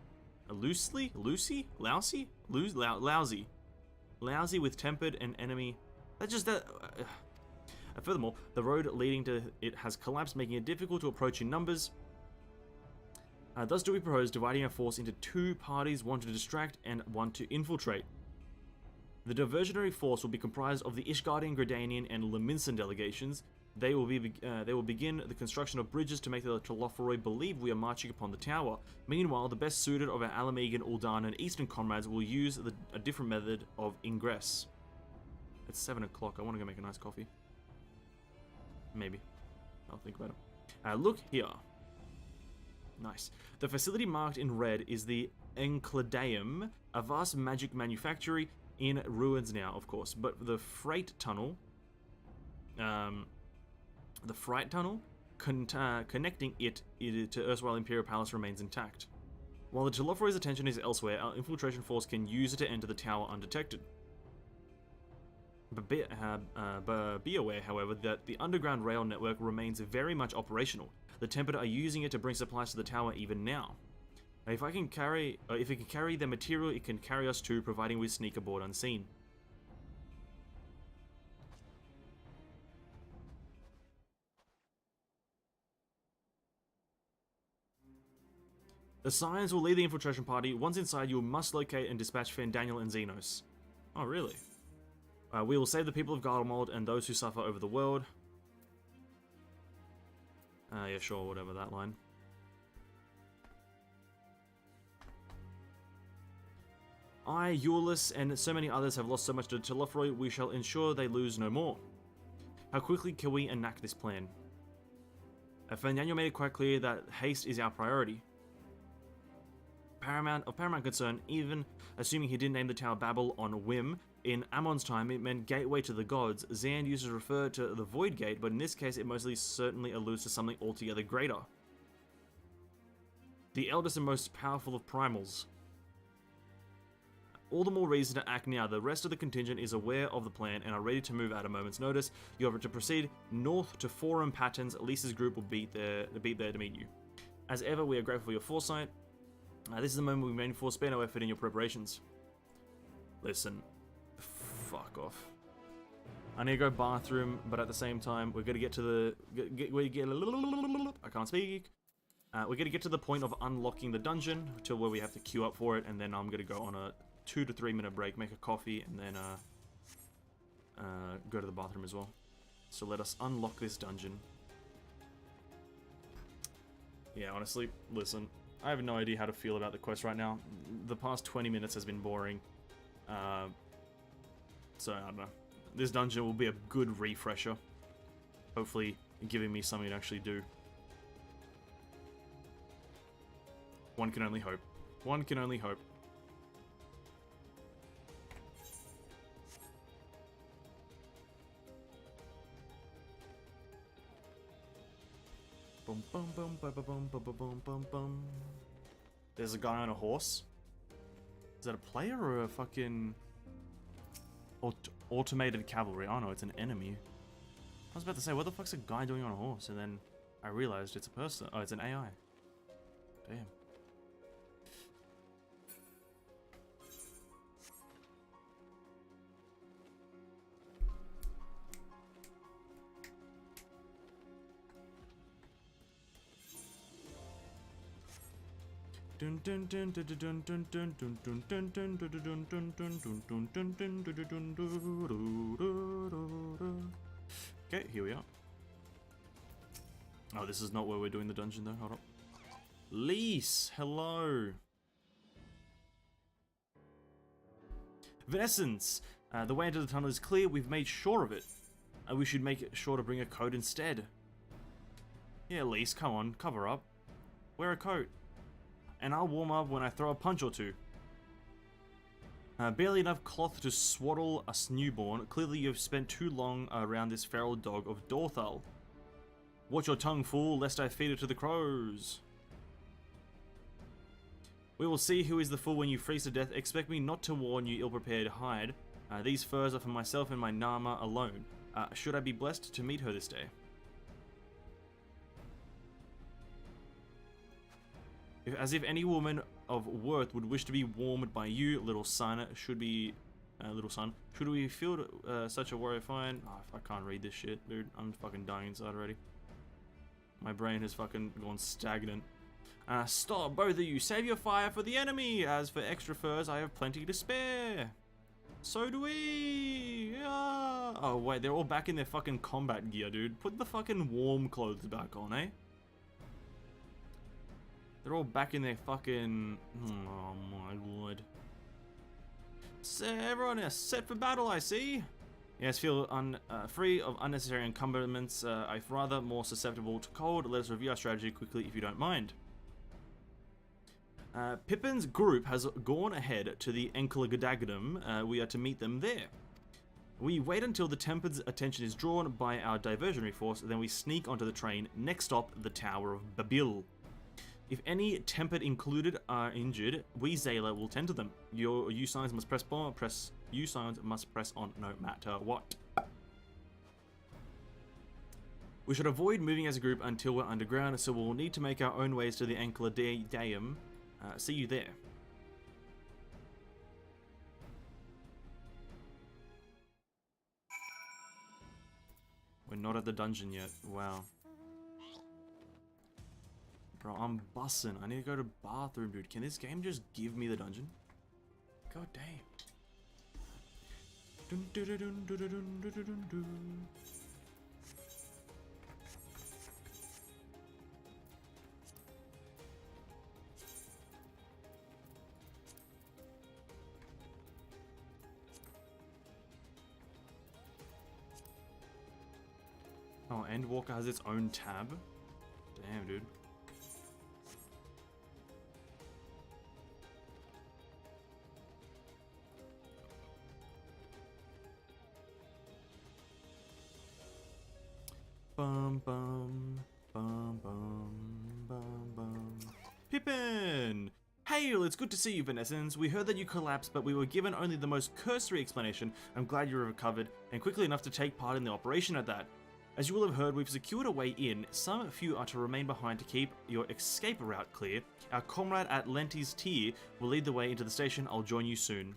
Lousy with tempered and enemy... That's just that... Furthermore, the road leading to it has collapsed, making it difficult to approach in numbers. Thus do we propose dividing our force into two parties, one to distract and one to infiltrate. The diversionary force will be comprised of the Ishgardian, Gridanian, and Leminson delegations. They will begin the construction of bridges to make the Telophoroi believe we are marching upon the tower. Meanwhile, the best suited of our Alamegan, Ul'dan, and Eastern comrades will use a different method of ingress. It's 7 o'clock. I want to go make a nice coffee. Maybe. I'll think about it. Look here. Nice. The facility marked in red is the Encladeum, a vast magic manufactory in ruins now, of course. But the freight tunnel, connecting it to erstwhile Imperial Palace remains intact. While the Telophoroi's attention is elsewhere, our infiltration force can use it to enter the tower undetected. But be aware, however, that the underground rail network remains very much operational. The Tempered are using it to bring supplies to the tower even now. If it can carry their material, it can carry us too, providing we sneak aboard unseen. The Scions will lead the infiltration party. Once inside, you must locate and dispatch Fandaniel and Xenos. Oh, really? We will save the people of Garlemald and those who suffer over the world. Yeah, sure, whatever, that line. I, Euless, and so many others have lost so much to Telophoroi, we shall ensure they lose no more. How quickly can we enact this plan? Fandaniel made it quite clear that haste is our priority. Of paramount concern, even assuming he didn't name the Tower Babel on a whim, in Ammon's time it meant gateway to the gods. Zand used to refer to the Void Gate, but in this case it mostly certainly alludes to something altogether greater. The eldest and most powerful of primals. All the more reason to act now. The rest of the contingent is aware of the plan and are ready to move at a moment's notice. You are to proceed north to Forum Patterns. Lisa's group will be there to meet you. As ever, we are grateful for your foresight. This is the moment we've made for. Spare no effort in your preparations. Listen, fuck off. I need to go bathroom, but at the same time, we're gonna get to the I can't speak. We're gonna get to the point of unlocking the dungeon to where we have to queue up for it, and then I'm gonna go on a 2 to 3 minute break, make a coffee, and then go to the bathroom as well. So let us unlock this dungeon. Yeah, honestly, listen. I have no idea how to feel about the quest right now. The past 20 minutes has been boring. So, I don't know. This dungeon will be a good refresher. Hopefully, giving me something to actually do. One can only hope. One can only hope. Boom, boom, boom, boom, boom, boom, boom, boom, boom, boom. There's a guy on a horse. Is that a player or a fucking automated cavalry? Oh no, it's an enemy. I was about to say, what the fuck's a guy doing on a horse? And then I realized it's a person. Oh, it's an AI. Damn. Okay, here we are. Oh, this is not where we're doing the dungeon though. Hold on. Lise, hello. Venessence, the way into the tunnel is clear. We've made sure of it. We should make sure to bring a coat instead. Yeah, Lise, come on, cover up. Wear a coat. And I'll warm up when I throw a punch or two. Barely enough cloth to swaddle a newborn. Clearly you've spent too long around this feral dog of Dorthal. Watch your tongue, fool, lest I feed it to the crows. We will see who is the fool when you freeze to death. Expect me not to warn you, ill-prepared hide. These furs are for myself and my Nama alone. Should I be blessed to meet her this day? As if any woman of worth would wish to be warmed by you, little son. Should we feel such a warrior fine? Oh, I can't read this shit, dude. I'm fucking dying inside already. My brain has fucking gone stagnant. Stop, both of you. Save your fire for the enemy. As for extra furs, I have plenty to spare. So do we. Yeah. Oh, wait. They're all back in their fucking combat gear, dude. Put the fucking warm clothes back on, eh? They're all back in their fucking... Oh, my lord. So everyone is set for battle, I see. Yes, feel free of unnecessary encumbrance. I'm rather more susceptible to cold. Let us review our strategy quickly if you don't mind. Pippin's group has gone ahead to the Enkelgadagdom. We are to meet them there. We wait until the Tempered's attention is drawn by our diversionary force, then we sneak onto the train. Next stop, the Tower of Babil. If any Tempered included are injured, we Zayla will tend to them. Your U signs must press U signs must press on no matter what. We should avoid moving as a group until we're underground, so we'll need to make our own ways to the Enkelgadagdom. See you there. We're not at the dungeon yet. Wow. Bro, I'm bussin'. I need to go to bathroom, dude. Can this game just give me the dungeon? God damn. Dun, dun, dun, dun, dun, dun, dun, dun, dun. Oh, Endwalker has its own tab? Damn, dude. Bum bum bum bum bum bum. Pippin! Hail! It's good to see you, Venessence. We heard that you collapsed, but we were given only the most cursory explanation. I'm glad you recovered, and quickly enough to take part in the operation at that. As you will have heard, we've secured a way in. Some few are to remain behind to keep your escape route clear. Our comrade at Lenti's Tier will lead the way into the station. I'll join you soon.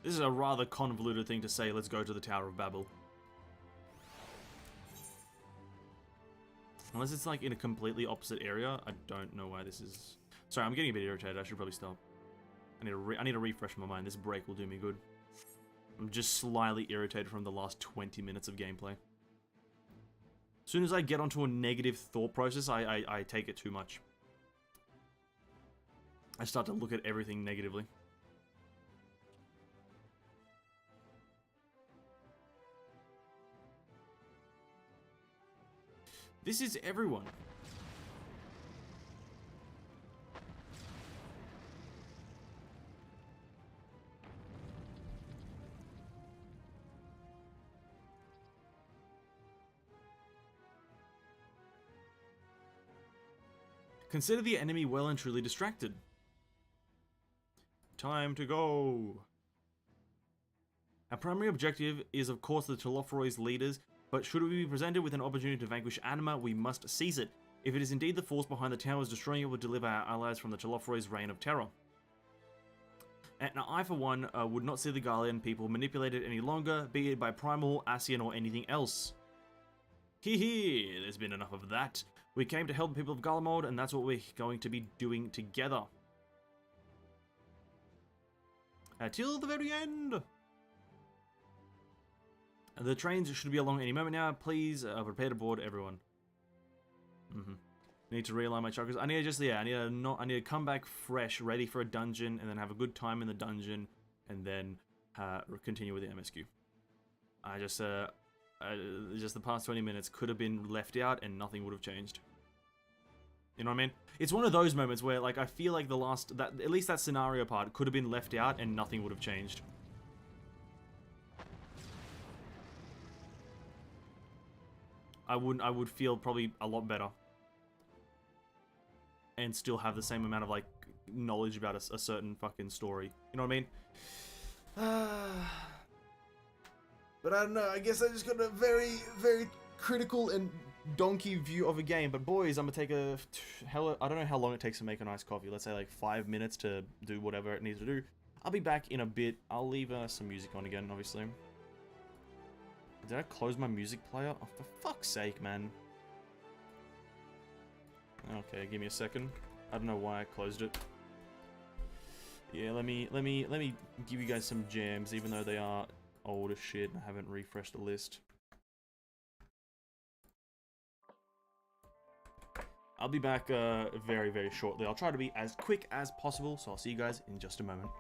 This is a rather convoluted thing to say, let's go to the Tower of Babel. Unless it's like in a completely opposite area, I don't know why this is... Sorry, I'm getting a bit irritated, I should probably stop. I need to refresh my mind, this break will do me good. I'm just slightly irritated from the last 20 minutes of gameplay. As soon as I get onto a negative thought process, I take it too much. I start to look at everything negatively. This is everyone. Consider the enemy well and truly distracted. Time to go. Our primary objective is, of course, the Telophoroid's leaders, but should we be presented with an opportunity to vanquish Anima, we must seize it. If it is indeed the force behind the towers destroying it, will deliver our allies from the Telophoroid's reign of terror. And I, for one, would not see the Garlean people manipulated any longer, be it by Primal, Ascian, or anything else. Hee hee, there's been enough of that. We came to help the people of GARLEMALD, and that's what we're going to be doing together. Till the very end. The trains should be along any moment now. Please prepare to board, everyone. Need to realign my chakras. I need to just, yeah, I need to come back fresh, ready for a dungeon, and then have a good time in the dungeon, and then continue with the MSQ. I just the past 20 minutes could have been left out, and nothing would have changed. You know what I mean? It's one of those moments where, like, I feel like at least that scenario part could have been left out, and nothing would have changed. I would feel probably a lot better. And still have the same amount of, like, knowledge about a certain fucking story. You know what I mean? But I don't know, I guess I just got a very, very critical and donkey view of a game. But boys, I'm gonna take I don't know how long it takes to make a nice coffee. Let's say like 5 minutes to do whatever it needs to do. I'll be back in a bit. I'll leave some music on again, obviously. Did I close my music player? Oh, for fuck's sake, man. Okay, give me a second. I don't know why I closed it. Yeah, let me give you guys some jams, even though they are old as shit. I haven't refreshed the list. I'll be back very, very shortly. I'll try to be as quick as possible, so I'll see you guys in just a moment.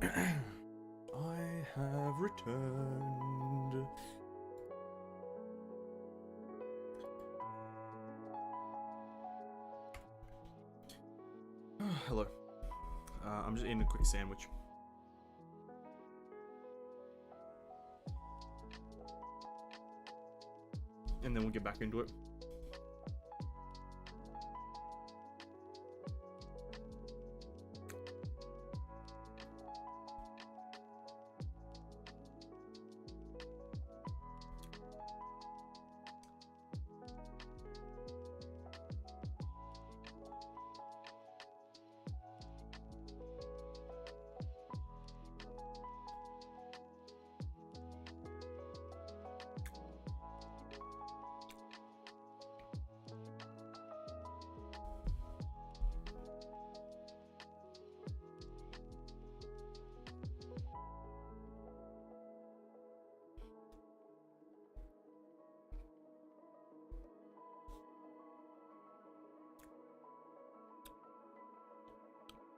I have returned. Hello. I'm just eating a quick sandwich. And then we'll get back into it.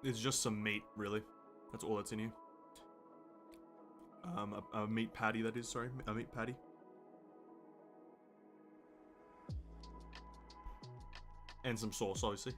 It's just some meat, really. That's all that's in here. A meat patty, that is, sorry. A meat patty. And some sauce, obviously.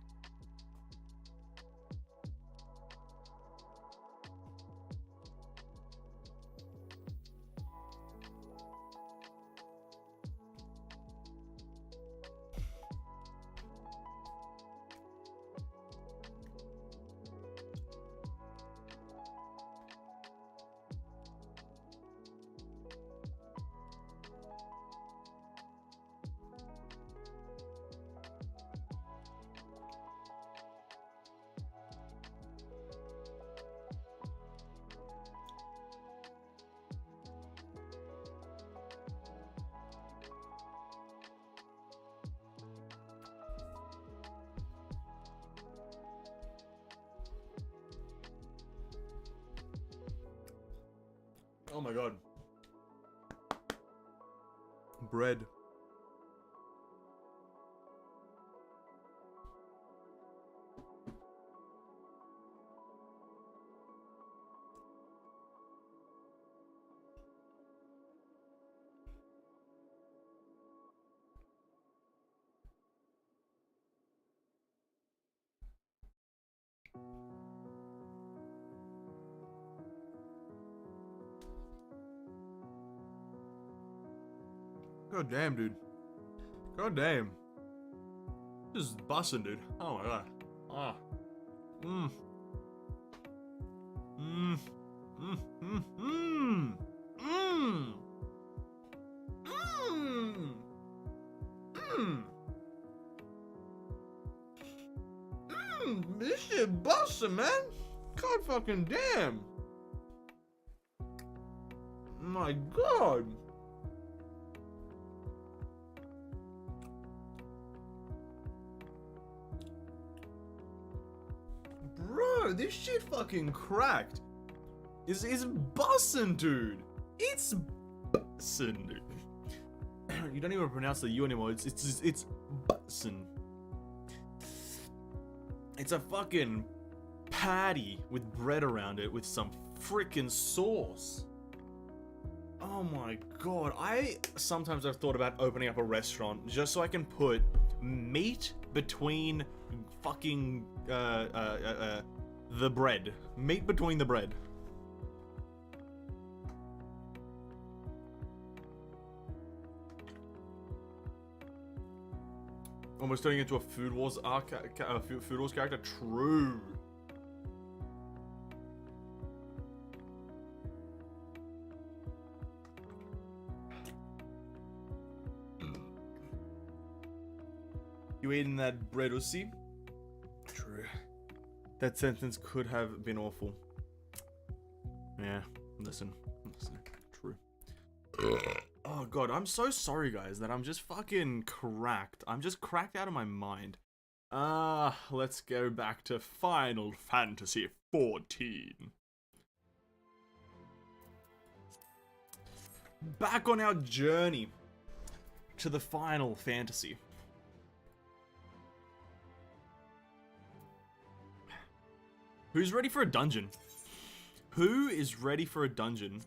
Oh my god. Bread. God damn, dude. God damn. This is bussin', dude. Oh my god. Ah. Mmm. Mmm. Mmm. Mmm. Mmm. Mmm. Mmm. Mmm. Mmm. This shit bussin', man. God fucking damn. My god. Bro, this shit fucking cracked. It's bussin', dude. It's bussin', dude. You don't even pronounce the U anymore. It's bussin'. It's a fucking patty with bread around it with some freaking sauce. Oh my god. Sometimes I've thought about opening up a restaurant just so I can put meat between fucking the bread. Meat between the bread. Almost turning into a Food Wars Food Wars character. True. You eating that bread, Uzi? True. That sentence could have been awful. Yeah, listen. True. Oh god, I'm so sorry guys that I'm just fucking cracked. I'm just cracked out of my mind. Let's go back to Final Fantasy XIV. Back on our journey to the Final Fantasy. Who's ready for a dungeon? Who is ready for a dungeon?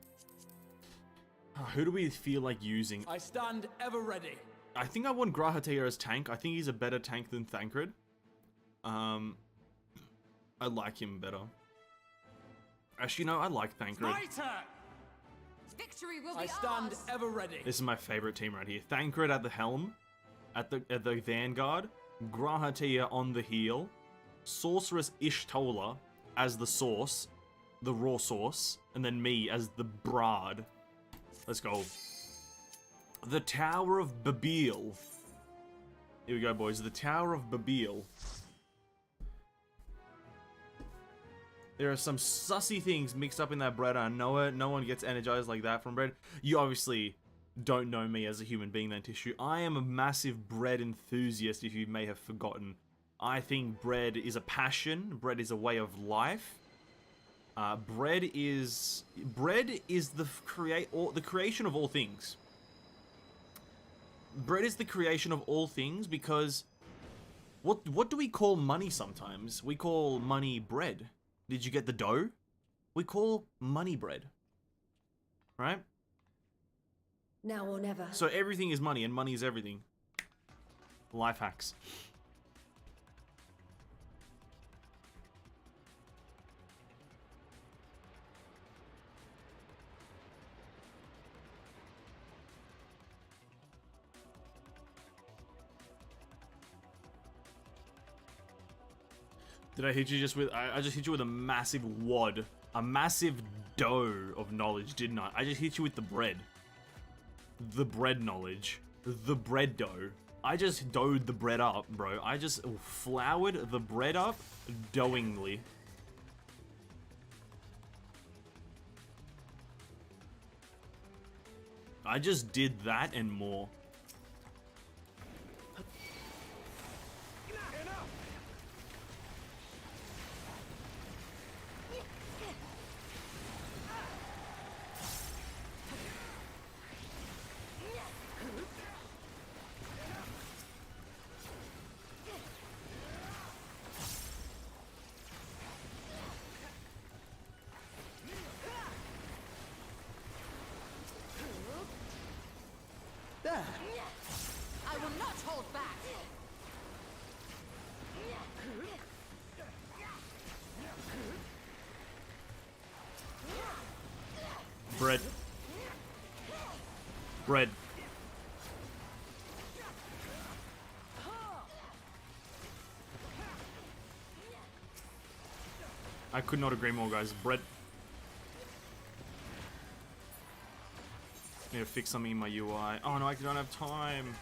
Who do we feel like using? I stand ever ready. I think I want Grahatea as tank. I think he's a better tank than Thancred. I like him better. Actually, no, I like Thancred. My turn. Victory will be I stand ours. ever ready. This is my favorite team right here. Thancred at the helm, at the vanguard, Grahatea on the heel, Sorceress Ishtola as the source, the raw source, and then me as the Brad. Let's go. The Tower of Babil. Here we go, boys. The Tower of Babil. There are some sussy things mixed up in that bread. I know it. No one gets energized like that from bread. You obviously don't know me as a human being then, Tissue. I am a massive bread enthusiast, if you may have forgotten. I think bread is a passion. Bread is a way of life. Bread is the creation of all things. Bread is the creation of all things because what do we call money sometimes? We call money bread. Did you get the dough? We call money bread. Right? Now or never. So everything is money and money is everything. Life hacks. Did I hit you just with... I just hit you with a massive wad. A massive dough of knowledge, didn't I? I just hit you with the bread. The bread knowledge. The bread dough. I just doughed the bread up, bro. I just floured the bread up doughingly. I just did that and more. I will not hold back. Bread. Bread. I could not agree more, guys. Bread. Need to fix something in my UI. Oh no, I don't have time.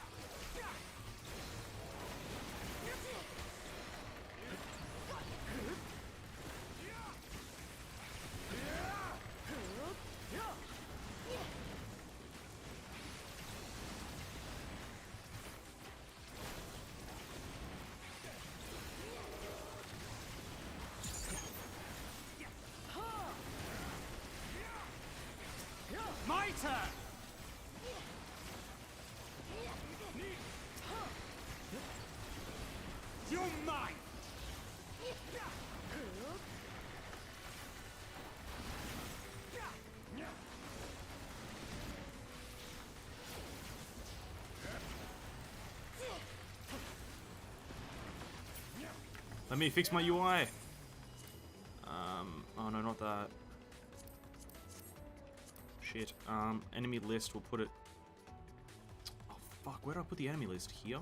My turn. You're mine. Let me fix my UI. Oh no, not that. Shit. Enemy list, we'll put it... Oh fuck, where do I put the enemy list? Here?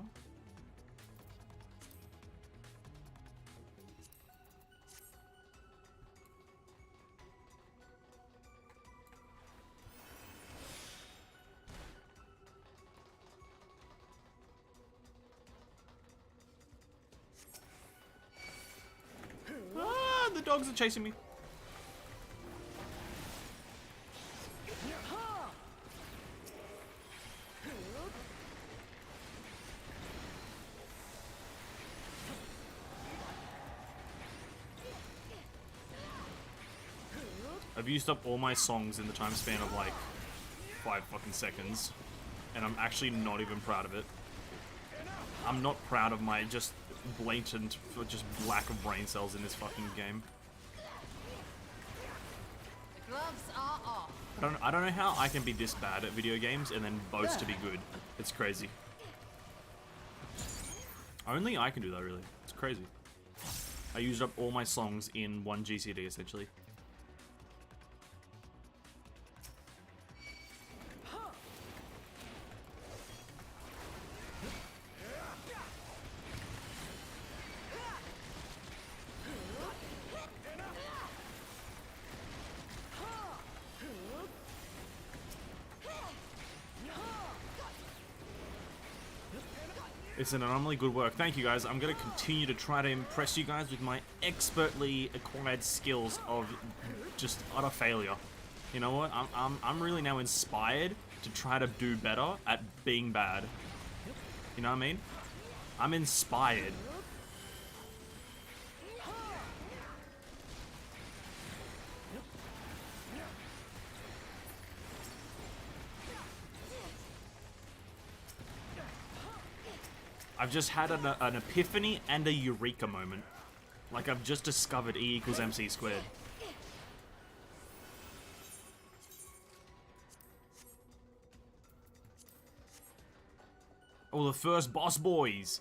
Ah, the dogs are chasing me. I've used up all my songs in the time span of like 5 fucking seconds, and I'm actually not even proud of it. I'm not proud of my just blatant, just lack of brain cells in this fucking game. Gloves are off. I don't know how I can be this bad at video games and then boast to be good. It's crazy. Only I can do that, really. It's crazy. I used up all my songs in one GCD, essentially. It's an anomaly. Good work. Thank you, guys. I'm going to continue to try to impress you guys with my expertly acquired skills of just utter failure. You know what? I'm really now inspired to try to do better at being bad. You know what I mean? I'm inspired. I've just had an epiphany and a eureka moment. Like I've just discovered E equals MC squared. Oh, the first boss boys.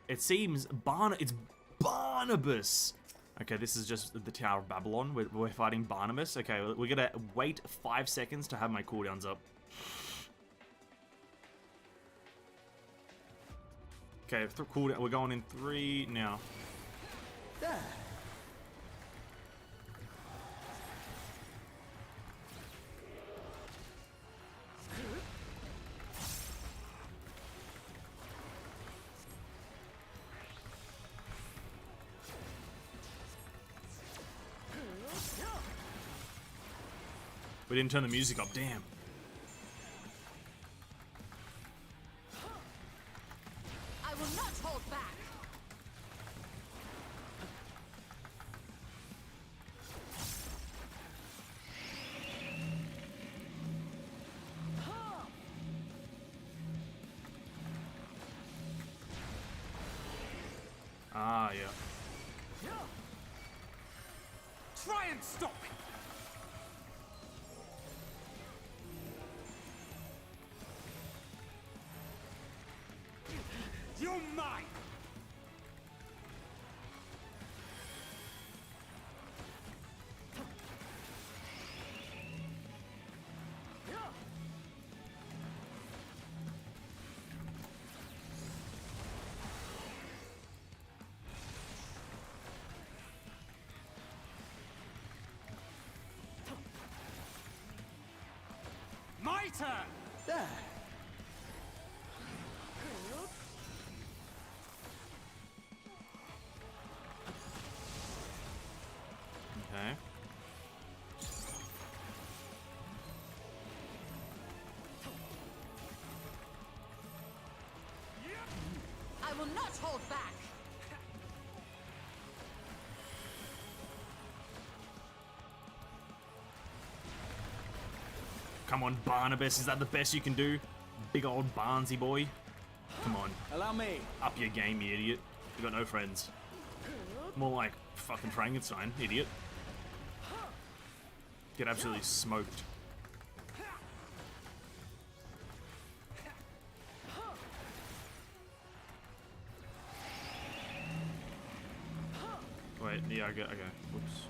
It seems it's Barnabas. Okay, this is just the Tower of Babylon. We're fighting Barnabas. Okay, we're gonna wait 5 seconds to have my cooldowns up. Okay, cooldown. We're going in 3 now. There. We didn't turn the music up, damn. I will not hold back. Ah, yeah. Try and stop me! You're mine! My turn! There. Okay. I will not hold back. Come on, Barnabas. Is that the best you can do? Big old Barnsey boy. Come on. Allow me. Up your game, you idiot. You got no friends. More like fucking Frankenstein, idiot. Get absolutely smoked. Wait, yeah, okay. Whoops.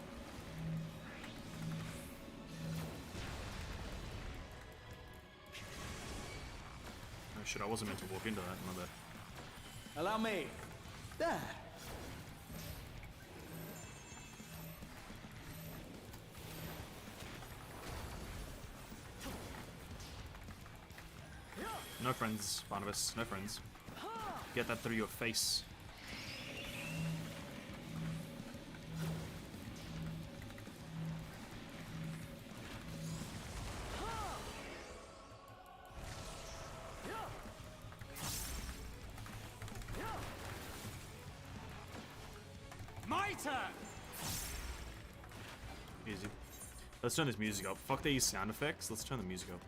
Oh shit, I wasn't meant to walk into that, my bad. Allow me. There. No friends, Barnabas. No friends. Get that through your face. My turn! Easy. Let's turn this music up. Fuck these sound effects. Let's turn the music up.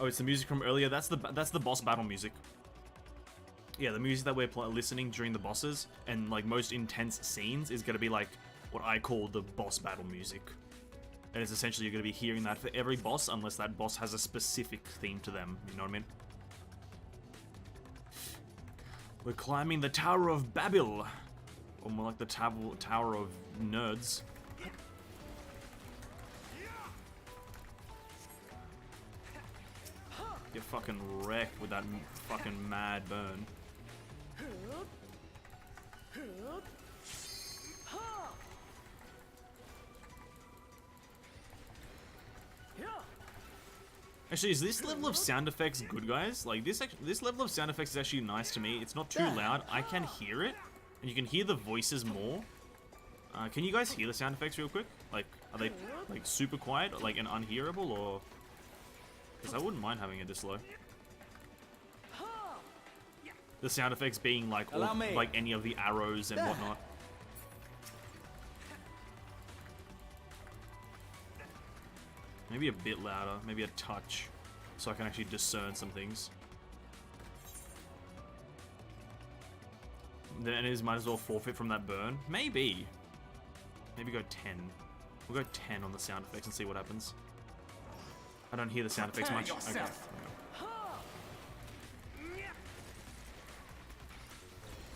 Oh, it's the music from earlier. That's the boss battle music. Yeah, the music that we're listening during the bosses and like most intense scenes is gonna be like what I call the boss battle music. And it's essentially you're gonna be hearing that for every boss unless that boss has a specific theme to them. You know what I mean? We're climbing the Tower of Babel, or more like the Tower of Nerds. Get fucking wrecked with that fucking mad burn. Actually, is this level of sound effects good, guys? Like, this level of sound effects is actually nice to me. It's not too loud. I can hear it, and you can hear the voices more. Can you guys hear the sound effects real quick? Like, are they, like, super quiet, or, like, and unhearable, or... Because I wouldn't mind having it this low. The sound effects being, like, all, like any of the arrows and whatnot. Maybe a bit louder, maybe a touch, so I can actually discern some things. The enemies might as well forfeit from that burn. Maybe. Maybe go 10. We'll go 10 on the sound effects and see what happens. I don't hear the sound effects much. Okay.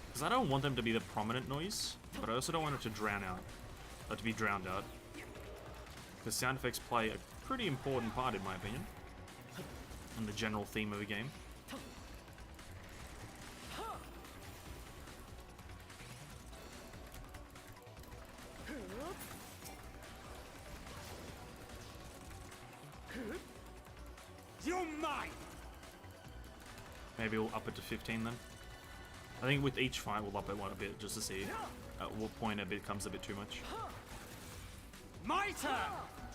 Because I don't want them to be the prominent noise, but I also don't want it to drown out. Or to be drowned out. Because sound effects play a pretty important part, in my opinion, in the general theme of a game. You're mine. Maybe we'll up it to 15 then. I think with each fight we'll up it one a bit just to see at what point it becomes a bit too much. My turn.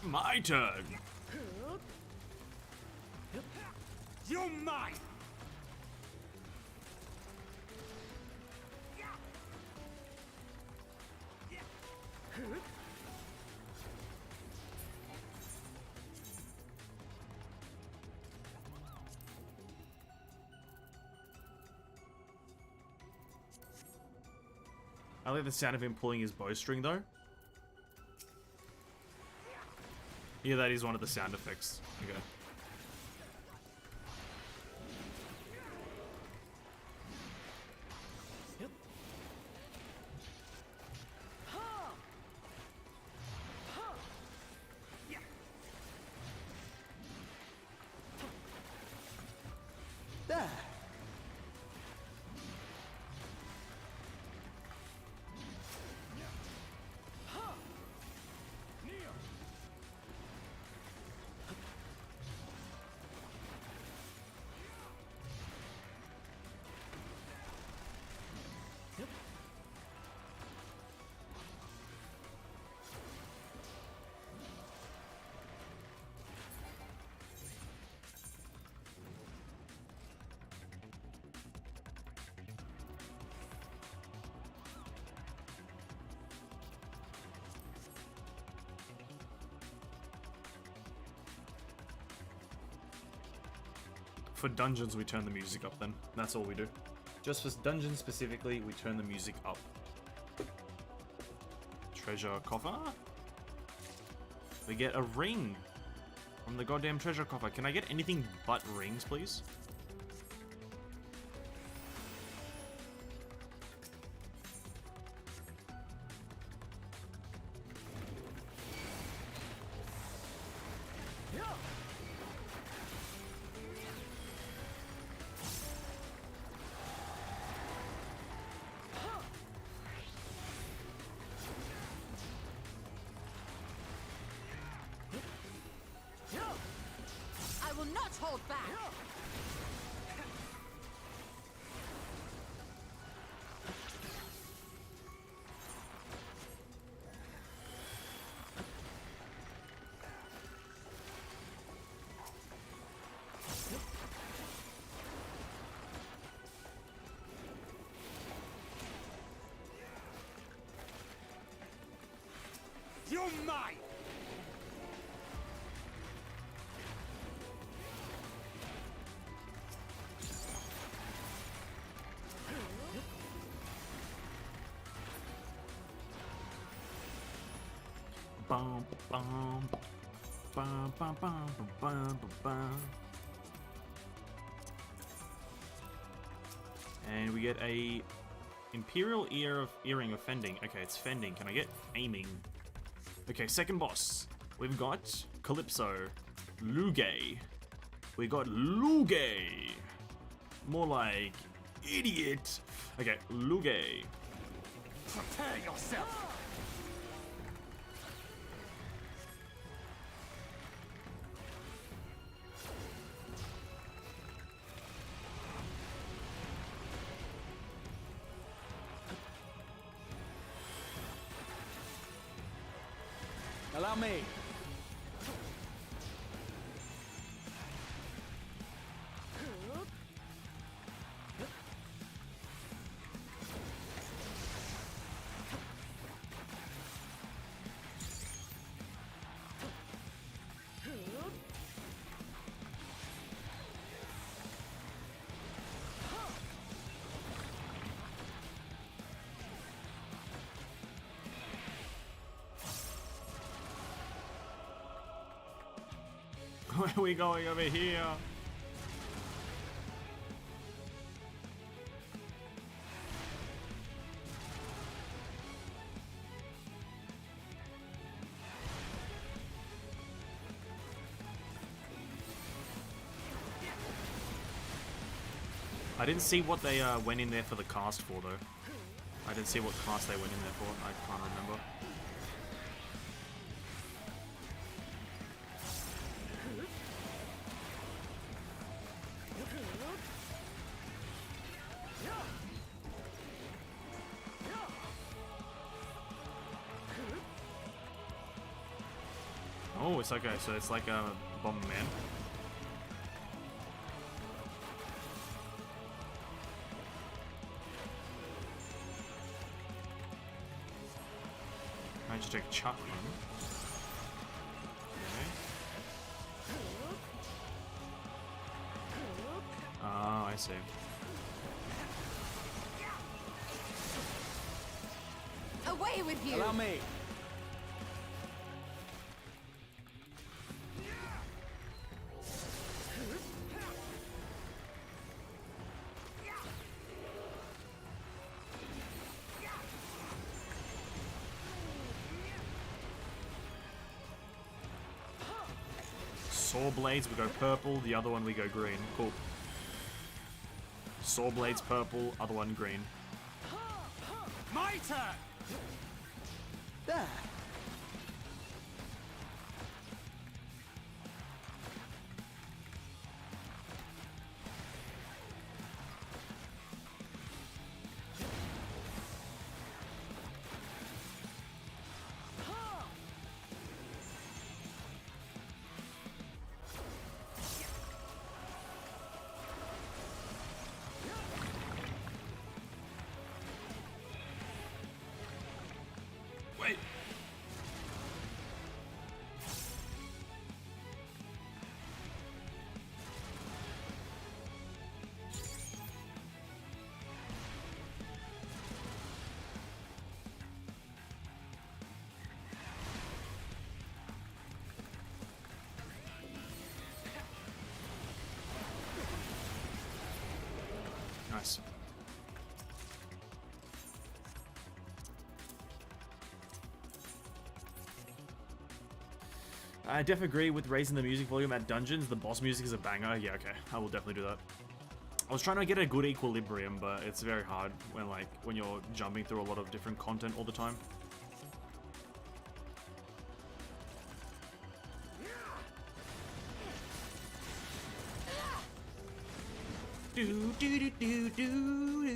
My turn. You're mine. I like the sound of him pulling his bowstring though. Yeah, that is one of the sound effects. Okay. There. For dungeons, we turn the music up then. That's all we do. Just for dungeons specifically, we turn the music up. Treasure coffer? We get a ring from the goddamn treasure coffer. Can I get anything but rings, please? I will not hold back. You're mine. Bum, bum, bum, bum, bum, bum, bum. And we get a Imperial Earring of Fending. Okay, it's Fending. Can I get aiming? Okay, second boss. We've got Calypso. Lugay. We got Lugay. More like idiot. Okay, Lugay. Prepare yourself! Allow me. Where are we going over here? I didn't see what they went in there for the cast for, though. I didn't see what cast they went in there for. I can't remember. Oh, it's okay. So it's like a Bomberman. I just take Chuck one. Okay. Oh, I see. Away with you! Allow me. Saw blades, we go purple, the other one we go green. Cool. Saw blades purple, other one green. My turn! There. Wait. Nice. I definitely agree with raising the music volume at dungeons. The boss music is a banger. Yeah, okay. I will definitely do that. I was trying to get a good equilibrium, but it's very hard when you're jumping through a lot of different content all the time. Do do do do do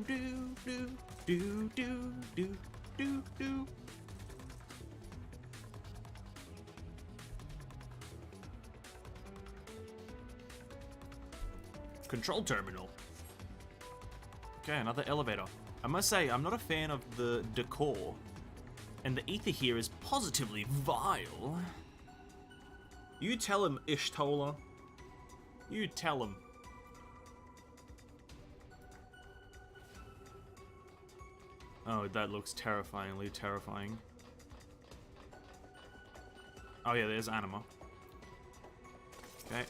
do do do do do do do. Control terminal. Okay, another elevator. I must say, I'm not a fan of the decor. And the ether here is positively vile. You tell him, Ishtola. You tell him. Oh, that looks terrifyingly terrifying. Oh yeah, there's Anima. Okay.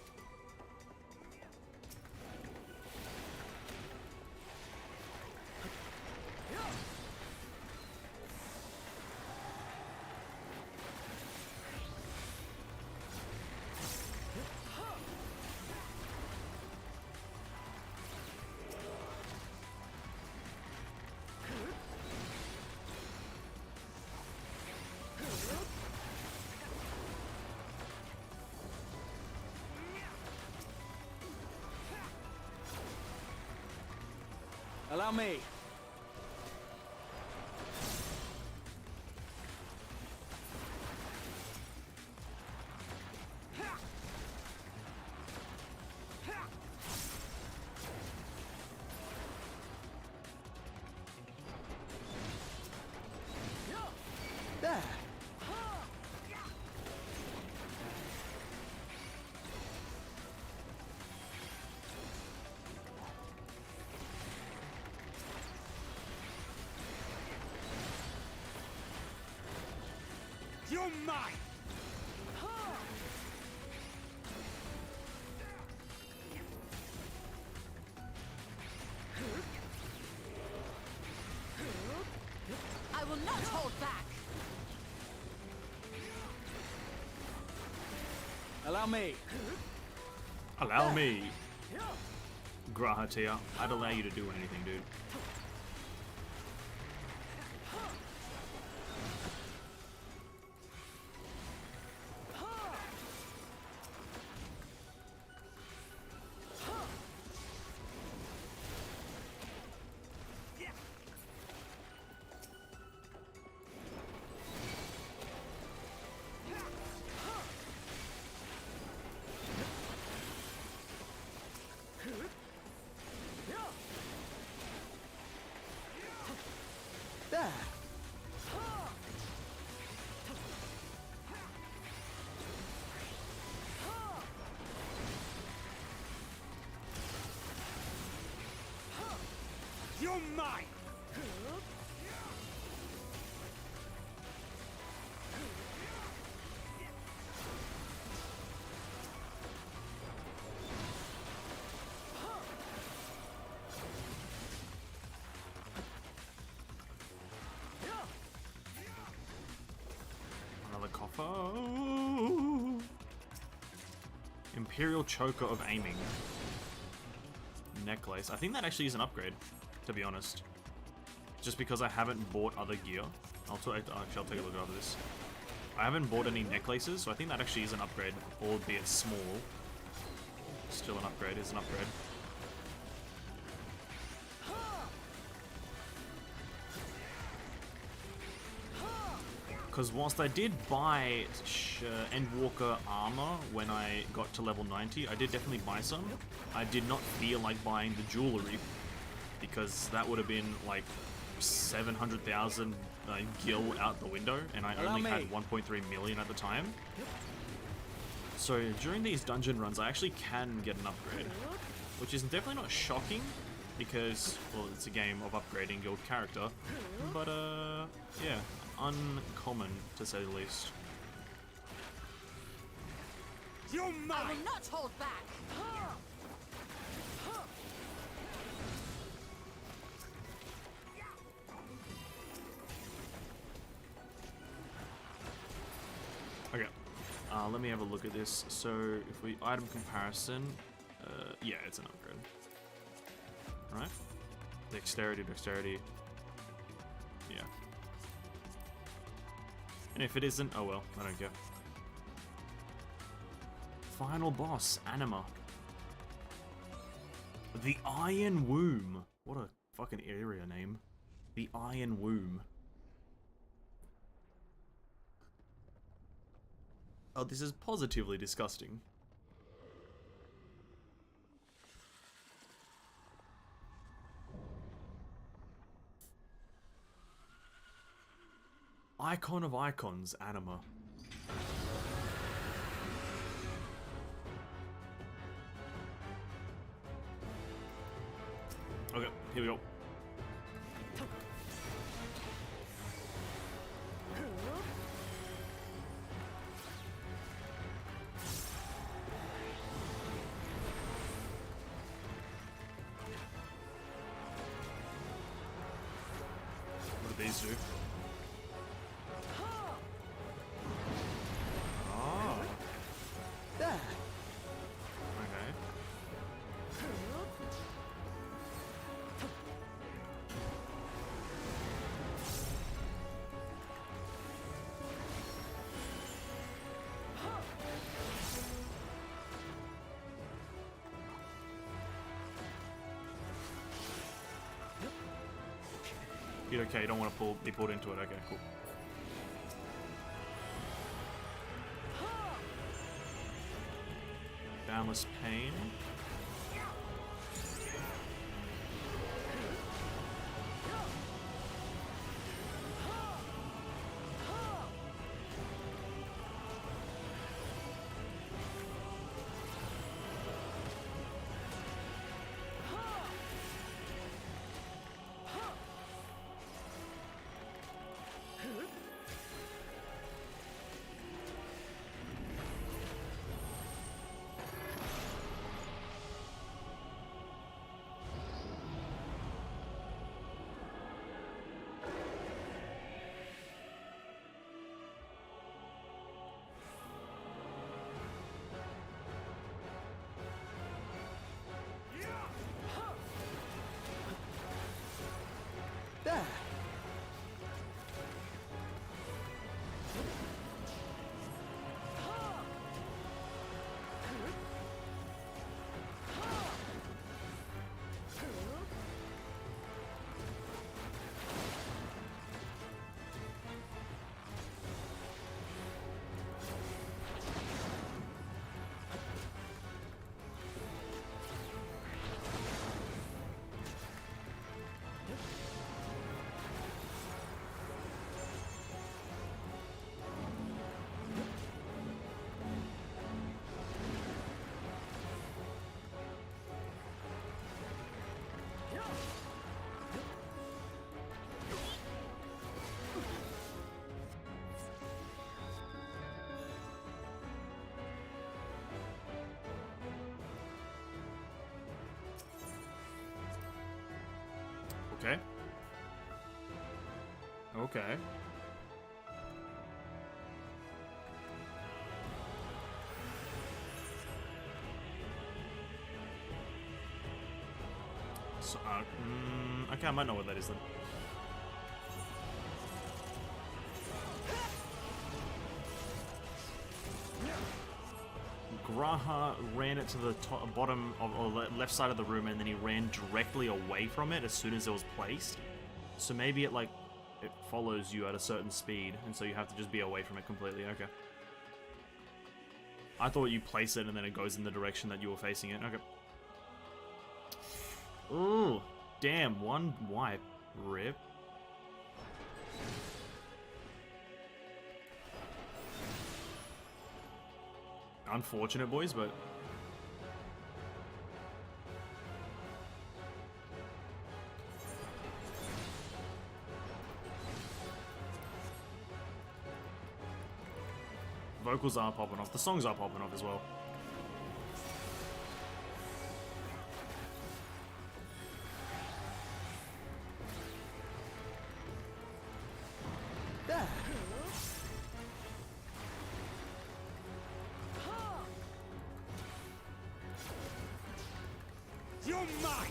Allow me. There. You're mine! I will not hold back! Allow me. Allow me. Grahatia. I'd allow you to do anything, dude. There. You're mine! Another coffer. Imperial Choker of Aiming. Necklace. I think that actually is an upgrade, to be honest. Just because I haven't bought other gear. I'll take a look after this. I haven't bought any necklaces, so I think that actually is an upgrade, albeit small. Still an upgrade, is an upgrade. Because whilst I did buy Endwalker armor when I got to level 90, I did definitely buy some. I did not feel like buying the jewelry, because that would have been like 700,000 gil out the window, and I only had 1.3 million at the time. So during these dungeon runs, I actually can get an upgrade, which is definitely not shocking, because, well, it's a game of upgrading your character, but yeah, uncommon to say the least. You're mine! I will not hold back! Okay, let me have a look at this. So if we item comparison, yeah, it's an upgrade. Right? Dexterity, dexterity. Yeah. And if it isn't, oh well, I don't care. Final boss, Anima. The Iron Womb. What a fucking area name. The Iron Womb. Oh, this is positively disgusting. Icon of icons, Anima. Okay, here we go. these do. Oh. There. Okay. You're okay, you don't want to be pulled into it. Okay, cool. Boundless Pain. There. Okay. Okay. So, okay, I might know what that is then. Graha ran it to the bottom of, or left side of the room, and then he ran directly away from it as soon as it was placed. So maybe it it follows you at a certain speed, and so you have to just be away from it completely. Okay. I thought you place it and then it goes in the direction that you were facing it. Okay. Ooh, damn, one wipe. Rip. Unfortunate, boys, but... vocals are popping off. The songs are popping off as well. There. You're mine.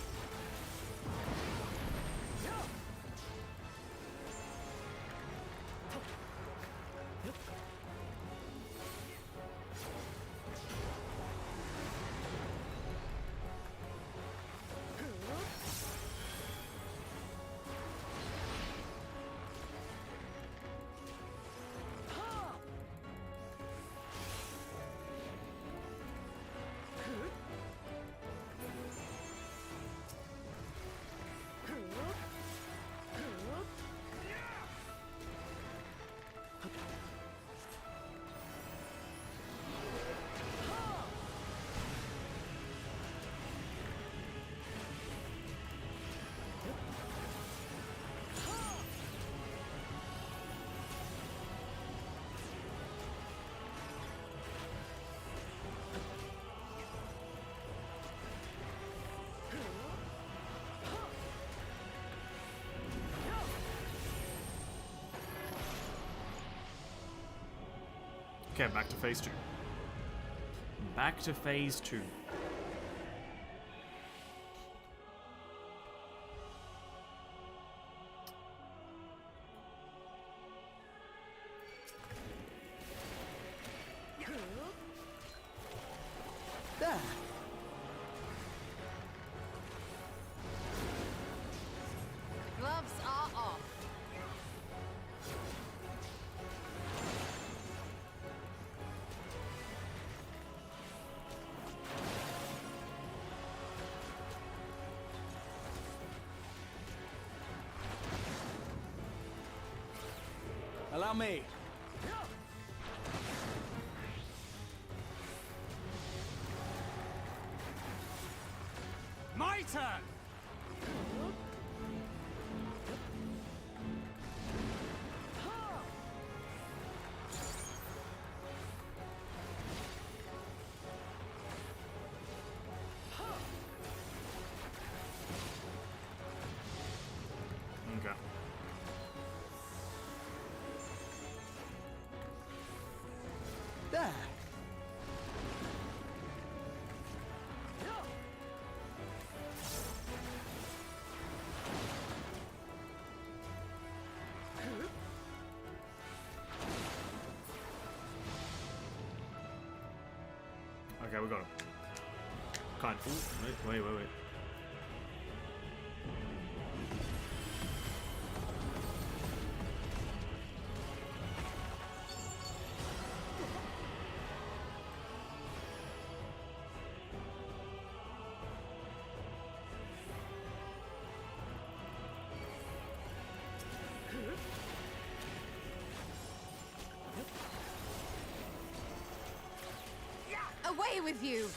Okay, back to phase 2. Back to phase 2. There. Gloves are off. Allow me. My turn! Okay. There. Okay, we got him. Kind. Ooh, wait. Away with you!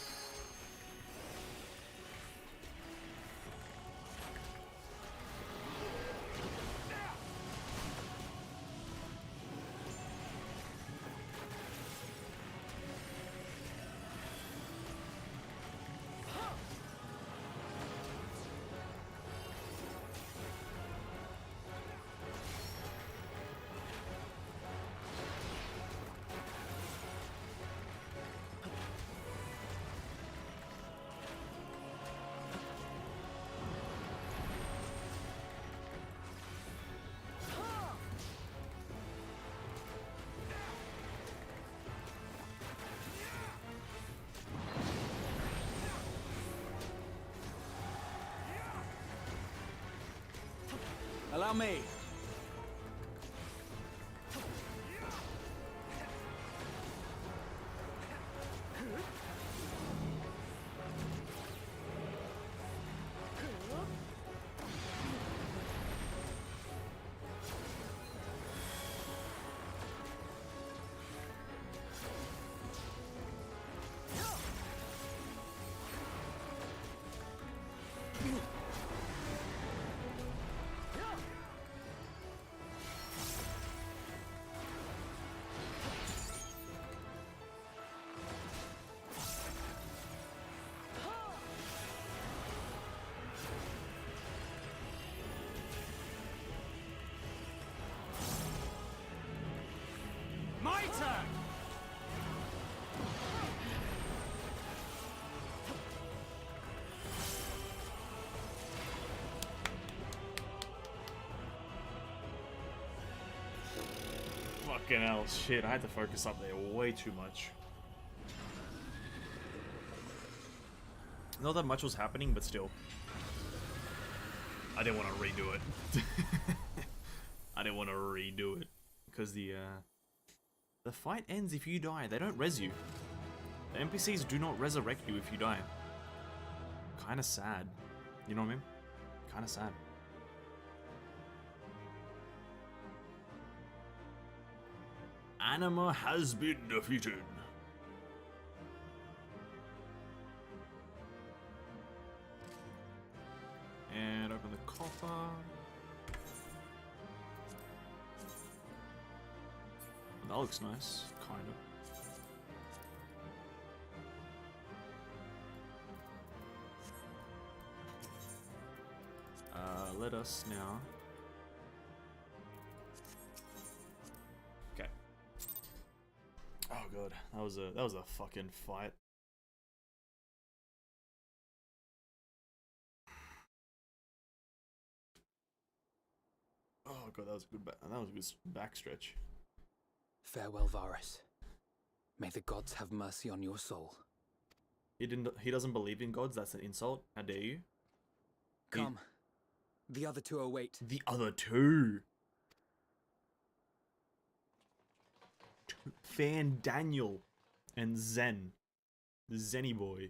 Allow me. My turn! Fucking hell, shit, I had to focus up there way too much. Not that much was happening, but still. I didn't want to redo it. I didn't want to redo it. Because the fight ends if you die. They don't res you. The NPCs do not resurrect you if you die. Kinda sad. You know what I mean? Kinda sad. Anima has been defeated. And open the coffer. That looks nice, kind of. Let us now. Okay. Oh god, that was a fucking fight. Oh god, that was a good backstretch. Farewell, Varus. May the gods have mercy on your soul. He doesn't believe in gods. That's an insult. How dare you? Come. The other two await. The other two. Fan Daniel and Zen. The Zenny boy.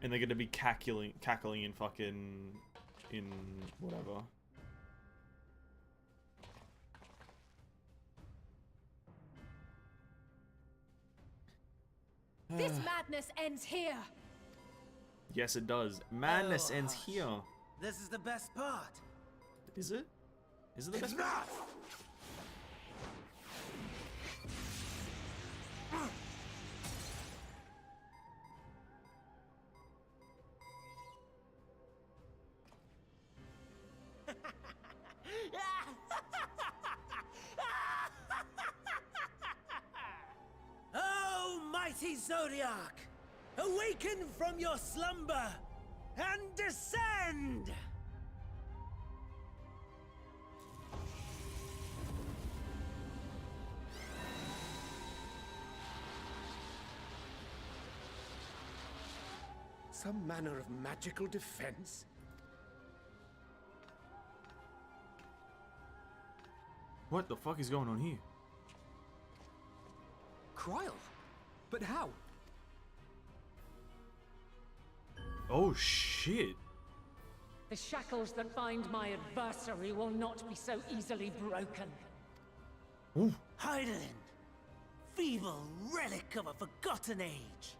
And they're gonna be cackling in fucking whatever. This madness ends here. Yes, it does. Madness ends here. This is the best part. Is it? Is it the best part? Oh, mighty Zodiac! Awaken from your slumber and descend! Some manner of magical defense? What the fuck is going on here? Kryl? But how? Oh shit. The shackles that bind my adversary will not be so easily broken. Ooh. Heidelin, feeble relic of a forgotten age.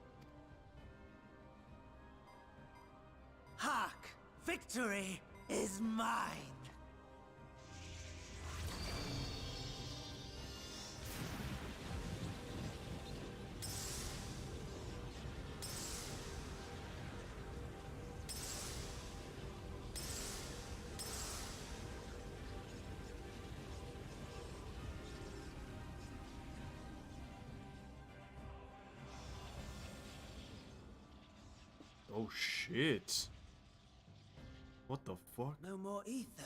Hark! Victory is mine! Oh shit. What the fuck? No more ether.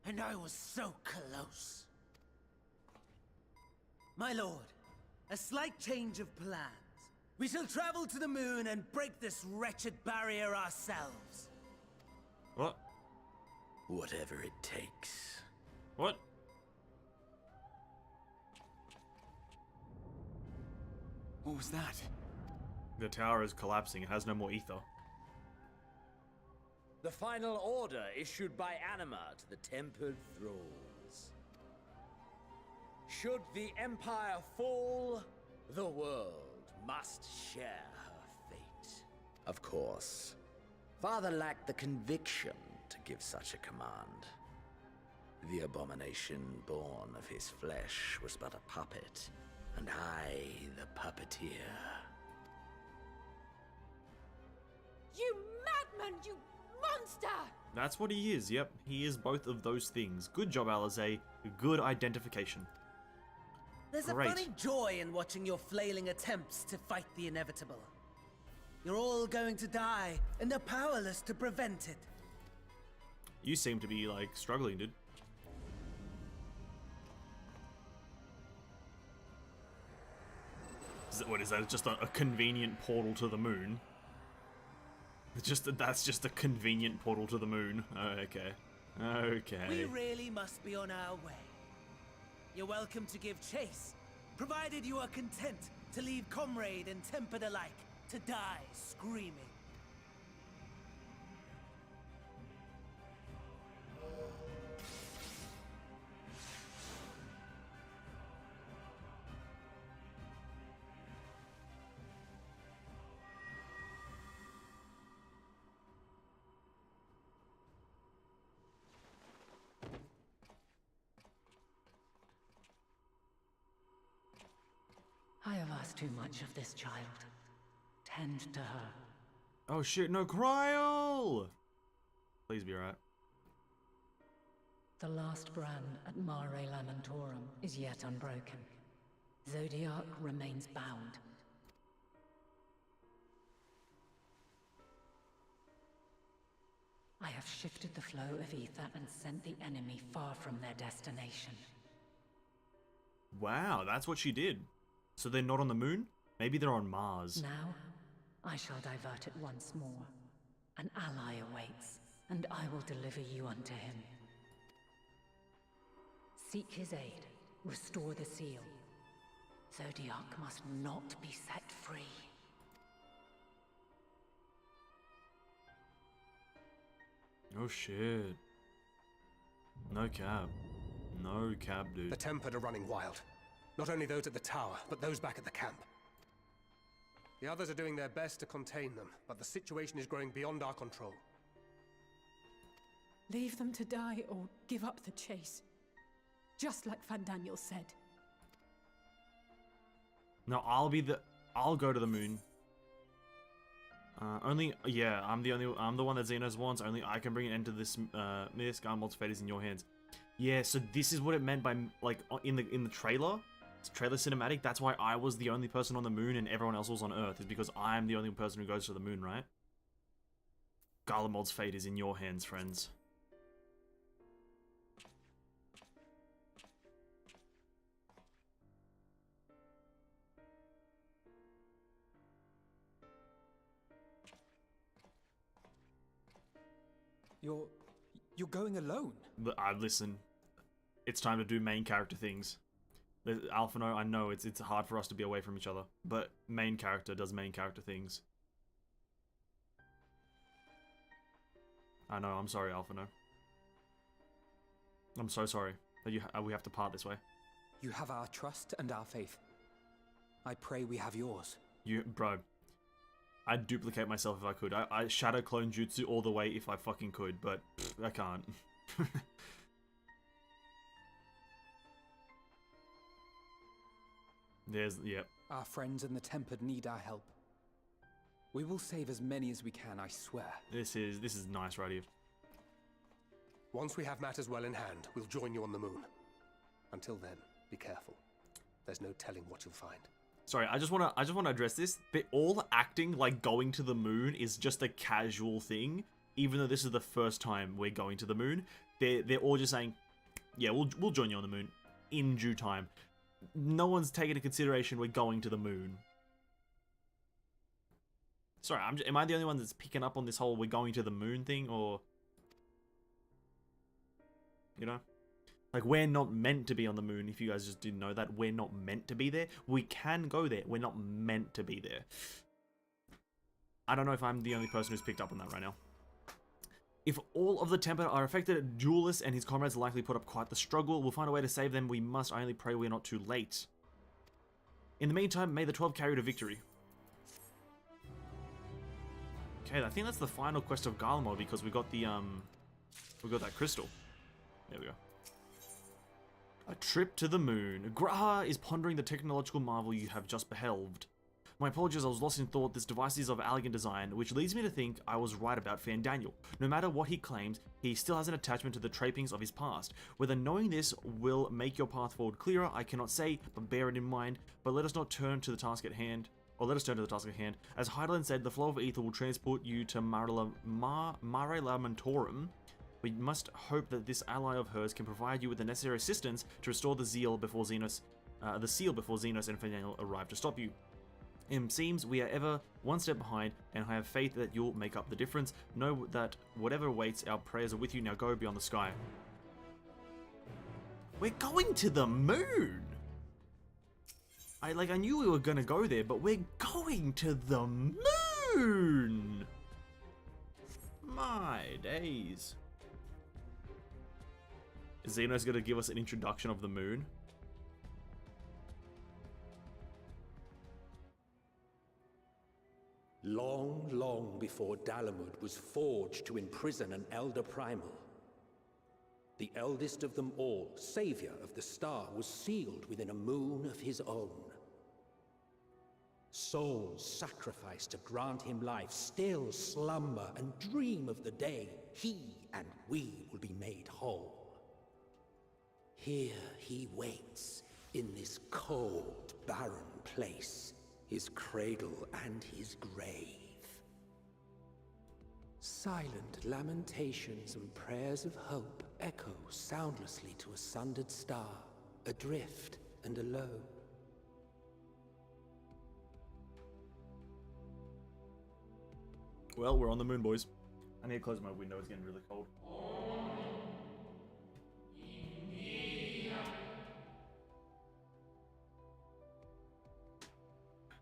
And I was so close. My lord, a slight change of plans. We shall travel to the moon and break this wretched barrier ourselves. What? Whatever it takes. What? What was that? The tower is collapsing. It has no more ether. The final order issued by Anima to the Tempered Thralls. Should the Empire fall, the world must share her fate. Of course. Father lacked the conviction to give such a command. The abomination born of his flesh was but a puppet, and I the puppeteer. You madman, you monster! That's what he is, yep. He is both of those things. Good job, Alize. Good identification. There's Great. a funny joy in watching your flailing attempts to fight the inevitable. You're all going to die, and they're powerless to prevent it. You seem to be, like, struggling, dude. What is that? Just a convenient portal to the moon? That's just a convenient portal to the moon. Oh, okay. Okay. We really must be on our way. You're welcome to give chase, provided you are content to leave comrade and tempered alike to die screaming. I have asked too much of this child. Tend to her. Oh shit, no, Kryl! Please be right. The last brand at Mare Lamentorum is yet unbroken. Zodiac remains bound. I have shifted the flow of ether and sent the enemy far from their destination. Wow, that's what she did. So they're not on the moon? Maybe they're on Mars. Now, I shall divert it once more. An ally awaits, and I will deliver you unto him. Seek his aid. Restore the seal. Zodiac must not be set free. Oh shit. No cap. No cap, dude. The Tempered are running wild. Not only those at the tower, but those back at the camp. The others are doing their best to contain them, but the situation is growing beyond our control. Leave them to die or give up the chase. Just like Van Daniel said. No, I'll go to the moon. I'm the one that Xenos wants. Only I can bring an end to this. Miss GARLEMALD's fate is in your hands. Yeah, so this is what it meant by, like, in the trailer. It's trailer cinematic. That's why I was the only person on the moon and everyone else was on Earth. Is because I'm the only person who goes to the moon, right? GARLEMALD's fate is in your hands, friends. You're going alone? Listen, it's time to do main character things. Alphino, I know it's hard for us to be away from each other, but main character does main character things. I know, I'm sorry, Alphino. I'm so sorry that we have to part this way. You have our trust and our faith. I pray we have yours. Bro, I'd duplicate myself if I could. I shadow clone jutsu all the way if I fucking could, but I can't. Yep. Our friends in the Tempered need our help. We will save as many as we can, I swear. This is nice right here. Once we have matters well in hand, we'll join you on the moon. Until then, be careful. There's no telling what you'll find. Sorry, I just wanna address this. All the acting like going to the moon is just a casual thing, even though this is the first time we're going to the moon. They're all just saying, yeah, we'll join you on the moon in due time. No one's taking into consideration we're going to the moon. Sorry, am I the only one that's picking up on this whole we're going to the moon thing, or you know? Like, we're not meant to be on the moon, if you guys just didn't know that. We're not meant to be there. We can go there. We're not meant to be there. I don't know if I'm the only person who's picked up on that right now. If all of the Tempered are affected, Duelist and his comrades likely put up quite the struggle. We'll find a way to save them. We must only pray we're not too late. In the meantime, may the 12 carry you to victory. Okay, I think that's the final quest of GARLEMALD because we got the, we got that crystal. There we go. A trip to the moon. Graha is pondering the technological marvel you have just beheld. My apologies, I was lost in thought. This device is of elegant design, which leads me to think I was right about Van Daniel. No matter what he claims, he still has an attachment to the trappings of his past. Whether knowing this will make your path forward clearer, I cannot say, but bear it in mind. But let us turn to the task at hand. As Heidelin said, the flow of ether will transport you to Mare Lamentorum. We must hope that this ally of hers can provide you with the necessary assistance to restore the seal before Xenos and Van Daniel arrive to stop you. It seems we are ever one step behind, and I have faith that you'll make up the difference. Know that whatever awaits, our prayers are with you. Now go beyond the sky. We're going to the moon! I knew we were gonna go there, but we're going to the moon! My days. Is Xenos gonna give us an introduction of the moon? Long, long before Dalamud was forged to imprison an Elder Primal, the eldest of them all, savior of the star, was sealed within a moon of his own. Souls sacrificed to grant him life still slumber and dream of the day he and we will be made whole. Here he waits, in this cold, barren place, his cradle and his grave. Silent lamentations and prayers of hope echo soundlessly to a sundered star, adrift and alone. Well, we're on the moon, boys. I need to close my window, it's getting really cold.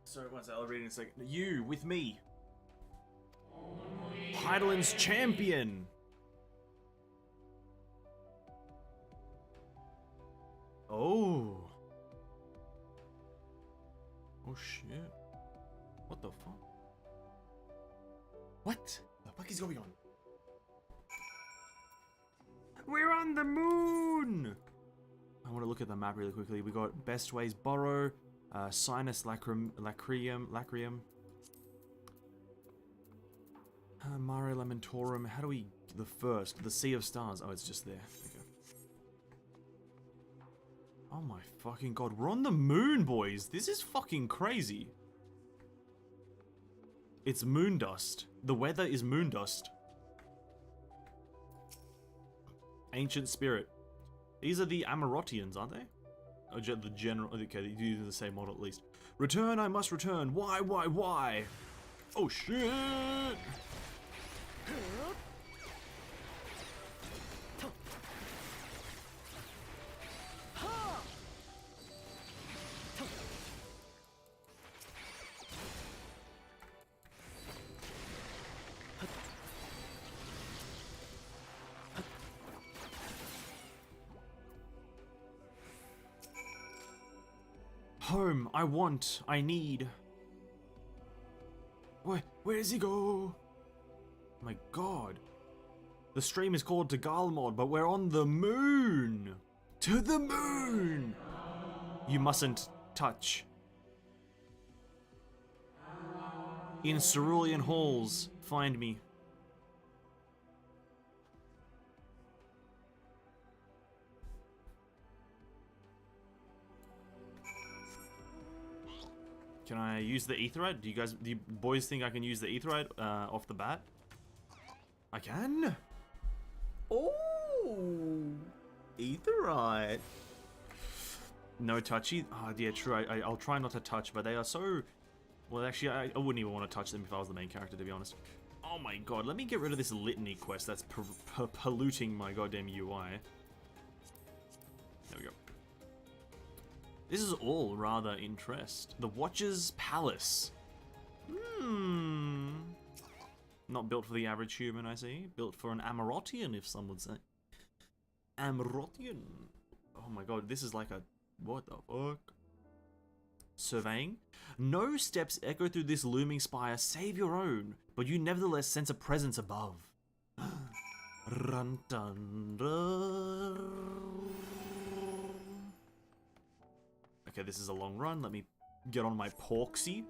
Sorry, once I'll read in a second. You, with me. Heideland's champion! Oh. Oh shit. What the fuck? What the fuck is going on? We're on the moon! I want to look at the map really quickly. We got Best Ways Burrow, Sinus Lacrium, Mare Lamentorum. How do we... The first, the Sea of Stars. Oh, it's just there. Okay. Oh my fucking god. We're on the moon, boys. This is fucking crazy. It's moon dust. The weather is moon dust. Ancient Spirit. These are the Amarotians, aren't they? Oh, the general... Okay, they use the same model at least. Return, I must return. Why? Oh, shit! Home, I need. Where does he go? My god. The stream is called to GARLEMALD, but we're on the moon! To the moon! You mustn't touch. In cerulean halls, find me. Can I use the Aetheryte? Do you boys think I can use the Aetheryte off the bat? I can? Oh! Aetheryte. No touchy? Oh, yeah, true. I'll try not to touch, but they are so... Well, actually, I wouldn't even want to touch them if I was the main character, to be honest. Oh my god, let me get rid of this litany quest that's polluting my goddamn UI. There we go. This is all rather interest. The Watcher's Palace. Not built for the average human, I see. Built for an Amarotian, if some would say. Amarotian. Oh my god, this is like a... What the fuck? Surveying. No steps echo through this looming spire save your own, but you nevertheless sense a presence above. Run dun dun. Okay, this is a long run. Let me get on my porksy.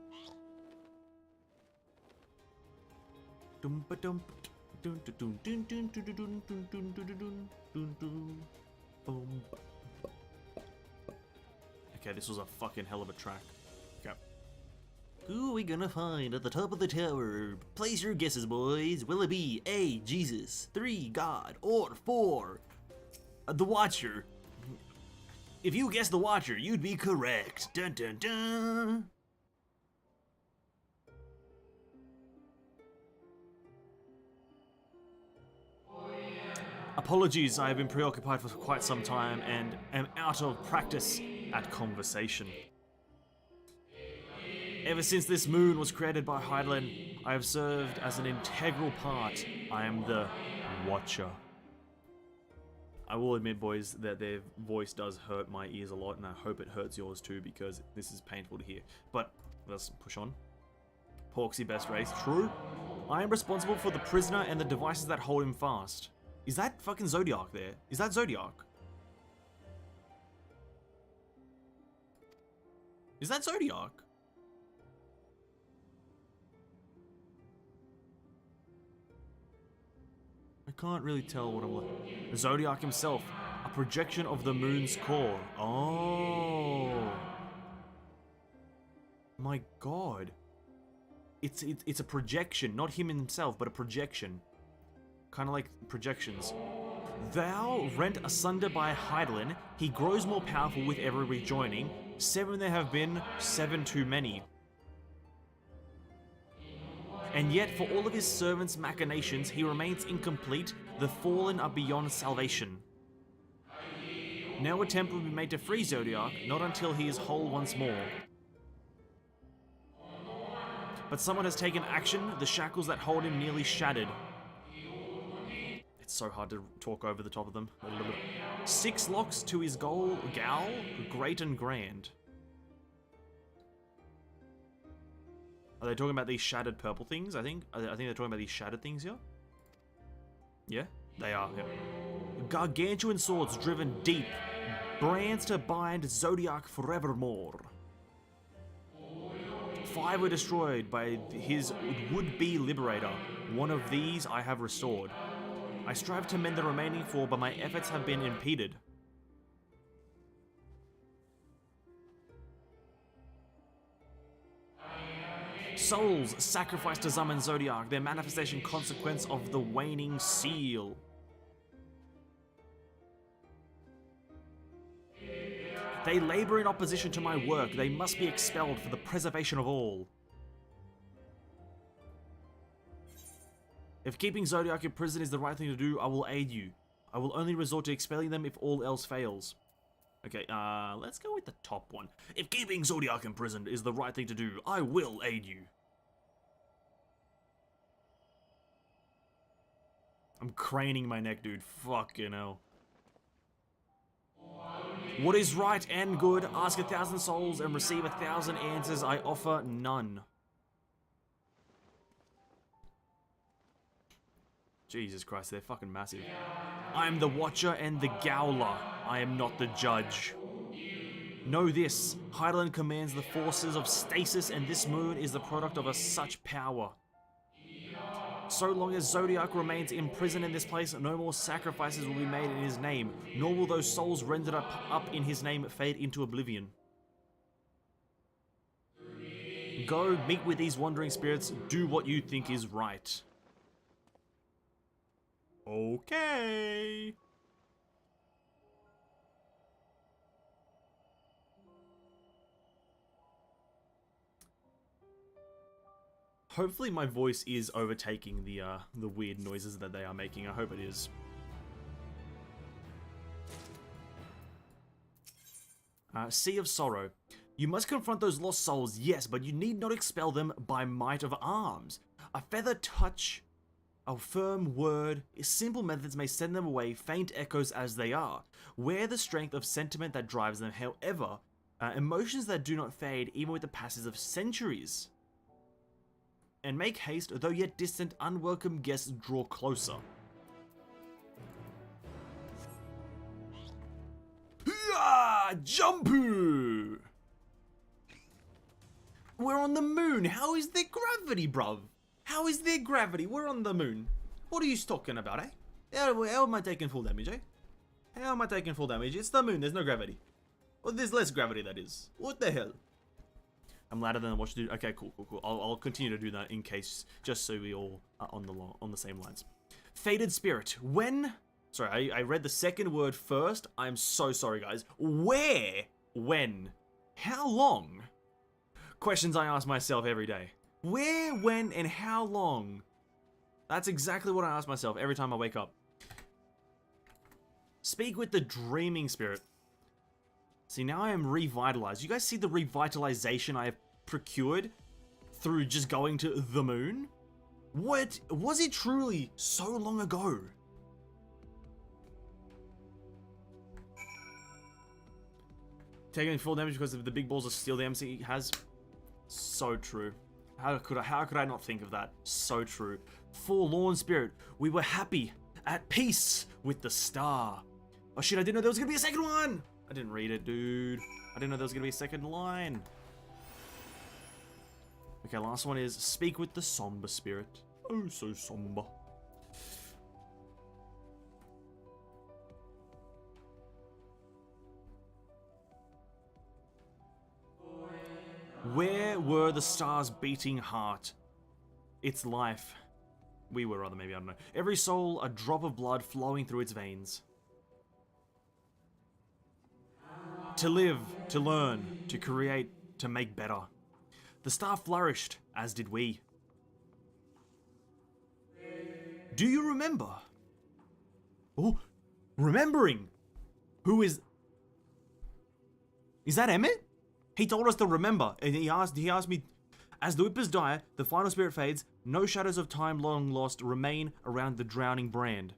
Okay, this was a fucking hell of a track. Okay. Who are we gonna find at the top of the tower? Place your guesses, boys. Will it be A, Jesus, 3, God, or 4, the Watcher? If you guessed the Watcher, you'd be correct. Dun dun dun. Apologies, I have been preoccupied for quite some time and am out of practice at conversation. Ever since this moon was created by Heideland, I have served as an integral part. I am the Watcher. I will admit, boys, that their voice does hurt my ears a lot, and I hope it hurts yours too, because this is painful to hear. But let's push on. Porksy best race, true. I am responsible for the prisoner and the devices that hold him fast. Is that fucking Zodiac there? Is that Zodiac? Is that Zodiac? I can't really tell what I'm looking at. Zodiac himself, a projection of the moon's core. Oh. My god. It's a projection, not him himself, but a projection. Kind of like projections. Thou, rent asunder by Hydaelyn, he grows more powerful with every rejoining. 7 there have been, 7 too many. And yet, for all of his servants' machinations, he remains incomplete. The fallen are beyond salvation. No attempt will be made to free Zodiac, not until he is whole once more. But someone has taken action, the shackles that hold him nearly shattered. It's so hard to talk over the top of them. 6 locks to his gal, great and grand. Are they talking about these shattered purple things, I think? I think they're talking about these shattered things here. Yeah, they are, yeah. Gargantuan swords driven deep. Brands to bind Zodiac forevermore. 5 were destroyed by his would-be liberator. One of these I have restored. I strive to mend the remaining 4, but my efforts have been impeded. Souls sacrificed to summon Zodiac, their manifestation consequence of the waning seal. They labor in opposition to my work. They must be expelled for the preservation of all. If keeping Zodiac in prison is the right thing to do, I will aid you. I will only resort to expelling them if all else fails. Okay, let's go with the top one. If keeping Zodiac imprisoned is the right thing to do, I will aid you. I'm craning my neck, dude. Fucking hell. What is right and good? Ask 1,000 souls and receive 1,000 answers. I offer none. Jesus Christ, they're fucking massive. I am the Watcher and the Gowler. I am not the Judge. Know this, Hydaelyn commands the forces of stasis, and this moon is the product of such power. So long as Zodiac remains imprisoned in this place, no more sacrifices will be made in his name, nor will those souls rendered up in his name fade into oblivion. Go, meet with these wandering spirits, do what you think is right. Okay. Hopefully my voice is overtaking the weird noises that they are making. I hope it is. Sea of Sorrow. You must confront those lost souls, yes, but you need not expel them by might of arms. A feather touch, a firm word, simple methods may send them away, faint echoes as they are. Wear the strength of sentiment that drives them, however, emotions that do not fade even with the passage of centuries. And make haste, though yet distant, unwelcome guests draw closer. Hooah! Jumpu! We're on the moon. How is there gravity, bruv? How is there gravity? We're on the moon. What are you talking about, eh? How am I taking full damage, eh? How am I taking full damage? It's the moon. There's no gravity. Well, there's less gravity, that is. What the hell? I'm louder than what you do. Okay, cool. I'll continue to do that in case, just so we all are on the same lines. Faded Spirit. When? Sorry, I read the second word first. I'm so sorry, guys. Where? When? How long? Questions I ask myself every day. Where, when, and how long? That's exactly what I ask myself every time I wake up. Speak with the Dreaming Spirit. See, now I am revitalized. You guys see the revitalization I have procured through just going to the moon? What? Was it truly so long ago? Taking full damage because of the big balls of steel the MC has? So true. How could I not think of that? So true. Forlorn Spirit. We were happy, at peace with the star. Oh shit, I didn't know there was gonna be a second one! I didn't read it, dude. I didn't know there was gonna be a second line. Okay, last one is speak with the somber spirit. Oh, so somber. Where were the stars' beating heart? Its life. We were, rather, maybe, I don't know. Every soul, a drop of blood flowing through its veins. To live, to learn, to create, to make better. The star flourished, as did we. Do you remember? Oh, remembering! Who is... Is that Emmett? He told us to remember, and he asked me, as the whippers die, the final spirit fades, no shadows of time long lost remain around the drowning brand.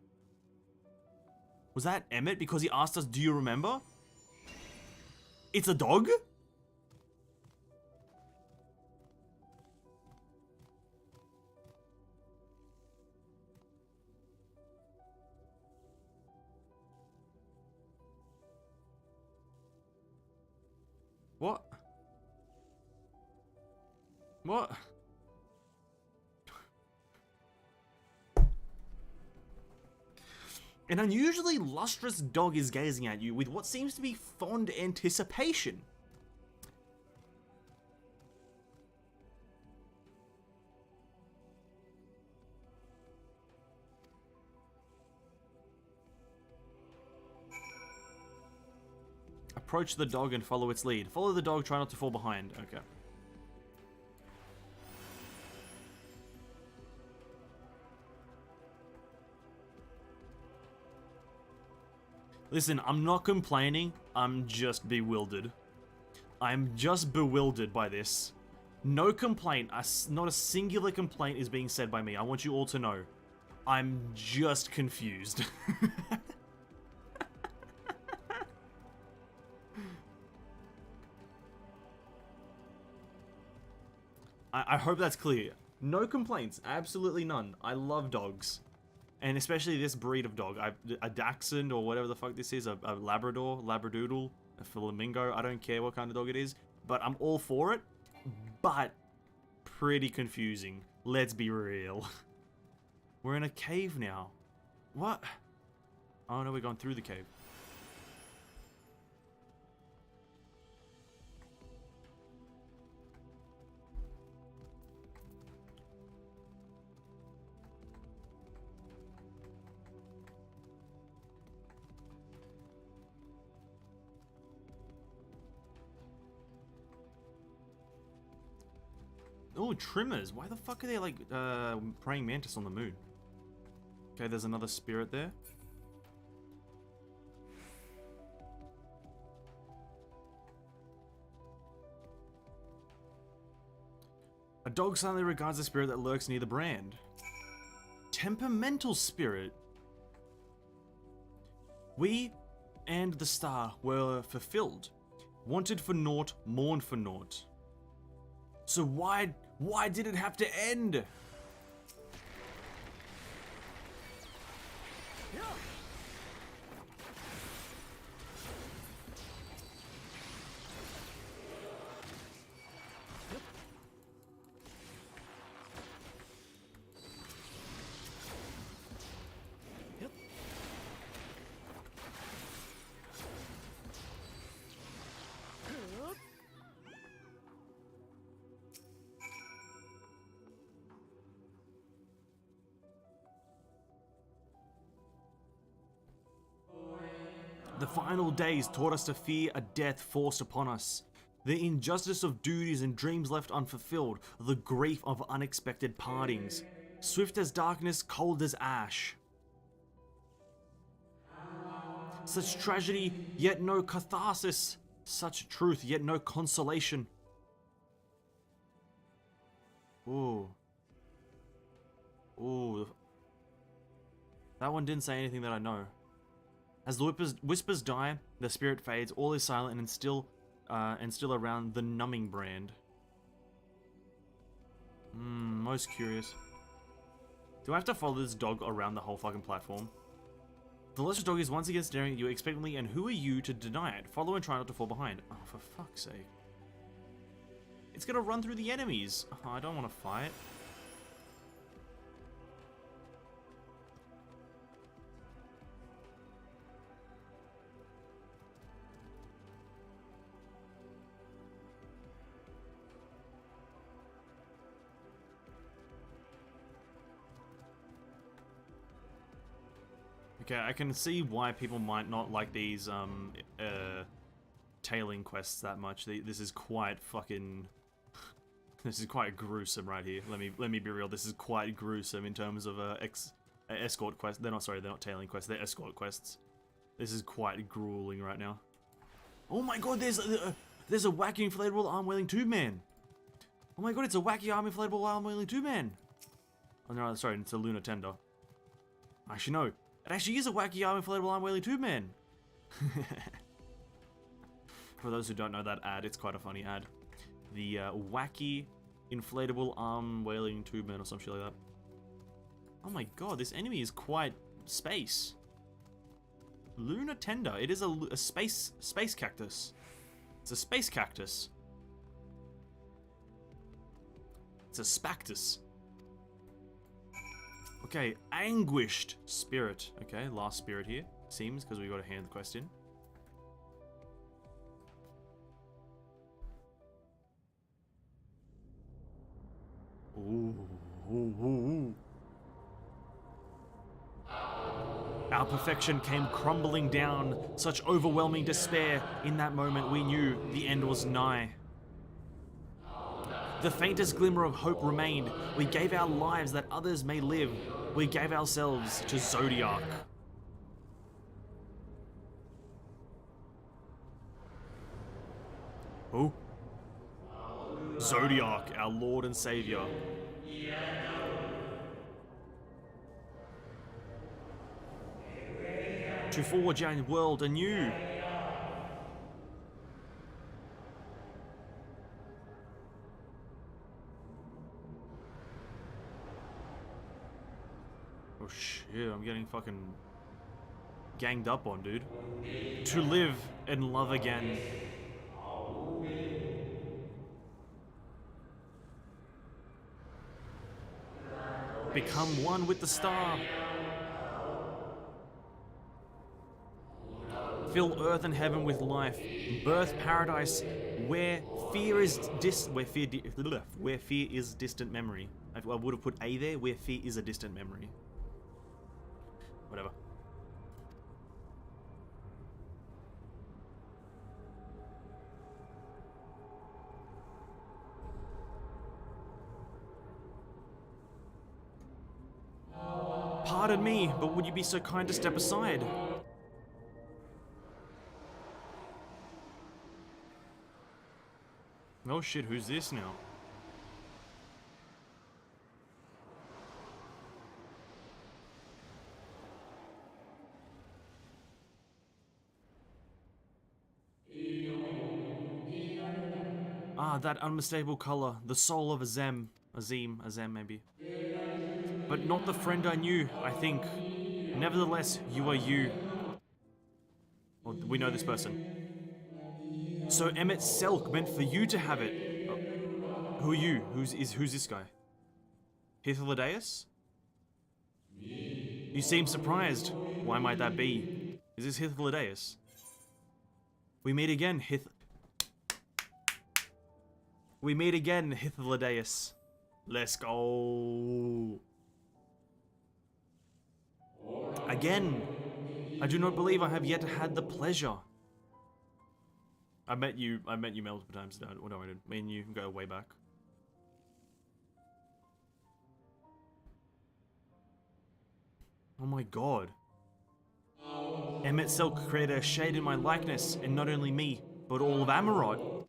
Was that Emmett? Because he asked us, do you remember? It's a dog? What? What? An unusually lustrous dog is gazing at you with what seems to be fond anticipation. Approach the dog and follow its lead. Follow the dog, try not to fall behind. Okay. Listen, I'm not complaining, I'm just bewildered. I'm just bewildered by this. No complaint, not a singular complaint is being said by me. I want you all to know. I'm just confused. I hope that's clear. No complaints, absolutely none. I love dogs. And especially this breed of dog. A Dachshund or whatever the fuck this is, a Labrador, Labradoodle, a Flamingo, I don't care what kind of dog it is. But I'm all for it, but pretty confusing. Let's be real. We're in a cave now. What? Oh no, we're going through the cave. Oh, trimmers. Why the fuck are they like praying mantis on the moon? Okay, there's another spirit there. A dog silently regards the spirit that lurks near the brand. Temperamental spirit. We and the star were fulfilled. Wanted for naught, mourned for naught. So why did it have to end? The final days taught us to fear a death forced upon us. The injustice of duties and dreams left unfulfilled, the grief of unexpected partings. Swift as darkness, cold as ash. Such tragedy, yet no catharsis. Such truth, yet no consolation. Ooh. Ooh. That one didn't say anything that I know. As the whispers die, the spirit fades, all is silent and still around the numbing brand. Most curious. Do I have to follow this dog around the whole fucking platform? The lustrous dog is once again staring at you expectantly, and who are you to deny it? Follow and try not to fall behind. Oh, for fuck's sake. It's gonna run through the enemies. Oh, I don't want to fight. Okay, I can see why people might not like these tailing quests that much. This is quite fucking... This is quite gruesome right here. Let me be real. This is quite gruesome in terms of escort quests. They're not tailing quests. They're escort quests. This is quite grueling right now. Oh my god, there's a wacky inflatable arm-wielding tube-man. Oh my god, it's a wacky inflatable arm-wielding tube-man. Oh no, sorry, it's a lunar tender. Actually, no. It actually is a wacky inflatable arm-wielding tube-man. For those who don't know that ad, it's quite a funny ad. The wacky inflatable arm-wielding tube-man or some shit like that. Oh my god, this enemy is quite space. Lunar tender. It is a space cactus. It's a space cactus. It's a spactus. Okay, anguished spirit. Okay, last spirit here. Seems, because we got to hand the quest in. Ooh, ooh, ooh, ooh. Our perfection came crumbling down. Such overwhelming despair. In that moment, we knew the end was nigh. The faintest glimmer of hope remained. We gave our lives that others may live. We gave ourselves to Zodiac. Who? Zodiac, our Lord and Savior. To forge our world anew. Oh shit, I'm getting fucking ganged up on, dude. To live and love again. Become one with the star. Fill earth and heaven with life. Birth paradise where fear is distant memory. I would have put a there, where fear is a distant memory. Whatever. Pardon me, but would you be so kind to step aside? Oh shit, who's this now? Ah, that unmistakable color, the soul of Azem maybe. But not the friend I knew, I think. Nevertheless, you are you. Well, we know this person. So Emmett Selk meant for you to have it. Oh. Who are you? Who's this guy? Hythlodaeus? You seem surprised. Why might that be? Is this Hythlodaeus? We meet again, We meet again, Hythlodaeus. Let's go. Again. I do not believe I have yet had the pleasure. I met you multiple times. What do I do? Me and you go way back. Oh my god. Emmett Selk created a shade in my likeness, and not only me, but all of Amarod.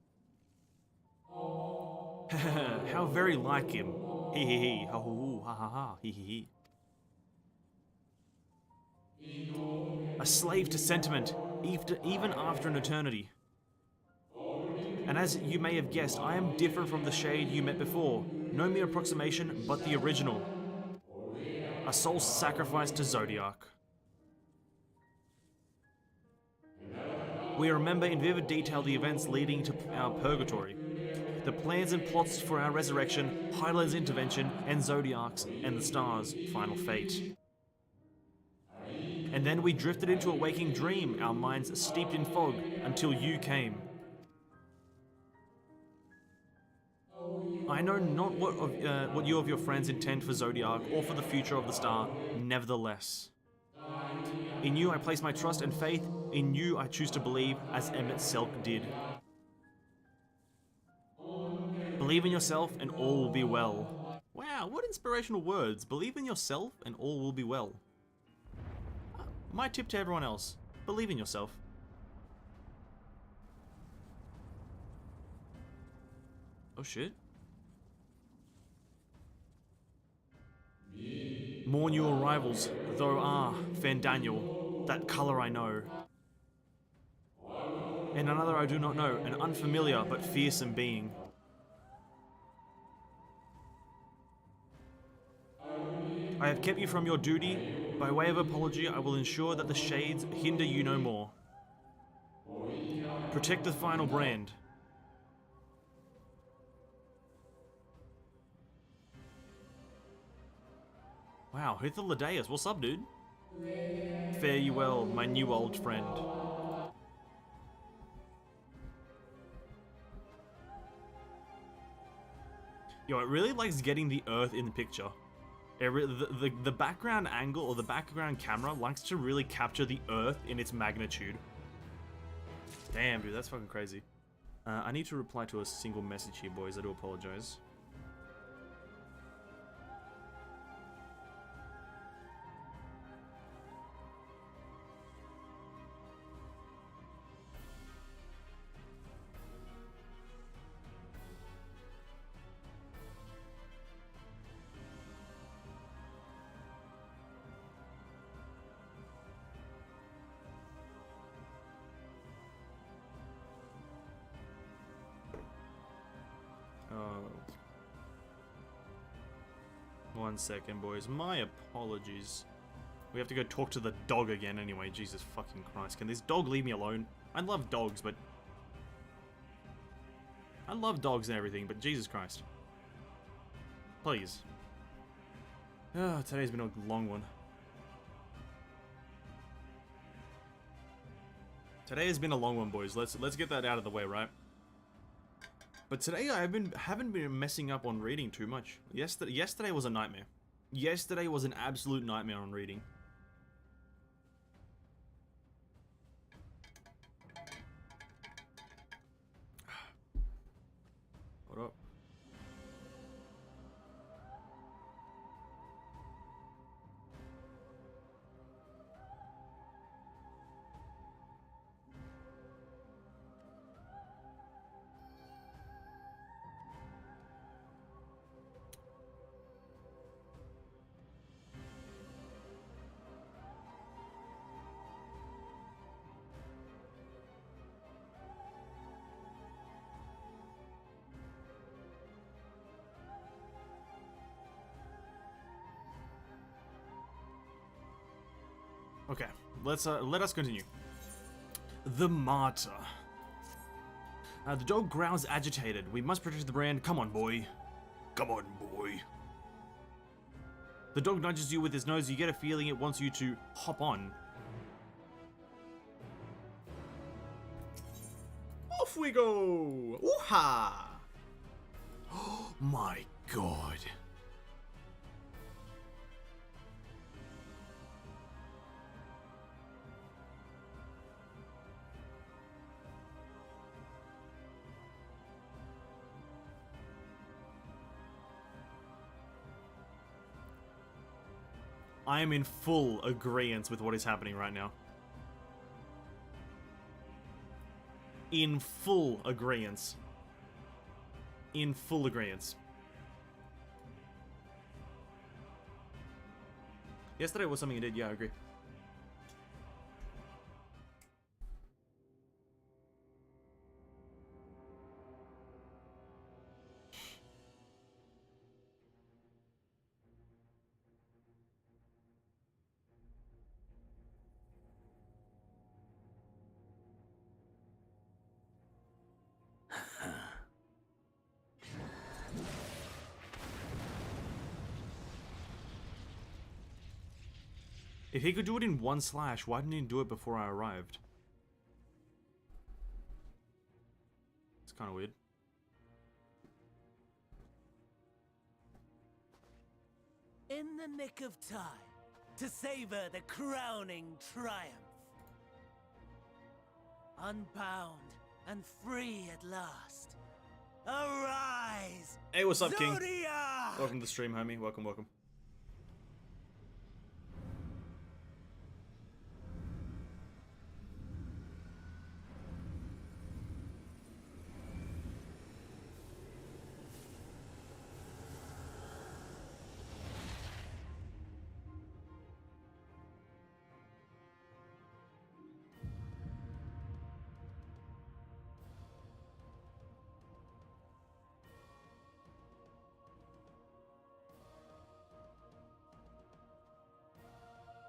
How very like him. Hee hee hee, ha hoo ha ha ha, hee hee hee. A slave to sentiment, even after an eternity. And as you may have guessed, I am different from the shade you met before. No mere approximation, but the original. A soul sacrificed to Zodiac. We remember in vivid detail the events leading to our purgatory. The plans and plots for our resurrection, Hyla's intervention, and Zodiac's and the stars' final fate. And then we drifted into a waking dream, our minds steeped in fog, until you came. I know not what you of your friends intend for Zodiac or for the future of the star, nevertheless. In you I place my trust and faith. In you I choose to believe, as Emmett Selk did. Believe in yourself and all will be well. Wow, what inspirational words. Believe in yourself and all will be well. My tip to everyone else. Believe in yourself. Oh shit. More new arrivals, though Fandaniel, that color I know. And another I do not know, an unfamiliar but fearsome being. I have kept you from your duty. By way of apology, I will ensure that the shades hinder you no more. Protect the final brand. Wow, Hithalideus, what's up, dude? Fare you well, my new old friend. Yo, it really likes getting the Earth in the picture. The background angle or the background camera likes to really capture the Earth in its magnitude. Damn, dude, that's fucking crazy. I need to reply to a single message here, boys. I do apologize. One second, boys. My apologies. We have to go talk to the dog again anyway. Jesus fucking Christ. Can this dog leave me alone? I love dogs, but... I love dogs and everything, but Jesus Christ. Please. Oh, today's been a long one. Today has been a long one, boys. Let's get that out of the way, right? But today I haven't been messing up on reading too much. Yesterday was a nightmare. Yesterday was an absolute nightmare on reading. What up? Okay, let us continue. The Martyr. The dog growls agitated. We must protect the brand. Come on, boy. Come on, boy. The dog nudges you with his nose. You get a feeling it wants you to hop on. Off we go! Ooh-ha! Oh my god. I am in full agreement with what is happening right now. In full agreement. In full agreement. Yesterday was something you did, yeah, I agree. If he could do it in one slash, why didn't he do it before I arrived? It's kind of weird. In the nick of time. to savor the crowning triumph. Unbound and free at last. Arise! Hey, what's up, King? Zodiac! Welcome to the stream, homie. Welcome, welcome.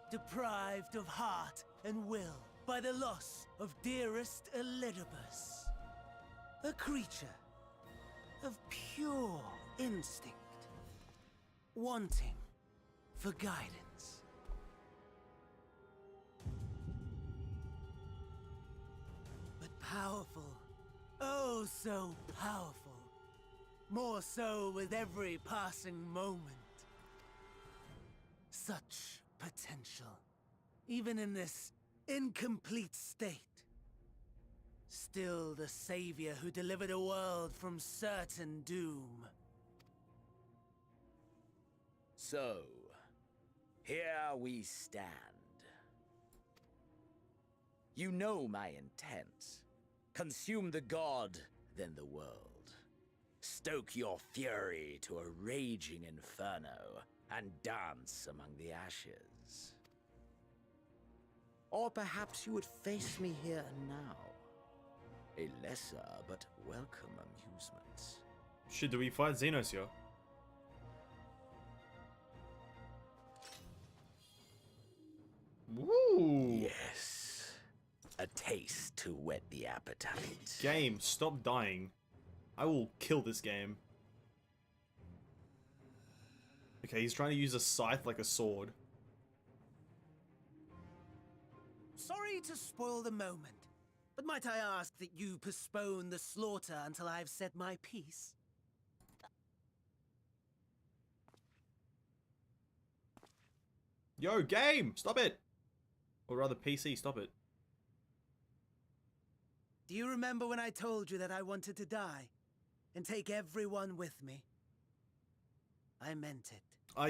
Deprived of heart and will by the loss of dearest Elidibus. A creature of pure instinct, wanting for guidance. But powerful, oh so powerful. More so with every passing moment. Such potential, even in this incomplete state. Still the savior who delivered a world from certain doom. So, here we stand. You know my intent. Consume the god, then the world. Stoke your fury to a raging inferno, and dance among the ashes. Or perhaps you would face me here and now. A lesser but welcome amusement. Shit, do we fight Xenos here? Woo! Yes. A taste to whet the appetite. Game, stop dying. I will kill this game. Okay, he's trying to use a scythe like a sword. Sorry to spoil the moment, but might I ask that you postpone the slaughter until I've said my piece? Yo, game! Stop it! Or rather, PC, stop it. Do you remember when I told you that I wanted to die and take everyone with me? I meant it.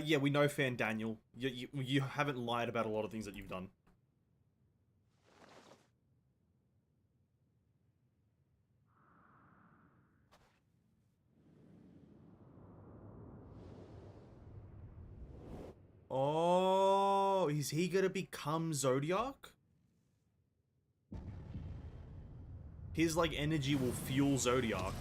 Yeah, we know, Fan Daniel. You haven't lied about a lot of things that you've done. Oh, is he gonna become Zodiac? His, like, energy will fuel Zodiac.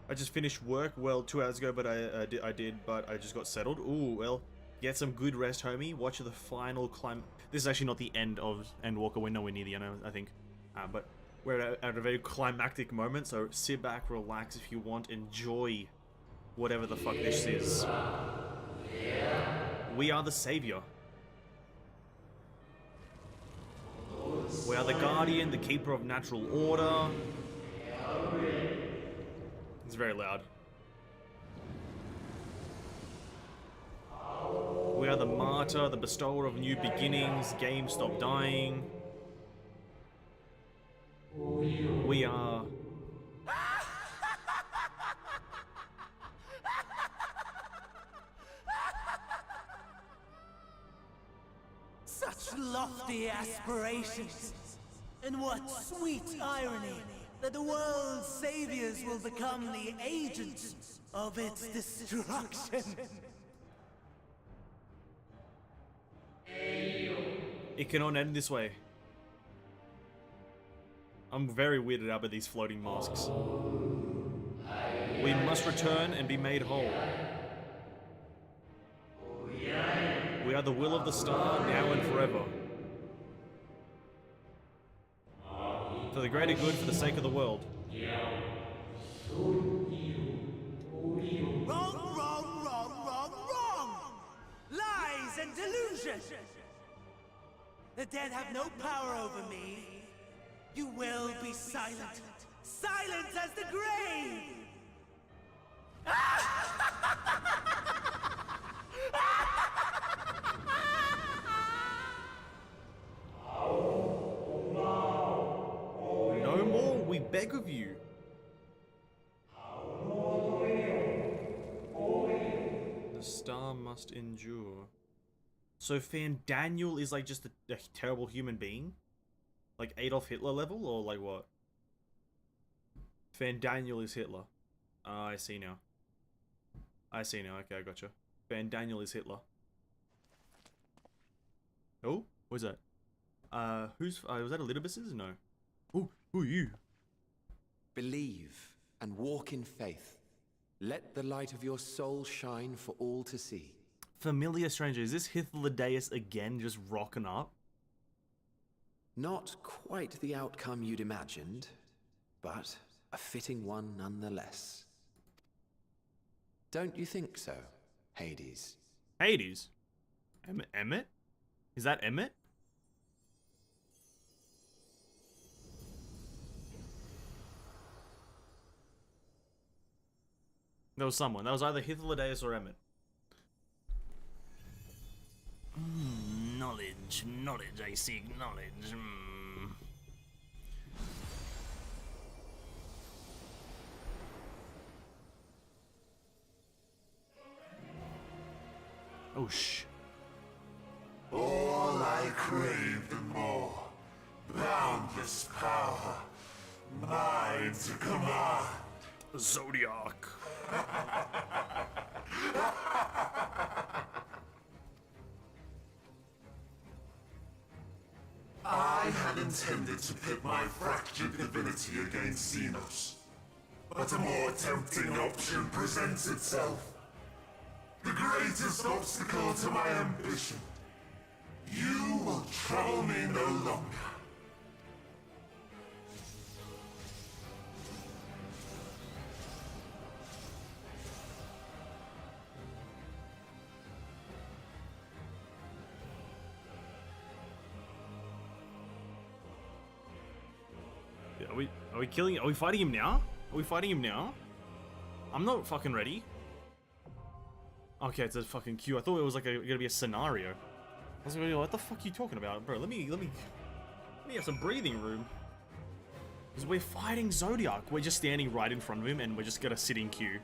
I just finished work, well, 2 hours ago, but I did, but I just got settled. Ooh, well, get some good rest, homie. Watch the final climb. This is actually not the end of Endwalker. We're nowhere near the end, I think. But we're at a very climactic moment, so sit back, relax if you want, enjoy whatever the fuck this is. We are the savior. We are the guardian, the keeper of natural order. It's very loud. We are the martyr, the bestower of new beginnings. Game, stop dying. We are... Such lofty aspirations. And what sweet irony that the world's saviors will become the agents of its destruction. It cannot end this way. I'm very weirded out by these floating masks. We must return and be made whole. We are the will of the star, now and forever. For the greater good, for the sake of the world. Wrong! Lies and delusion! The dead have no power over me, You will be silent. Silent as the grave! No more, we beg of you. The star must endure. So Daniel is like just a terrible human being? Like Adolf Hitler level, or like what? Daniel is Hitler. Ah, I see now. I see now, okay, I gotcha. Daniel is Hitler. Oh, what was that? Was that Elidibus's? No. Oh, who are you? Believe and walk in faith. Let the light of your soul shine for all to see. Familiar stranger, is this Hythlodaeus again just rocking up? Not quite the outcome you'd imagined, but a fitting one nonetheless. Don't you think so, Hades? Hades? Emmett? Is that Emmett? There was someone. That was either Hythlodaeus or Emmett. Knowledge, I seek knowledge. Oh, shh. All I craved and more. Boundless power. Mine to command. Zodiac. I had intended to pit my fractured divinity against Xenos. But a more tempting option presents itself. The greatest obstacle to my ambition. You will trouble me no longer. Are we killing? Are we fighting him now? Are we fighting him now? I'm not fucking ready. Okay, it's a fucking queue. I thought it was like gonna be a scenario. I was like, what the fuck are you talking about, bro? Let me have some breathing room. Because we're fighting Zodiac. We're just standing right in front of him, and we're just gonna sit in queue.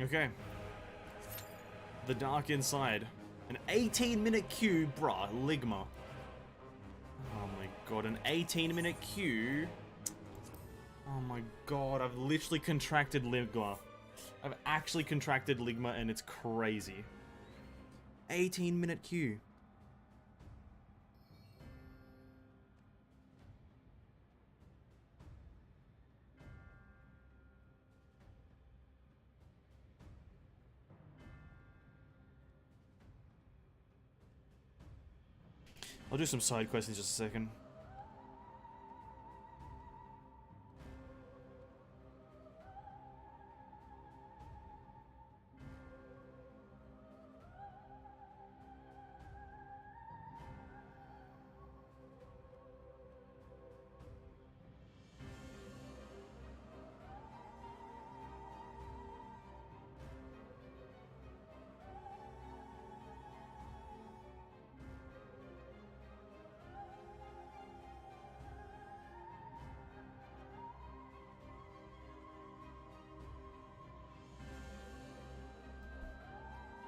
Okay. The Dark Inside. An 18-minute queue, bruh, Ligma. Oh my god, an 18-minute queue? Oh my god, I've literally contracted Ligma. I've actually contracted Ligma and it's crazy. 18-minute queue. I'll do some side quests in just a second.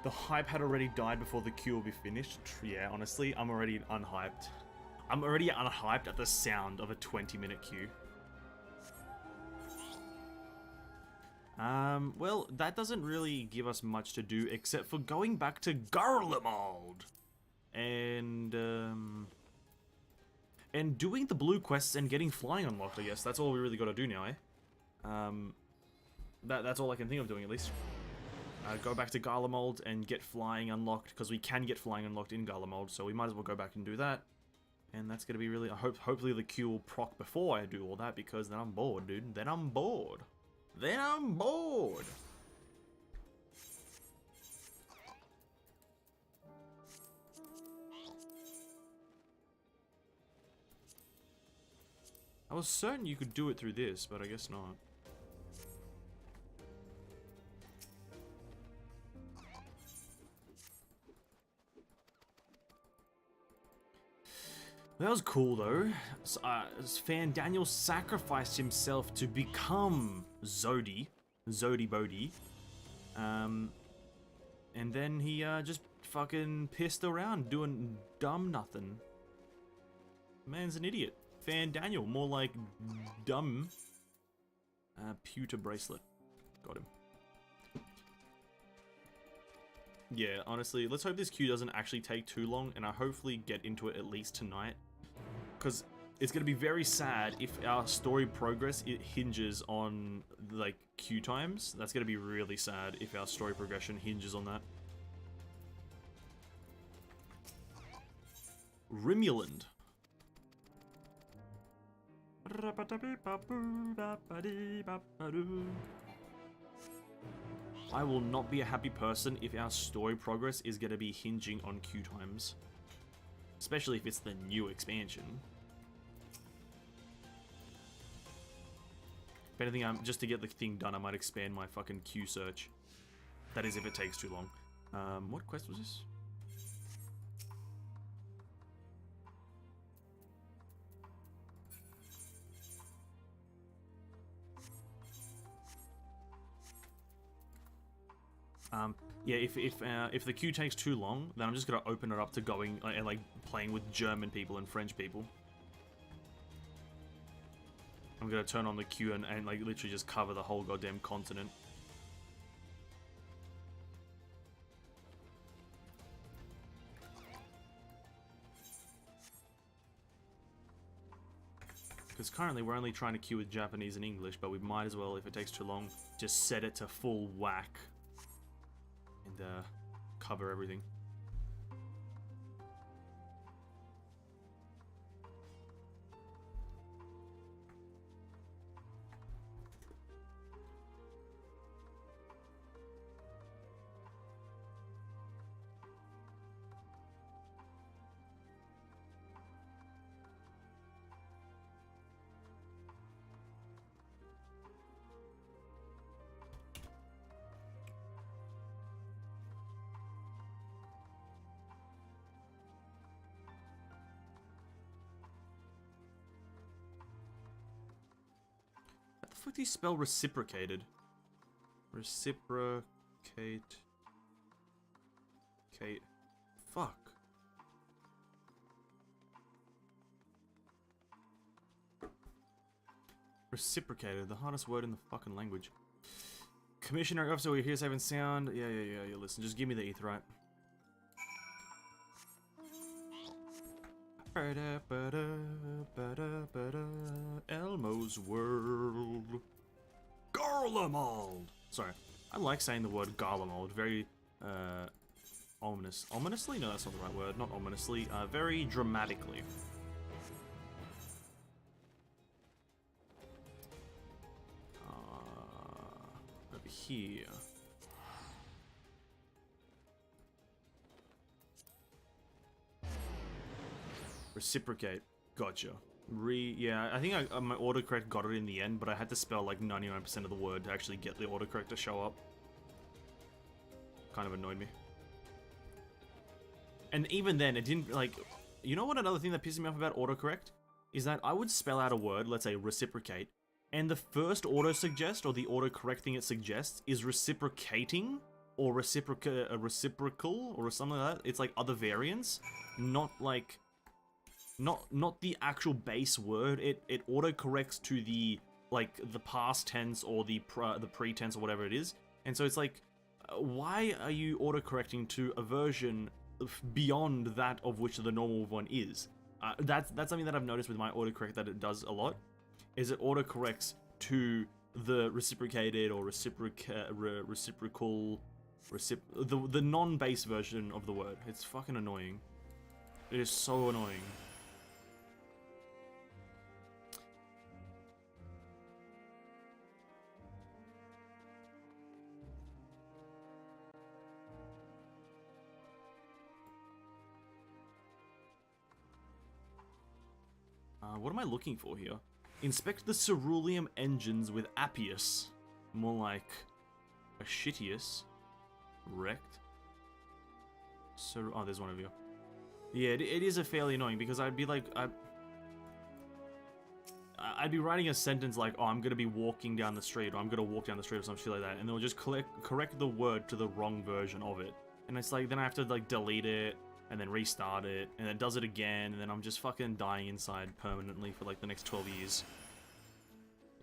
The hype had already died before the queue will be finished. Yeah, honestly, I'm already unhyped. I'm already unhyped at the sound of a 20-minute queue. Well, that doesn't really give us much to do except for going back to GARLEMALD. And doing the blue quests and getting flying unlocked, I guess. That's all we really gotta do now, eh? That's all I can think of doing, at least. Go back to GARLEMALD and get flying unlocked, because we can get flying unlocked in GARLEMALD, so we might as well go back and do that. And that's gonna be really, hopefully the queue will proc before I do all that, because then I'm bored, dude. Then I'm bored. then I'm bored. I was certain you could do it through this, but I guess not. That was cool though. Daniel sacrificed himself to become Zodi Bodhi. And then he just fucking pissed around doing dumb nothing. Man's an idiot. Daniel, more like dumb. Pewter bracelet. Got him. Yeah, honestly, let's hope this queue doesn't actually take too long, and I hopefully get into it at least tonight. Because it's going to be very sad if our story progress hinges on, like, queue times. That's going to be really sad if our story progression hinges on that. Rimuland. I will not be a happy person if our story progress is going to be hinging on queue times. Especially if it's the new expansion. If anything, just to get the thing done, I might expand my fucking queue search. That is if it takes too long. What quest was this? Yeah, if the queue takes too long, then I'm just gonna open it up to going and like playing with German people and French people. I'm gonna turn on the queue and like literally just cover the whole goddamn continent. Because currently we're only trying to queue with Japanese and English, but we might as well, if it takes too long, just set it to full whack. And cover everything. How do you spell reciprocated? Reciprocate. Kate. Fuck. Reciprocated, the hardest word in the fucking language. Commissioner, officer, we're here safe and sound. Yeah, listen, just give me the etherite. Elmo's World. Garlemald! Sorry, I like saying the word Garlemald. Very, ominous. Ominously? No, that's not the right word. Not ominously. Very dramatically. Over here. Reciprocate. Gotcha. Yeah, I think my autocorrect got it in the end, but I had to spell like 99% of the word to actually get the autocorrect to show up. Kind of annoyed me. And even then, it didn't, like... You know what another thing that pisses me off about autocorrect? Is that I would spell out a word, let's say reciprocate, and the first auto-suggest, or the autocorrect thing it suggests, is reciprocating, or reciprocal, or something like that. It's like other variants, not like... Not the actual base word. It autocorrects to the like the past tense or the pretense or whatever it is. And so it's like, why are you autocorrecting to a version beyond that of which the normal one is? That's something that I've noticed with my autocorrect that it does a lot. Is it autocorrects to the reciprocated or reciprocal, the non-base version of the word. It's fucking annoying. It is so annoying. What am I looking for here? Inspect the ceruleum engines with Appius. More like a shittius. Wrecked. So, oh, there's one of you. Yeah, it is a fairly annoying because I'd be like, I'd be writing a sentence like, oh, I'm gonna be walking down the street, or I'm gonna walk down the street, or some shit like that, and they'll just correct the word to the wrong version of it. And it's like, then I have to like delete it, and then restart it, and it does it again, and then I'm just fucking dying inside permanently for like the next 12 years.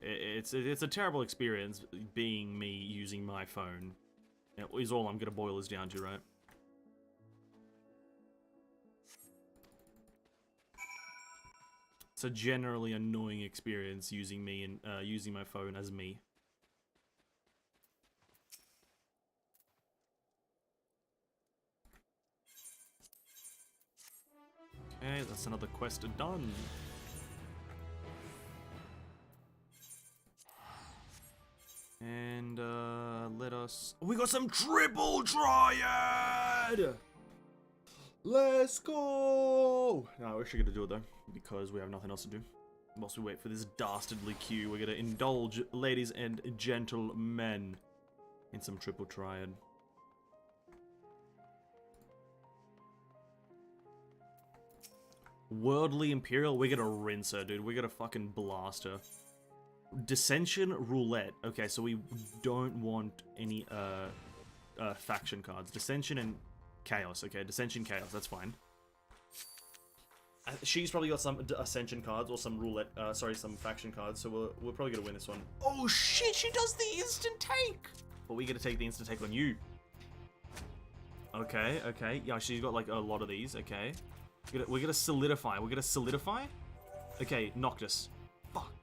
It's a terrible experience being me using my phone. Is all I'm gonna boil this down to, right? It's a generally annoying experience using me and using my phone as me. Okay, that's another quest done. And let us. We got some triple triad. Let's go! No, we're actually gonna do it though, because we have nothing else to do. Whilst we wait for this dastardly queue, we're gonna indulge, ladies and gentlemen, in some triple triad. Worldly Imperial, we're gonna rinse her, dude. We're gonna fucking blast her. Dissension Roulette. Okay, so we don't want any faction cards. Dissension and Chaos. Okay, Dissension, Chaos. That's fine. She's probably got some Ascension cards or some roulette. Sorry, some faction cards. So we're probably gonna win this one. Oh shit! She does the instant take. But we gotta take the instant take on you. Okay, okay. Yeah, she's got like a lot of these. Okay, we're gonna solidify. We're gonna solidify. Okay, Noctis. Fuck.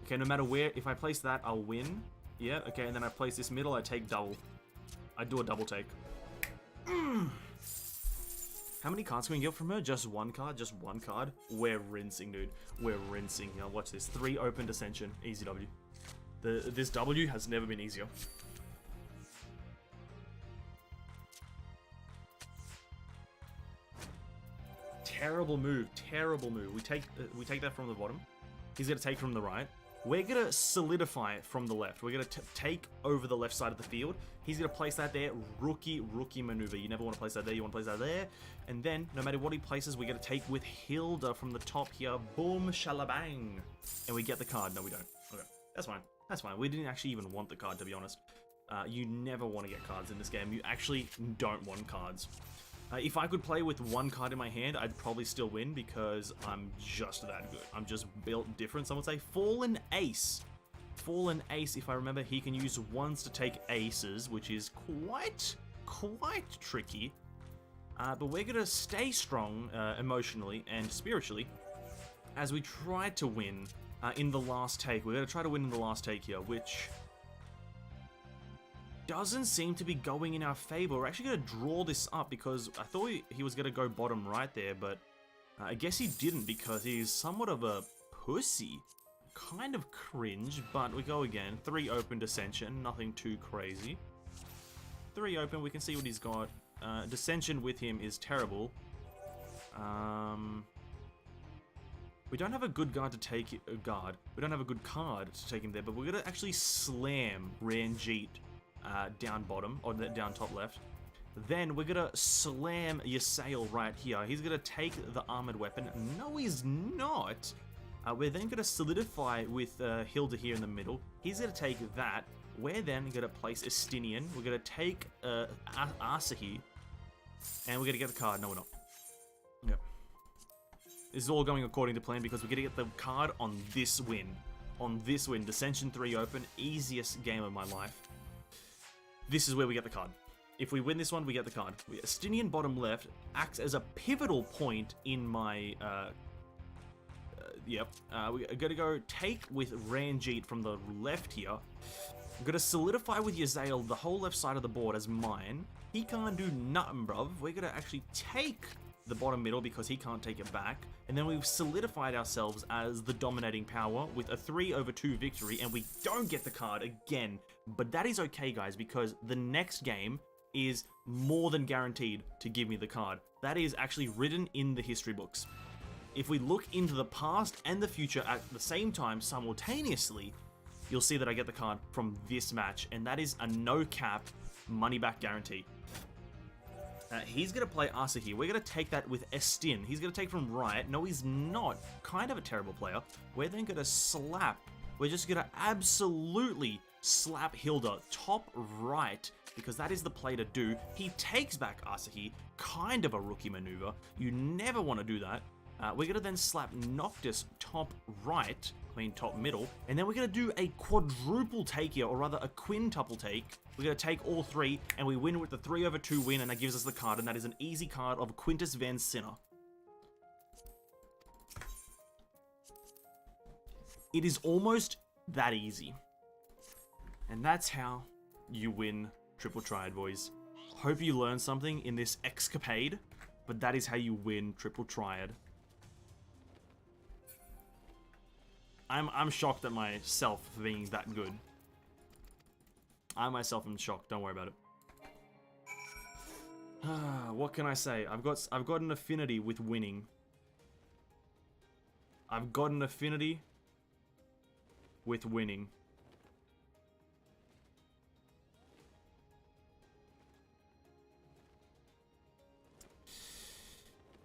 Okay, no matter where, if I place that, I'll win. Yeah. Okay, and then I place this middle. I take double. I do a double take. How many cards can we get from her? Just one card? Just one card? We're rinsing, dude. We're rinsing. Now watch this. 3 open Dissension. Easy W. This W has never been easier. Terrible move. Terrible move. We take that from the bottom. He's gonna take from the right. We're gonna solidify it from the left. We're gonna take over the left side of the field. He's gonna place that there. Rookie maneuver. You never want to place that there. You want to place that there. And then, no matter what he places, we're gonna take with Hilda from the top here. Boom, shalabang. And we get the card. No, we don't. Okay, that's fine. That's fine. We didn't actually even want the card, to be honest. You never want to get cards in this game. You actually don't want cards. If I could play with one card in my hand, I'd probably still win because I'm just that good. I'm just built different. Some would say Fallen Ace. Fallen Ace, if I remember, he can use ones to take aces, which is quite tricky. But we're going to stay strong emotionally and spiritually as we try to win in the last take. We're going to try to win in the last take here, which doesn't seem to be going in our favor. We're actually going to draw this up because I thought he was going to go bottom right there, but I guess he didn't because he's somewhat of a pussy. Kind of cringe, but we go again. 3 open Dissension, nothing too crazy. 3 open, we can see what he's got. Dissension with him is terrible. We don't have a good guard to take We don't have a good card to take him there, but we're going to actually slam Ranjit down bottom, or down top left. Then we're gonna slam Ysael right here. He's gonna take the armored weapon. No, he's not. We're then gonna solidify with Hilda here in the middle. He's gonna take that. We're then gonna place Estinian. We're gonna take Asahi, and we're gonna get the card. No, we're not. Yep. This is all going according to plan because we're gonna get the card on this win. On this win, Dissension 3 open, easiest game of my life. This is where we get the card. If we win this one, we get the card. Estinian bottom left acts as a pivotal point in my... We're going to go take with Ranjit from the left here. I'm going to solidify with Ysael the whole left side of the board as mine. He can't do nothing, bruv. We're going to actually take the bottom middle because he can't take it back. And then we've solidified ourselves as the dominating power with a 3/2 victory, and we don't get the card again. But that is okay, guys, because the next game is more than guaranteed to give me the card. That is actually written in the history books. If we look into the past and the future at the same time, simultaneously, you'll see that I get the card from this match, and that is a no-cap money-back guarantee. He's going to play Asa here. We're going to take that with Estin. He's going to take from Riot. No, he's not. Kind of a terrible player. We're then going to slap. We're just going to absolutely slap Hilda top right, because that is the play to do. He takes back Asahi, kind of a rookie maneuver. You never want to do that. We're going to then slap Noctis top right, I mean top middle, and then we're going to do a quadruple take here, or rather a quintuple take. We're going to take all three, and we win with the 3/2 win, and that gives us the card, and that is an easy card of Quintus Van Sinner. It is almost that easy. And that's how you win Triple Triad, boys. Hope you learned something in this escapade, but that is how you win Triple Triad. I'm shocked at myself for being that good. I myself am shocked, don't worry about it. What can I say? I've got an affinity with winning. I've got an affinity with winning.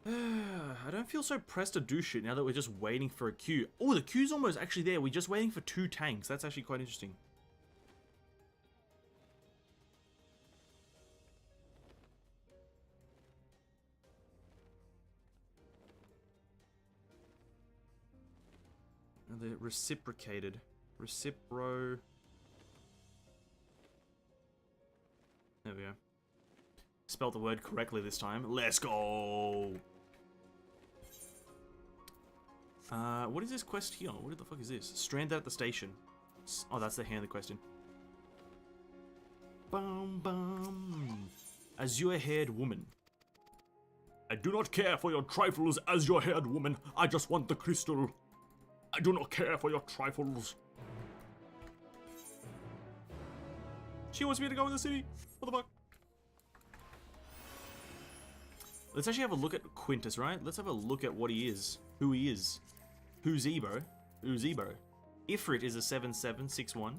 I don't feel so pressed to do shit now that we're just waiting for a queue. Oh, the queue's almost actually there. We're just waiting for 2 tanks. That's actually quite interesting. The reciprocated. Recipro. There we go. Spelled the word correctly this time. Let's go! What is this quest here? What the fuck is this? Stranded at the station. Oh, that's the hand of the question. Bum bum. Azure-haired woman. I do not care for your trifles, azure-haired woman. I just want the crystal. I do not care for your trifles. She wants me to go in the city. What the fuck? Let's actually have a look at Quintus, right? Let's have a look at what he is. Who he is. Who's Ebo? Who's Ebo? Ifrit is a 7761.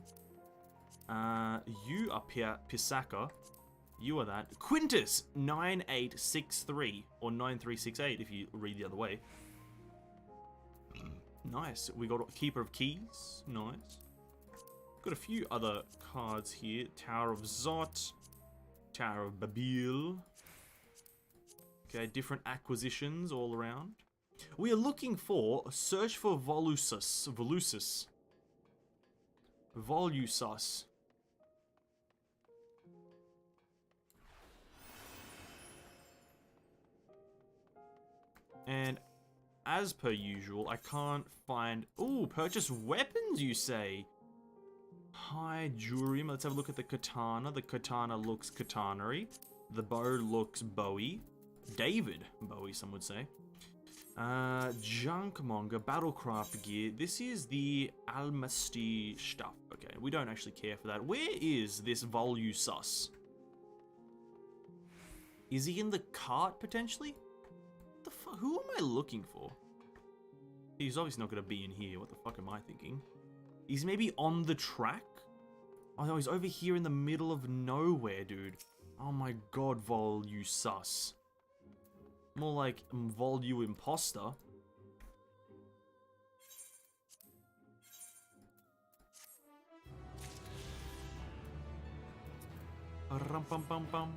You are Pisaka. You are that. Quintus 9863 or 9368 if you read the other way. Nice. We got Keeper of Keys. Nice. Got a few other cards here. Tower of Zot. Tower of Babil. Okay, different acquisitions all around. We are looking for search for Volusus. Volusus. Volusus. And as per usual, I can't find... Ooh, purchase weapons, you say? Hi, Jurium. Let's have a look at the katana. The katana looks katanery. The bow looks bowie. David Bowie, some would say. Junkmonger, Battlecraft gear. This is the Almasty stuff. Okay, we don't actually care for that. Where is this Volusus? Is he in the cart, potentially? What the fuck? Who am I looking for? He's obviously not going to be in here. What the fuck am I thinking? He's maybe on the track? Oh no, he's over here in the middle of nowhere, dude. Oh my god, Volusus. More like Volu Imposter. Rum-pum-pum-pum.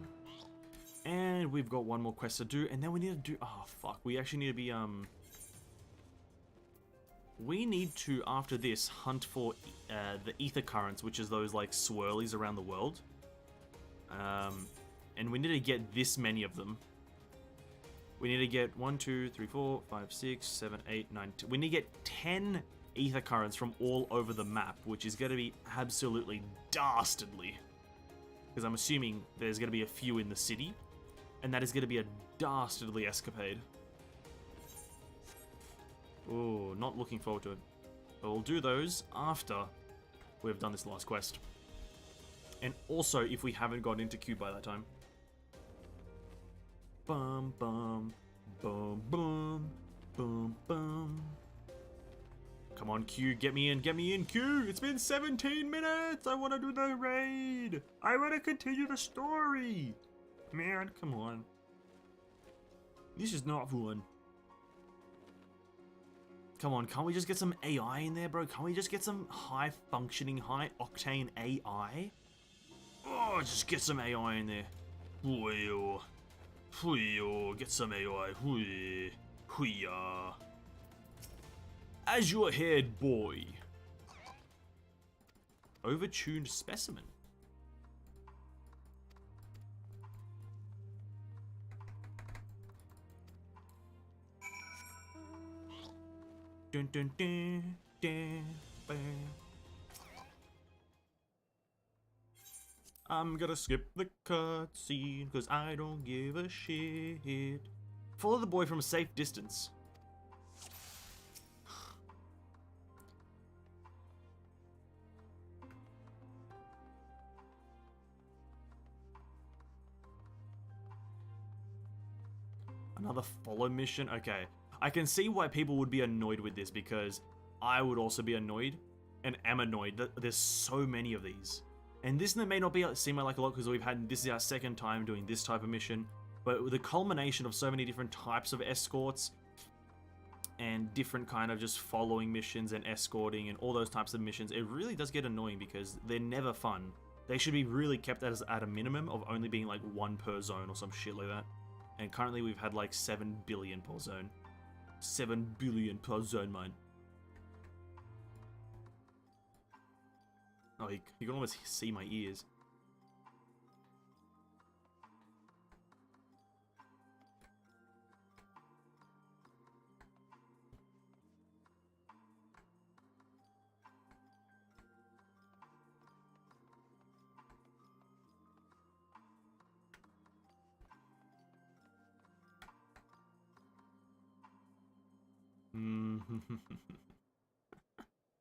And we've got one more quest to do, and then we need to do... Oh, fuck. We actually need to be, We need to, after this, hunt for the ether currents, which is those, like, swirlies around the world. And we need to get this many of them. We need to get 1, 2, 3, 4, 5, 6, 7, 8, 9, 10. We need to get 10 ether currents from all over the map, which is going to be absolutely dastardly. Because I'm assuming there's going to be a few in the city, and that is going to be a dastardly escapade. Oh, not looking forward to it. But we'll do those after we've done this last quest. And also if we haven't got into queue by that time. Bum bum boom boom boom boom. Come on, Q, get me in, Q. It's been 17 minutes. I want to do the raid. I want to continue the story. Man, come on. This is not fun. Come on, can't we just get some AI in there, bro? Can't we just get some high-functioning, high-octane AI? Oh, just get some AI in there. Get some AI. Azure-haired boy. Overtuned specimen. Dun, dun, dun, dun, dun. I'm gonna skip the cutscene because I don't give a shit. Follow the boy from a safe distance. Another follow mission? Okay. I can see why people would be annoyed with this because I would also be annoyed and am annoyed that there's so many of these. And this may not be seem like a lot because this is our second time doing this type of mission, but with the culmination of so many different types of escorts and different kind of just following missions and escorting and all those types of missions, it really does get annoying because they're never fun. They should be really kept at a minimum of only being like one per zone or some shit like that. And currently we've had like 7 billion per zone. 7 billion per zone, man. Oh, you can almost see my ears.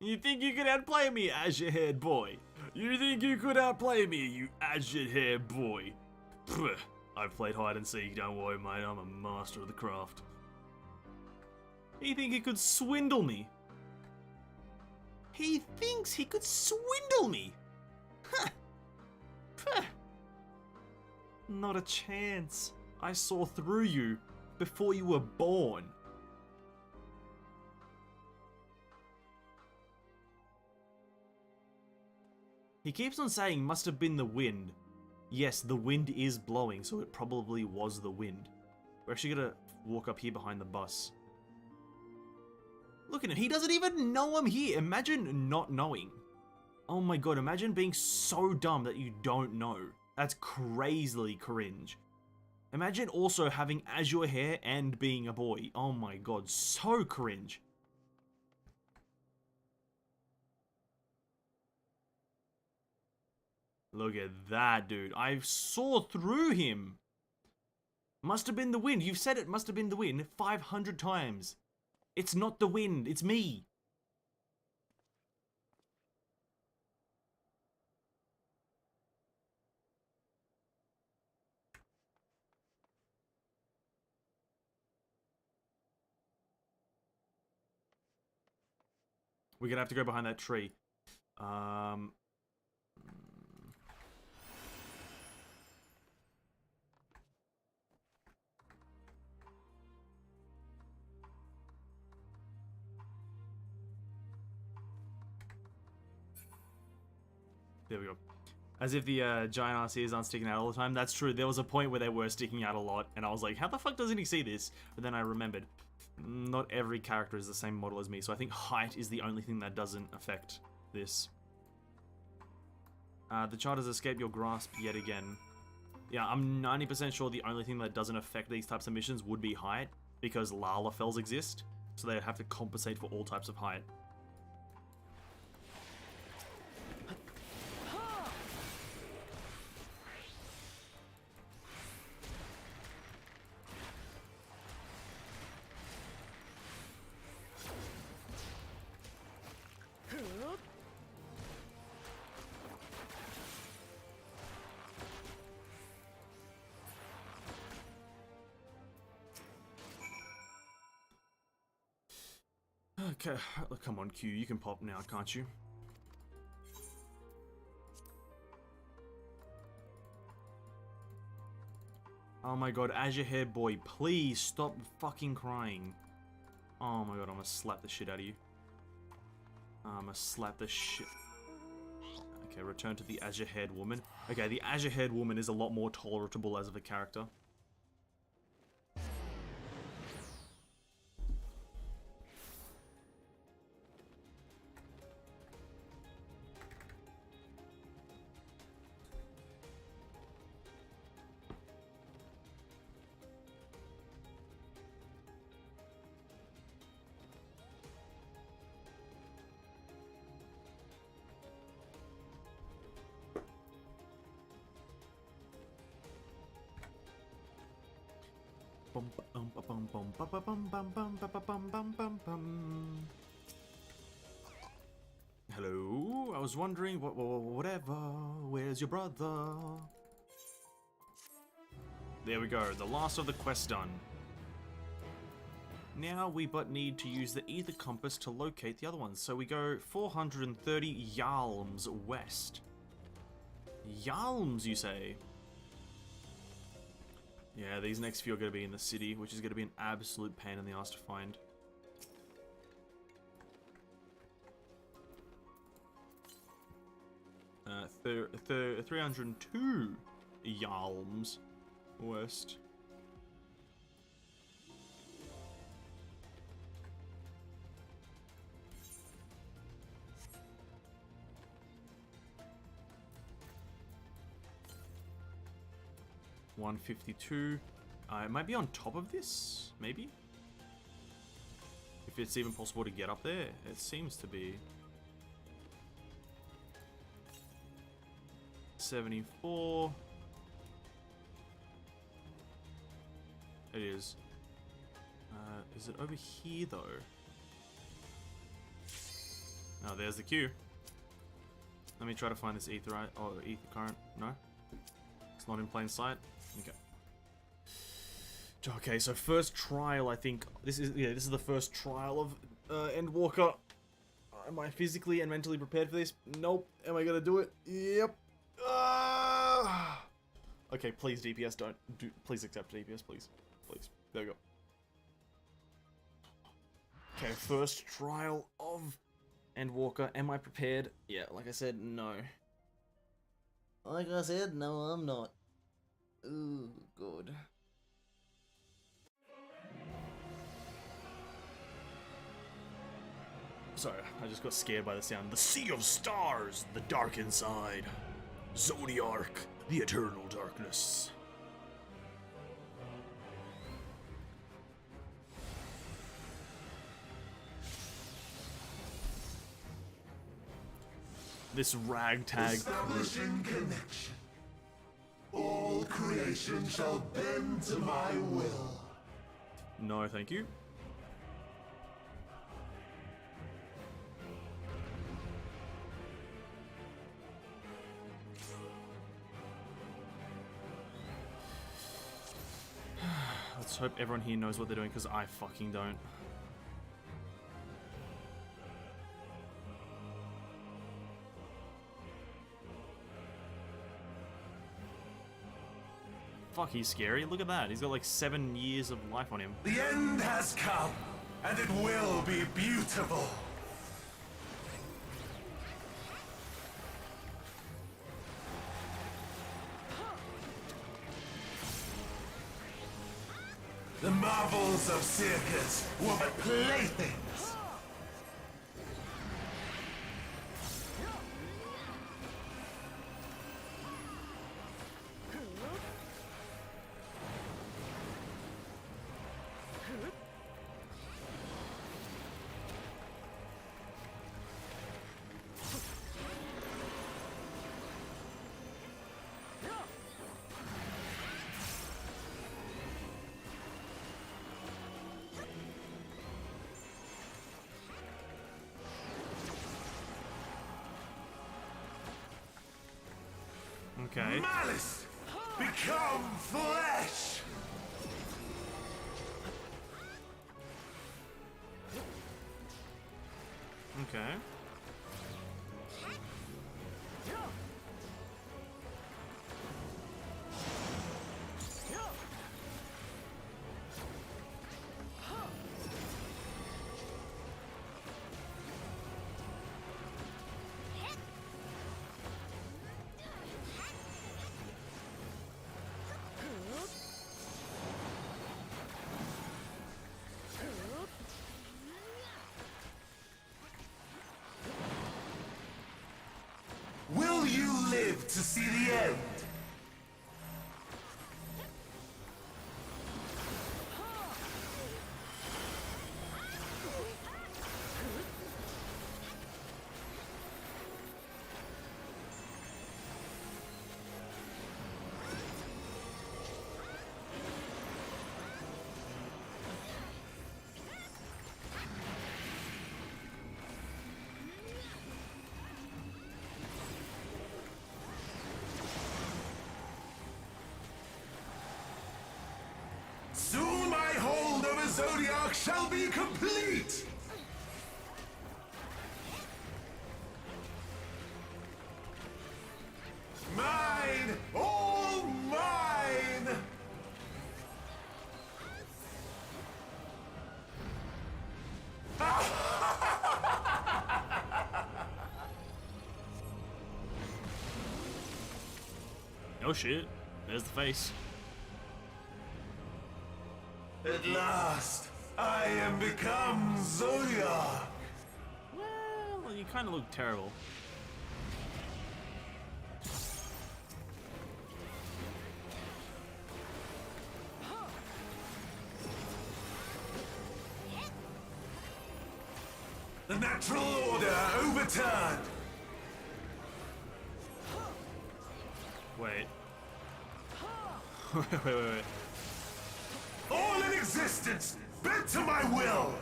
You think you could outplay me, azure-haired boy? You think you could outplay me, you azure-haired boy? Pfft, I've played hide and seek, don't worry, mate. I'm a master of the craft. You think he could swindle me? He thinks he could swindle me? Huh. Pfft. Not a chance. I saw through you before you were born. He keeps on saying must have been the wind. Yes, the wind is blowing, so it probably was the wind. We're actually gonna walk up here behind the bus. Look at him, he doesn't even know I'm here. Imagine not knowing. Oh my god, imagine being so dumb that you don't know. That's crazily cringe. Imagine also having azure hair and being a boy. Oh my god, so cringe. Look at that, dude. I saw through him. Must have been the wind. You've said it must have been the wind 500 times. It's not the wind, it's me. We're gonna have to go behind that tree. There we go. As if the giant ass ears aren't sticking out all the time. That's true. There was a point where they were sticking out a lot, and I was like, how the fuck doesn't he see this? But then I remembered, not every character is the same model as me, so I think height is the only thing that doesn't affect this. The child has escaped your grasp yet again. Yeah, I'm 90% sure the only thing that doesn't affect these types of missions would be height, because Lalafells exist, so they'd have to compensate for all types of height. Okay, come on, Q, you can pop now, can't you? Oh my god, Azure Hair Boy, please stop fucking crying. Oh my god, I'm gonna slap the shit out of you. I'm gonna slap the shit. Okay, return to the Azure Haired Woman. Okay, the Azure Haired Woman is a lot more tolerable as of a character. Hello, I was wondering, whatever, where's your brother? There we go, the last of the quest done. Now we but need to use the ether compass to locate the other ones. So we go 430 yalms west. Yalms, you say? Yeah, these next few are going to be in the city, which is going to be an absolute pain in the ass to find. Uh, 302 yalms west. $152. It might be on top of this, maybe? If it's even possible to get up there. It seems to be. 74. It is. Is it over here, though? Oh, there's the queue. Let me try to find this ether, ether current. No? It's not in plain sight. Okay. Okay, so first trial, I think this is the first trial of Endwalker. Am I physically and mentally prepared for this? Nope. Am I gonna do it? Yep. Okay, please DPS, please accept DPS, please. Please. There we go. Okay, first trial of Endwalker. Am I prepared? Yeah, like I said, no. Like I said, no, I'm not. Ooh, good. Sorry, I just got scared by the sound. The Sea of Stars, the dark inside. Zodiark, the eternal darkness. This ragtag Establishing connection. All creation shall bend to my will. No, thank you. Let's hope everyone here knows what they're doing, because I fucking don't. Fuck, he's scary. Look at that. He's got like 7 years of life on him. The end has come, and it will be beautiful. The marvels of circus were but playthings. Okay. Malice, become flesh. Okay. Will you live to see the end? Soon my hold over Zodiac shall be complete! Mine! All mine! Oh shit. There's the face. At last, I am become Zodiac! Well, you kind of look terrible. The natural order overturned! Wait. wait. All in existence, bent to my will!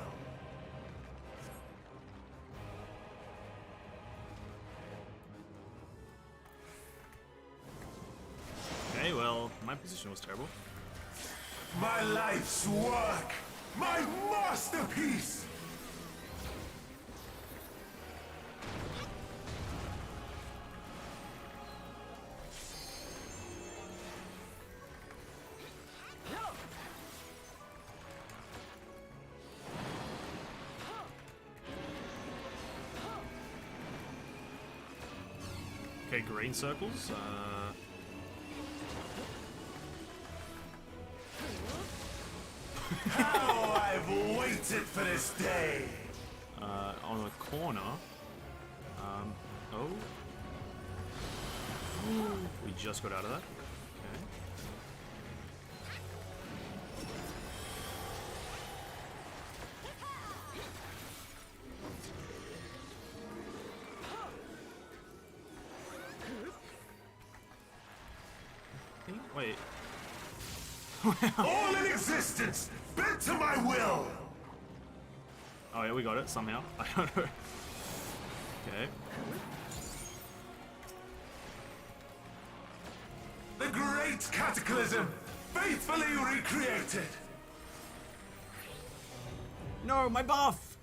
Okay, well, my position was terrible. My life's work! My masterpiece! Okay, green circles. How I've waited for this day! On the corner. Oh. We just got out of that. Okay. Wait. All in existence, bent to my will! Oh yeah, we got it somehow. I don't know. Okay. The great cataclysm, faithfully recreated! No, my buff!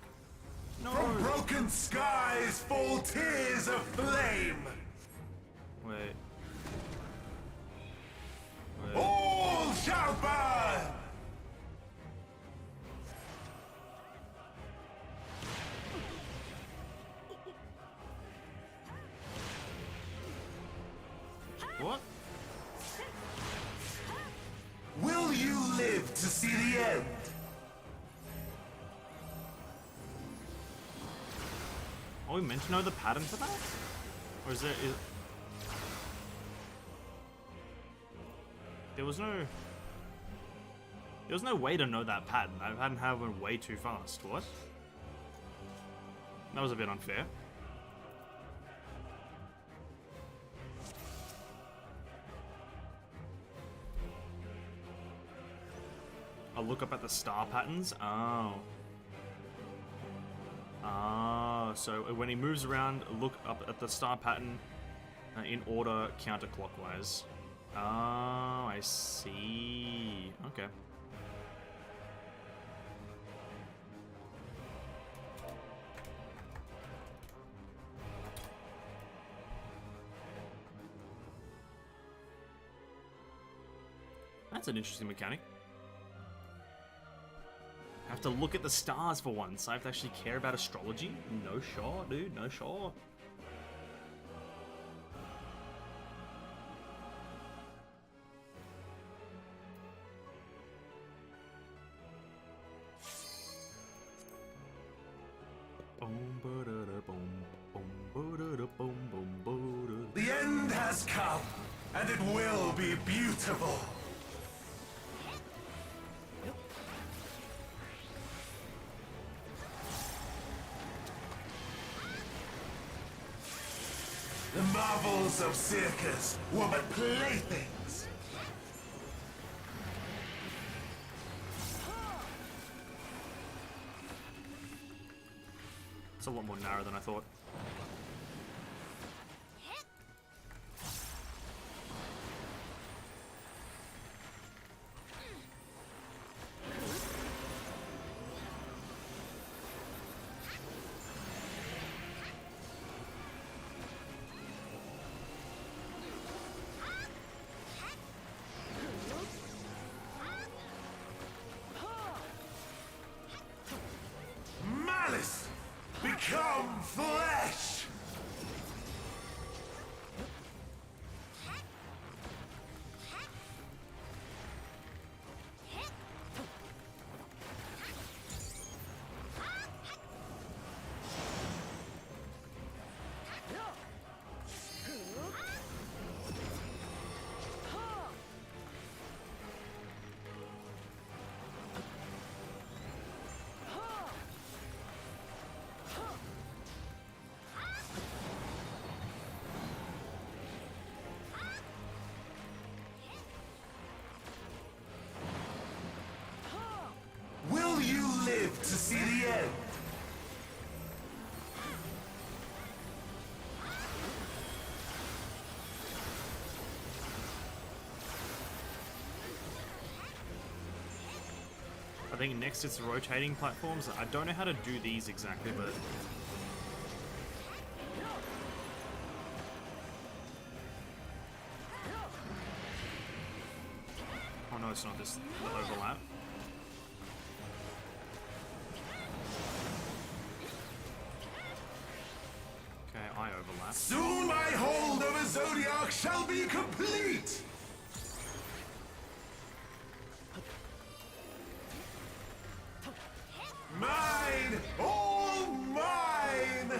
No! From broken skies fall tears of flame! Wait. All shall burn! What? Will you live to see the end? Are we meant to know the pattern for that? Or is there... There was no way to know that pattern. That pattern happened way too fast. What? That was a bit unfair. I'll look up at the star patterns. Oh. Ah, so when he moves around, look up at the star pattern in order counterclockwise. Oh, I see. Okay. That's an interesting mechanic. I have to look at the stars for once. I have to actually care about astrology? No shot, dude. No shot. The end has come, and it will be beautiful. The marvels of circus were but playthings. It's a lot more narrow than I thought. Malice, become flesh! Will you live to see the end? I think next it's rotating platforms. I don't know how to do these exactly, but... Oh no, it's not this, the overlap. Okay, I overlap. Soon my hold of a Zodiac shall be complete! Mine! All mine!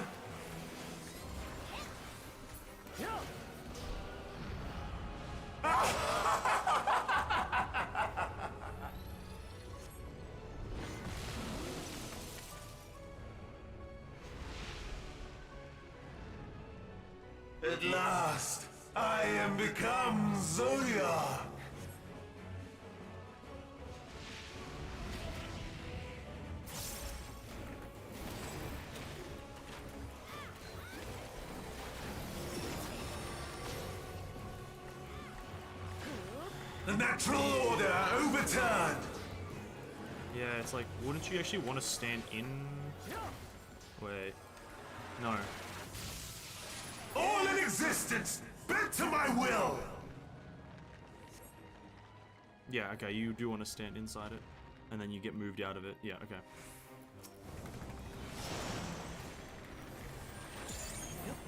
At last, I am become Zodiac! The natural order overturned! Yeah, it's like, wouldn't you actually want to stand in? Wait. No. All in existence, bent to my will! Yeah, okay, you do want to stand inside it, and then you get moved out of it. Yeah, okay.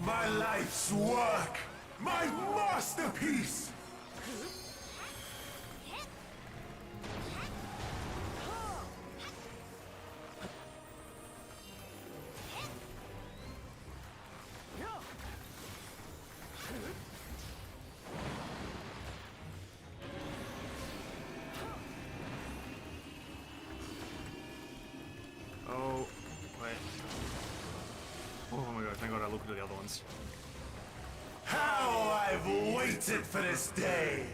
My life's work! My masterpiece! Oh, wait. Oh my god, thank god I looked at the other ones. How I've waited for this day!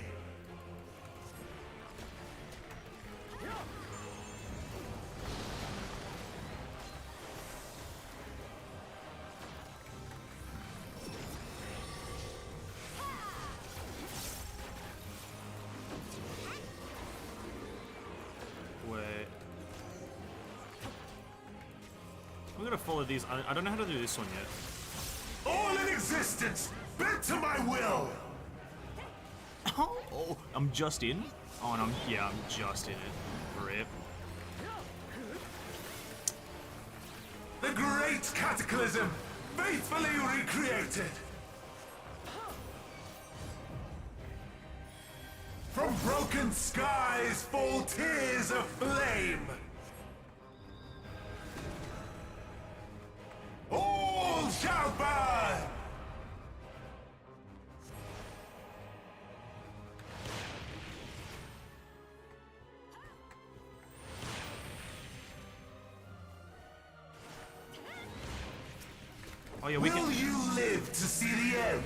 Wait. I'm gonna follow these. I don't know how to do this one yet. All in existence, bent to my will! Oh, I'm just in. Oh, and I'm just in it. Rip. The great cataclysm, faithfully recreated. From broken skies fall tears of flame. All shall burn. Oh yeah, Will you live to see the end?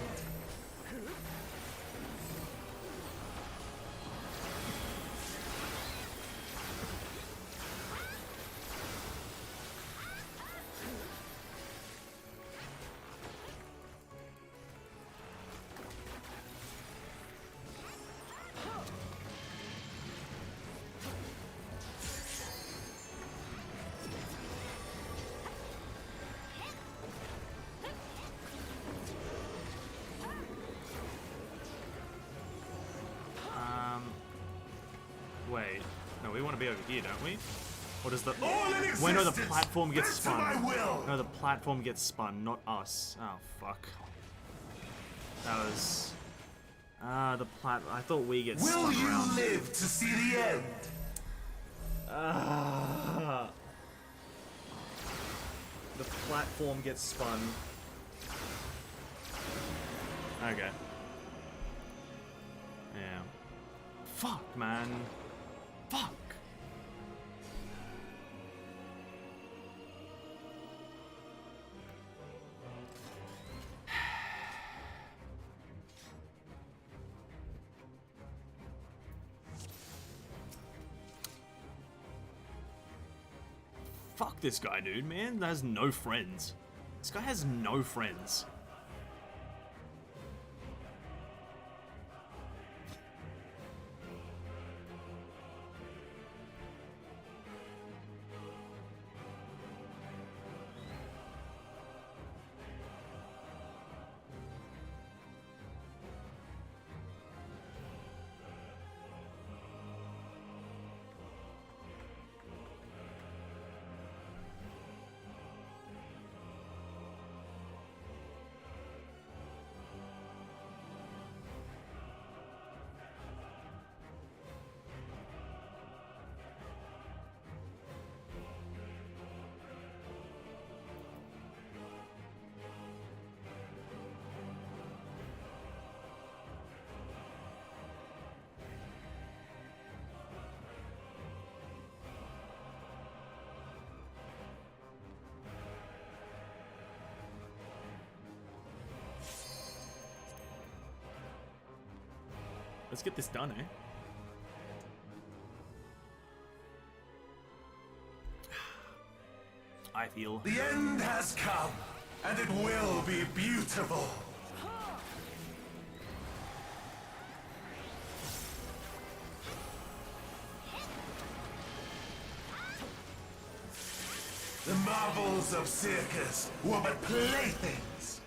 Wait. No, we want to be over here, don't we? Or does the... All in Wait, no, the existence, platform gets bent to spun. my will. No, the platform gets spun, not us. Oh, fuck. That was... the I thought we get spun Will you around. live to see the end? The platform gets spun. Okay. Yeah. Fuck, man. Fuck. Fuck this guy, dude, man. He has no friends. This guy has no friends. Let's get this done, eh? I feel... The end has come, and it will be beautiful. The marvels of circus were but playthings.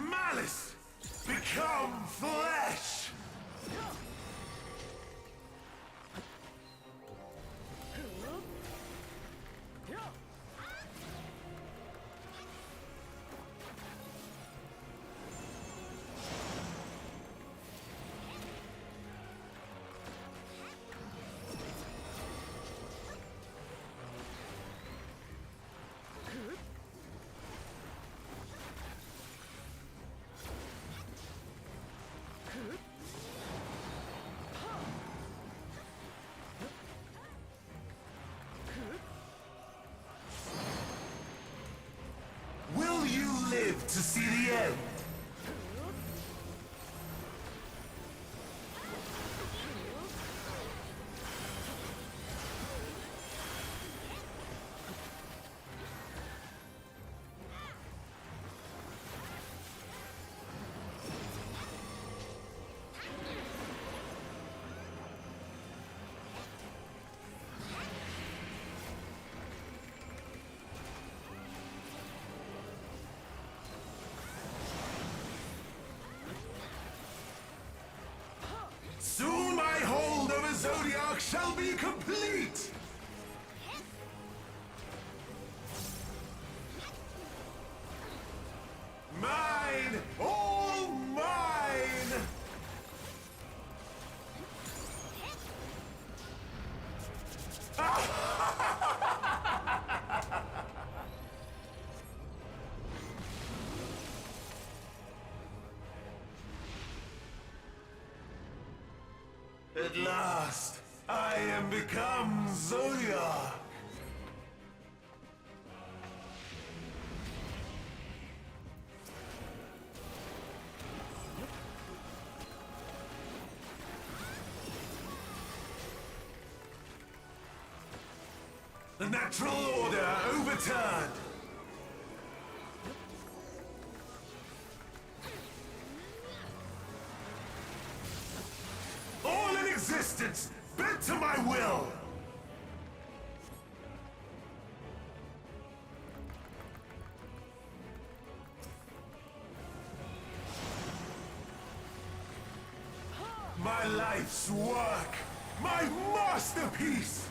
Malice, become flesh! Will you live to see the end? zodiac shall be complete! Mine! All mine! At last, I am become Zodiac! The natural order overturned! All in existence, bent to my will! My life's work! My masterpiece!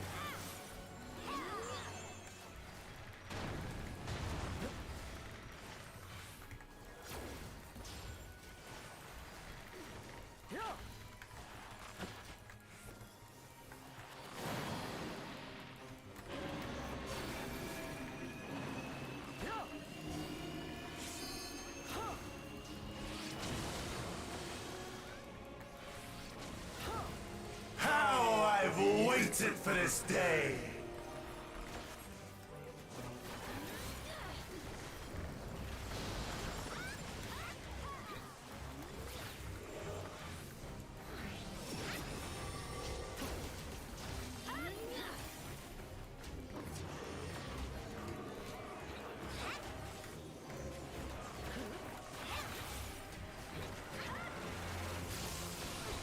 Waited for this day!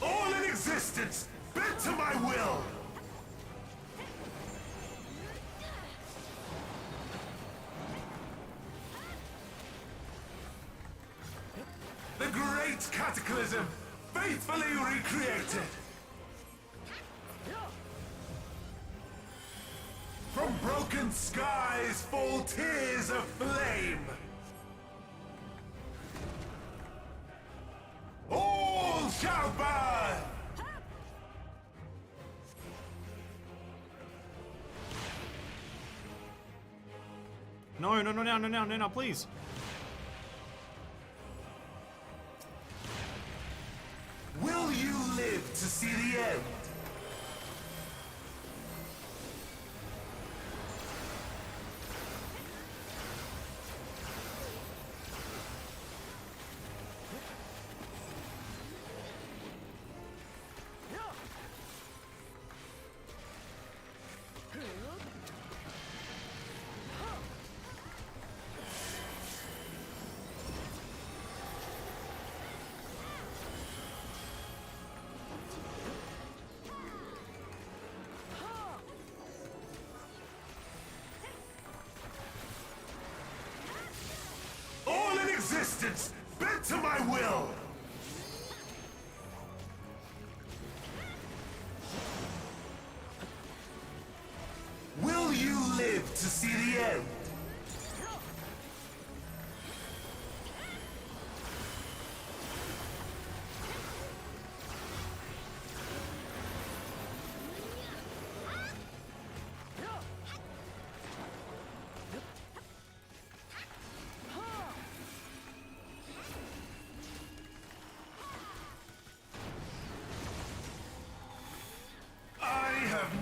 All in existence, bent to my will! The great cataclysm, faithfully recreated! From broken skies fall tears of flame! All shall burn! No, please! Will you live to see the end? Existence, bent to my will! Will you live to see the end?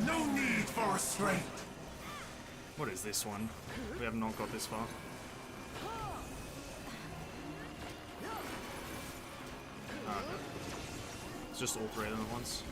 No need for restraint. What is this one? We have not got this far. Okay. It's just all three of them at once.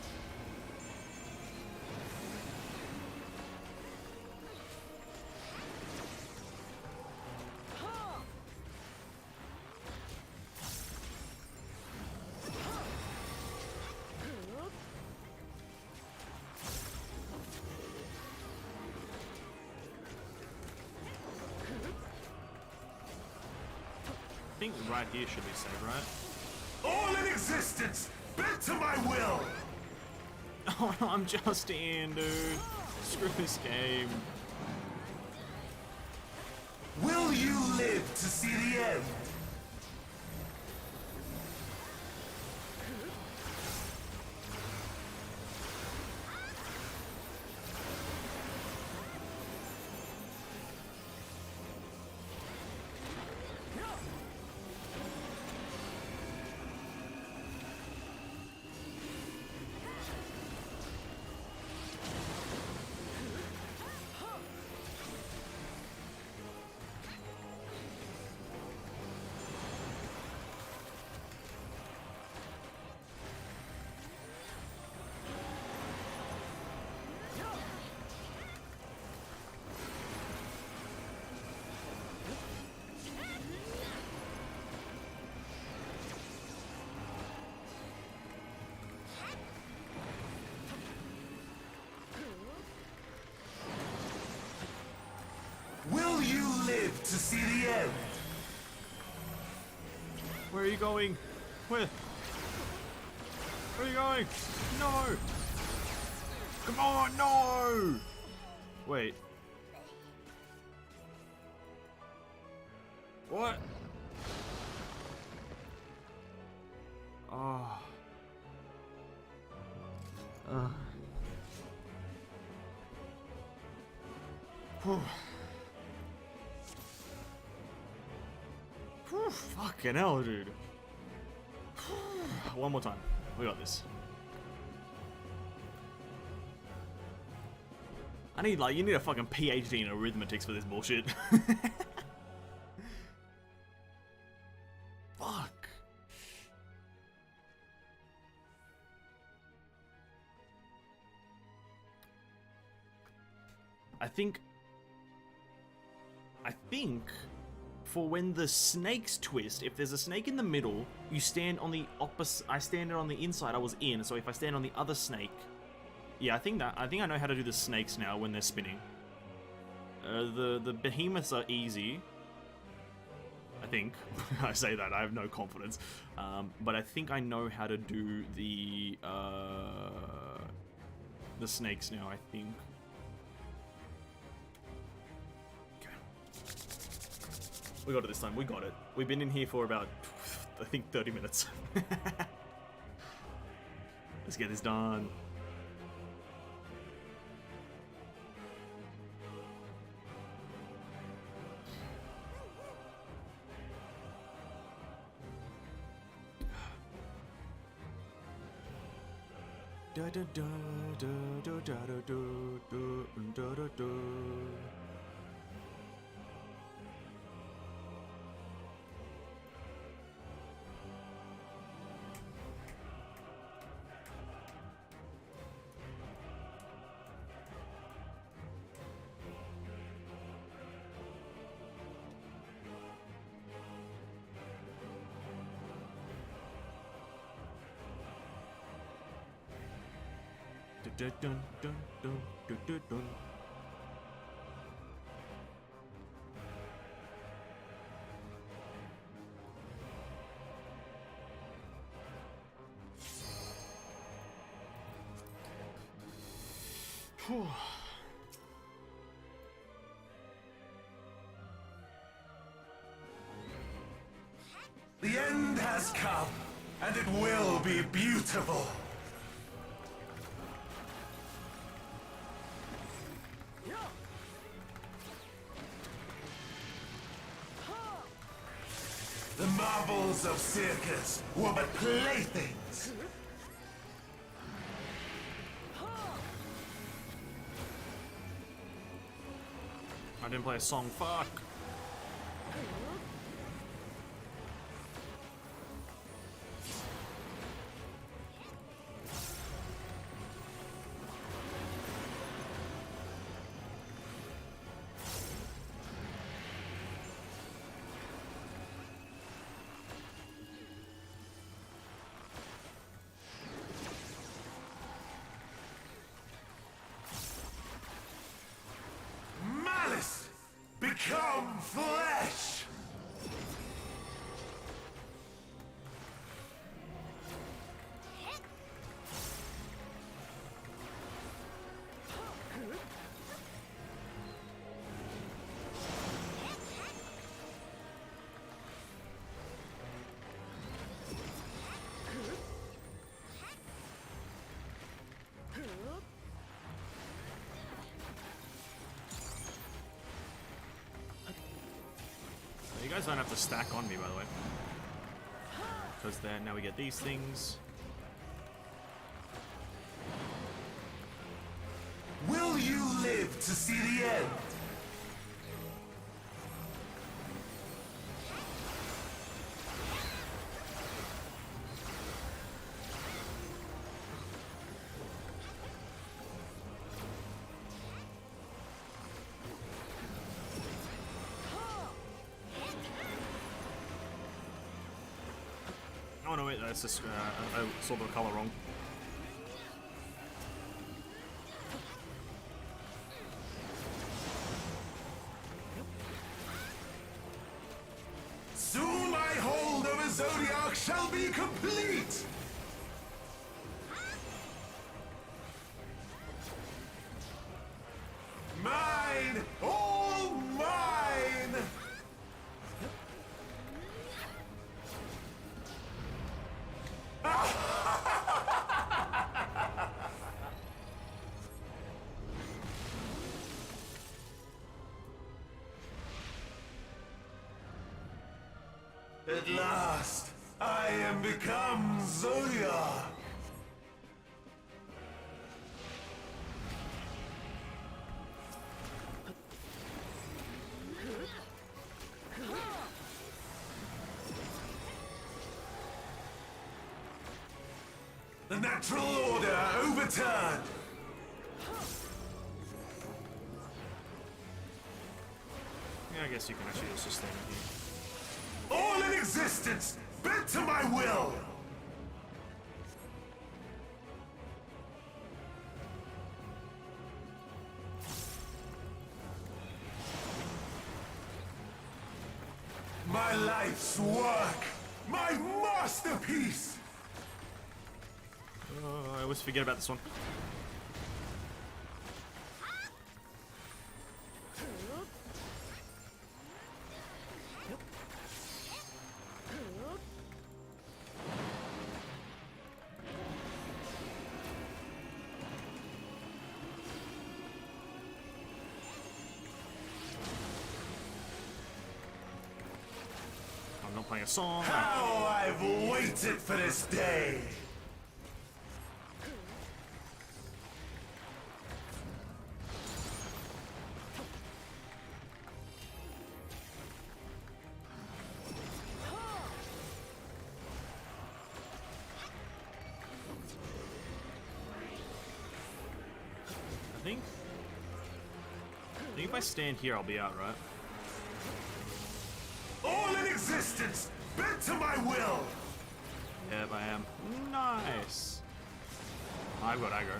I think right here should be safe, right? All in existence, bent to my will! I'm just in, dude. Screw this game. Will you live to see the end? Will you live to see the end? Where are you going? Where? Where are you going? No! Come on, no! Wait. What? Oh. Whew. Whew, fucking hell, dude. One more time. We got this. I need, like, you need a fucking PhD in arithmetics for this bullshit. Fuck. I think for when the snakes twist, if there's a snake in the middle, you stand on the opposite. I stand on the inside. I was in, so if I stand on the other snake, yeah, I think I know how to do the snakes now when they're spinning. The behemoths are easy. I think. I say that, I have no confidence, but I think I know how to do the snakes now. I think. We got it this time. We got it. We've been in here for about, I think, 30 minutes. Let's get this done. Da da da da da da da da da da da. Dun, dun, dun, dun, dun, dun, dun. Whew. The end has come, and it will be beautiful. The marvels of circus were but playthings. I didn't play a song, fuck. Malice, become flesh! those don't have to stack on me, by the way. Because then now we get these things. Will you live to see the end? Oh no, wait, that's just, I saw the color wrong. Soon my hold over Zodiac shall be complete! Mine! All mine! At last, I am become Zodiac! The natural order overturned! Yeah, I guess you can actually just sustain it here. All in existence, bent to my will! My life's work! My masterpiece! I always forget about this one. I'm not playing a song. How I've waited for this day! I think if I stand here, I'll be out, right? All in existence, bent to my will! Yep, I am. Nice! I've got aggro.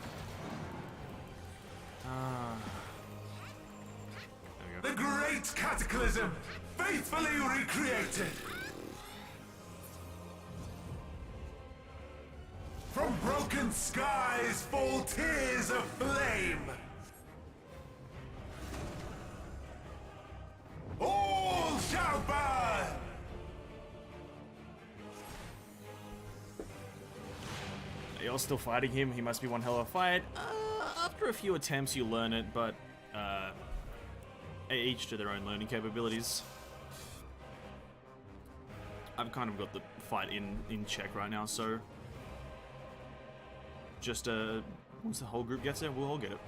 There we go. The great cataclysm, faithfully recreated! From broken skies fall tears of flame! All shall burn! You're still fighting him. He must be one hell of a fight. After a few attempts, you learn it, but each to their own learning capabilities. I've kind of got the fight in check right now, so just once the whole group gets it, we'll all get it.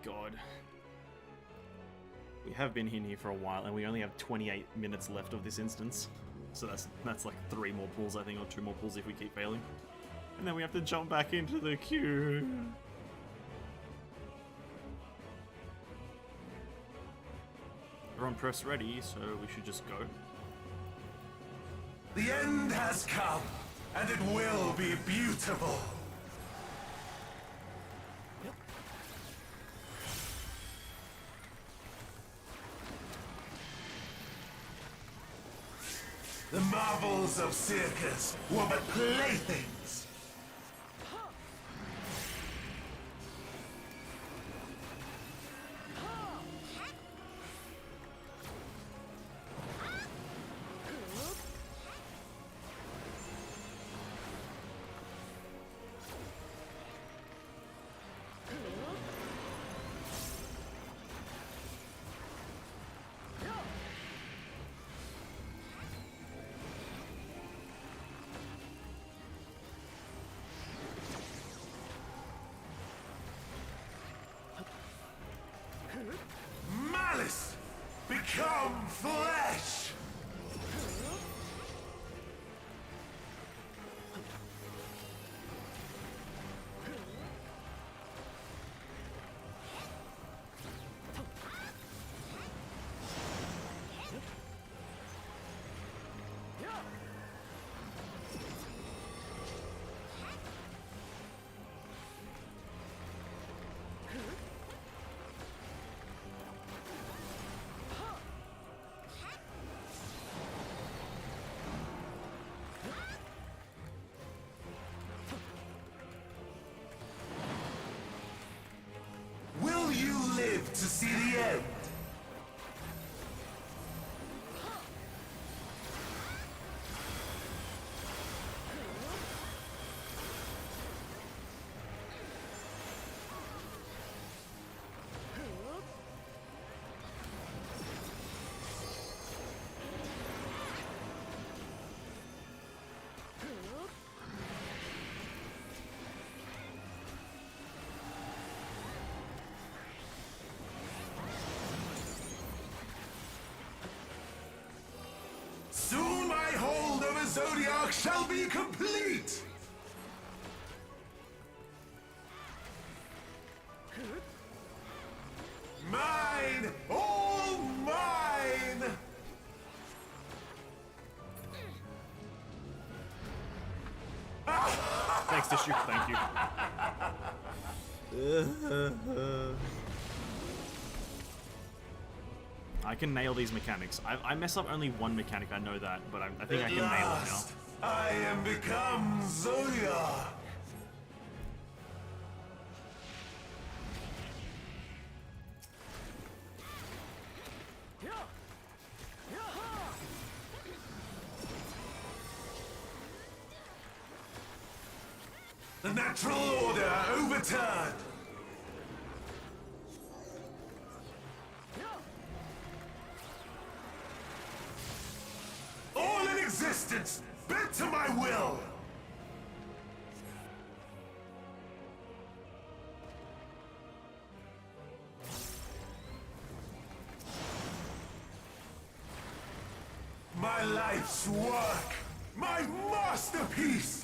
God. We have been in here for a while, and we only have 28 minutes left of this instance. So that's like 3 more pulls, I think, or 2 more pulls if we keep failing. And then we have to jump back into the queue. Everyone press ready, so we should just go. The end has come, and it will be beautiful. The marvels of circus were but playthings. Malice, become flesh! Will you live to see the end? Soon my hold over Zodiac shall be complete! Mine! All mine! Thanks, District, thank you. I can nail these mechanics. I mess up only one mechanic, I know that, but I think I can nail it now. I am become Zodiac! The natural order overturned! All in existence, bent to my will! My life's work! My masterpiece!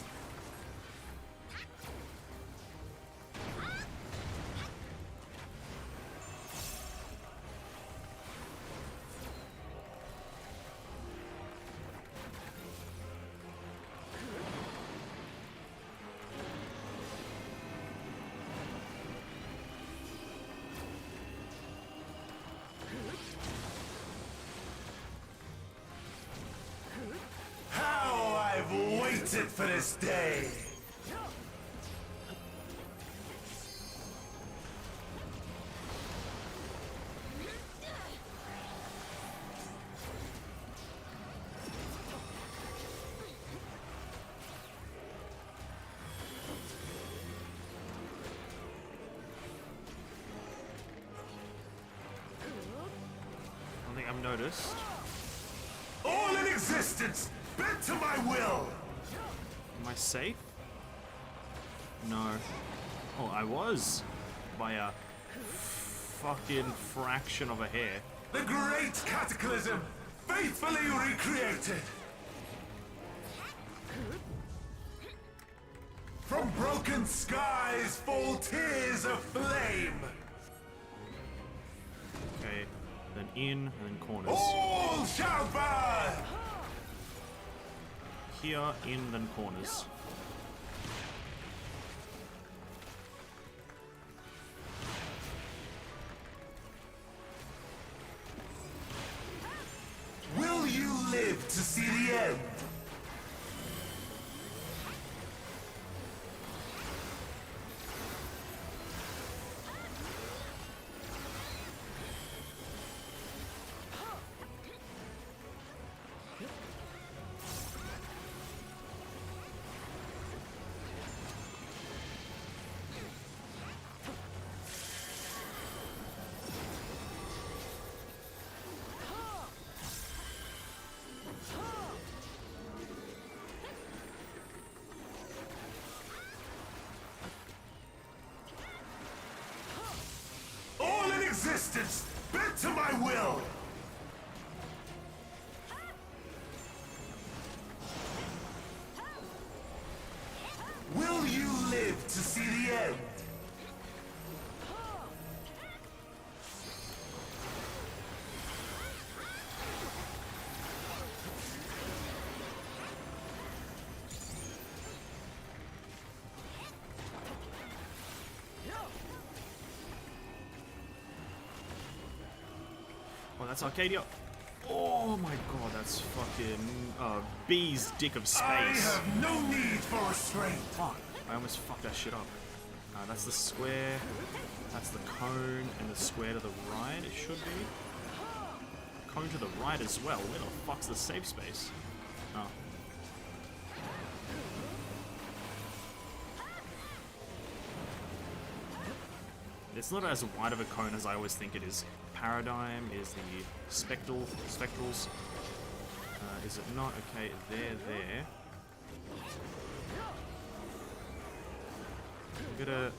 Waited for this day! I don't think I've noticed. All in existence, bent to my will! Am I safe? No. Oh, I was. By a fucking fraction of a hair. The great cataclysm, faithfully recreated! From broken skies fall tears of flame! Okay, then in, and then corners. All shall burn! Here, in, then corners. Will you live live to see the end? Existence bent to my will! Will you live to see the end? Oh, that's Arcadia. Oh my god, that's fucking B's dick of space. I have no need for restraint. Fuck, I almost fucked that shit up. That's the square, that's the cone, and the square to the right, it should be. Cone to the right as well. Where the fuck's the safe space? Oh. It's not as wide of a cone as I always think it is. Paradigm is the spectrals. Is it not? Okay, they're there. I'm gonna...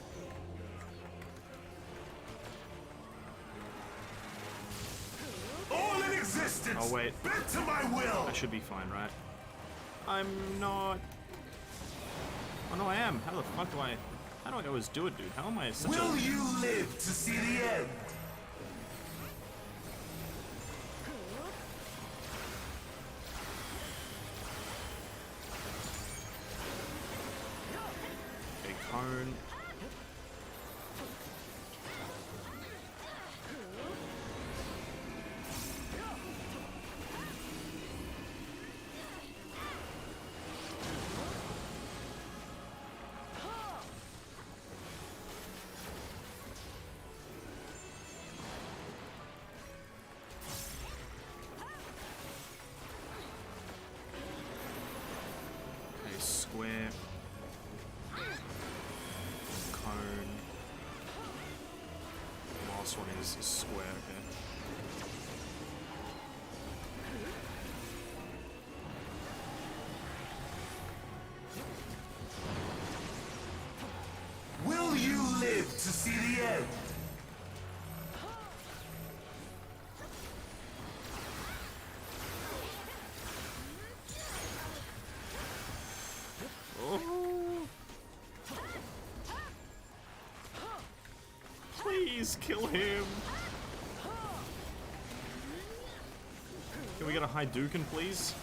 All in existence! Oh wait. Bent to my will! I should be fine, right? I'm not... Oh no, I am. How the fuck do I... How do I always do it, dude? How am I such Will you live to see the end? Big cone. Square, cone, the last one is square, okay. Will you live to see the end? Please kill him. Can we get a Hadouken, please?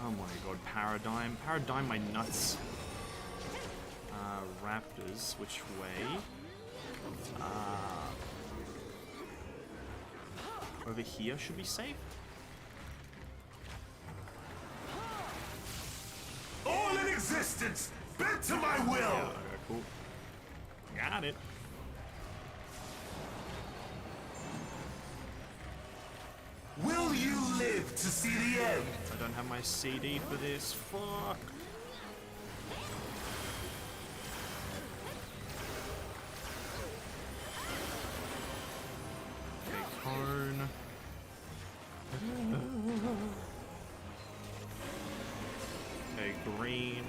Oh my god, Paradigm. Paradigm my nuts. Raptors, which way? Over here should be safe? All in existence! Bent to my will! Yeah, okay, cool. Got it. Will you live to see the end? I don't have my CD for this. Fuck. Okay, cone. Okay, green.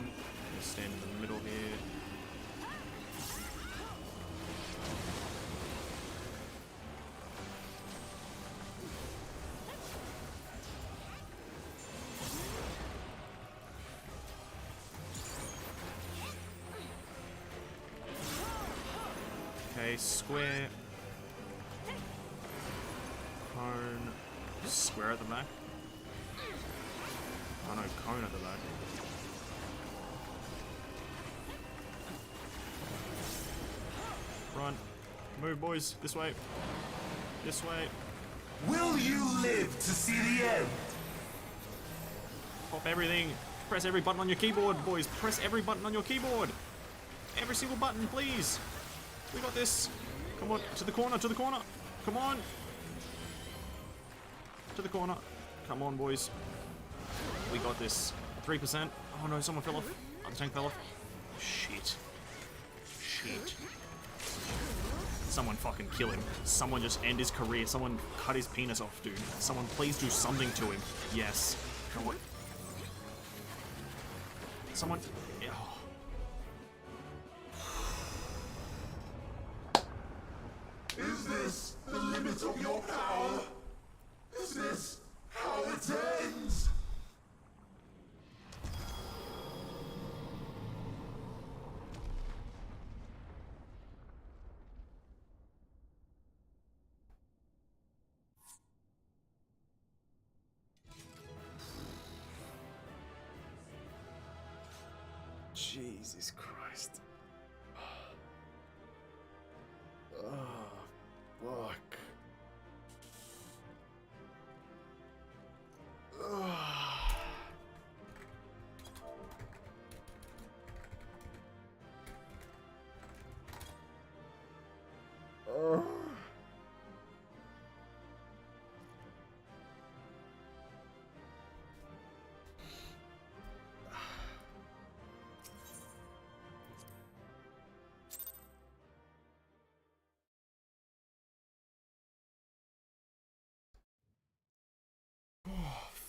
Gonna stand in the middle here. Okay, square. Cone. Square at the back. Oh no, cone at the back. Run. Move, boys. This way. This way. Will you live to see the end? Pop everything. Press every button on your keyboard, boys. Press every button on your keyboard. Every single button, please. We got this. Come on, to the corner, to the corner. Come on. To the corner. Come on, boys. We got this. 3%. Oh no, someone fell off. Oh, the tank fell off. Shit. Shit. Someone fucking kill him. Someone just end his career. Someone cut his penis off, dude. Someone please do something to him. Yes. Come on. Someone... Oh. Is this the limit of your power? Is this how it ends? Jesus Christ. Oh, fuck.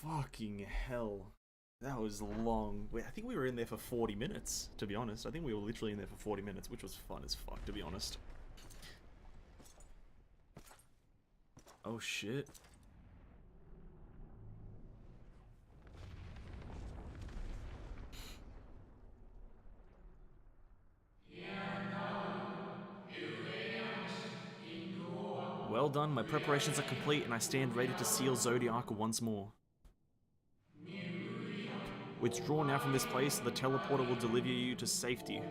Fucking hell. That was long. I think we were in there for 40 minutes, to be honest. I think we were literally in there for 40 minutes, which was fun as fuck, to be honest. Oh shit. Well done, my preparations are complete and I stand ready to seal Zodiac once more. Withdraw now from this place, the teleporter will deliver you to safety.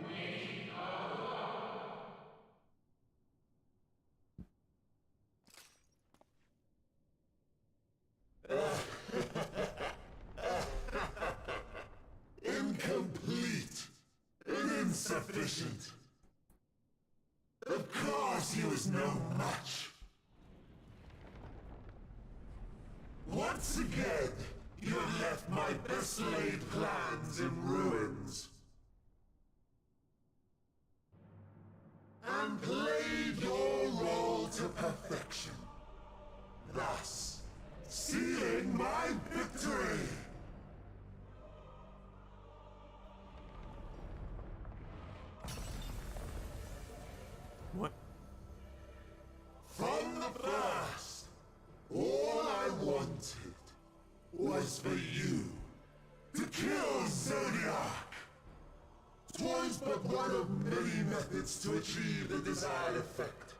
Incomplete and insufficient. Of course he was no match. Once again, you have left my best laid plans in ruins. And played your role to perfection. Thus, sealing my victory. What? From the first, all I wanted was for you to kill Zodiac. 'Twas but one of many methods to achieve the desired effect.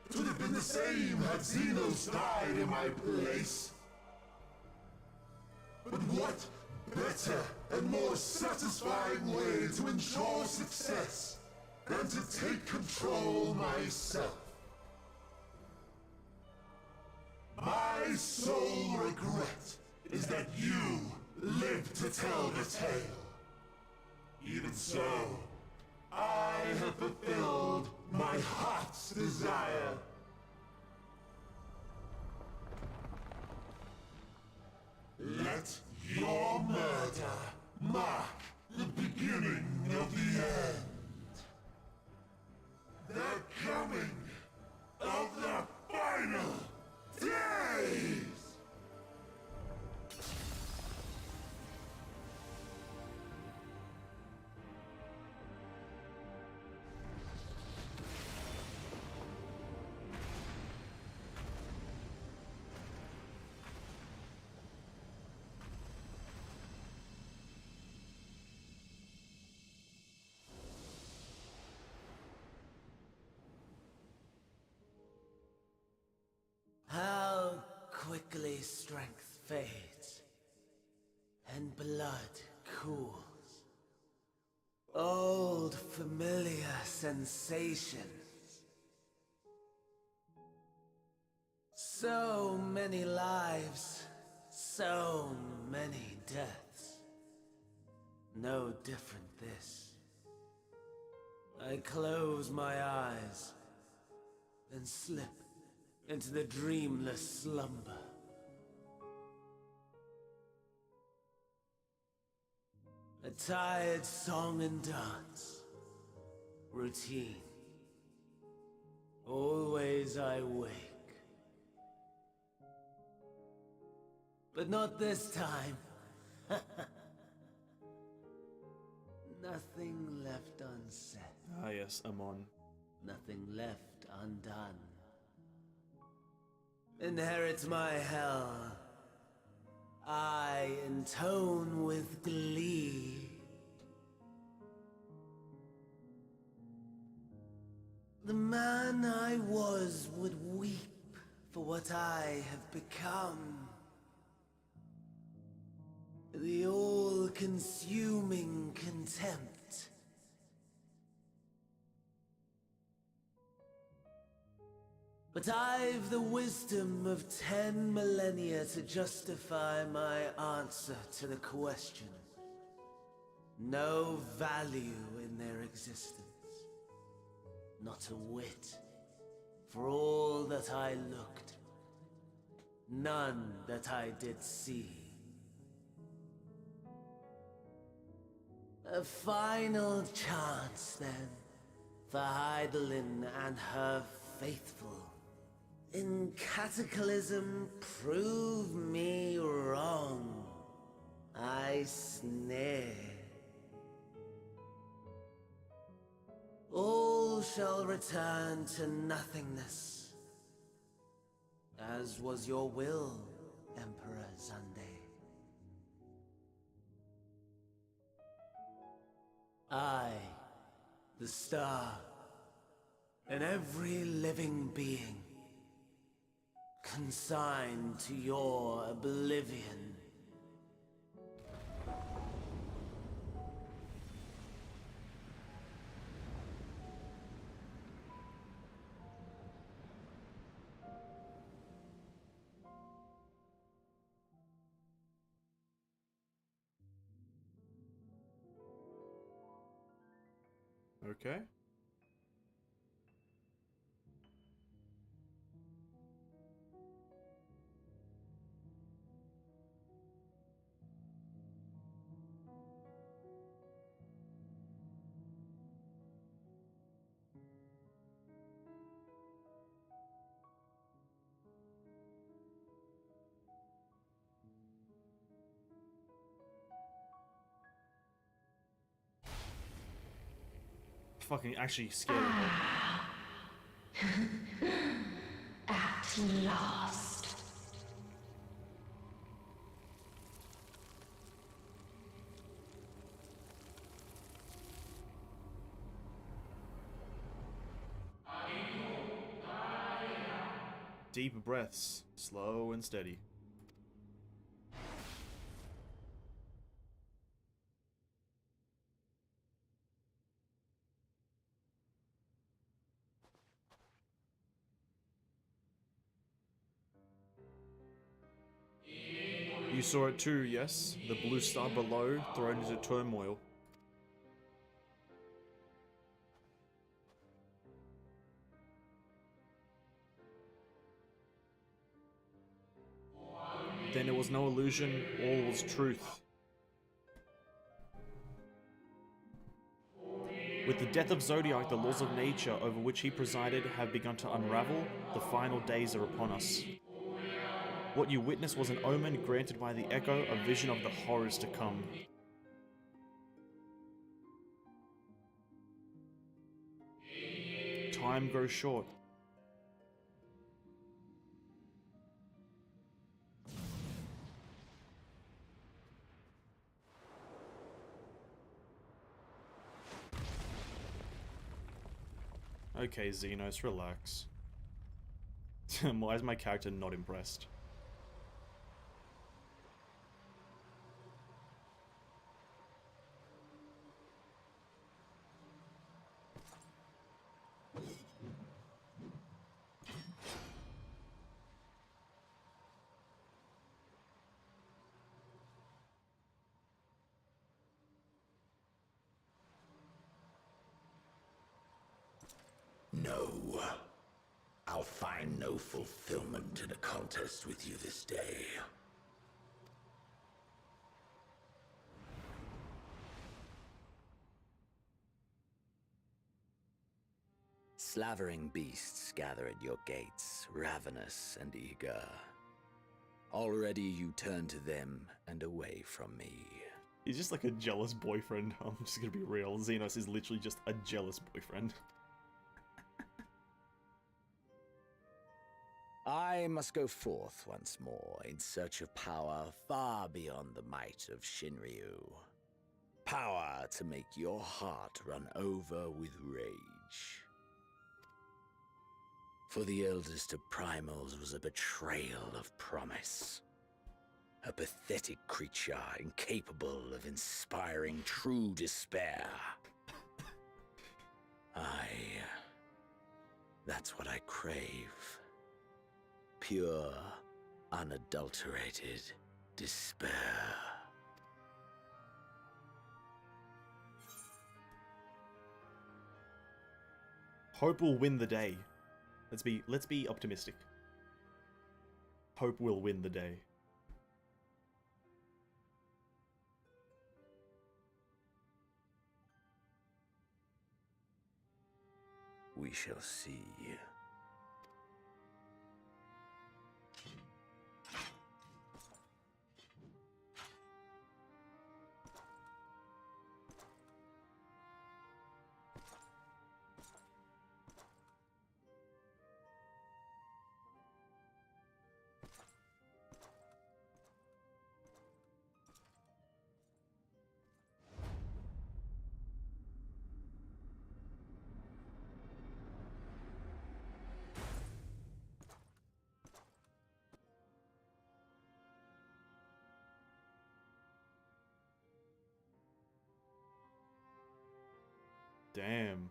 'Twould have been the same had Xenos died in my place. But what better and more satisfying way to ensure success than to take control myself? My sole regret is that you live to tell the tale. Even so, I have fulfilled my heart's desire. Let your murder mark the beginning of the end. The coming of the final days! How quickly strength fades, and blood cools. Old familiar sensations. So many lives, so many deaths. No different this. I close my eyes, then slip into the dreamless slumber. A tired song and dance. Routine. Always I wake. But not this time. Nothing left unsaid. Ah yes, Amon. Nothing left undone. Inherit my hell. I intone with glee. The man I was would weep for what I have become. The all-consuming contempt. But I've the wisdom of 10 millennia to justify my answer to the question. No value in their existence. Not a whit. For all that I looked. None that I did see. A final chance, then, for Heidelin and her faithful. In Cataclysm, prove me wrong. I snare. All shall return to nothingness, as was your will, Emperor Zande. I, the star, and every living being, consigned to your oblivion. Okay. Fucking actually scared of it. At last. Deep breaths, slow and steady. You saw it too, yes? The blue star below, thrown into turmoil. Then it was no illusion, all was truth. With the death of Zodiac, the laws of nature over which he presided have begun to unravel. The final days are upon us. What you witnessed was an omen granted by the Echo, a vision of the horrors to come. Time grows short. Okay, Xenos, relax. Why is my character not impressed? No. I'll find no fulfillment in a contest with you this day. Slavering beasts gather at your gates, ravenous and eager. Already you turn to them and away from me. He's just like a jealous boyfriend. I'm just gonna be real. Xenos is literally just a jealous boyfriend. I must go forth once more in search of power far beyond the might of Shinryu. Power to make your heart run over with rage. For the eldest of primals was a betrayal of promise. A pathetic creature incapable of inspiring true despair. That's what I crave. Pure, unadulterated despair. Hope will win the day. Let's be optimistic. Hope will win the day. We shall see. Damn.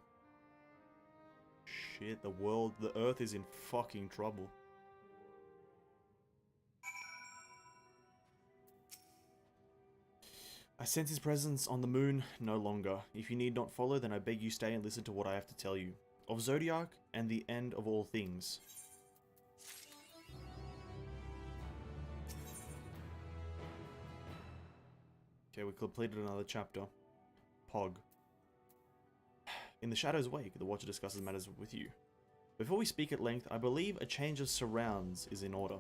Shit, the Earth is in fucking trouble. I sense his presence on the moon no longer. If you need not follow, then I beg you stay and listen to what I have to tell you. Of Zodiac and the end of all things. Okay, we completed another chapter. Pog. In the Shadow's wake, the Watcher discusses matters with you. Before we speak at length, I believe a change of surrounds is in order.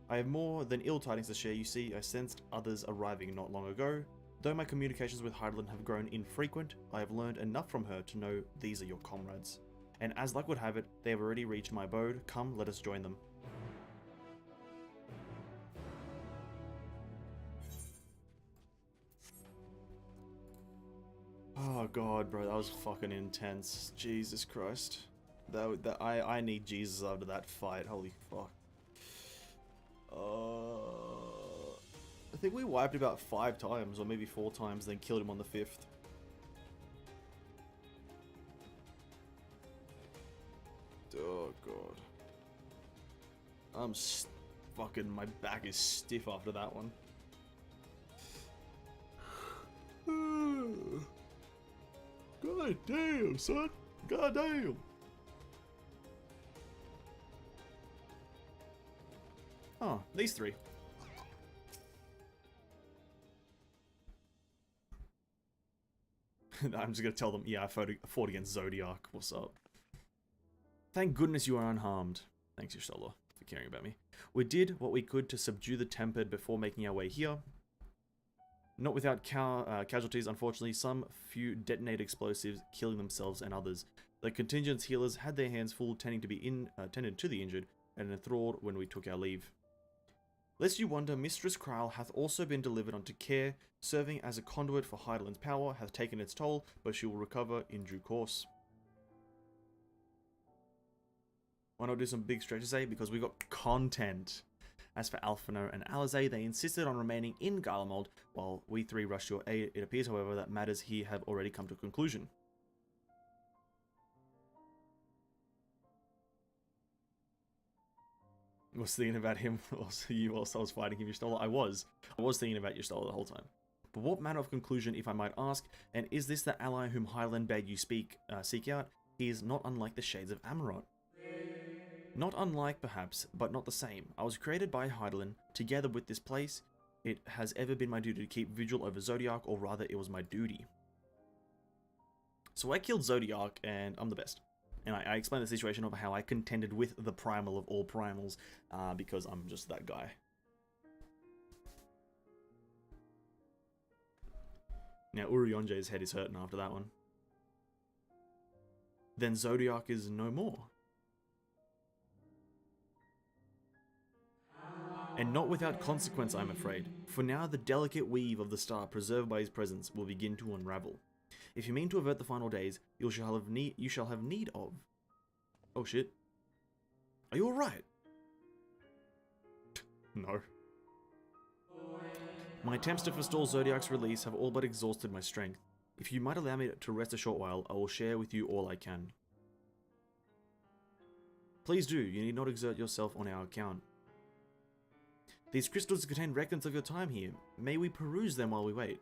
I have more than ill tidings to share. You see, I sensed others arriving not long ago. Though my communications with Heidelin have grown infrequent, I have learned enough from her to know these are your comrades. And as luck would have it, they have already reached my abode. Come, let us join them. Oh god, bro, that was fucking intense. Jesus Christ. I need Jesus after that fight. Holy fuck. I think we wiped about 5 times, or maybe 4 times, then killed him on the 5th. Oh god. I'm fucking, my back is stiff after that one. God damn, son. God damn. Oh, these 3. I'm just gonna tell them, yeah, I fought against Zodiac. What's up? Thank goodness you are unharmed. Thanks, Y'shtola, for caring about me. We did what we could to subdue the Tempered before making our way here. Not without casualties, unfortunately. Some few detonated explosives, killing themselves and others. The contingent's healers had their hands full tending to the injured and enthralled when we took our leave. Lest you wonder, Mistress Kral hath also been delivered unto care, serving as a conduit for Heidelin's power, hath taken its toll, but she will recover in due course. Why not do some big stretches, eh? Because we got content. As for Alphino and Alizé, they insisted on remaining in Garlemald while we 3 rushed your aid. It appears, however, that matters here have already come to a conclusion. I was thinking about him whilst I was fighting him, Y'shtola. I was thinking about Y'shtola the whole time. But what manner of conclusion, if I might ask, and is this the ally whom Hyland bade you seek out? he is not unlike the Shades of Amarot. Not unlike, perhaps, but not the same. I was created by Hydaelyn. Together with this place, it has ever been my duty to keep vigil over Zodiac, or rather, it was my duty. So I killed Zodiac, and I'm the best. And I explained the situation of how I contended with the primal of all primals, because I'm just that guy. Now, Urianger's head is hurting after that one. Then Zodiac is no more. And not without consequence, I'm afraid. For now, the delicate weave of the star preserved by his presence will begin to unravel. If you mean to avert the final days, you shall have need of... Oh shit. Are you alright? No. My attempts to forestall Zodiac's release have all but exhausted my strength. If you might allow me to rest a short while, I will share with you all I can. Please do, you need not exert yourself on our account. These crystals contain records of your time here. May we peruse them while we wait?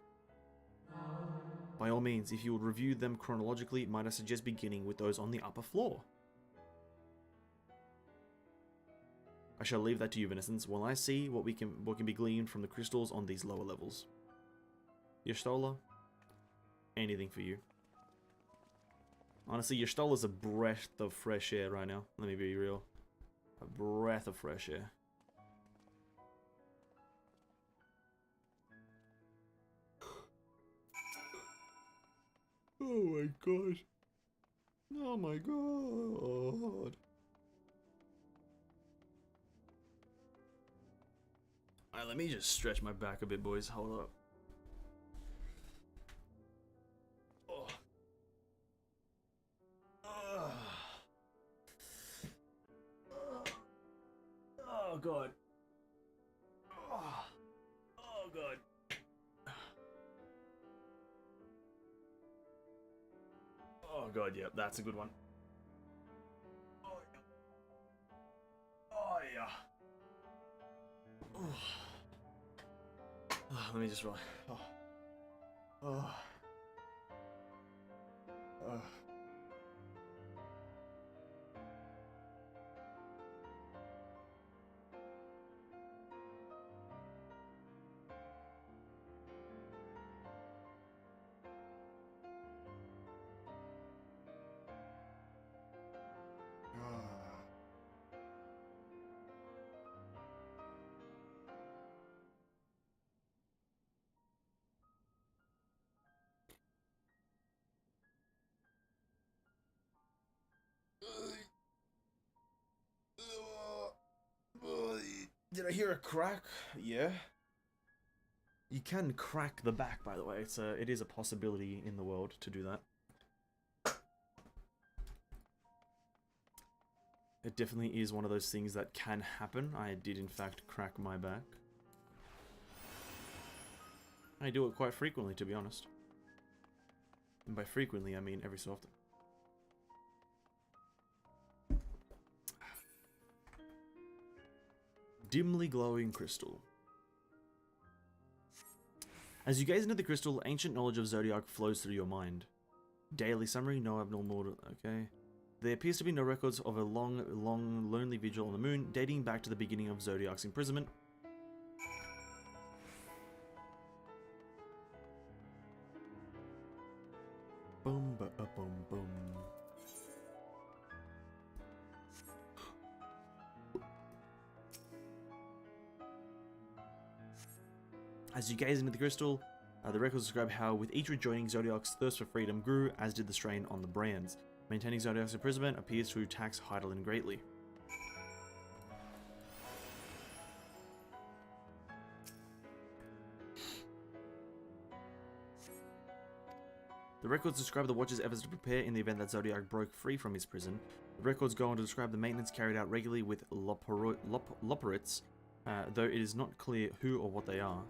By all means, if you would review them chronologically, might I suggest beginning with those on the upper floor? I shall leave that to you, Venessence, while I see what can be gleaned from the crystals on these lower levels. Y'shtola, anything for you. Honestly, Y'shtola's a breath of fresh air right now. Let me be real. A breath of fresh air. Oh my god. Oh my god. Alright, let me just stretch my back a bit, boys. Hold up. Oh. Oh god. Oh god. Oh god, yeah, that's a good one. Oh yeah. Oh yeah. Oh. Oh, let me just roll. Oh. Oh. Oh. Did I hear a crack? Yeah. You can crack the back, by the way. It is a possibility in the world to do that. It definitely is one of those things that can happen. I did in fact crack my back. I do it quite frequently, to be honest. And by frequently, I mean every so often. Dimly glowing crystal. As you gaze into the crystal, ancient knowledge of Zodiac flows through your mind. Daily summary, no abnormal... Okay. There appears to be no records of a long, lonely vigil on the moon, dating back to the beginning of Zodiac's imprisonment. Boom, ba, boom, boom. As you gaze into the crystal, the records describe how with each rejoining, Zodiac's thirst for freedom grew, as did the strain on the brands. Maintaining Zodiac's imprisonment appears to tax Hydaelyn greatly. The records describe the Watcher's efforts to prepare in the event that Zodiac broke free from his prison. The records go on to describe the maintenance carried out regularly with Loporrits, though it is not clear who or what they are.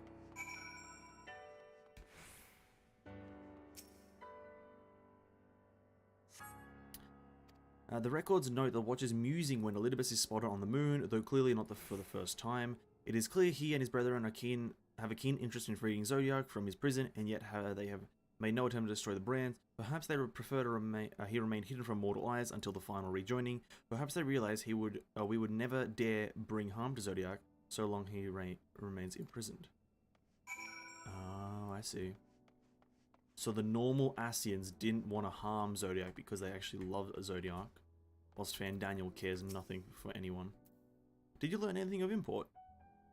The records note the Watcher's musing when Elidibus is spotted on the moon, though clearly not for the first time. It is clear he and his brethren have a keen interest in freeing Zodiac from his prison, and yet they have made no attempt to destroy the brands, Perhaps they would prefer to remain. He remained hidden from mortal eyes until the final rejoining. Perhaps they realized we would never dare bring harm to Zodiac so long he remains imprisoned. Oh, I see. So the normal Asians didn't want to harm Zodiac because they actually love Zodiac, whilst Fan Daniel cares nothing for anyone. Did you learn anything of import?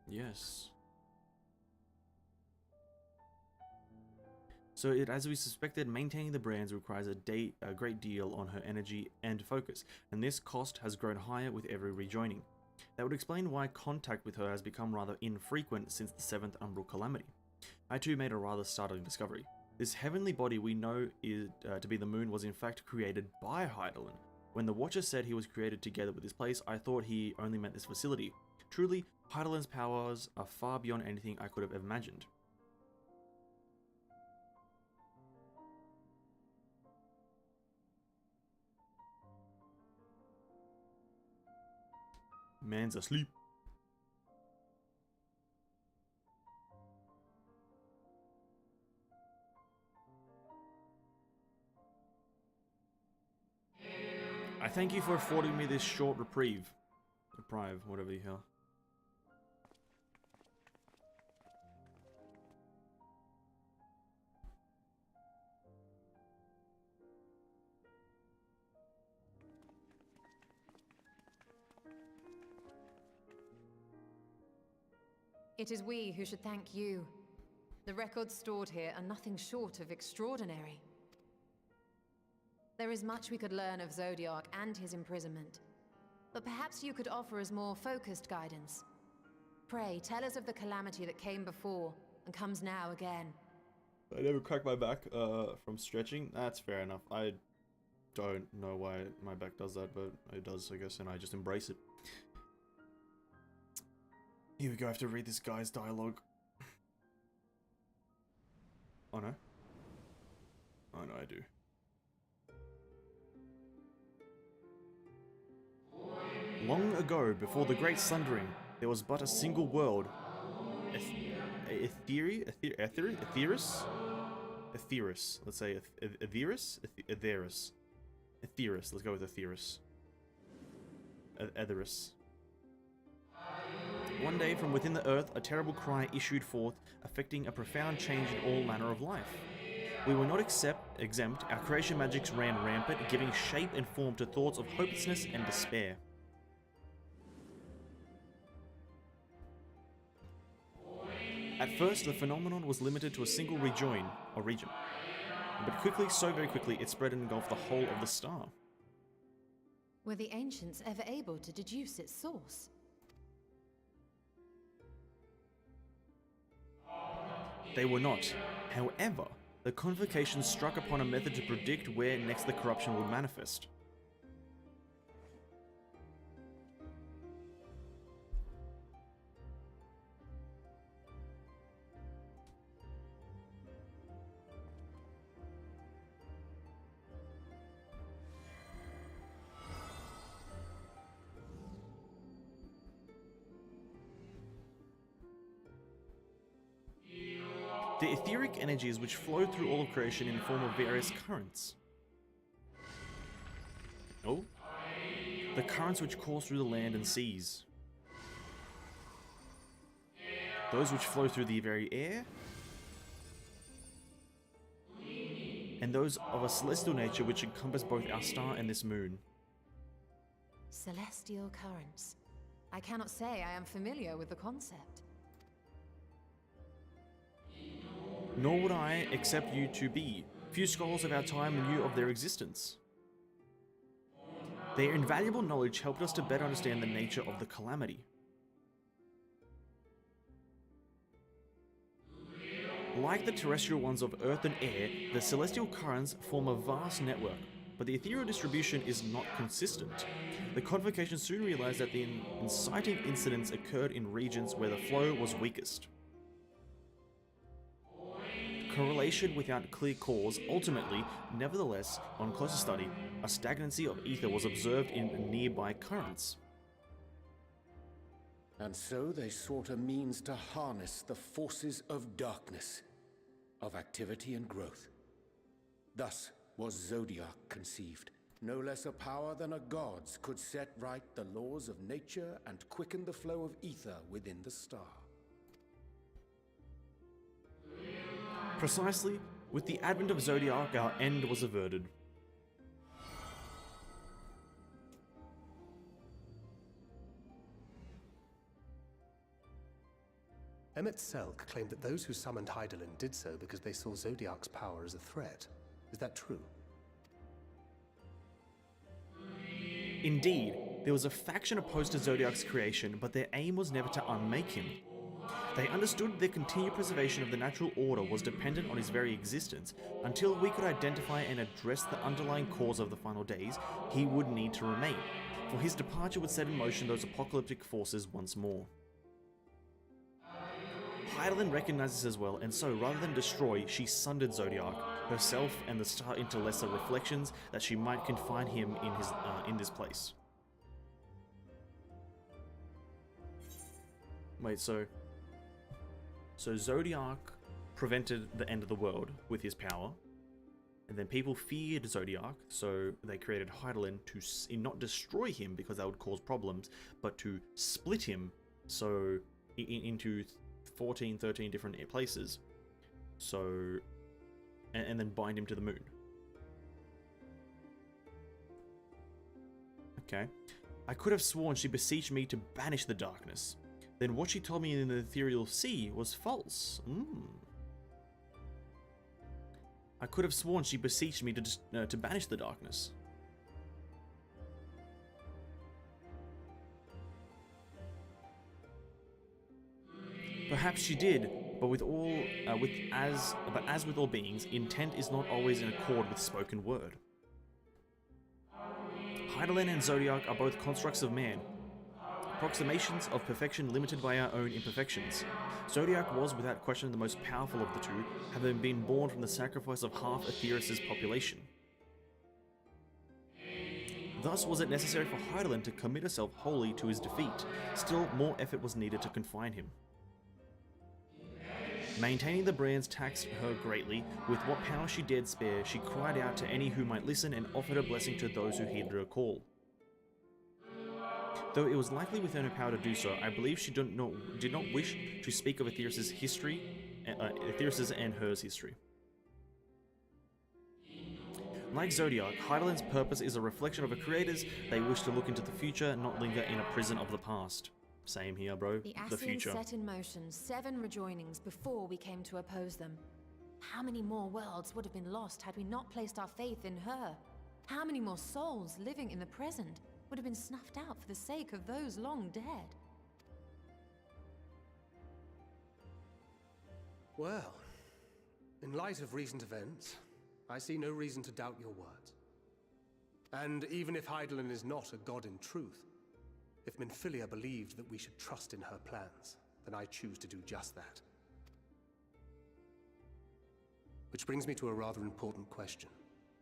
Yes. So as we suspected, maintaining the brands requires a great deal on her energy and focus, and this cost has grown higher with every rejoining. That would explain why contact with her has become rather infrequent since the 7th Umbral Calamity. I too made a rather startling discovery. This heavenly body we know is to be the moon was in fact created by Hydaelyn. When the Watcher said he was created together with this place, I thought he only meant this facility. Truly, Hydaelyn's powers are far beyond anything I could have imagined. Man's asleep. I thank you for affording me this short reprieve. Reprieve, whatever the hell. It is we who should thank you. The records stored here are nothing short of extraordinary. There is much we could learn of Zodiac and his imprisonment, but perhaps you could offer us more focused guidance. Pray, tell us of the calamity that came before and comes now again. I never cracked my back from stretching. That's fair enough. I don't know why my back does that, but it does, I guess, and I just embrace it. Here we go, I have to read this guy's dialogue. Oh no? Oh no, I do. Long ago, before the Great Sundering, there was but a single world. Etheirus? Etheirus. Let's say Etheirus? Etheirus. Etheirus. Let's go with Etheirus. Etheirus. One day, from within the earth, a terrible cry issued forth, affecting a profound change in all manner of life. We were not exempt, our creation magics ran rampant, giving shape and form to thoughts of hopelessness and despair. At first, the phenomenon was limited to a single region, but quickly, so very quickly, it spread and engulfed the whole of the star. Were the ancients ever able to deduce its source? They were not. However, the convocation struck upon a method to predict where next the corruption would manifest. The etheric energies which flow through all of creation in the form of various currents. Oh? The currents which course through the land and seas. Those which flow through the very air. And those of a celestial nature which encompass both our star and this moon. Celestial currents. I cannot say I am familiar with the concept. Nor would I accept you to be. Few scholars of our time knew of their existence. Their invaluable knowledge helped us to better understand the nature of the calamity. Like the terrestrial ones of earth and air, the celestial currents form a vast network, but the ethereal distribution is not consistent. The convocation soon realized that the inciting incidents occurred in regions where the flow was weakest. Correlation without clear cause, ultimately, nevertheless, on closer study, a stagnancy of ether was observed in nearby currents. And so they sought a means to harness the forces of darkness, of activity and growth. Thus, was Zodiac conceived. No less a power than a god's could set right the laws of nature and quicken the flow of ether within the star. Precisely, with the advent of Zodiac, our end was averted. Emmett Selk claimed that those who summoned Hydaelyn did so because they saw Zodiac's power as a threat. Is that true? Indeed, there was a faction opposed to Zodiac's creation, but their aim was never to unmake him. They understood their continued preservation of the natural order was dependent on his very existence. Until we could identify and address the underlying cause of the final days, he would need to remain, for his departure would set in motion those apocalyptic forces once more. Hydaelyn recognizes as well, and so rather than destroy, she sundered Zodiac, herself and the star into lesser reflections that she might confine him in this place. Wait, so Zodiac prevented the end of the world with his power, and then people feared Zodiac, so they created Hydaelyn to not destroy him because that would cause problems, but to split him so into 14, 13 different places, so and then bind him to the moon. Okay. I could have sworn she beseeched me to banish the darkness. Then what she told me in the ethereal sea was false. I could have sworn she beseeched me to banish the darkness. Perhaps she did, but as with all beings, intent is not always in accord with spoken word. Hydaelyn and Zodiac are both constructs of man, approximations of perfection limited by our own imperfections. Zodiac was, without question, the most powerful of the two, having been born from the sacrifice of half Aetheris' population. Thus was it necessary for Hydaelyn to commit herself wholly to his defeat. Still, more effort was needed to confine him. Maintaining the brands taxed her greatly. With what power she dared spare, she cried out to any who might listen and offered a blessing to those who heeded her call. Though it was likely within her power to do so, I believe she did not wish to speak of Aetheris' history, Aetheris' and hers history. Like Zodiac, Hydaelyn's purpose is a reflection of her creators. They wish to look into the future, not linger in a prison of the past. Same here, bro. The future. set in motion 7 rejoinings before we came to oppose them. How many more worlds would have been lost had we not placed our faith in her? How many more souls living in the present would have been snuffed out for the sake of those long dead? Well, in light of recent events, I see no reason to doubt your words. And even if Hydaelyn is not a god in truth, if Minfilia believed that we should trust in her plans, then I choose to do just that. Which brings me to a rather important question.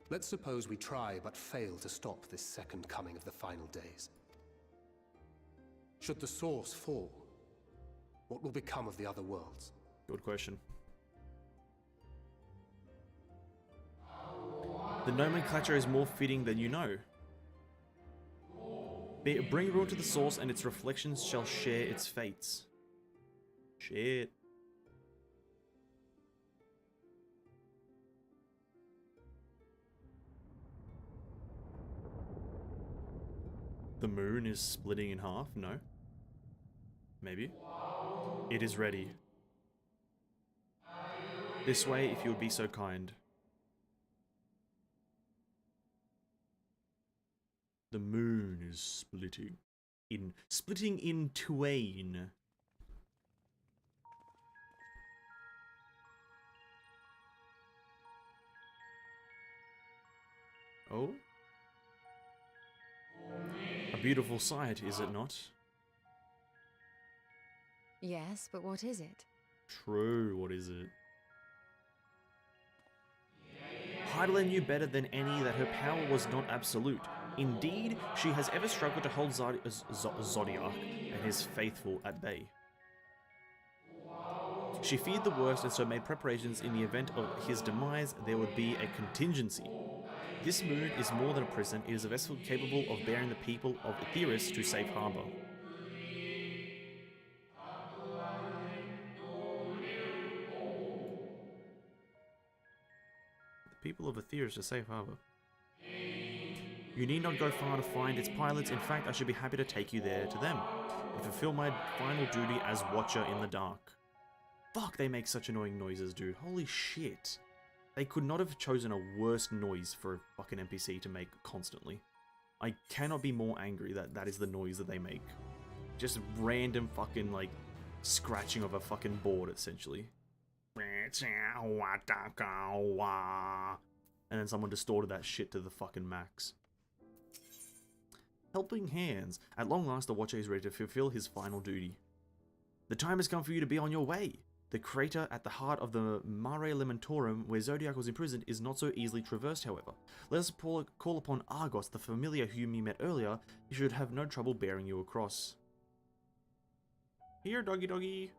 Let's suppose we try but fail to stop this second coming of the final days. Should the source fall, what will become of the other worlds? Good question. The nomenclature is more fitting than you know. Bring ruin to the source, and its reflections shall share its fates. Shit. The moon is splitting in half? No. Maybe. It is ready. This way, if you would be so kind. The moon is splitting in twain. Oh? A beautiful sight, is it not? Yes, but what is it? True, what is it? Hydaelyn knew better than any that her power was not absolute. Indeed, she has ever struggled to hold Zodiac and his faithful at bay. She feared the worst and so made preparations in the event of his demise. There would be a contingency. This moon is more than a prison, it is a vessel capable of bearing the people of Etheirys to safe harbor. The people of Etheirys to safe harbor. You need not go far to find its pilots. In fact, I should be happy to take you there to them and fulfill my final duty as Watcher in the Dark. Fuck, they make such annoying noises, dude. Holy shit. They could not have chosen a worse noise for a fucking NPC to make constantly. I cannot be more angry that that is the noise that they make. Just random fucking, like, scratching of a fucking board, essentially. And then someone distorted that shit to the fucking max. Helping hands. At long last, the Watcher is ready to fulfill his final duty. The time has come for you to be on your way. The crater at the heart of the Mare Elementorum, where Zodiac was imprisoned, is not so easily traversed, however. Let us call upon Argos, the familiar whom you met earlier. He should have no trouble bearing you across. Here, doggy doggy.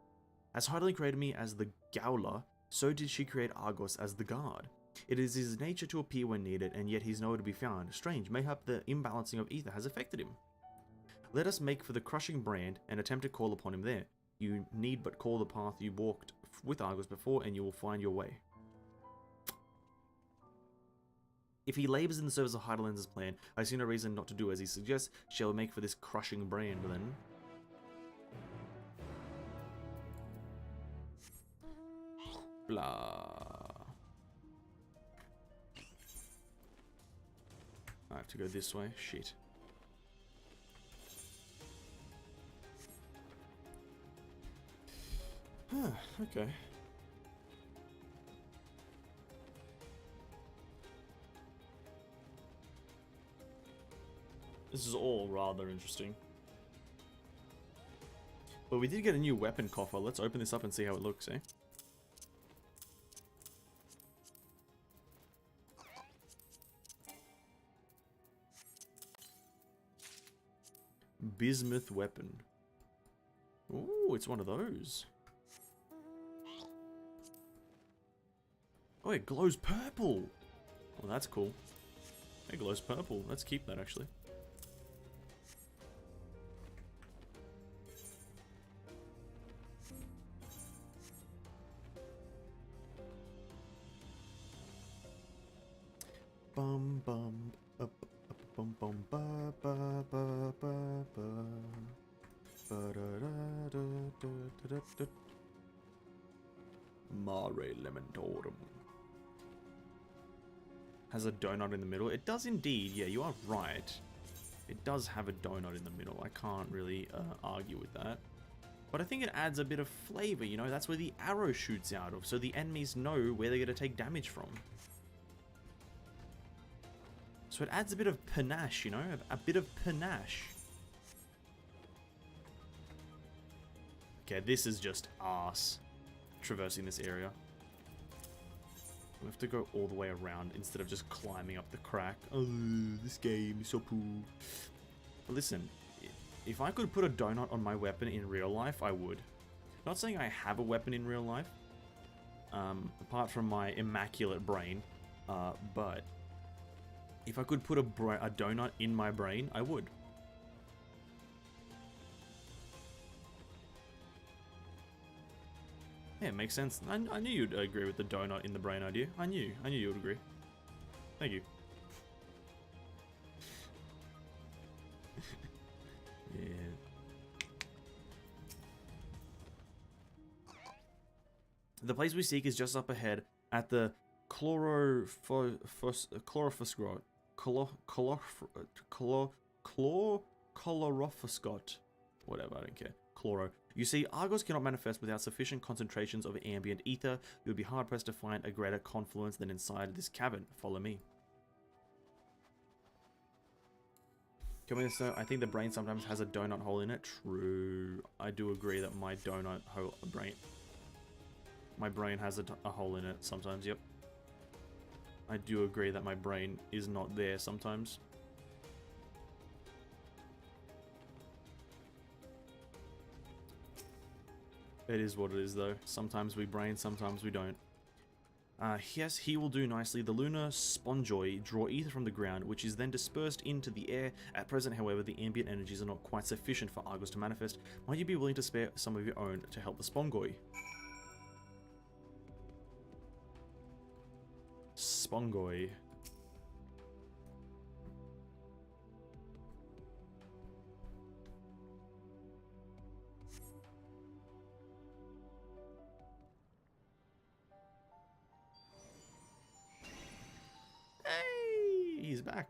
As Heidelin created me as the Gowler, so did she create Argos as the guard. It is his nature to appear when needed, and yet he's nowhere to be found. Strange, mayhap the imbalancing of ether has affected him. Let us make for the crushing brand and attempt to call upon him there. You need but call the path you walked with Argos before, and you will find your way. If he labours in the service of Heidelin's plan, I see no reason not to do as he suggests. Shall we make for this crushing brand, then? Blah. I have to go this way. Shit. Huh, okay. This is all rather interesting. But we did get a new weapon coffer. Let's open this up and see how it looks, eh? Bismuth weapon. Ooh, it's one of those. Oh, it glows purple. Well, that's cool. It glows purple. Let's keep that, actually. Bum bum up bum bum ba ba ba ba ba ba da da da da da da. Mare Elementorum. Has a donut in the middle. It does indeed. Yeah, you are right. It does have a donut in the middle. I can't really argue with that. But I think it adds a bit of flavor, you know? That's where the arrow shoots out of, so the enemies know where they're going to take damage from. So it adds a bit of panache, you know? A bit of panache. Okay, this is just arse. Traversing this area. We have to go all the way around instead of just climbing up the crack. Oh, this game is so cool. But listen, if I could put a donut on my weapon in real life, I would. Not saying I have a weapon in real life, apart from my immaculate brain, but if I could put a donut in my brain, I would. Yeah, it makes sense. I knew you'd agree with the donut in the brain idea. I knew you would agree. Thank you. Yeah. The place we seek is just up ahead at the Chlorophyskot. Whatever, I don't care. Chloro. You see, Argos cannot manifest without sufficient concentrations of ambient ether. You would be hard-pressed to find a greater confluence than inside this cavern. Follow me. I think the brain sometimes has a donut hole in it. True. I do agree that my brain has a hole in it sometimes, yep. I do agree that my brain is not there sometimes. It is what it is, though. Sometimes we brain, sometimes we don't. Yes, he will do nicely. The lunar spongoi draw ether from the ground, which is then dispersed into the air. At present, however, the ambient energies are not quite sufficient for Argos to manifest. Might you be willing to spare some of your own to help the spongoi? Spongoi. Hey, he's back.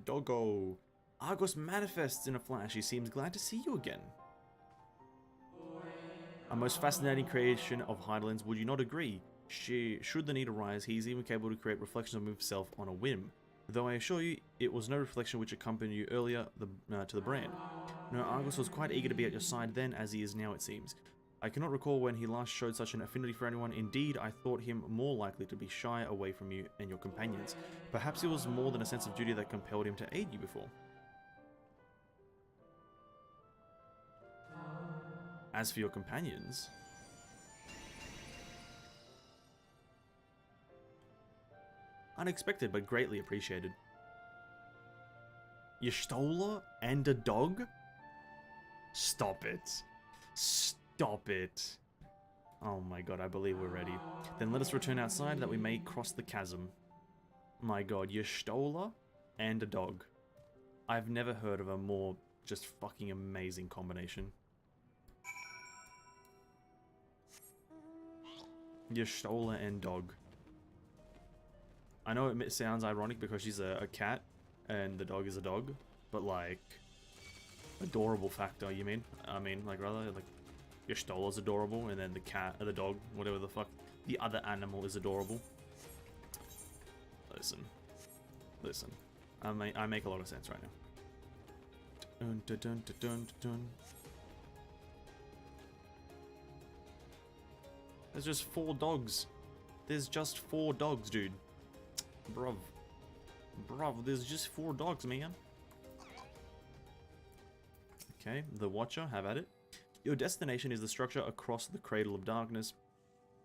Doggo. Argos manifests in a flash. He seems glad to see you again. A most fascinating creation of Heidelind's, would you not agree? Should the need arise, he is even capable to create reflections of himself on a whim. Though I assure you, it was no reflection which accompanied you earlier to the brand. No, Argos was quite eager to be at your side then, as he is now, it seems. I cannot recall when he last showed such an affinity for anyone. Indeed, I thought him more likely to be shy away from you and your companions. Perhaps it was more than a sense of duty that compelled him to aid you before. As for your companions... Unexpected, but greatly appreciated. Y'shtola and a dog? Stop it. Stop it. Oh my god, I believe we're ready. Then let us return outside that we may cross the chasm. My god, Y'shtola and a dog. I've never heard of a more just fucking amazing combination. Y'shtola and dog. I know it sounds ironic because she's a cat and the dog is a dog, but like, adorable factor, you mean? I mean, like, rather, like, Y'shtola's adorable, and then the cat, or the dog, whatever the fuck, the other animal is adorable. Listen. I make a lot of sense right now. Dun, dun, dun, dun, dun, dun. There's just 4 dogs. There's just 4 dogs, dude. Bruv, there's just 4 dogs, man. Okay, the Watcher, have at it. Your destination is the structure across the Cradle of Darkness,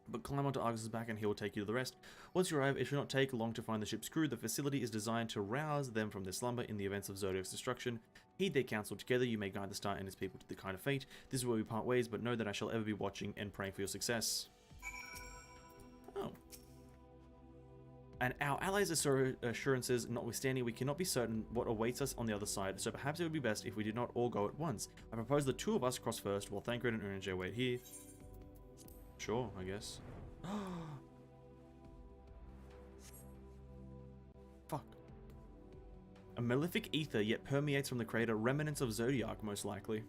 but climb onto Argus' back and he will take you to the rest. Once you arrive, it should not take long to find the ship's crew. The facility is designed to rouse them from their slumber in the events of Zodiac's destruction. Heed their counsel. Together you may guide the Star and his people to the kind of fate. This is where we part ways, but know that I shall ever be watching and praying for your success. Oh. And our allies' assurances notwithstanding, we cannot be certain what awaits us on the other side, so perhaps it would be best if we did not all go at once. I propose the 2 of us cross first, while Thancred and Urnj wait here. Sure, I guess. Fuck. A malefic ether yet permeates from the crater, remnants of Zodiac most likely.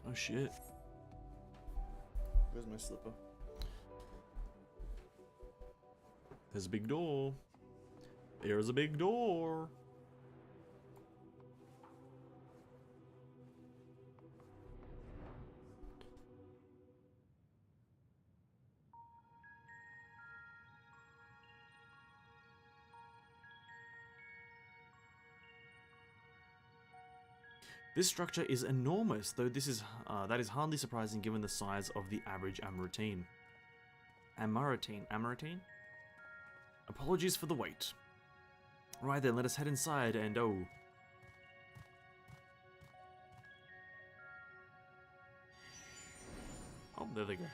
Oh shit. Where's my slipper? There's a big door. There's a big door. This structure is enormous, though that is hardly surprising given the size of the average Amaritine. Amaritine? Apologies for the wait. Right then, let us head inside and oh. Oh, there they go.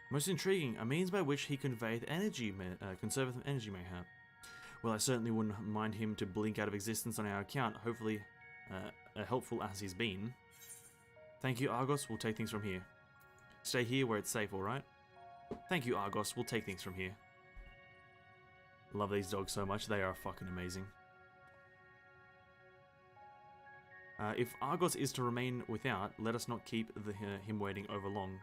Most intriguing, a means by which he conveyeth energy, conserveth energy mayhap. Well, I certainly wouldn't mind him to blink out of existence on our account, hopefully helpful as he's been. Thank you, Argos, we'll take things from here. Stay here where it's safe, alright? Thank you, Argos, we'll take things from here. Love these dogs so much, they are fucking amazing. If Argos is to remain without, let us not keep him waiting over long.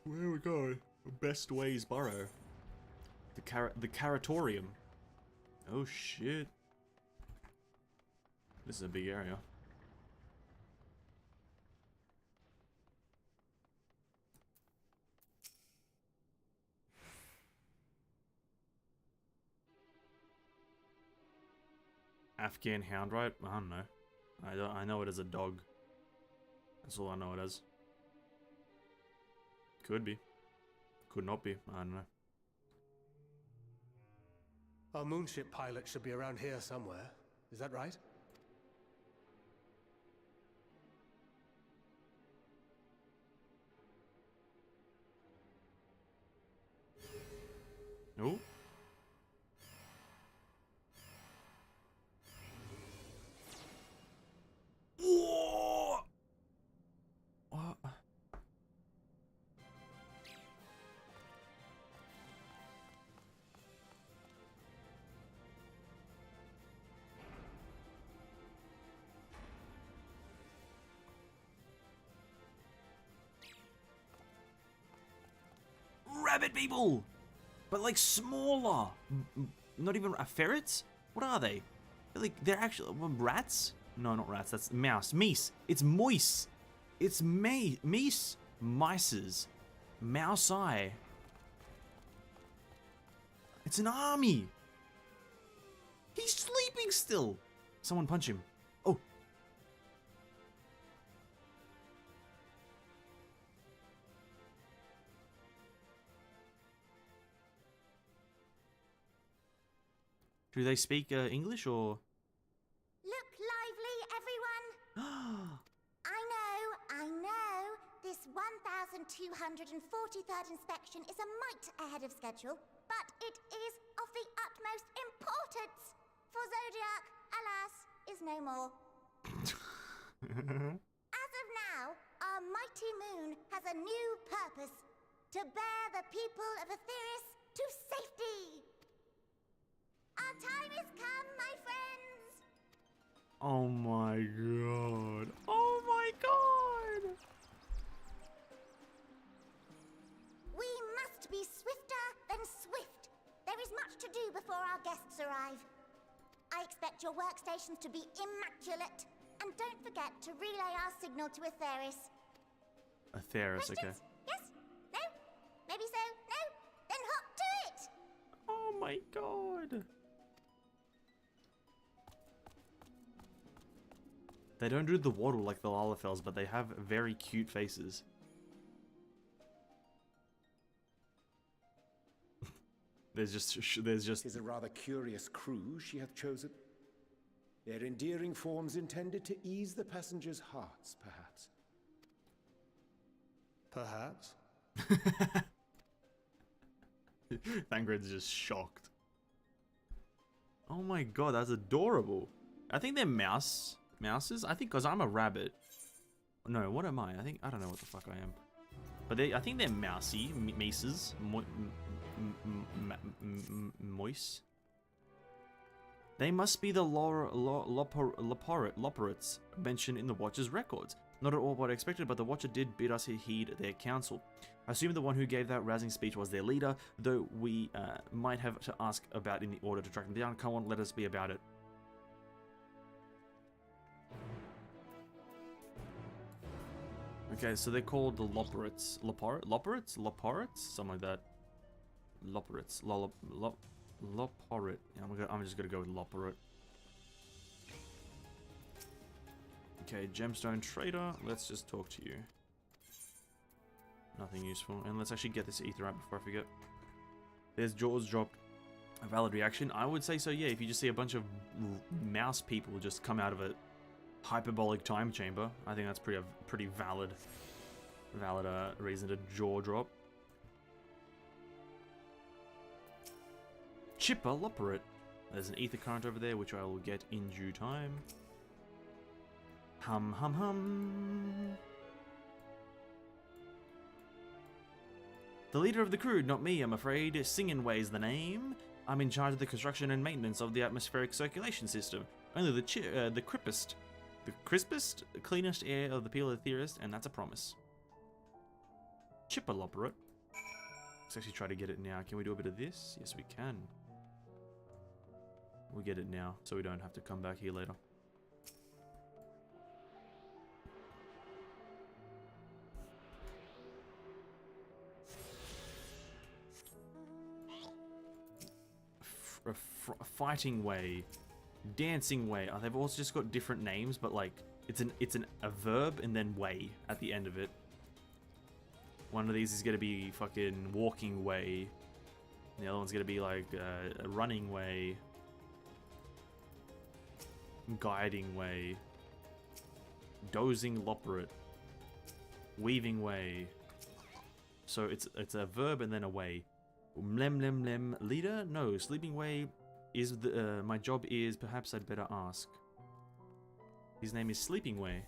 Where we go? Best Ways Burrow. The Caratorium. Oh shit. This is a big area. Afghan hound, right? I don't know. I know it as a dog. That's all I know it as. Could be. Could not be. I don't know. Our moonship pilot should be around here somewhere. Is that right? Oh. Whoa! What? Rabbit people! But like smaller! Not even ferrets? What are they? They're actually rats? No, not rats. That's mouse. Meese. It's moise. It's meese. Mices. Mouse eye. It's an army. He's sleeping still. Someone punch him. Oh. Do they speak English or? Look lively, everyone! I know. This 1243rd inspection is a mite ahead of schedule, but it is of the utmost importance. For Zodiac, alas, is no more. As of now, our mighty moon has a new purpose: to bear the people of Etheris to safety. Our time has come, my friends! Oh my god. Oh my god! We must be swifter than swift. There is much to do before our guests arrive. I expect your workstations to be immaculate. And don't forget to relay our signal to Etheris. Etheris, okay. Yes? No? Maybe so? No? Then hop to it! Oh my god. They don't do the waddle like the Lalafels, but they have very cute faces. There's just... Tis a rather curious crew she hath chosen. Their endearing forms intended to ease the passengers' hearts, perhaps. Perhaps? Thangred's just shocked. Oh my god, that's adorable. I think they're mouses? I think because I'm a rabbit. No, what am I? I don't know what the fuck I am. But I think they're mousy, maces, moise. They must be the Loporits mentioned in the Watcher's records. Not at all what I expected, but the Watcher did bid us heed their counsel. I assume the one who gave that rousing speech was their leader, though we might have to ask about in the order to track them down. Come on, let us be about it. Okay, so they're called the Loporits. Loporits? Something like that. Loporits. Loporit. Yeah, I'm just gonna go with Loporit. Okay, Gemstone Trader. Let's just talk to you. Nothing useful. And let's actually get this ether out before I forget. There's Jaws dropped. A valid reaction? I would say so, yeah. If you just see a bunch of mouse people just come out of a hyperbolic time chamber, I think that's pretty valid reason to jaw drop. Chipper Loporit. There's an ether current over there, which I will get in due time. Hum hum hum. The leader of the crew, not me, I'm afraid. Singin' Way's the name. I'm in charge of the construction and maintenance of the atmospheric circulation system. Only the crispest, cleanest air of the Peel of the Theorist, and that's a promise. Chippeloperate. Let's actually try to get it now. Can we do a bit of this? Yes, we can. We'll get it now, so we don't have to come back here later. Fighting way, dancing way. Oh, they've also just got different names, but like it's a verb and then way at the end of it. One of these is gonna be fucking walking way. The other one's gonna be like a running way, guiding way, dozing loperate, weaving way. So it's a verb and then a way. Mlem lem lem leader? No, sleeping way is the my job is, perhaps I'd better ask. His name is Sleeping Way.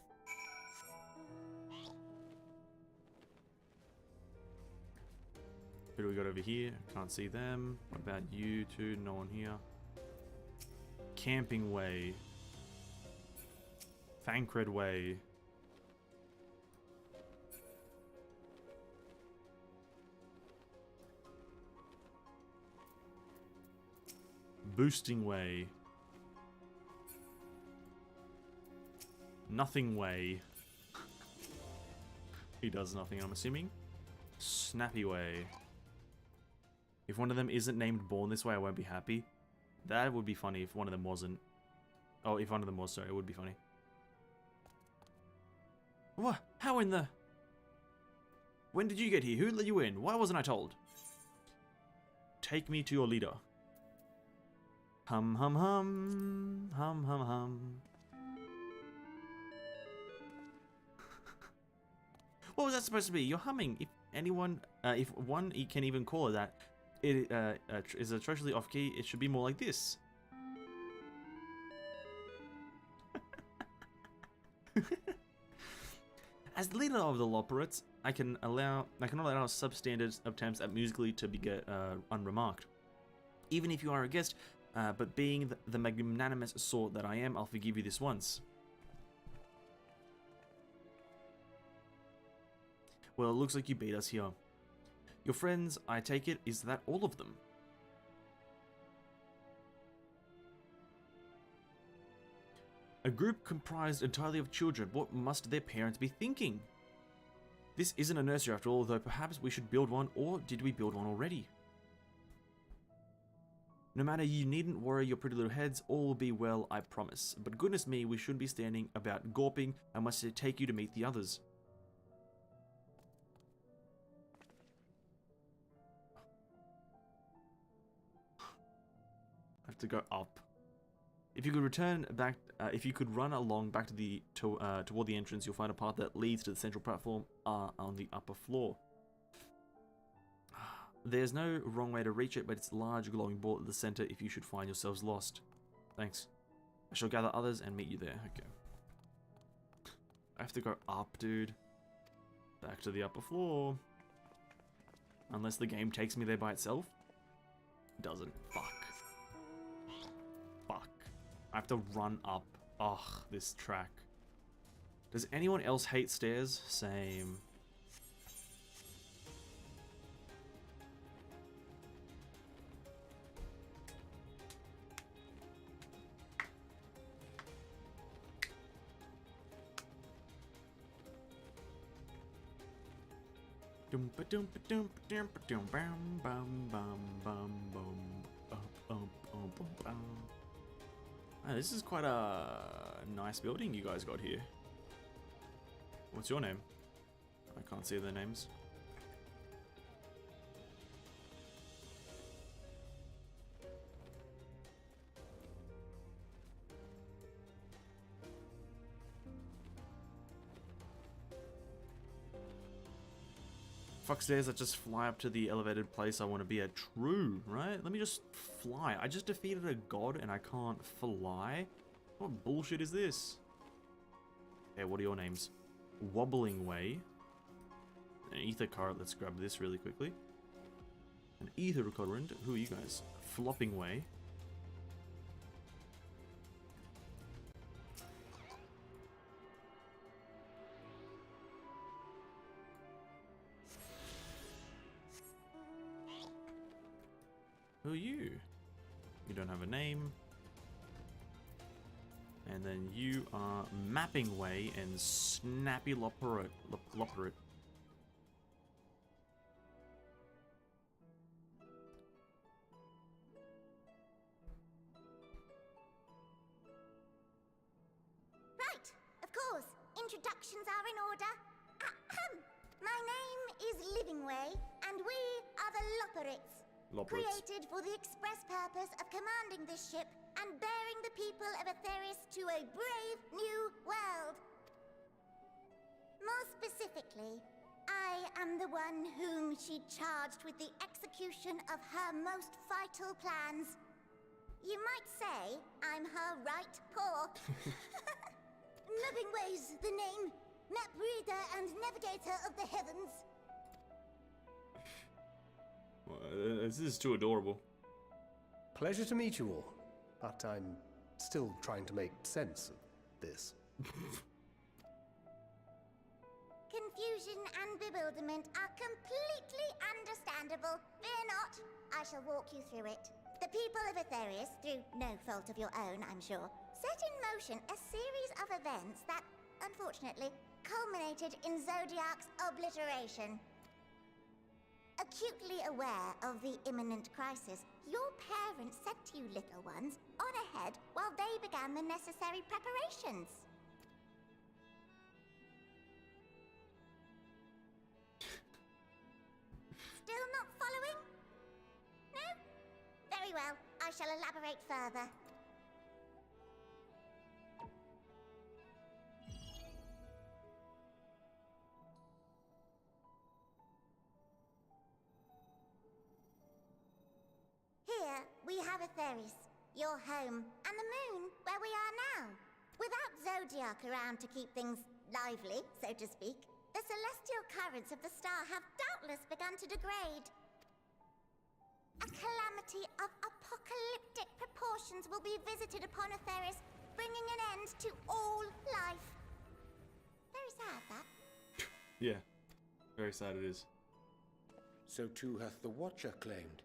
Who do we got over here? Can't see them. What about you two? No one here. Camping Way. Thancred Way. Boosting Way. Nothing Way. He does nothing, I'm assuming. Snappy Way. If one of them isn't named Born This Way, I won't be happy. That would be funny if one of them wasn't. Oh, if one of them was, sorry, it would be funny. What? How in the... When did you get here? Who let you in? Why wasn't I told? Take me to your leader. Hum hum hum. Hum hum hum. What was that supposed to be? You're humming. If anyone, if one can even call it that, it is atrociously off-key. It should be more like this. As the leader of the Loperates, I cannot allow substandard attempts at musically to be unremarked. Even if you are a guest, but being the magnanimous sort that I am, I'll forgive you this once. Well, it looks like you beat us here. Your friends, I take it, is that all of them? A group comprised entirely of children. What must their parents be thinking? This isn't a nursery after all, though perhaps we should build one, or did we build one already? No matter, you needn't worry your pretty little heads, all will be well, I promise. But goodness me, we shouldn't be standing about gawping. I must take you to meet the others. I have to go up. If you could return back, if you could run along back to the toward the entrance, you'll find a path that leads to the central platform on the upper floor. There's no wrong way to reach it, but it's a large glowing ball at the center if you should find yourselves lost. Thanks. I shall gather others and meet you there. Okay. I have to go up, dude. Back to the upper floor. Unless the game takes me there by itself. It doesn't. Fuck. Fuck. I have to run up. Ugh, this track. Does anyone else hate stairs? Same. This is quite a nice building you guys got here. What's your name? I can't see their names. Fuck stairs that just fly up to the elevated place I want to be at. True, right? Let me just fly. I just defeated a god and I can't fly? What bullshit is this? Okay, what are your names? Wobbling Way. An ether card. Let's grab this really quickly. An ether current. Who are you guys? Flopping Way. Who are you? You don't have a name. And then you are Mapping Way and Snappy Loperet. Right, of course. Introductions are in order. Ahem. My name is Living Way, and we are the Loperets. Created for the express purpose of commanding this ship and bearing the people of Atheris to a brave new world. More specifically, I am the one whom she charged with the execution of her most vital plans. You might say I'm her right paw. Living Way's the name, map reader and navigator of the heavens. This is too adorable. Pleasure to meet you all, but I'm still trying to make sense of this. Confusion and bewilderment are completely understandable. Fear not, I shall walk you through it. The people of Atheris, through no fault of your own, I'm sure, set in motion a series of events that, unfortunately, culminated in Zodiac's obliteration. Acutely aware of the imminent crisis, your parents sent you little ones on ahead while they began the necessary preparations. Still not following? No? Very well, I shall elaborate further. Here, we have Atheris, your home, and the moon, where we are now. Without Zodiac around to keep things lively, so to speak, the celestial currents of the star have doubtless begun to degrade. A calamity of apocalyptic proportions will be visited upon Atheris, bringing an end to all life. Very sad, that. Yeah, very sad it is. So too hath the Watcher claimed.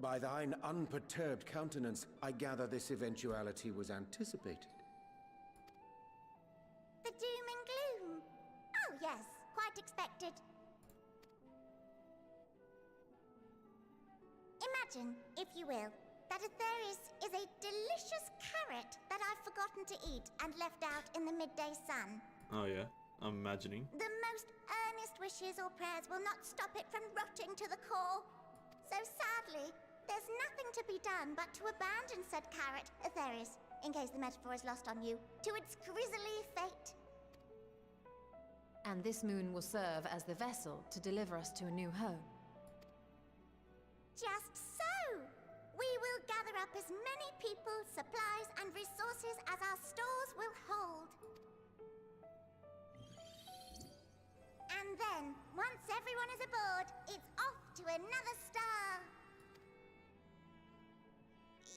By thine unperturbed countenance, I gather this eventuality was anticipated. The doom and gloom. Oh yes, quite expected. Imagine, if you will, that Atheris is a delicious carrot that I've forgotten to eat and left out in the midday sun. Oh yeah, I'm imagining. The most earnest wishes or prayers will not stop it from rotting to the core. So sadly, there's nothing to be done but to abandon said carrot, Atheris, in case the metaphor is lost on you, to its grisly fate. And this moon will serve as the vessel to deliver us to a new home. Just so! We will gather up as many people, supplies, and resources as our stores will hold. And then, once everyone is aboard, it's off to another star.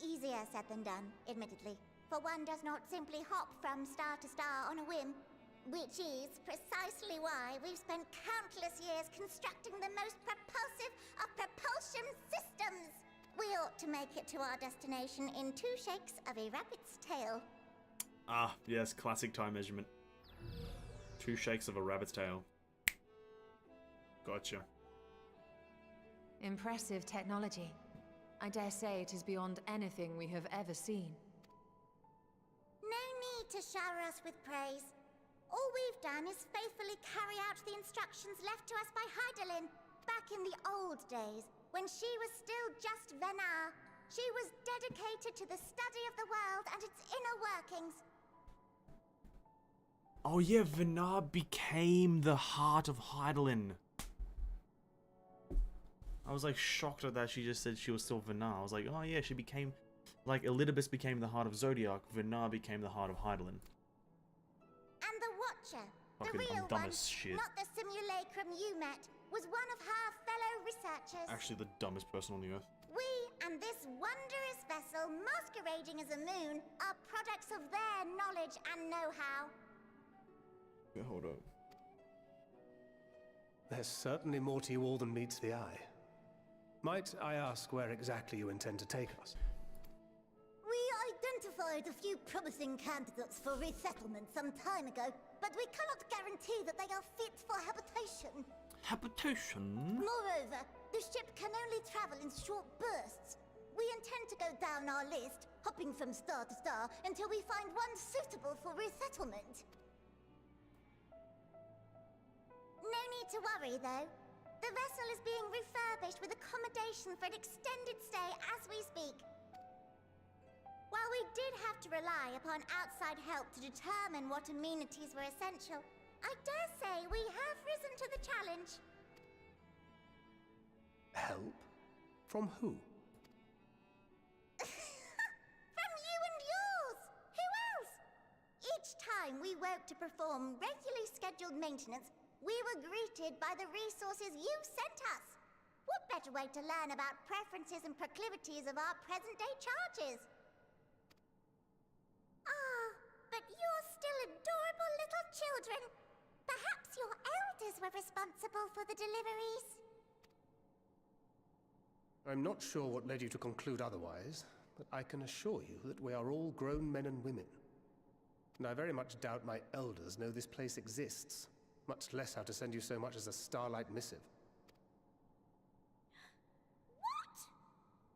Easier said than done, admittedly, for one does not simply hop from star to star on a whim, which is precisely why we've spent countless years constructing the most propulsive of propulsion systems. We ought to make it to our destination in 2 shakes of a rabbit's tail. Ah, yes, classic time measurement. 2 shakes of a rabbit's tail. Gotcha. Impressive technology. I dare say it is beyond anything we have ever seen. No need to shower us with praise. All we've done is faithfully carry out the instructions left to us by Hydaelyn back in the old days, when she was still just Venar. She was dedicated to the study of the world and its inner workings. Oh yeah, Venar became the heart of Hydaelyn. I was like shocked at that. She just said she was still Venar. I was like, oh yeah, she became, like Elidibus became the heart of Zodiac, Venar became the heart of Hydaelyn. And the Watcher, the Fucking, real I'm dumb one, as shit. not the simulacrum you met, was one of her fellow researchers. Actually, the dumbest person on the earth. We and this wondrous vessel masquerading as a moon are products of their knowledge and know-how. Yeah, hold up. There's certainly more to you all than meets the eye. Might I ask where exactly you intend to take us? We identified a few promising candidates for resettlement some time ago, but we cannot guarantee that they are fit for habitation. Habitation? Moreover, the ship can only travel in short bursts. We intend to go down our list, hopping from star to star, until we find one suitable for resettlement. No need to worry, though. The vessel is being refurbished with accommodation for an extended stay as we speak. While we did have to rely upon outside help to determine what amenities were essential, I dare say we have risen to the challenge. Help? From who? From you and yours! Who else? Each time we woke to perform regularly scheduled maintenance, we were greeted by the resources you sent us. What better way to learn about preferences and proclivities of our present-day charges? Ah, but you're still adorable little children. Perhaps your elders were responsible for the deliveries. I'm not sure what led you to conclude otherwise, but I can assure you that we are all grown men and women. And I very much doubt my elders know this place exists, much less how to send you so much as a starlight missive. What?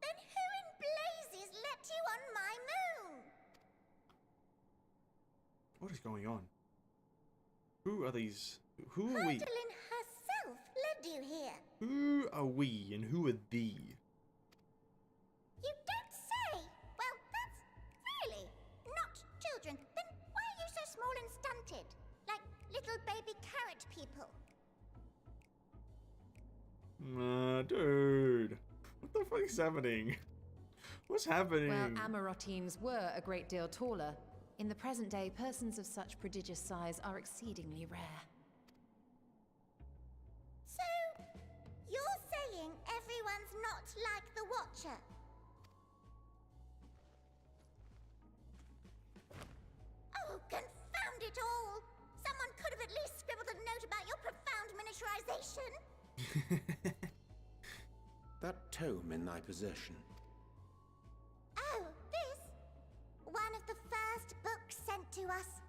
Then who in blazes let you on my moon? What is going on? Who are these? Who are we? Hydaelyn herself led you here. Who are we and who are thee? You don't say! Well, that's really not children. Then why are you so small and stunted? Like little baby carrot people. Dude. What the fuck is happening? What's happening? Well, Amarotines were a great deal taller. In the present day, persons of such prodigious size are exceedingly rare. So, you're saying everyone's not like the Watcher? Oh, confound it all! Someone could have at least scribbled a note about your profound miniaturization. That tome in thy possession. Oh, this? One of the first books sent to us.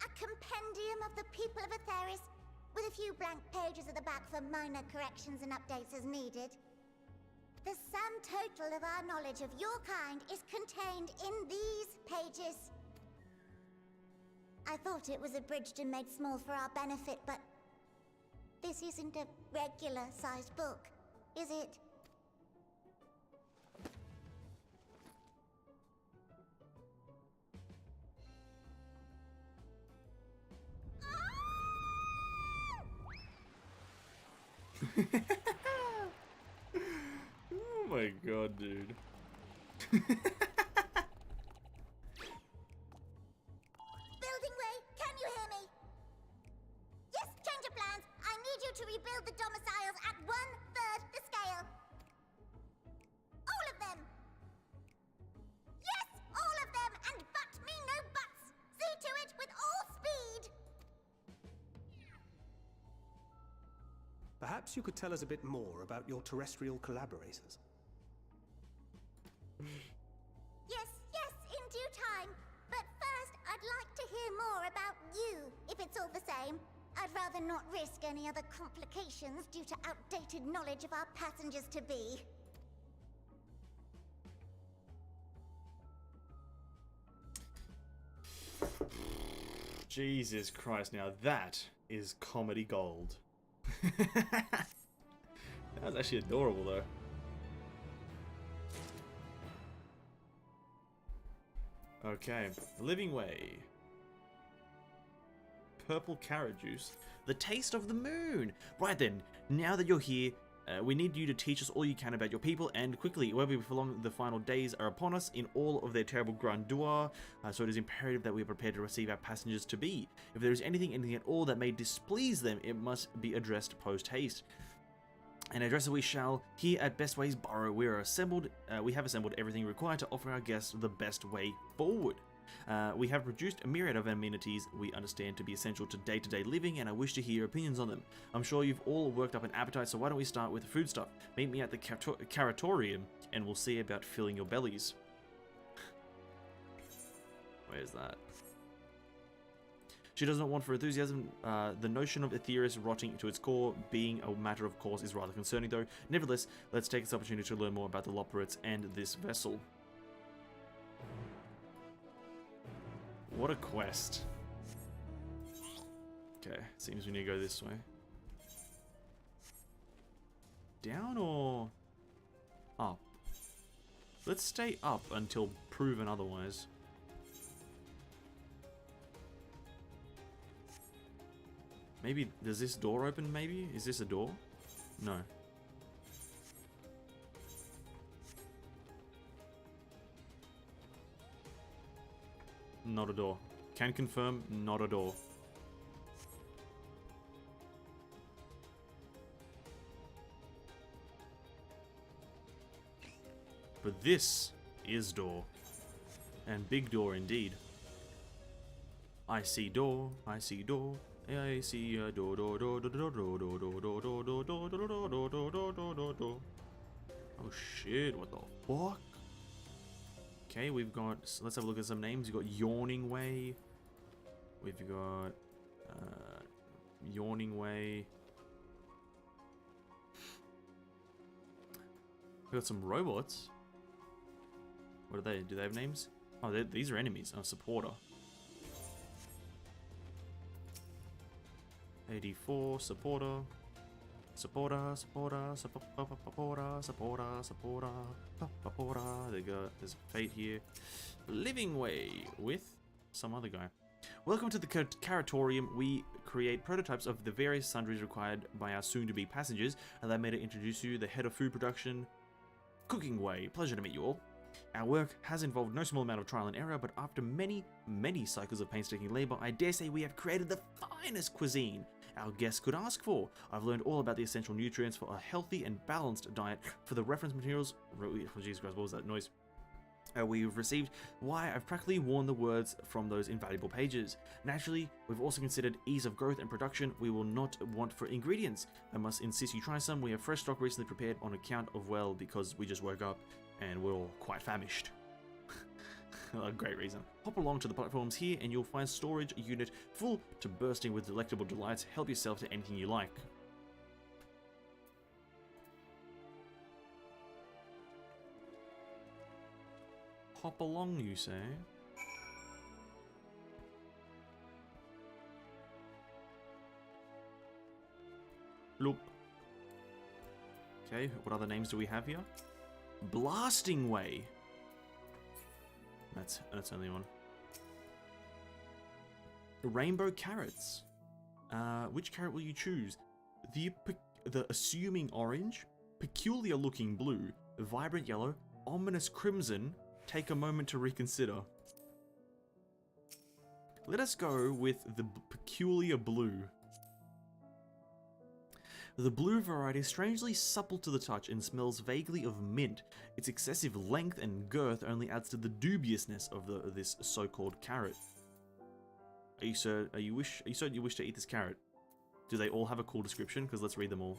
A compendium of the people of Aetheris, with a few blank pages at the back for minor corrections and updates as needed. The sum total of our knowledge of your kind is contained in these pages. I thought it was abridged and made small for our benefit, but this isn't a regular-sized book, is it? Oh my god, dude. Building way, can you hear me? Yes, change of plans. I need you to rebuild the domiciles at 1/3 the scale. All of them. Yes, all of them, and but me no buts. See to it with all speed. Perhaps you could tell us a bit more about your terrestrial collaborators. Yes, in due time. But first, I'd like to hear more about you, if it's all the same. I'd rather not risk any other complications due to outdated knowledge of our passengers-to-be. Jesus Christ, now that is comedy gold. That was actually adorable, though. Okay, Living Way. Purple carrot juice. The taste of the moon. Right then, now that you're here, We need you to teach us all you can about your people, and quickly, whether before long the final days are upon us in all of their terrible grandeur, so it is imperative that we are prepared to receive our passengers to be. If there is anything at all that may displease them, it must be addressed post-haste. And address we shall. Here at Bestways Burrow, we have assembled everything required to offer our guests the best way forward. We have produced a myriad of amenities we understand to be essential to day-to-day living, and I wish to hear your opinions on them. I'm sure you've all worked up an appetite, so why don't we start with the food stuff? Meet me at the Caratorium, and we'll see about filling your bellies. Where's that? She does not want for enthusiasm. The notion of Aetherius rotting to its core being a matter of course is rather concerning, though. Nevertheless, let's take this opportunity to learn more about the Loperates and this vessel. What a quest. Okay, seems we need to go this way. Down or up? Let's stay up until proven otherwise. Maybe, does this door open maybe? Is this a door? No. Not a door. Can confirm, not a door. But this is door. And big door indeed. I see door, I see door. I see a door, door, door, door, door, door, door, door, door, door, door, door, door, door, door, door, door, door, door. Oh shit, what the fuck? Okay, we've got, let's have a look at some names. We've got Yawning Way. We've got Yawning Way. We've got some robots. What are they? Do they have names? Oh, these are enemies. Oh, supporter. 84, supporter. Supporter, supporter, supporter, supporter, supporter. There's fate here. Living Way with some other guy. Welcome to the Caratorium. We create prototypes of the various sundries required by our soon-to-be passengers. Allow me to introduce you, the head of food production, Cooking Way. Pleasure to meet you all. Our work has involved no small amount of trial and error, but after many, many cycles of painstaking labor, I dare say we have created the finest cuisine our guests could ask for. I've learned all about the essential nutrients for a healthy and balanced diet. For the reference materials, Jesus Christ, what was that noise? We've received, why I've practically worn the words from those invaluable pages. Naturally, we've also considered ease of growth and production. We will not want for ingredients. I must insist you try some. We have fresh stock recently prepared on account of, well, because we just woke up and we're all quite famished. A great reason. Hop along to the platforms here and you'll find storage unit full to bursting with delectable delights. Help yourself to anything you like. Hop along, you say? Loop. Okay, what other names do we have here? Blasting Way. That's only one. Rainbow carrots. Which carrot will you choose? The assuming orange, peculiar looking blue, vibrant yellow, ominous crimson. Take a moment to reconsider. Let us go with the peculiar blue. The blue variety is strangely supple to the touch and smells vaguely of mint. Its excessive length and girth only adds to the dubiousness of this so-called carrot. Are you certain you wish to eat this carrot? Do they all have a cool description? Because let's read them all.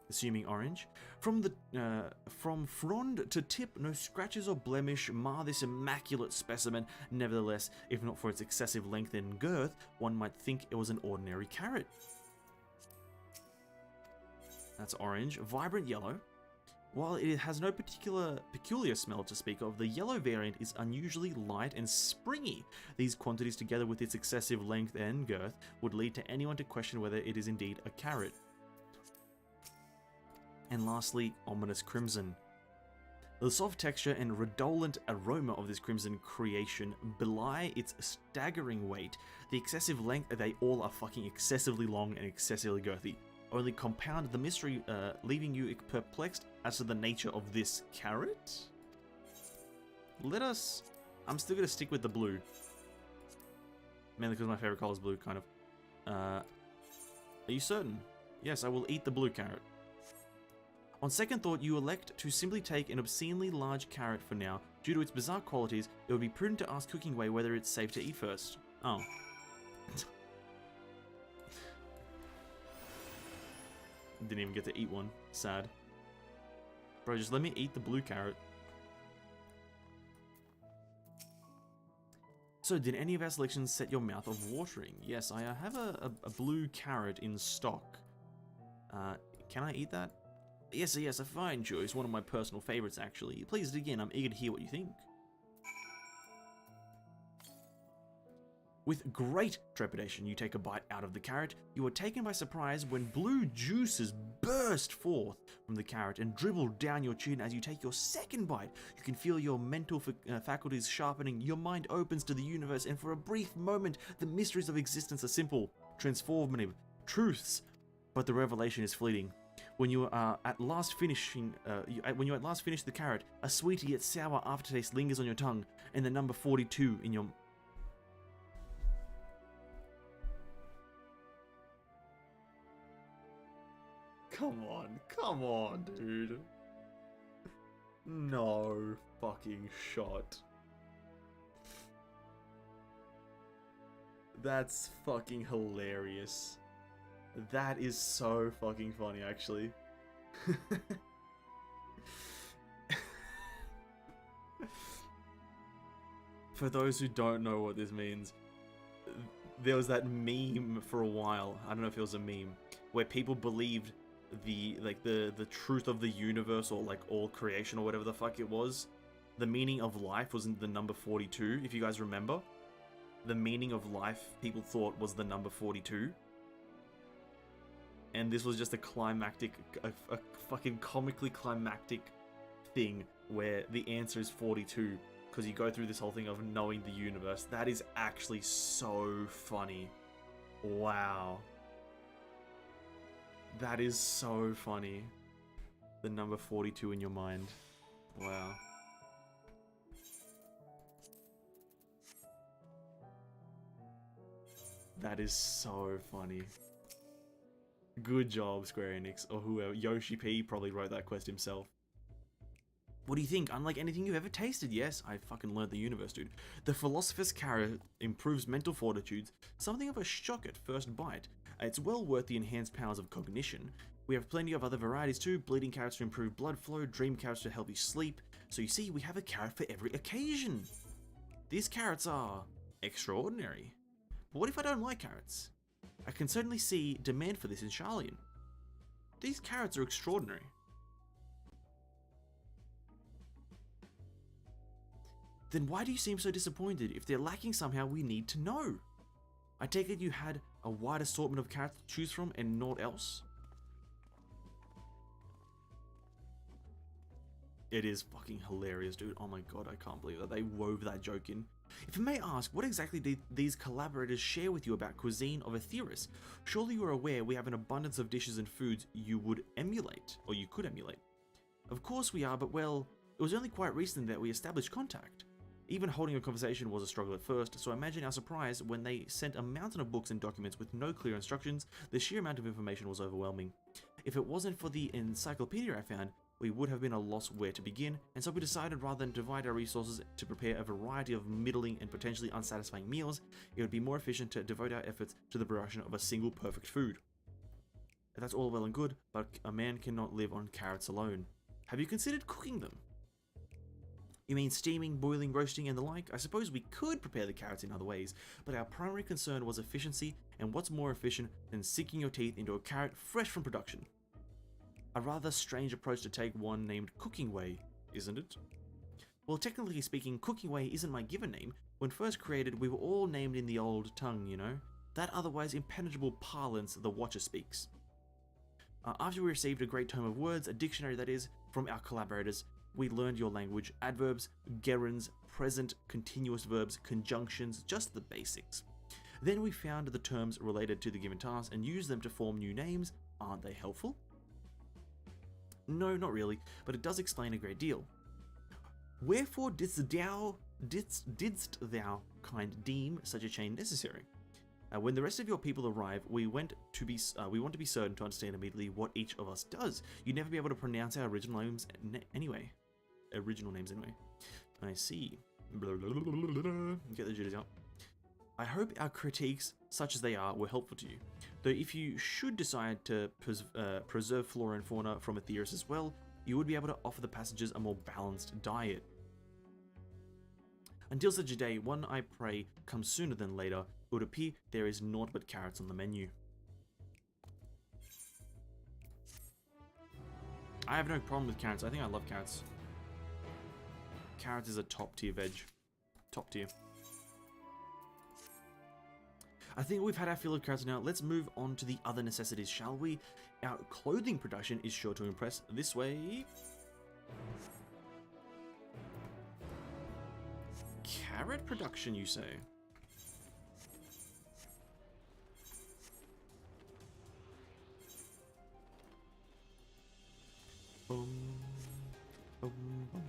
Assuming orange. From frond to tip, no scratches or blemish mar this immaculate specimen. Nevertheless, if not for its excessive length and girth, one might think it was an ordinary carrot. That's orange. Vibrant yellow. While it has no peculiar smell to speak of, the yellow variant is unusually light and springy. These quantities, together with its excessive length and girth, would lead to anyone to question whether it is indeed a carrot. And lastly, ominous crimson. The soft texture and redolent aroma of this crimson creation belie its staggering weight. The excessive length, they all are fucking excessively long and excessively girthy. only compound the mystery, leaving you perplexed as to the nature of this carrot? I'm still gonna stick with the blue. Mainly because my favorite color is blue, kind of. Are you certain? Yes, I will eat the blue carrot. On second thought, you elect to simply take an obscenely large carrot for now. Due to its bizarre qualities, it would be prudent to ask Cooking Way whether it's safe to eat first. Oh. Didn't even get to eat one. Sad. Bro, just let me eat the blue carrot. So, did any of our selections set your mouth of watering? Yes, I have a blue carrot in stock. Can I eat that? Yes, a fine choice. One of my personal favorites, actually. Please again, I'm eager to hear what you think. With great trepidation, you take a bite out of the carrot. You are taken by surprise when blue juices burst forth from the carrot and dribble down your chin as you take your second bite. You can feel your mental faculties sharpening, your mind opens to the universe, and for a brief moment, the mysteries of existence are simple, transformative truths, but the revelation is fleeting. When you are at last finish the carrot, a sweet yet sour aftertaste lingers on your tongue, and the number 42 in your... Come on, dude. No fucking shot. That's fucking hilarious. That is so fucking funny, actually. For those who don't know what this means, there was that meme for a while, I don't know if it was a meme, where people believed the truth of the universe, or like all creation or whatever the fuck it was. The meaning of life wasn't the number 42, if you guys remember. The meaning of life people thought was the number 42. And this was just a fucking comically climactic thing where the answer is 42, because you go through this whole thing of knowing the universe. That is actually so funny. Wow. That is so funny. The number 42 in your mind. Wow. That is so funny. Good job, Square Enix, or whoever. Yoshi P probably wrote that quest himself. What do you think? Unlike anything you've ever tasted, yes, I fucking learned the universe, dude. The Philosopher's Carrot improves mental fortitude, something of a shock at first bite. It's well worth the enhanced powers of cognition. We have plenty of other varieties too, bleeding carrots to improve blood flow, dream carrots to help you sleep. So you see, we have a carrot for every occasion. These carrots are extraordinary. But what if I don't like carrots? I can certainly see demand for this in Charlian. These carrots are extraordinary. Then why do you seem so disappointed? If they're lacking somehow, we need to know. I take it you had a wide assortment of carrots to choose from and naught else? It is fucking hilarious, dude. Oh my god, I can't believe that they wove that joke in. If I may ask, what exactly did these collaborators share with you about cuisine of Aetheris? Surely you are aware we have an abundance of dishes and foods you would emulate, or you could emulate. Of course we are, but well, it was only quite recently that we established contact. Even holding a conversation was a struggle at first, so imagine our surprise when they sent a mountain of books and documents with no clear instructions. The sheer amount of information was overwhelming. If it wasn't for the encyclopedia I found, we would have been a loss where to begin, and so we decided rather than divide our resources to prepare a variety of middling and potentially unsatisfying meals, it would be more efficient to devote our efforts to the production of a single perfect food. That's all well and good, but a man cannot live on carrots alone. Have you considered cooking them? You mean steaming, boiling, roasting, and the like? I suppose we could prepare the carrots in other ways, but our primary concern was efficiency, and what's more efficient than sinking your teeth into a carrot fresh from production? A rather strange approach to take, one named Cooking Way, isn't it? Well, technically speaking, Cooking Way isn't my given name. When first created, we were all named in the old tongue, you know? That otherwise impenetrable parlance the Watcher speaks. After we received a great tome of words, a dictionary that is, from our collaborators, we learned your language, adverbs, gerunds, present, continuous verbs, conjunctions, just the basics. Then we found the terms related to the given task and used them to form new names, Aren't they helpful? No, not really, but it does explain a great deal. Wherefore didst thou kind deem such a chain necessary? When the rest of your people arrive, we want to be certain to understand immediately what each of us does. You'd never be able to pronounce our original names anyway. I see. Get the jitters out. I hope our critiques, such as they are, were helpful to you. Though if you should decide to preserve flora and fauna from Aetheris as well, you would be able to offer the passengers a more balanced diet. Until such a day, one I pray comes sooner than later, it would appear there is naught but carrots on the menu. I have no problem with carrots. I think I love carrots. Carrots is a top tier veg. Top tier. I think we've had our fill of carrots now. Let's move on to the other necessities, shall we? Our clothing production is sure to impress. This way. Carrot production, you say? Boom, boom, boom.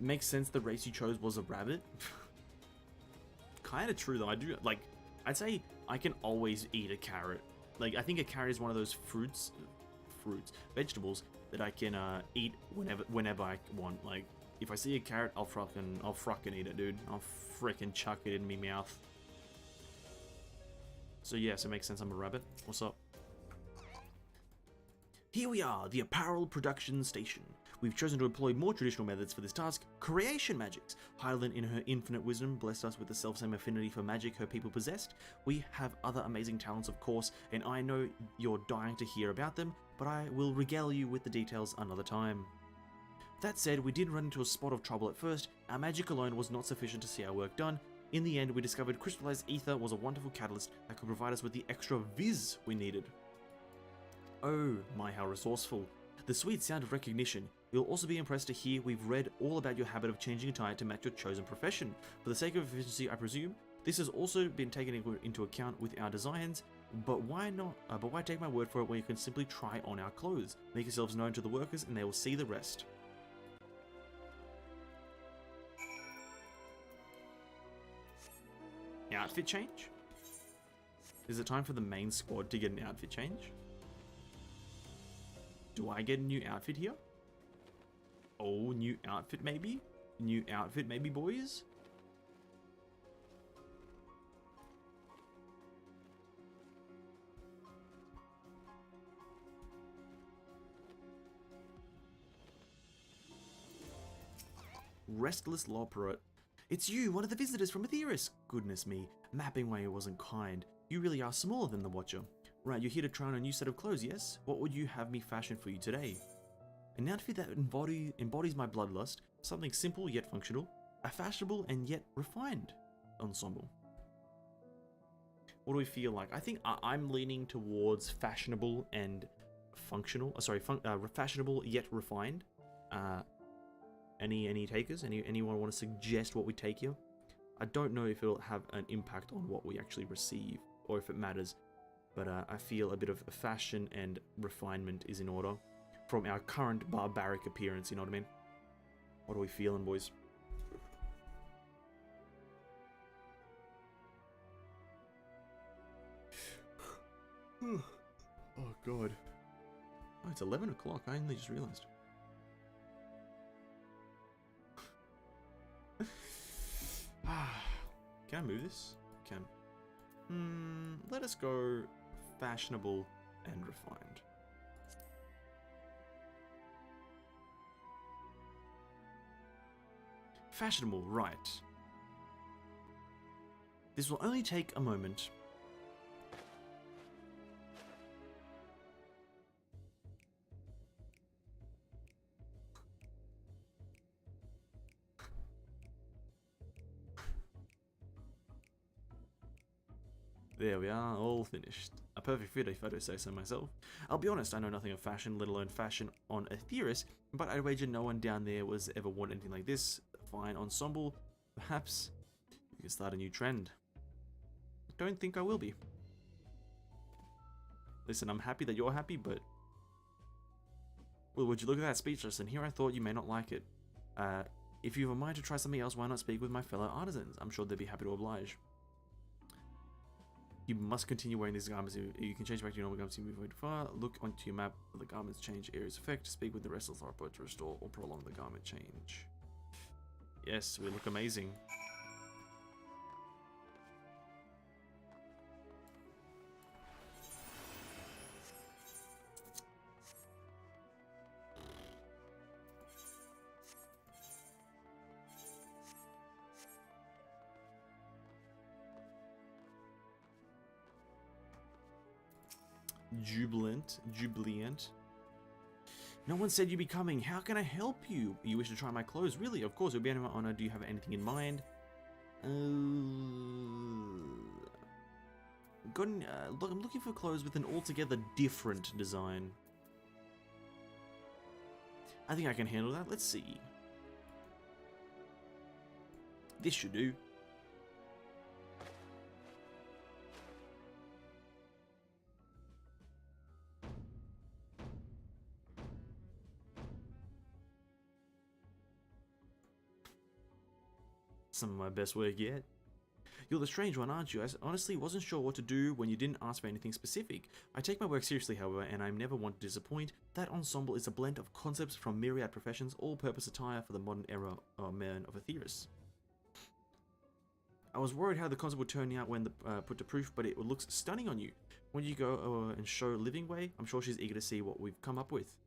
Makes sense the race you chose was a rabbit. Kind of true though. I do like. I'd say I can always eat a carrot. Like I think a carrot is one of those vegetables that I can eat whenever I want. Like if I see a carrot, I'll frickin' eat it, dude. I'll frickin' chuck it in me mouth. So yes, it makes sense. I'm a rabbit. What's up? Here we are, the apparel production station. We've chosen to employ more traditional methods for this task, creation magics. Hyland, in her infinite wisdom, blessed us with the selfsame affinity for magic her people possessed. We have other amazing talents, of course, and I know you're dying to hear about them, but I will regale you with the details another time. That said, we did run into a spot of trouble at first. Our magic alone was not sufficient to see our work done. In the end, we discovered crystallized ether was a wonderful catalyst that could provide us with the extra viz we needed. Oh my, how resourceful. The sweet sound of recognition. You'll also be impressed to hear we've read all about your habit of changing attire to match your chosen profession. For the sake of efficiency, I presume, this has also been taken into account with our designs, but why not? But why take my word for it when you can simply try on our clothes? Make yourselves known to the workers and they will see the rest. Outfit change? Is it time for the main squad to get an outfit change? Do I get a new outfit here? Oh, new outfit maybe? New outfit maybe, boys? Restless Loperet. It's you, one of the visitors from Aetheris. Goodness me, mapping way wasn't kind. You really are smaller than the Watcher. Right, you're here to try on a new set of clothes, yes? What would you have me fashion for you today? An outfit that embodies my bloodlust, something simple yet functional, a fashionable and yet refined ensemble. What do we feel like? I think I'm leaning towards fashionable and functional. Fashionable yet refined. Any takers? Anyone want to suggest what we take here? I don't know if it'll have an impact on what we actually receive or if it matters, but I feel a bit of fashion and refinement is in order from our current barbaric appearance, you know what I mean? What are we feeling, boys? Oh god. Oh, it's 11 o'clock. I only just realized. Can I move this? Can. Let us go fashionable and refined. Fashionable, right. This will only take a moment. There we are, all finished. A perfect fit, if I do say so myself. I'll be honest, I know nothing of fashion, let alone fashion on Aetheris, but I wager no one down there was ever worn anything like this. Fine ensemble. Perhaps you can start a new trend. I don't think I will be. Listen, I'm happy that you're happy, but... Well, would you look at that speechless, and here I thought you may not like it. If you have a mind to try something else, why not speak with my fellow artisans? I'm sure they'd be happy to oblige. You must continue wearing these garments. You can change back to your normal garments if you move way too far. Look onto your map for the garments change area's effect. Speak with the restless Larport to restore or prolong the garment change. Yes, we look amazing. Jubilant. No one said you'd be coming. How can I help you? You wish to try my clothes? Really? Of course, it would be an honor. Do you have anything in mind? Look, I'm looking for clothes with an altogether different design. I think I can handle that. Let's see. This should do. Some of my best work yet. You're the strange one, aren't you? I honestly wasn't sure what to do when you didn't ask for anything specific. I take my work seriously, however, and I never want to disappoint. That ensemble is a blend of concepts from myriad professions, all-purpose attire for the modern era man of Aetheris. I was worried how the concept would turn out when put to proof, but it looks stunning on you. When you go and show Living Way, I'm sure she's eager to see what we've come up with.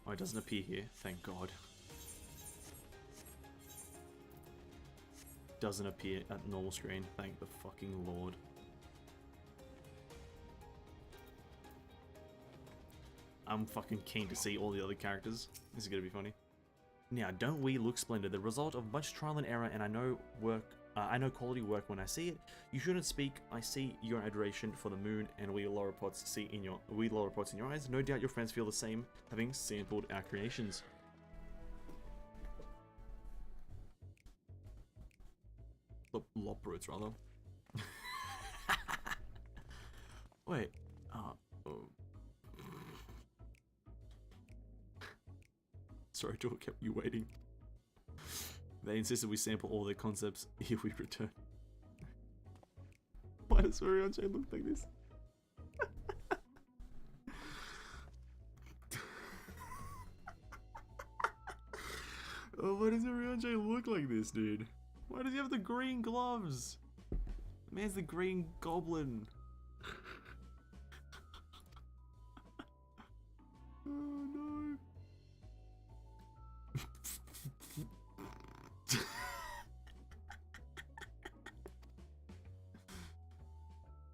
Oh, it doesn't appear here, thank God. Doesn't appear at normal screen, thank the fucking Lord. I'm fucking keen to see all the other characters. This is gonna be funny. Now, don't we look splendid? The result of much trial and error, and I know quality work when I see it. You shouldn't speak. I see your adoration for the moon, and we Loropots see in your eyes. No doubt your friends feel the same, having sampled our creations. Loprots, rather. Wait. Sorry, Joel kept you waiting. They insisted we sample all their concepts if we return. Why does Orianche look like this? Oh, why does Orianche look like this, dude? Why does he have the green gloves? The man's the green goblin. Oh no.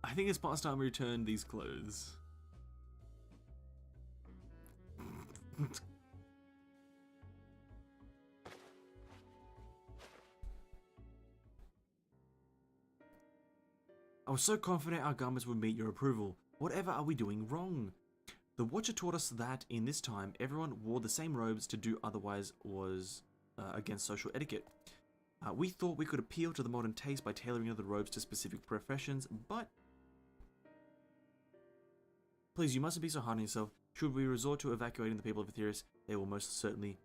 I think it's past time we return these clothes. I was so confident our garments would meet your approval. Whatever are we doing wrong? The Watcher taught us that in this time, everyone wore the same robes to do otherwise was against social etiquette. We thought we could appeal to the modern taste by tailoring the robes to specific professions, but... Please, you mustn't be so hard on yourself. Should we resort to evacuating the people of Aetheris, they will most certainly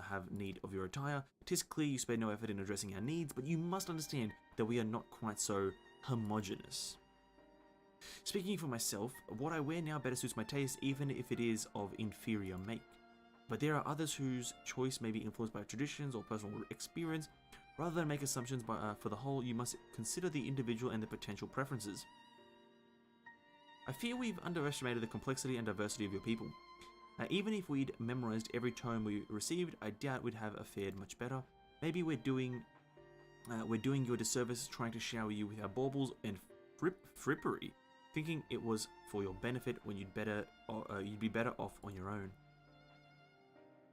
have need of your attire. 'Tis clear you spared no effort in addressing our needs, but you must understand that we are not quite so homogeneous. Speaking for myself, what I wear now better suits my taste, even if it is of inferior make. But there are others whose choice may be influenced by traditions or personal experience. Rather than make assumptions for the whole, you must consider the individual and the potential preferences. I fear we've underestimated the complexity and diversity of your people. Even if we'd memorized every tome we received, I doubt we'd have fared much better. Maybe we're doing you a disservice trying to shower you with our baubles and frippery. thinking it was for your benefit when you'd be better off on your own.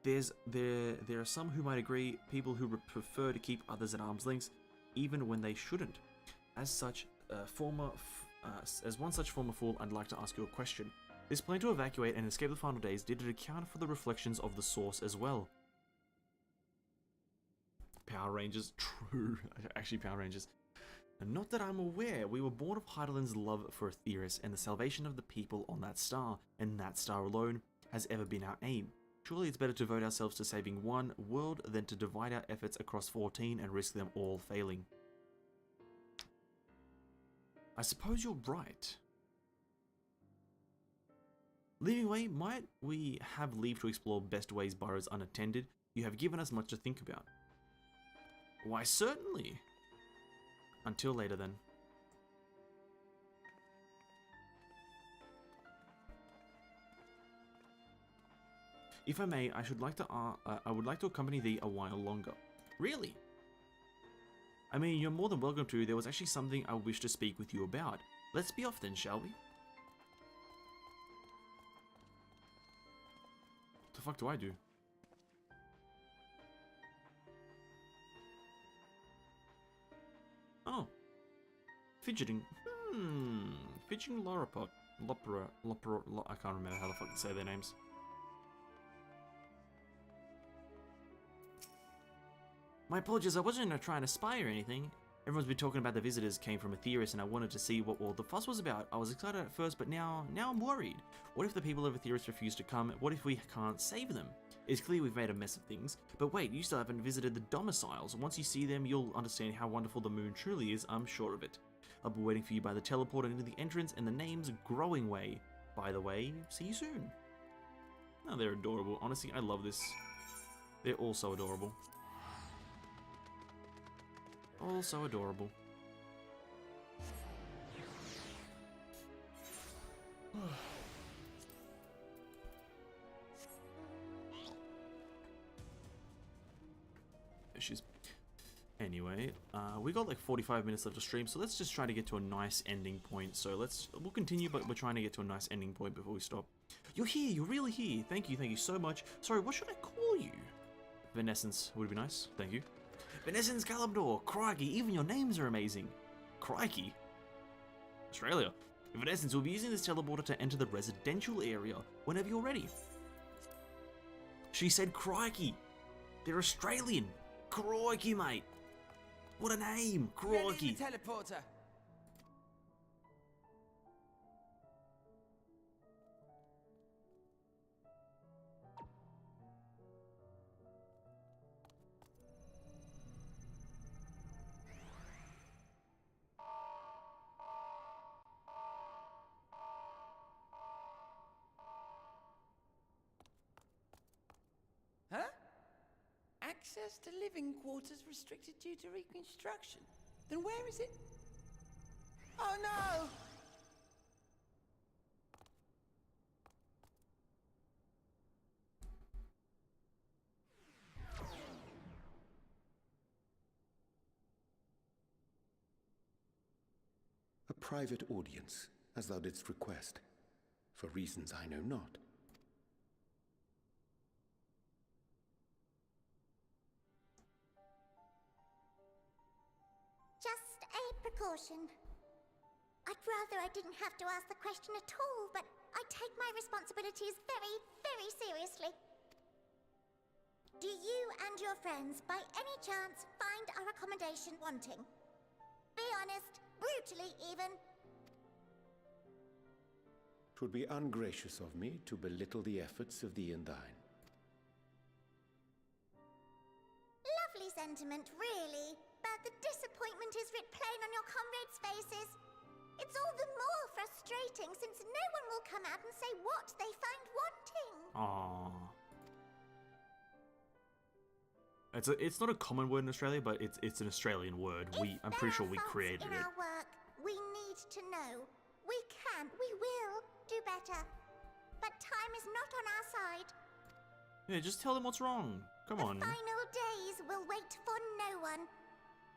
There are some who might agree, people who prefer to keep others at arm's length, even when they shouldn't. As one such former fool, I'd like to ask you a question. This plan to evacuate and escape the final days, did it account for the reflections of the source as well? Power Rangers, true. Actually, Power Rangers. And not that I'm aware. We were born of Heidelberg's love for Aetheris and the salvation of the people on that star, and that star alone has ever been our aim. Surely it's better to devote ourselves to saving one world than to divide our efforts across 14 and risk them all failing. I suppose you're right. Leaving away, might we have leave to explore best ways burrows unattended? You have given us much to think about. Why, certainly. Until later, then. If I may, I would like to accompany thee a while longer. Really? I mean, you're more than welcome to. There was actually something I wish to speak with you about. Let's be off then, shall we? What the fuck do I do? Oh. Fidgeting. Fidgeting Lorapot. I can't remember how the fuck to say their names. My apologies, I wasn't trying to spy or anything. Everyone's been talking about the visitors came from Aetheris, and I wanted to see what all the fuss was about. I was excited at first, but now I'm worried. What if the people of Aetheris refuse to come? What if we can't save them? It's clear we've made a mess of things. But wait, you still haven't visited the domiciles. Once you see them, you'll understand how wonderful the moon truly is, I'm sure of it. I'll be waiting for you by the teleporter into the entrance, and the name's Growing Way. By the way, see you soon. Oh, they're adorable. Honestly, I love this. They're all so adorable. All so adorable. Issues. Anyway, we got like 45 minutes left to stream, so let's just try to get to a nice ending point. So we'll continue, but we're trying to get to a nice ending point before we stop. You're here, you're really here. Thank you so much. Sorry, what should I call you? Venescence would be nice, thank you. Venescence Kalimdor, crikey, even your names are amazing. Crikey. Australia. Venescence will be using this teleporter to enter the residential area whenever you're ready. She said crikey. They're Australian. Crikey, mate. What a name. Crikey. The teleporter. Huh? Access to living quarters restricted due to reconstruction. Then where is it? Oh no! A private audience, as thou didst request, for reasons I know not. Just a precaution. I'd rather I didn't have to ask the question at all, but I take my responsibilities very, very seriously. Do you and your friends, by any chance, find our accommodation wanting? Be honest, brutally even. 'Twould be ungracious of me to belittle the efforts of thee and thine. Lovely sentiment, really. But the disappointment is writ plain on your comrades' faces. It's all the more frustrating since no one will come out and say what they find wanting. Aww. It's not a common word in Australia, but it's an Australian word. I'm pretty sure we created in it. our work, we need to know. We will do better. But time is not on our side. Yeah, just tell them what's wrong. Come on. The final days will wait for no one.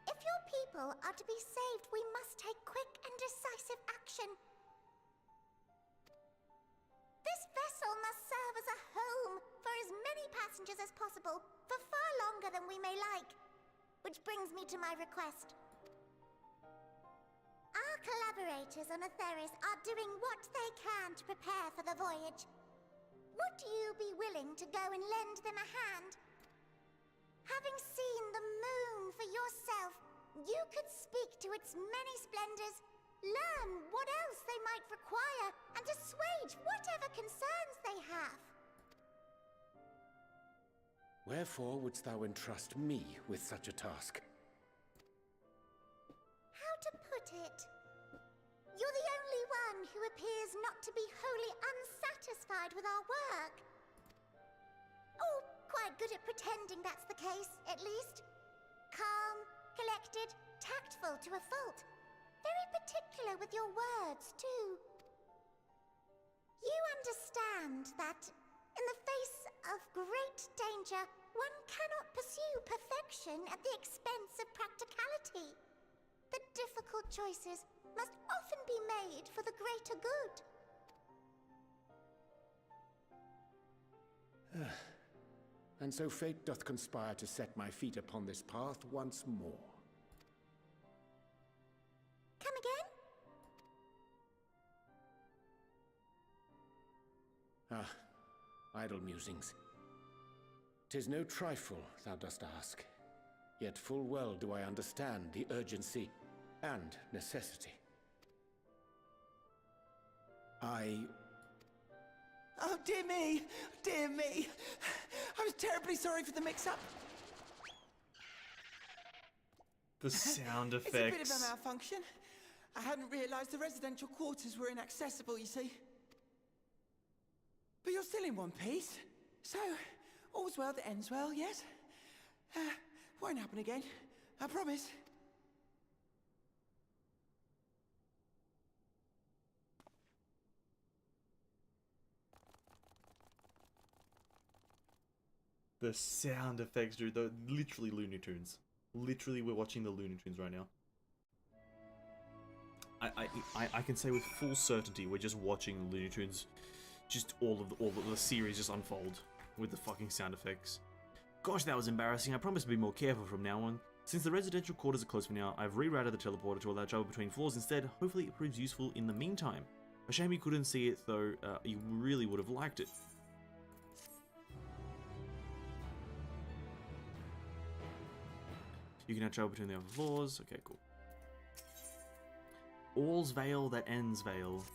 If your people are to be saved, we must take quick and decisive action. passengers as possible for far longer than we may like. Which brings me to my request. Our collaborators on Atheris are doing what they can to prepare for the voyage. Would you be willing to go and lend them a hand? Having seen the moon for yourself, you could speak to its many splendors, learn what else they might require, and assuage whatever concerns they have. Wherefore wouldst thou entrust me with such a task? How to put it? You're the only one who appears not to be wholly unsatisfied with our work. Oh, quite good at pretending that's the case, at least. Calm, collected, tactful to a fault. Very particular with your words, too. You understand that, in the face of great danger, one cannot pursue perfection at the expense of practicality. The difficult choices must often be made for the greater good. And so fate doth conspire to set my feet upon this path once more. Come again? Ah, idle musings. 'Tis no trifle thou dost ask, yet full well do I understand the urgency and necessity. Oh, dear me! Dear me! I was terribly sorry for the mix-up. The sound It's a bit of a effects. malfunction. I hadn't realized the residential quarters were inaccessible, you see. But you're still in one piece. So, all's well that ends well, yes? Won't happen again. I promise. The sound effects, dude. They're literally Looney Tunes. Literally, we're watching the Looney Tunes right now. I can say with full certainty we're just watching Looney Tunes, just all of the series just unfold with the fucking sound effects. Gosh, that was embarrassing. I promise to be more careful from now on. Since the residential quarters are closed for now, I've rerouted the teleporter to allow travel between floors instead. Hopefully it proves useful in the meantime. A shame you couldn't see it though. You really would have liked it. You can now travel between the other floors. Okay, cool. All's veil that ends veil.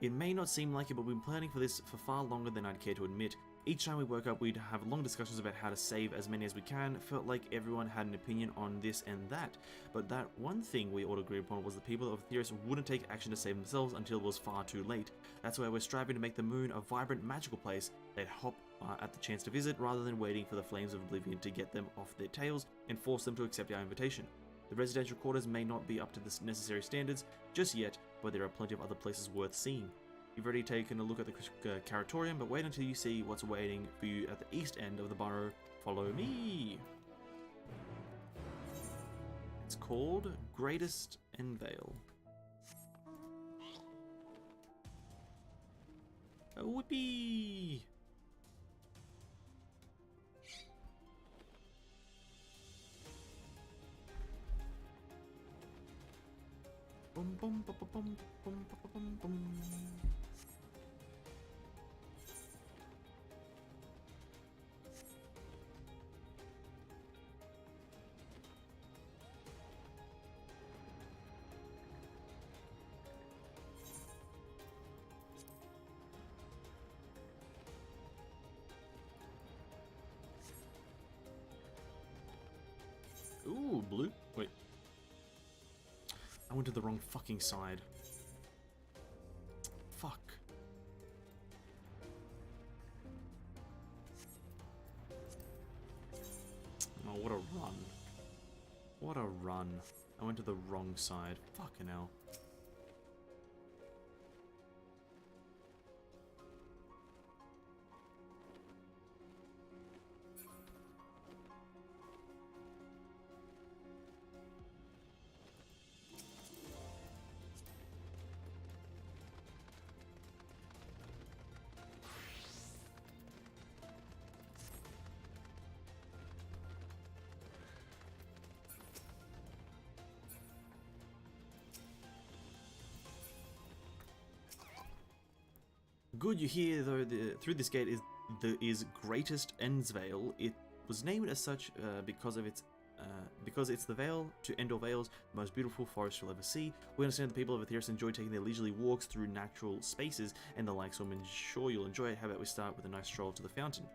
It may not seem like it, but we've been planning for this for far longer than I'd care to admit. Each time we woke up, we'd have long discussions about how to save as many as we can. Felt like everyone had an opinion on this and that. But that one thing we all agreed upon was the people of Atheris wouldn't take action to save themselves until it was far too late. That's why we're striving to make the moon a vibrant, magical place they'd hop at the chance to visit, rather than waiting for the flames of oblivion to get them off their tails and force them to accept our invitation. The residential quarters may not be up to the necessary standards just yet, but there are plenty of other places worth seeing. You've already taken a look at the Caratorium, but wait until you see what's waiting for you at the east end of the borough. Follow me! It's called Greatest Endvale. Whoopee! Bum bum bum bum bum bum bum bum. Ooh, blue. Wait. I went to the wrong fucking side. Fuck. Oh, what a run. What a run. I went to the wrong side. Fucking hell. Good you hear, though, through this gate is greatest Endsvale. It was named as such because it's the Vale to end all Vales, the most beautiful forest you'll ever see. We understand the people of Aetheris enjoy taking their leisurely walks through natural spaces and the like, so I'm sure you'll enjoy it. How about we start with a nice stroll to the fountain?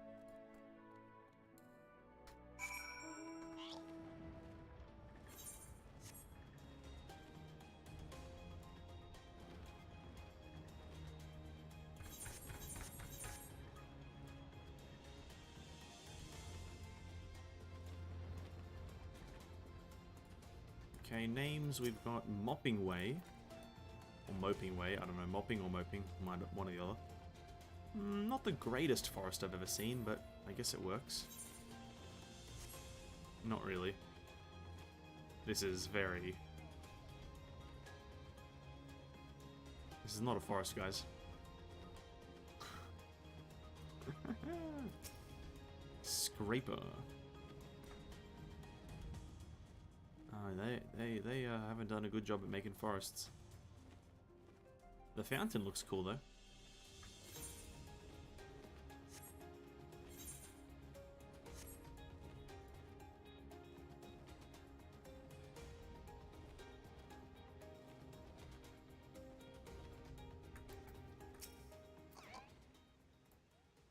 Okay, names, we've got Mopping Way, or Moping Way, I don't know, Mopping or Moping, one or the other. Not the greatest forest I've ever seen, but I guess it works. Not really. This is not a forest, guys. Scraper. They haven't done a good job at making forests. The fountain looks cool though.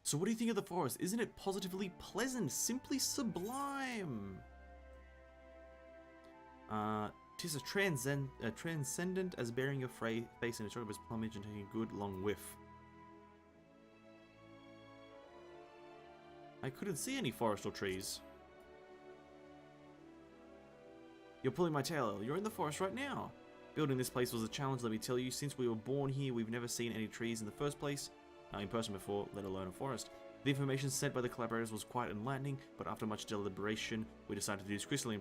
So what do you think of the forest? Isn't it positively pleasant? Simply sublime! 'Tis a transcendent as bearing your face in a chocolate plumage and taking a good long whiff. I couldn't see any forest or trees. You're pulling my tail. You're in the forest right now. Building this place was a challenge, let me tell you. Since we were born here, we've never seen any trees in the first place, in person before, let alone a forest. The information sent by the collaborators was quite enlightening, but after much deliberation, we decided to use crystalline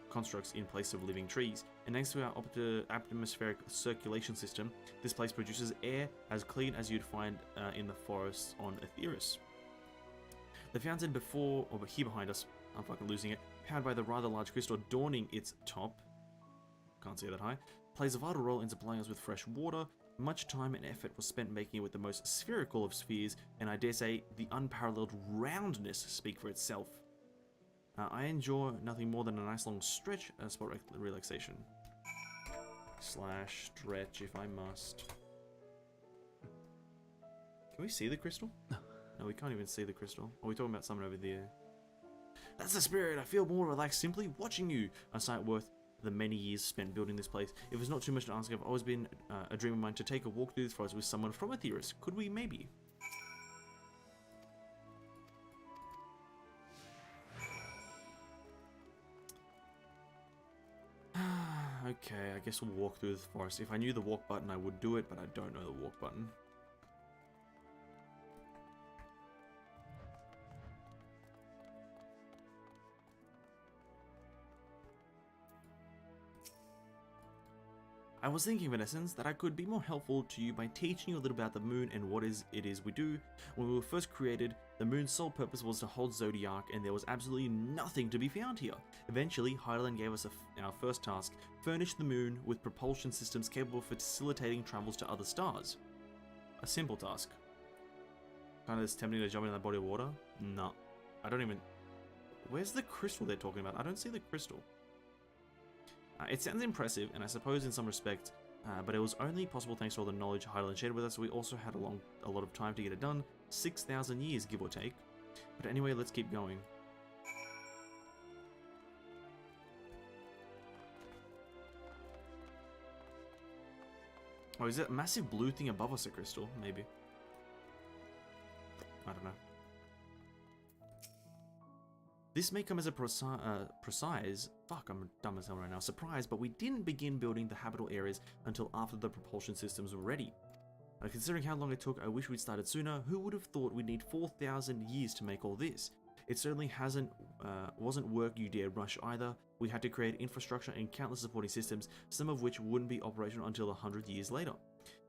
constructs in place of living trees. And thanks to our atmospheric circulation system, this place produces air as clean as you'd find in the forests on Aetheris. The fountain here behind us, I'm fucking losing it, powered by the rather large crystal adorning its top, can't see that high, plays a vital role in supplying us with fresh water. Much time and effort was spent making it with the most spherical of spheres, and I dare say the unparalleled roundness speak for itself. I enjoy nothing more than a nice long stretch, spot relaxation. Slash stretch if I must. Can we see the crystal? No, we can't even see the crystal. Are we talking about something over there? That's the spirit. I feel more relaxed simply watching you. A sight worth the many years spent building this place. If it's not too much to ask, I've always been a dream of mine to take a walk through this forest with someone from Aetheris. Could we maybe? Okay, I guess we'll walk through the forest. If I knew the walk button, I would do it, but I don't know the walk button. I was thinking, Vanessens, that I could be more helpful to you by teaching you a little about the moon and what it is we do. When we were first created, the moon's sole purpose was to hold Zodiac, and there was absolutely nothing to be found here. Eventually, Heidelin gave us our first task: furnish the moon with propulsion systems capable of facilitating travels to other stars. A simple task. Kind of is tempting to jump in that body of water? No. I don't even... Where's the crystal they're talking about? I don't see the crystal. It sounds impressive, and I suppose in some respects, but it was only possible thanks to all the knowledge Heidelin shared with us. We also had a lot of time to get it done, 6,000 years, give or take. But anyway, let's keep going. Oh, is that massive blue thing above us a crystal? Maybe. I don't know. This may come as a fuck, I'm dumb as hell right now, surprise, but we didn't begin building the habitable areas until after the propulsion systems were ready. Considering how long it took, I wish we'd started sooner. Who would have thought we'd need 4,000 years to make all this? It certainly wasn't work you dared rush either. We had to create infrastructure and countless supporting systems, some of which wouldn't be operational until 100 years later.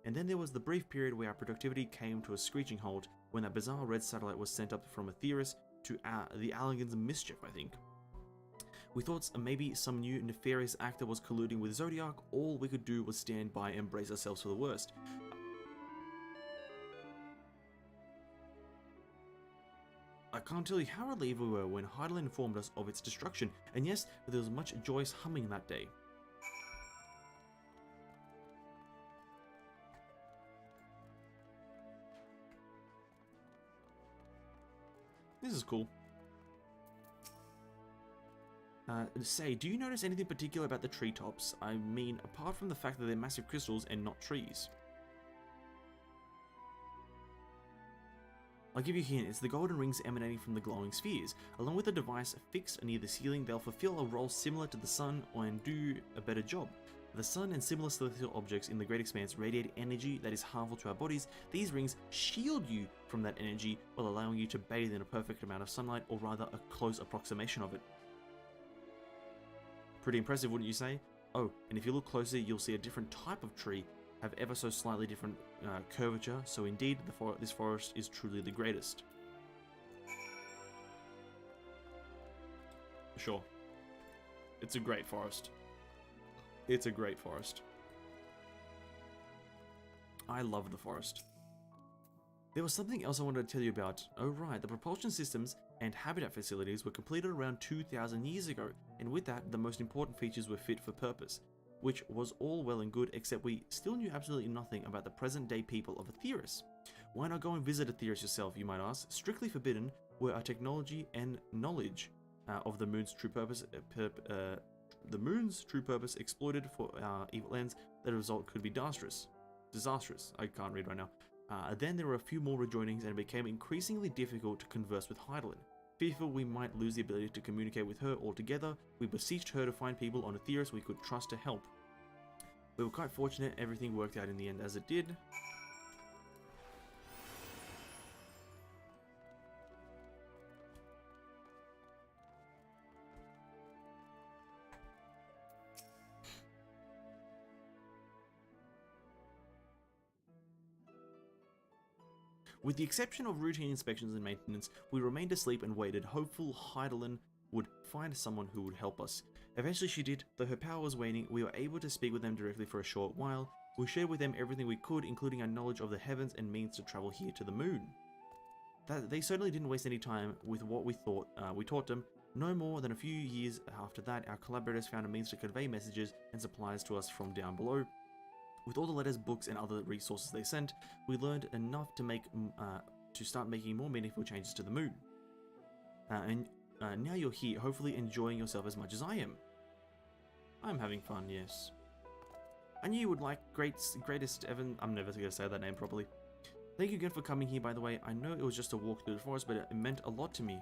And then there was the brief period where our productivity came to a screeching halt when that bizarre red satellite was sent up from Aetheris to the Allergan's mischief, I think. We thought maybe some new nefarious actor was colluding with Zodiac. All we could do was stand by and brace ourselves for the worst. I can't tell you how relieved we were when Heidelin informed us of its destruction, and yes, there was much joyous humming that day. This is cool. Say, do you notice anything particular about the treetops? I mean, apart from the fact that they're massive crystals and not trees. I'll give you a hint, it's the golden rings emanating from the glowing spheres. Along with a device fixed near the ceiling, they'll fulfill a role similar to the sun and do a better job. The sun and similar celestial objects in the Great Expanse radiate energy that is harmful to our bodies. These rings shield you from that energy while allowing you to bathe in a perfect amount of sunlight, or rather a close approximation of it. Pretty impressive, wouldn't you say? Oh, and if you look closer, you'll see a different type of tree have ever so slightly different curvature, so indeed this forest is truly the greatest. Sure. It's a great forest. It's a great forest. I love the forest. There was something else I wanted to tell you about. Oh right, the propulsion systems and habitat facilities were completed around 2,000 years ago, and with that, the most important features were fit for purpose, which was all well and good, except we still knew absolutely nothing about the present-day people of Aetheris. Why not go and visit Aetheris yourself, you might ask? Strictly forbidden were our technology and knowledge of the moon's true purpose. Exploited for our evil ends. The result could be disastrous. I can't read right now. Then there were a few more rejoinings, and it became increasingly difficult to converse with Heidelin. Fearful we might lose the ability to communicate with her altogether, we beseeched her to find people on Aetheris we could trust to help. We were quite fortunate, everything worked out in the end as it did. With the exception of routine inspections and maintenance, we remained asleep and waited, hopeful Heidelin would find someone who would help us. Eventually she did. Though her power was waning, we were able to speak with them directly for a short while. We shared with them everything we could, including our knowledge of the heavens and means to travel here to the moon. They certainly didn't waste any time with what we taught them. No more than a few years after that, our collaborators found a means to convey messages and supplies to us from down below. With all the letters, books, and other resources they sent, we learned enough to start making more meaningful changes to the moon. Now you're here, hopefully enjoying yourself as much as I am. I'm having fun, yes. I knew you would like greatest Evan. I'm never going to say that name properly. Thank you again for coming here, by the way. I know it was just a walk through the forest, but it meant a lot to me.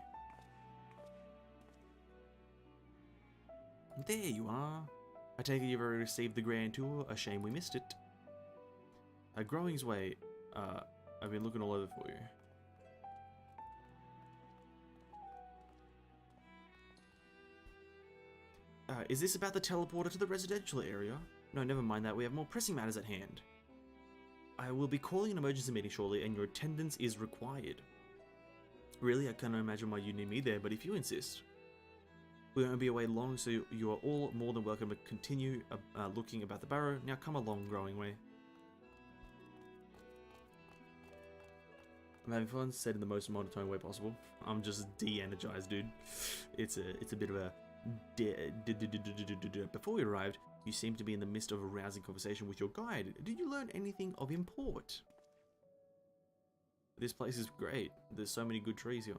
There you are. I take it you've already received the grand tour. A shame we missed it. Growing's Way. I've been looking all over for you. Is this about the teleporter to the residential area? No, never mind that. We have more pressing matters at hand. I will be calling an emergency meeting shortly, and your attendance is required. Really, I can't imagine why you need me there, but if you insist. We won't be away long, so you are all more than welcome to continue looking about the barrow. Now come along, Growing Way. I'm having fun, said in the most monotone way possible. I'm just de-energized, dude. It's a bit of a... Before we arrived, you seemed to be in the midst of a rousing conversation with your guide. Did you learn anything of import? This place is great. There's so many good trees here.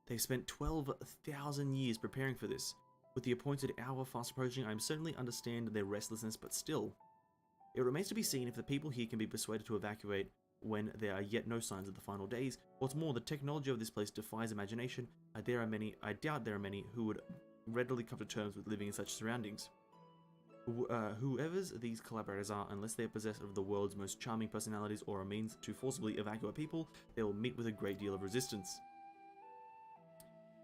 They spent 12,000 years preparing for this. With the appointed hour fast approaching, I certainly understand their restlessness, but still. It remains to be seen if the people here can be persuaded to evacuate when there are yet no signs of the final days. What's more, the technology of this place defies imagination. I doubt there are many who would readily come to terms with living in such surroundings. Whoever's these collaborators are, unless they are possessed of the world's most charming personalities or a means to forcibly evacuate people, they will meet with a great deal of resistance.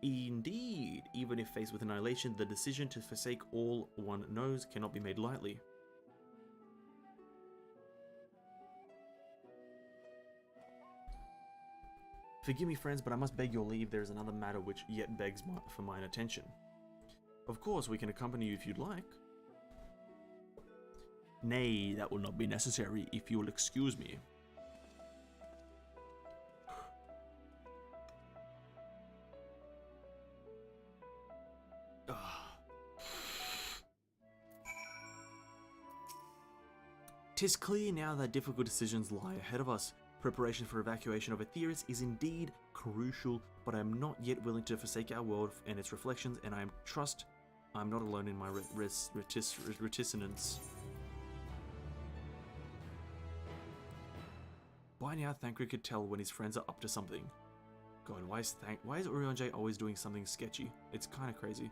Indeed, even if faced with annihilation, the decision to forsake all one knows cannot be made lightly. Forgive me, friends, but I must beg your leave. There is another matter which yet begs for mine attention. Of course, we can accompany you if you'd like. Nay, that will not be necessary if you will excuse me. 'Tis clear now that difficult decisions lie ahead of us. Preparation for evacuation of Aetheris is indeed crucial, but I am not yet willing to forsake our world and its reflections, and I trust I'm not alone in my reticence. By now, Thancred could tell when his friends are up to something. God, why is Urianger always doing something sketchy? It's kind of crazy.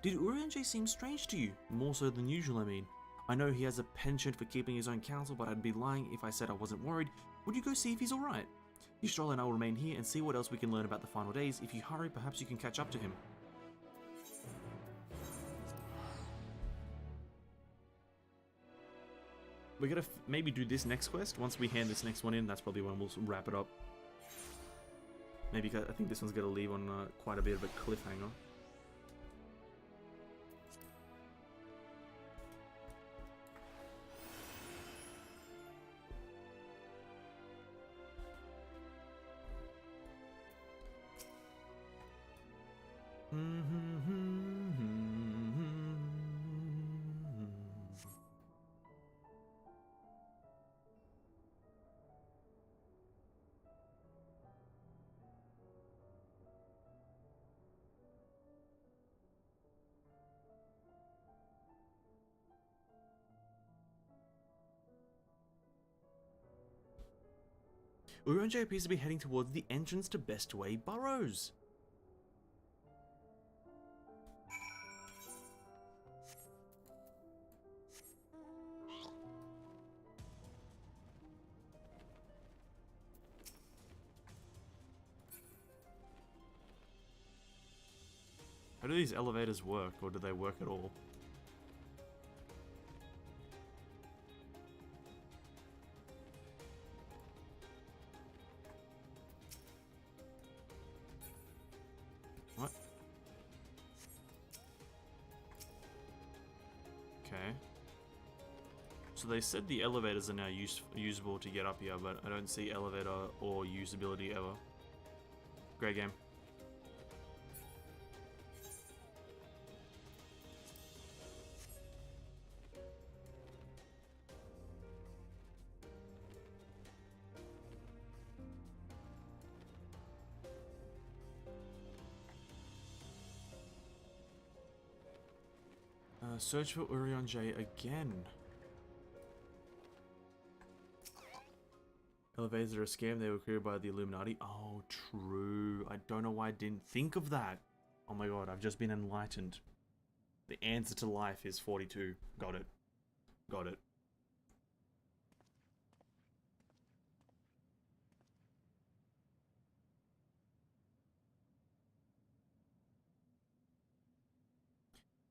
Did Urianger seem strange to you? More so than usual, I mean. I know he has a penchant for keeping his own counsel, but I'd be lying if I said I wasn't worried. Would you go see if he's alright? You stroll and I will remain here and see what else we can learn about the final days. If you hurry, perhaps you can catch up to him. We're gonna maybe do this next quest. Once we hand this next one in, that's probably when we'll wrap it up. Maybe, I think this one's gonna leave on quite a bit of a cliffhanger. Urianger appears to be heading towards the entrance to Bestway Burrows. How do these elevators work, or do they work at all? What? Okay. So they said the elevators are now usable to get up here, but I don't see elevator or usability ever. Great game. Search for Urianger again. Elevators are a scam. They were created by the Illuminati. Oh, true. I don't know why I didn't think of that. Oh my god, I've just been enlightened. The answer to life is 42. Got it. Got it.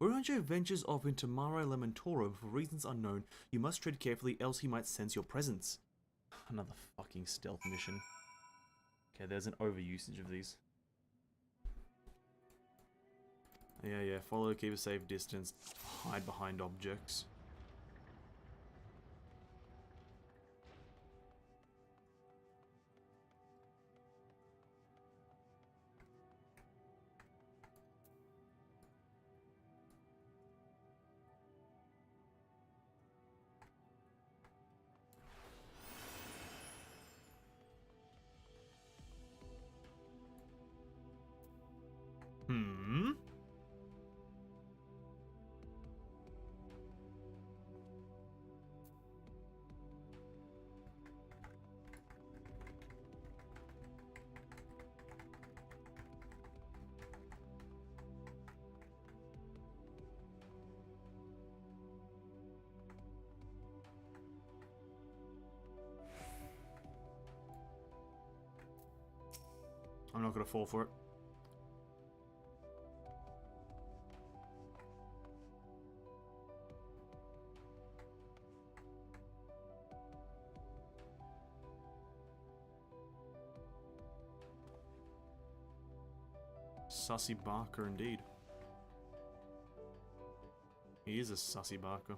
Urianger ventures off into Mare Lamentoro for reasons unknown. You must tread carefully, else he might sense your presence. Another fucking stealth mission. Okay, there's an overusage of these. Yeah, follow, keep a safe distance, hide behind objects. I'm not gonna fall for it. Sussy Barker indeed. He is a sussy Barker.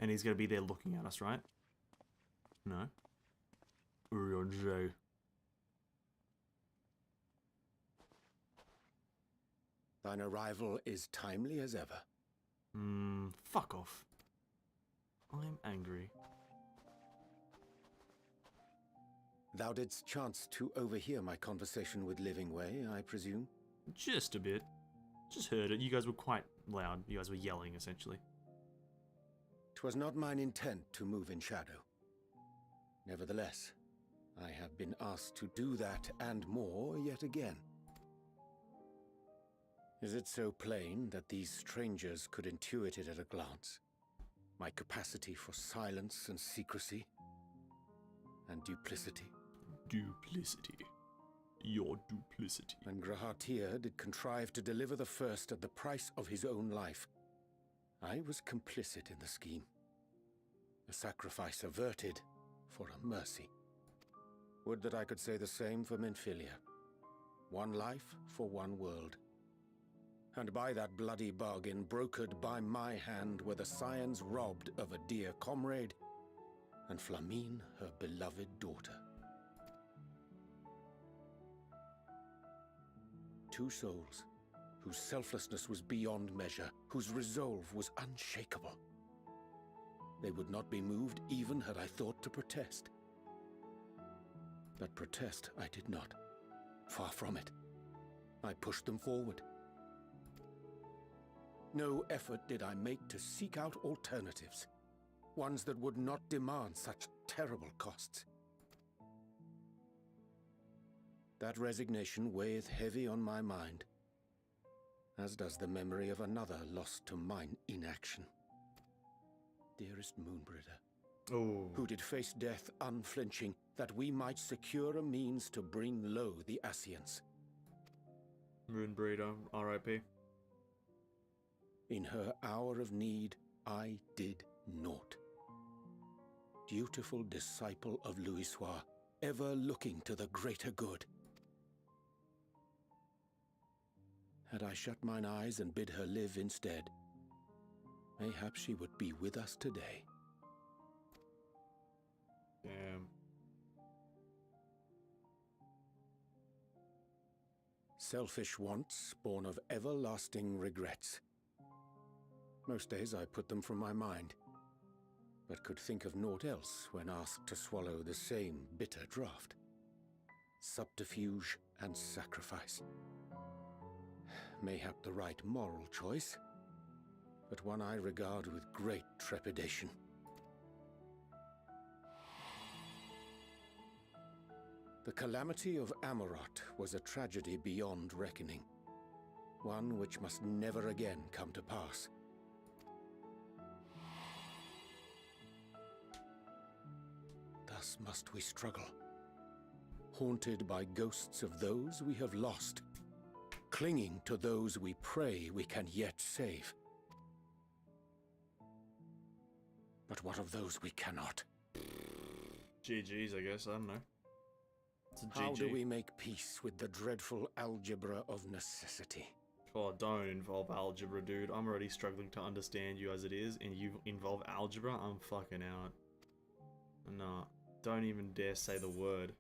And he's gonna be there looking at us, right? No. Roger. Thine arrival is timely as ever. Fuck off. I'm angry. Thou didst chance to overhear my conversation with Livingway, I presume? Just a bit. Just heard it. You guys were quite loud. You guys were yelling, essentially. 'Twas not mine intent to move in shadow. Nevertheless, I have been asked to do that and more yet again. Is it so plain that these strangers could intuit it at a glance? My capacity for silence and secrecy and duplicity? Duplicity. Your duplicity. And Grahatir did contrive to deliver the first at the price of his own life. I was complicit in the scheme. A sacrifice averted for a mercy. Would that I could say the same for Minfilia. One life for one world. And by that bloody bargain brokered by my hand were the scions robbed of a dear comrade, and Flamine her beloved daughter. Two souls, whose selflessness was beyond measure, whose resolve was unshakable. They would not be moved even had I thought to protest. But protest I did not. Far from it. I pushed them forward. No effort did I make to seek out alternatives, ones that would not demand such terrible costs. That resignation weigheth heavy on my mind, as does the memory of another lost to mine inaction. Dearest Moonbringer, who did face death unflinching, that we might secure a means to bring low the Ascians. Moonbreeder, R.I.P. In her hour of need, I did naught. Dutiful disciple of Louisoix, ever looking to the greater good. Had I shut mine eyes and bid her live instead, mayhap she would be with us today. Damn. Selfish wants, born of everlasting regrets. Most days I put them from my mind, but could think of naught else when asked to swallow the same bitter draught. Subterfuge and sacrifice. Mayhap the right moral choice, but one I regard with great trepidation. The calamity of Amarot was a tragedy beyond reckoning, one which must never again come to pass. Thus must we struggle, haunted by ghosts of those we have lost, clinging to those we pray we can yet save. But what of those we cannot? GG's, I guess. I don't know. It's a GG. How do we make peace with the dreadful algebra of necessity? Oh, don't involve algebra, dude. I'm already struggling to understand you as it is, and you involve algebra, I'm fucking out. Nah, don't even dare say the word.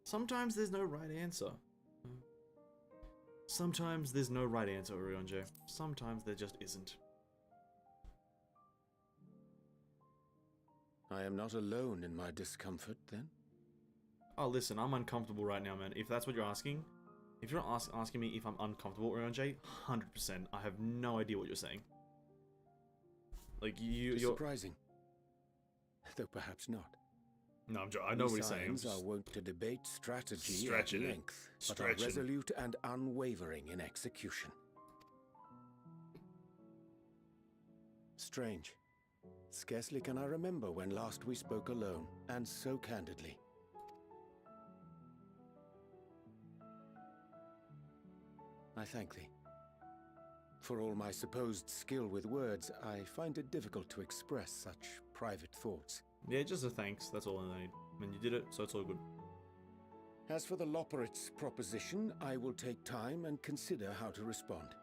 Sometimes there's no right answer. Sometimes there's no right answer, Orionje. Sometimes there just isn't. I am not alone in my discomfort, then? Oh, listen, I'm uncomfortable right now, man. If that's what you're asking, if you're asking me if I'm uncomfortable, Orionje, 100%. I have no idea what you're saying. Like, you're... surprising. Though perhaps not. No, I know what he's saying. Scions are wont to debate strategy at length, but are resolute and unwavering in execution. Strange. Scarcely can I remember when last we spoke alone, and so candidly. I thank thee. For all my supposed skill with words, I find it difficult to express such private thoughts. Yeah, just a thanks, that's all I need. I mean, you did it, so it's all good. As for the Loporrit's proposition, I will take time and consider how to respond.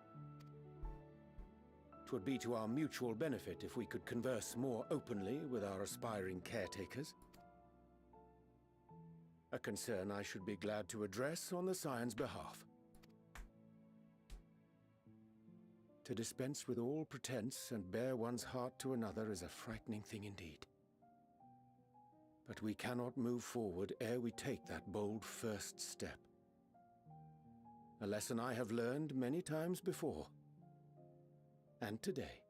'Twould be to our mutual benefit if we could converse more openly with our aspiring caretakers. A concern I should be glad to address on the Scion's behalf. To dispense with all pretense and bare one's heart to another is a frightening thing indeed. But we cannot move forward ere we take that bold first step. A lesson I have learned many times before. And today.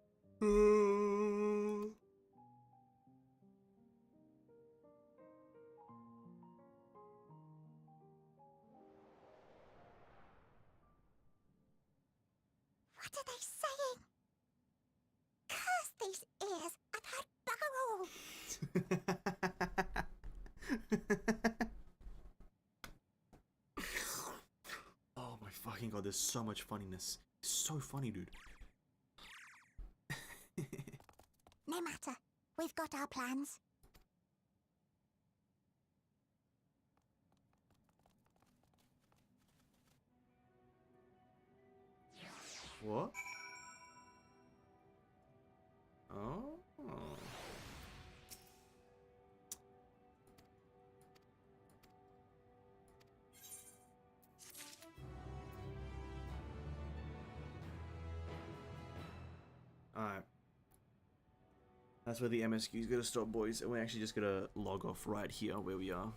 What are they saying? Curse these ears! I've heard bugger all! Oh my fucking god, there's so much funniness. It's so funny, dude. No matter. We've got our plans. What? Oh. Alright. That's where the MSQ's gonna stop, boys, and we're actually just gonna log off right here where we are.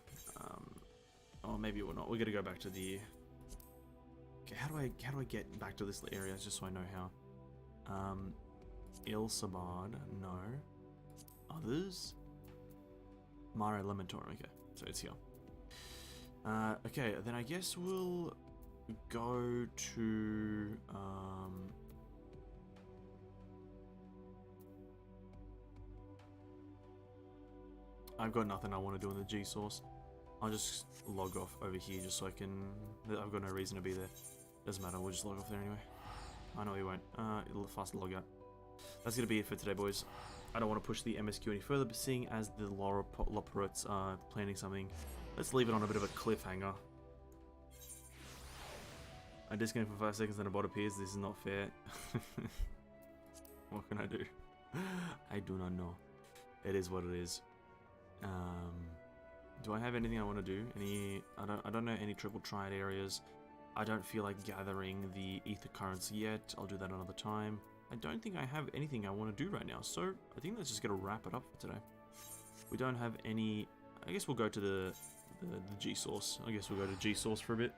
Oh, maybe we're not. We're gonna go back to the... Okay, how do I get back to this area just so I know how? Il Sabad, no. Others? Mare Elementor, okay, so it's here. Okay, then I guess we'll go to I've got nothing I want to do in the G source. I'll just log off over here just so I can... I've got no reason to be there. Doesn't matter, we'll just log off there anyway. I know we won't. It'll fast log out. That's gonna be it for today, boys. I don't want to push the MSQ any further, but seeing as the Loporrits are planning something, let's leave it on a bit of a cliffhanger. I disconnect for 5 seconds, then a bot appears. This is not fair. What can I do? I do not know. It is what it is. Do I have anything I want to do? I don't know any triple triad areas. I don't feel like gathering the ether currents yet. I'll do that another time. I don't think I have anything I want to do right now, so I think that's just gonna wrap it up for today. We don't have any... I guess we'll go to the G source. I guess we'll go to G source for a bit.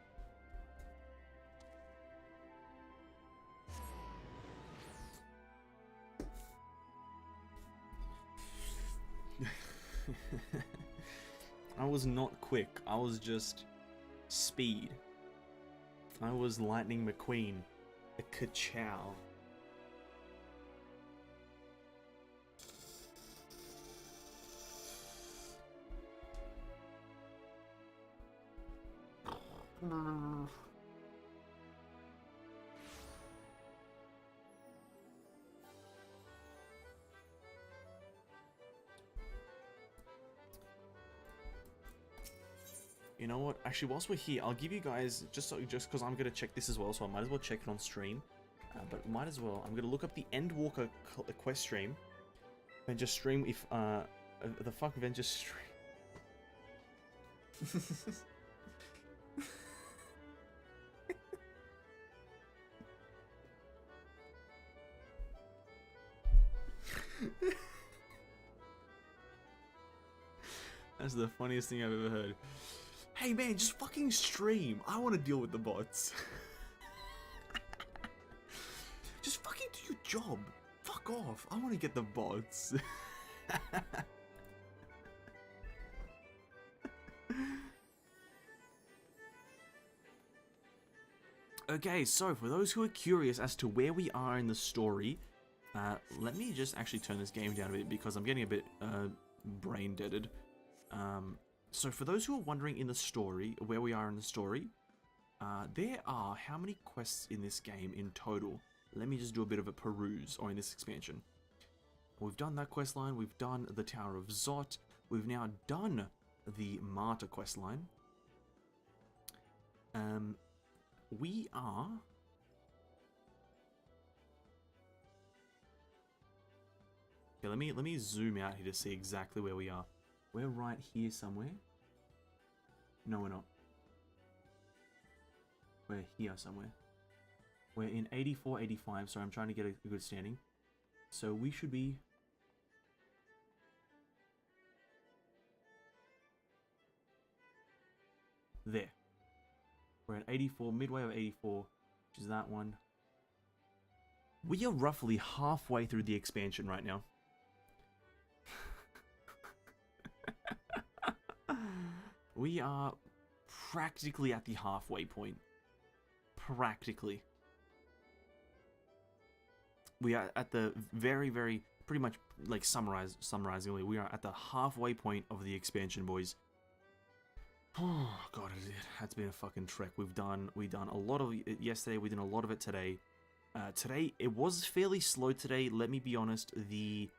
I was not quick, I was just speed. I was Lightning McQueen, a ka-chow. You know what? Actually, whilst we're here, I'll give you guys just because I'm gonna check this as well, so I might as well check it on stream. But might as well. I'm gonna look up the Endwalker quest stream, and just stream if the fuck event just stream. That's the funniest thing I've ever heard. Hey man, just fucking stream. I want to deal with the bots. Just fucking do your job. Fuck off. I want to get the bots. Okay, so for those who are curious as to where we are in the story, let me just actually turn this game down a bit because I'm getting a bit brain deaded. So for those who are wondering in the story, where we are in the story, there are how many quests in this game in total? Let me just do a bit of a peruse, or in this expansion. We've done that quest line, we've done the Tower of Zot, we've now done the Martyr quest line. We are... Okay, let me zoom out here to see exactly where we are. We're right here somewhere. No, we're not. We're here somewhere. We're in 84, 85, so I'm trying to get a good standing. So we should be... there. We're at 84, midway of 84, which is that one. We are roughly halfway through the expansion right now. We are practically at the halfway point. Practically. We are at the very, pretty much like summarizingly, we are at the halfway point of the expansion, boys. Oh god, that's been a fucking trek. We done a lot of it yesterday. We did a lot of it today. Today it was fairly slow today. Let me be honest. The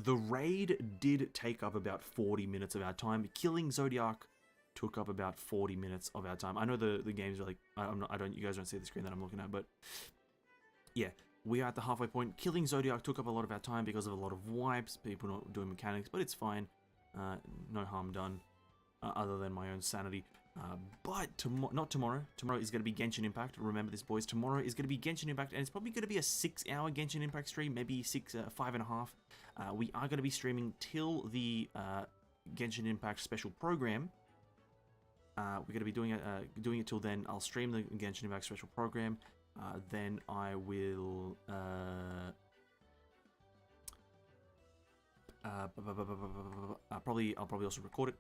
raid did take up about 40 minutes of our time. Killing Zodiac took up about 40 minutes of our time. I know the games are like you guys don't see the screen that I'm looking at, but yeah, we are at the halfway point. Killing Zodiac took up a lot of our time because of a lot of wipes, people not doing mechanics, but it's fine. No harm done. Other than my own sanity. But not tomorrow. Tomorrow is going to be Genshin Impact. Remember this, boys. Tomorrow is going to be Genshin Impact, and it's probably going to be a 6-hour Genshin Impact stream, maybe 5.5. We are going to be streaming till the Genshin Impact special program. We're going to be doing it till then. I'll stream the Genshin Impact special program. Then I will... I'll probably also record it,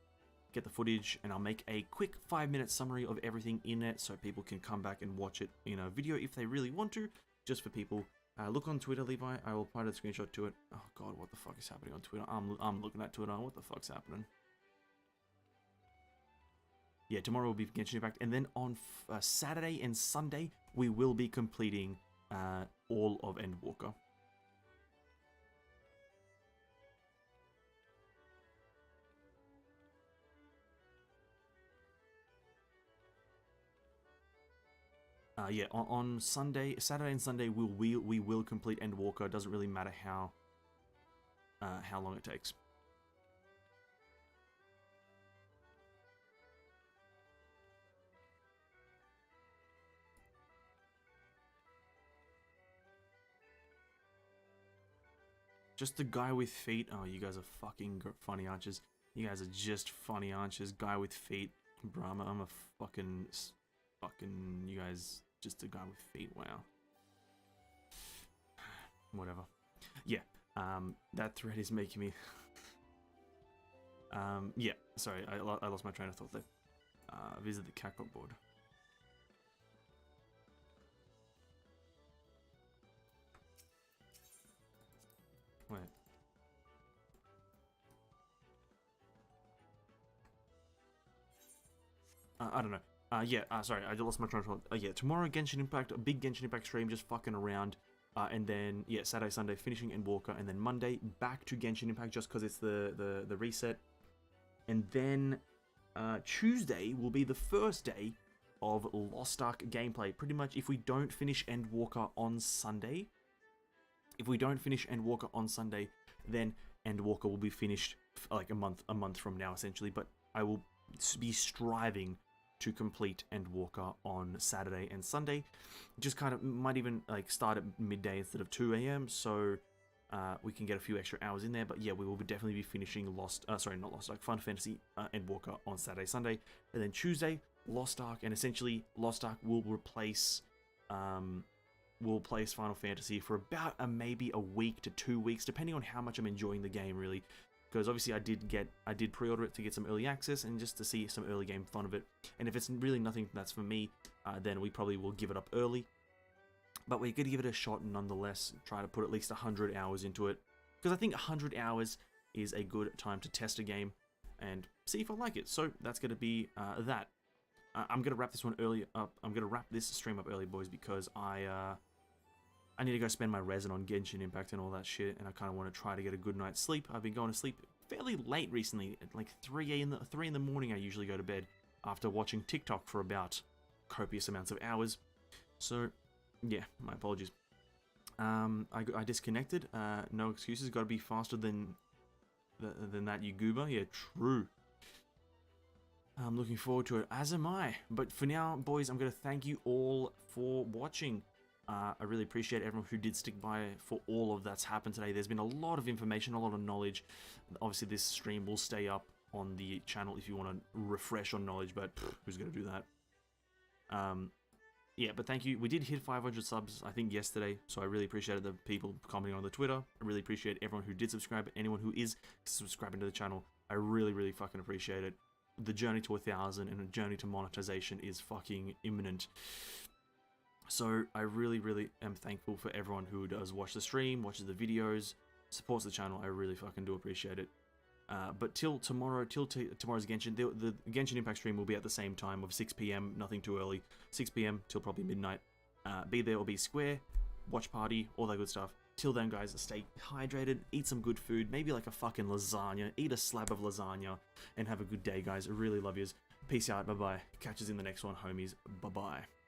get the footage, and I'll make a quick 5-minute summary of everything in it so people can come back and watch it in a video if they really want to, just for people. Look on Twitter, Levi. I will put a screenshot to it. Oh god, what the fuck is happening on Twitter? I'm looking at Twitter. What the fuck's happening? Yeah, tomorrow will be Genshin Impact, and then on Saturday and Sunday we will be completing all of Endwalker. Yeah, on Saturday and Sunday we will complete Endwalker. It doesn't really matter how long it takes. Just the guy with feet. Oh, you guys are fucking funny archers. You guys are just funny archers. Guy with feet. Bro, I'm a fucking you guys. Just a guy with feet, wow. Whatever. Yeah, that thread is making me... yeah, sorry, I lost my train of thought there. Visit the Kakarot board. Wait. I don't know. Yeah, sorry, I just lost my train of thought. Yeah, tomorrow Genshin Impact, a big Genshin Impact stream, just fucking around. And then, yeah, Saturday, Sunday, finishing Endwalker, and then Monday, back to Genshin Impact, just because it's the reset. And then, Tuesday will be the first day of Lost Ark gameplay. Pretty much, if we don't finish Endwalker on Sunday, then Endwalker will be finished, like, a month from now, essentially. But I will be striving to complete Endwalker on Saturday and Sunday. Just kind of might even like start at midday instead of 2 AM, so we can get a few extra hours in there. But yeah, we will definitely be finishing Fun Fantasy Endwalker on Saturday, Sunday, and then Tuesday Lost Ark, and essentially Lost Ark will replace Final Fantasy for about maybe a week to 2 weeks, depending on how much I'm enjoying the game, really. Because obviously I did pre-order it to get some early access and just to see some early game fun of it. And if it's really nothing that's for me, then we probably will give it up early. But we're going to give it a shot nonetheless, try to put at least 100 hours into it. Because I think 100 hours is a good time to test a game and see if I like it. So that's going to be that. I'm going to wrap this one early up. I'm going to wrap this stream up early, boys, because I need to go spend my resin on Genshin Impact and all that shit, and I kind of want to try to get a good night's sleep. I've been going to sleep fairly late recently, at like 3 in the morning I usually go to bed, after watching TikTok for about copious amounts of hours. So, yeah, my apologies. I disconnected. No excuses. Got to be faster than that, you goober. Yeah, true. I'm looking forward to it, as am I. But for now, boys, I'm going to thank you all for watching. I really appreciate everyone who did stick by for all of that's happened today. There's been a lot of information, a lot of knowledge. Obviously, this stream will stay up on the channel if you want to refresh on knowledge, but who's going to do that? Yeah, but thank you. We did hit 500 subs, I think, yesterday, so I really appreciated the people commenting on the Twitter. I really appreciate everyone who did subscribe, anyone who is subscribing to the channel. I really, really fucking appreciate it. The journey to 1,000 and a journey to monetization is fucking imminent. So I really, really am thankful for everyone who does watch the stream, watches the videos, supports the channel. I really fucking do appreciate it. But till tomorrow, tomorrow's Genshin, the Genshin Impact stream will be at the same time of 6 PM, nothing too early. 6 PM till probably midnight. Be there or be square, watch party, all that good stuff. Till then, guys, stay hydrated, eat some good food, maybe like a fucking lasagna, eat a slab of lasagna, and have a good day, guys. I really love yous. Peace out, bye-bye. Catch us in the next one, homies. Bye-bye.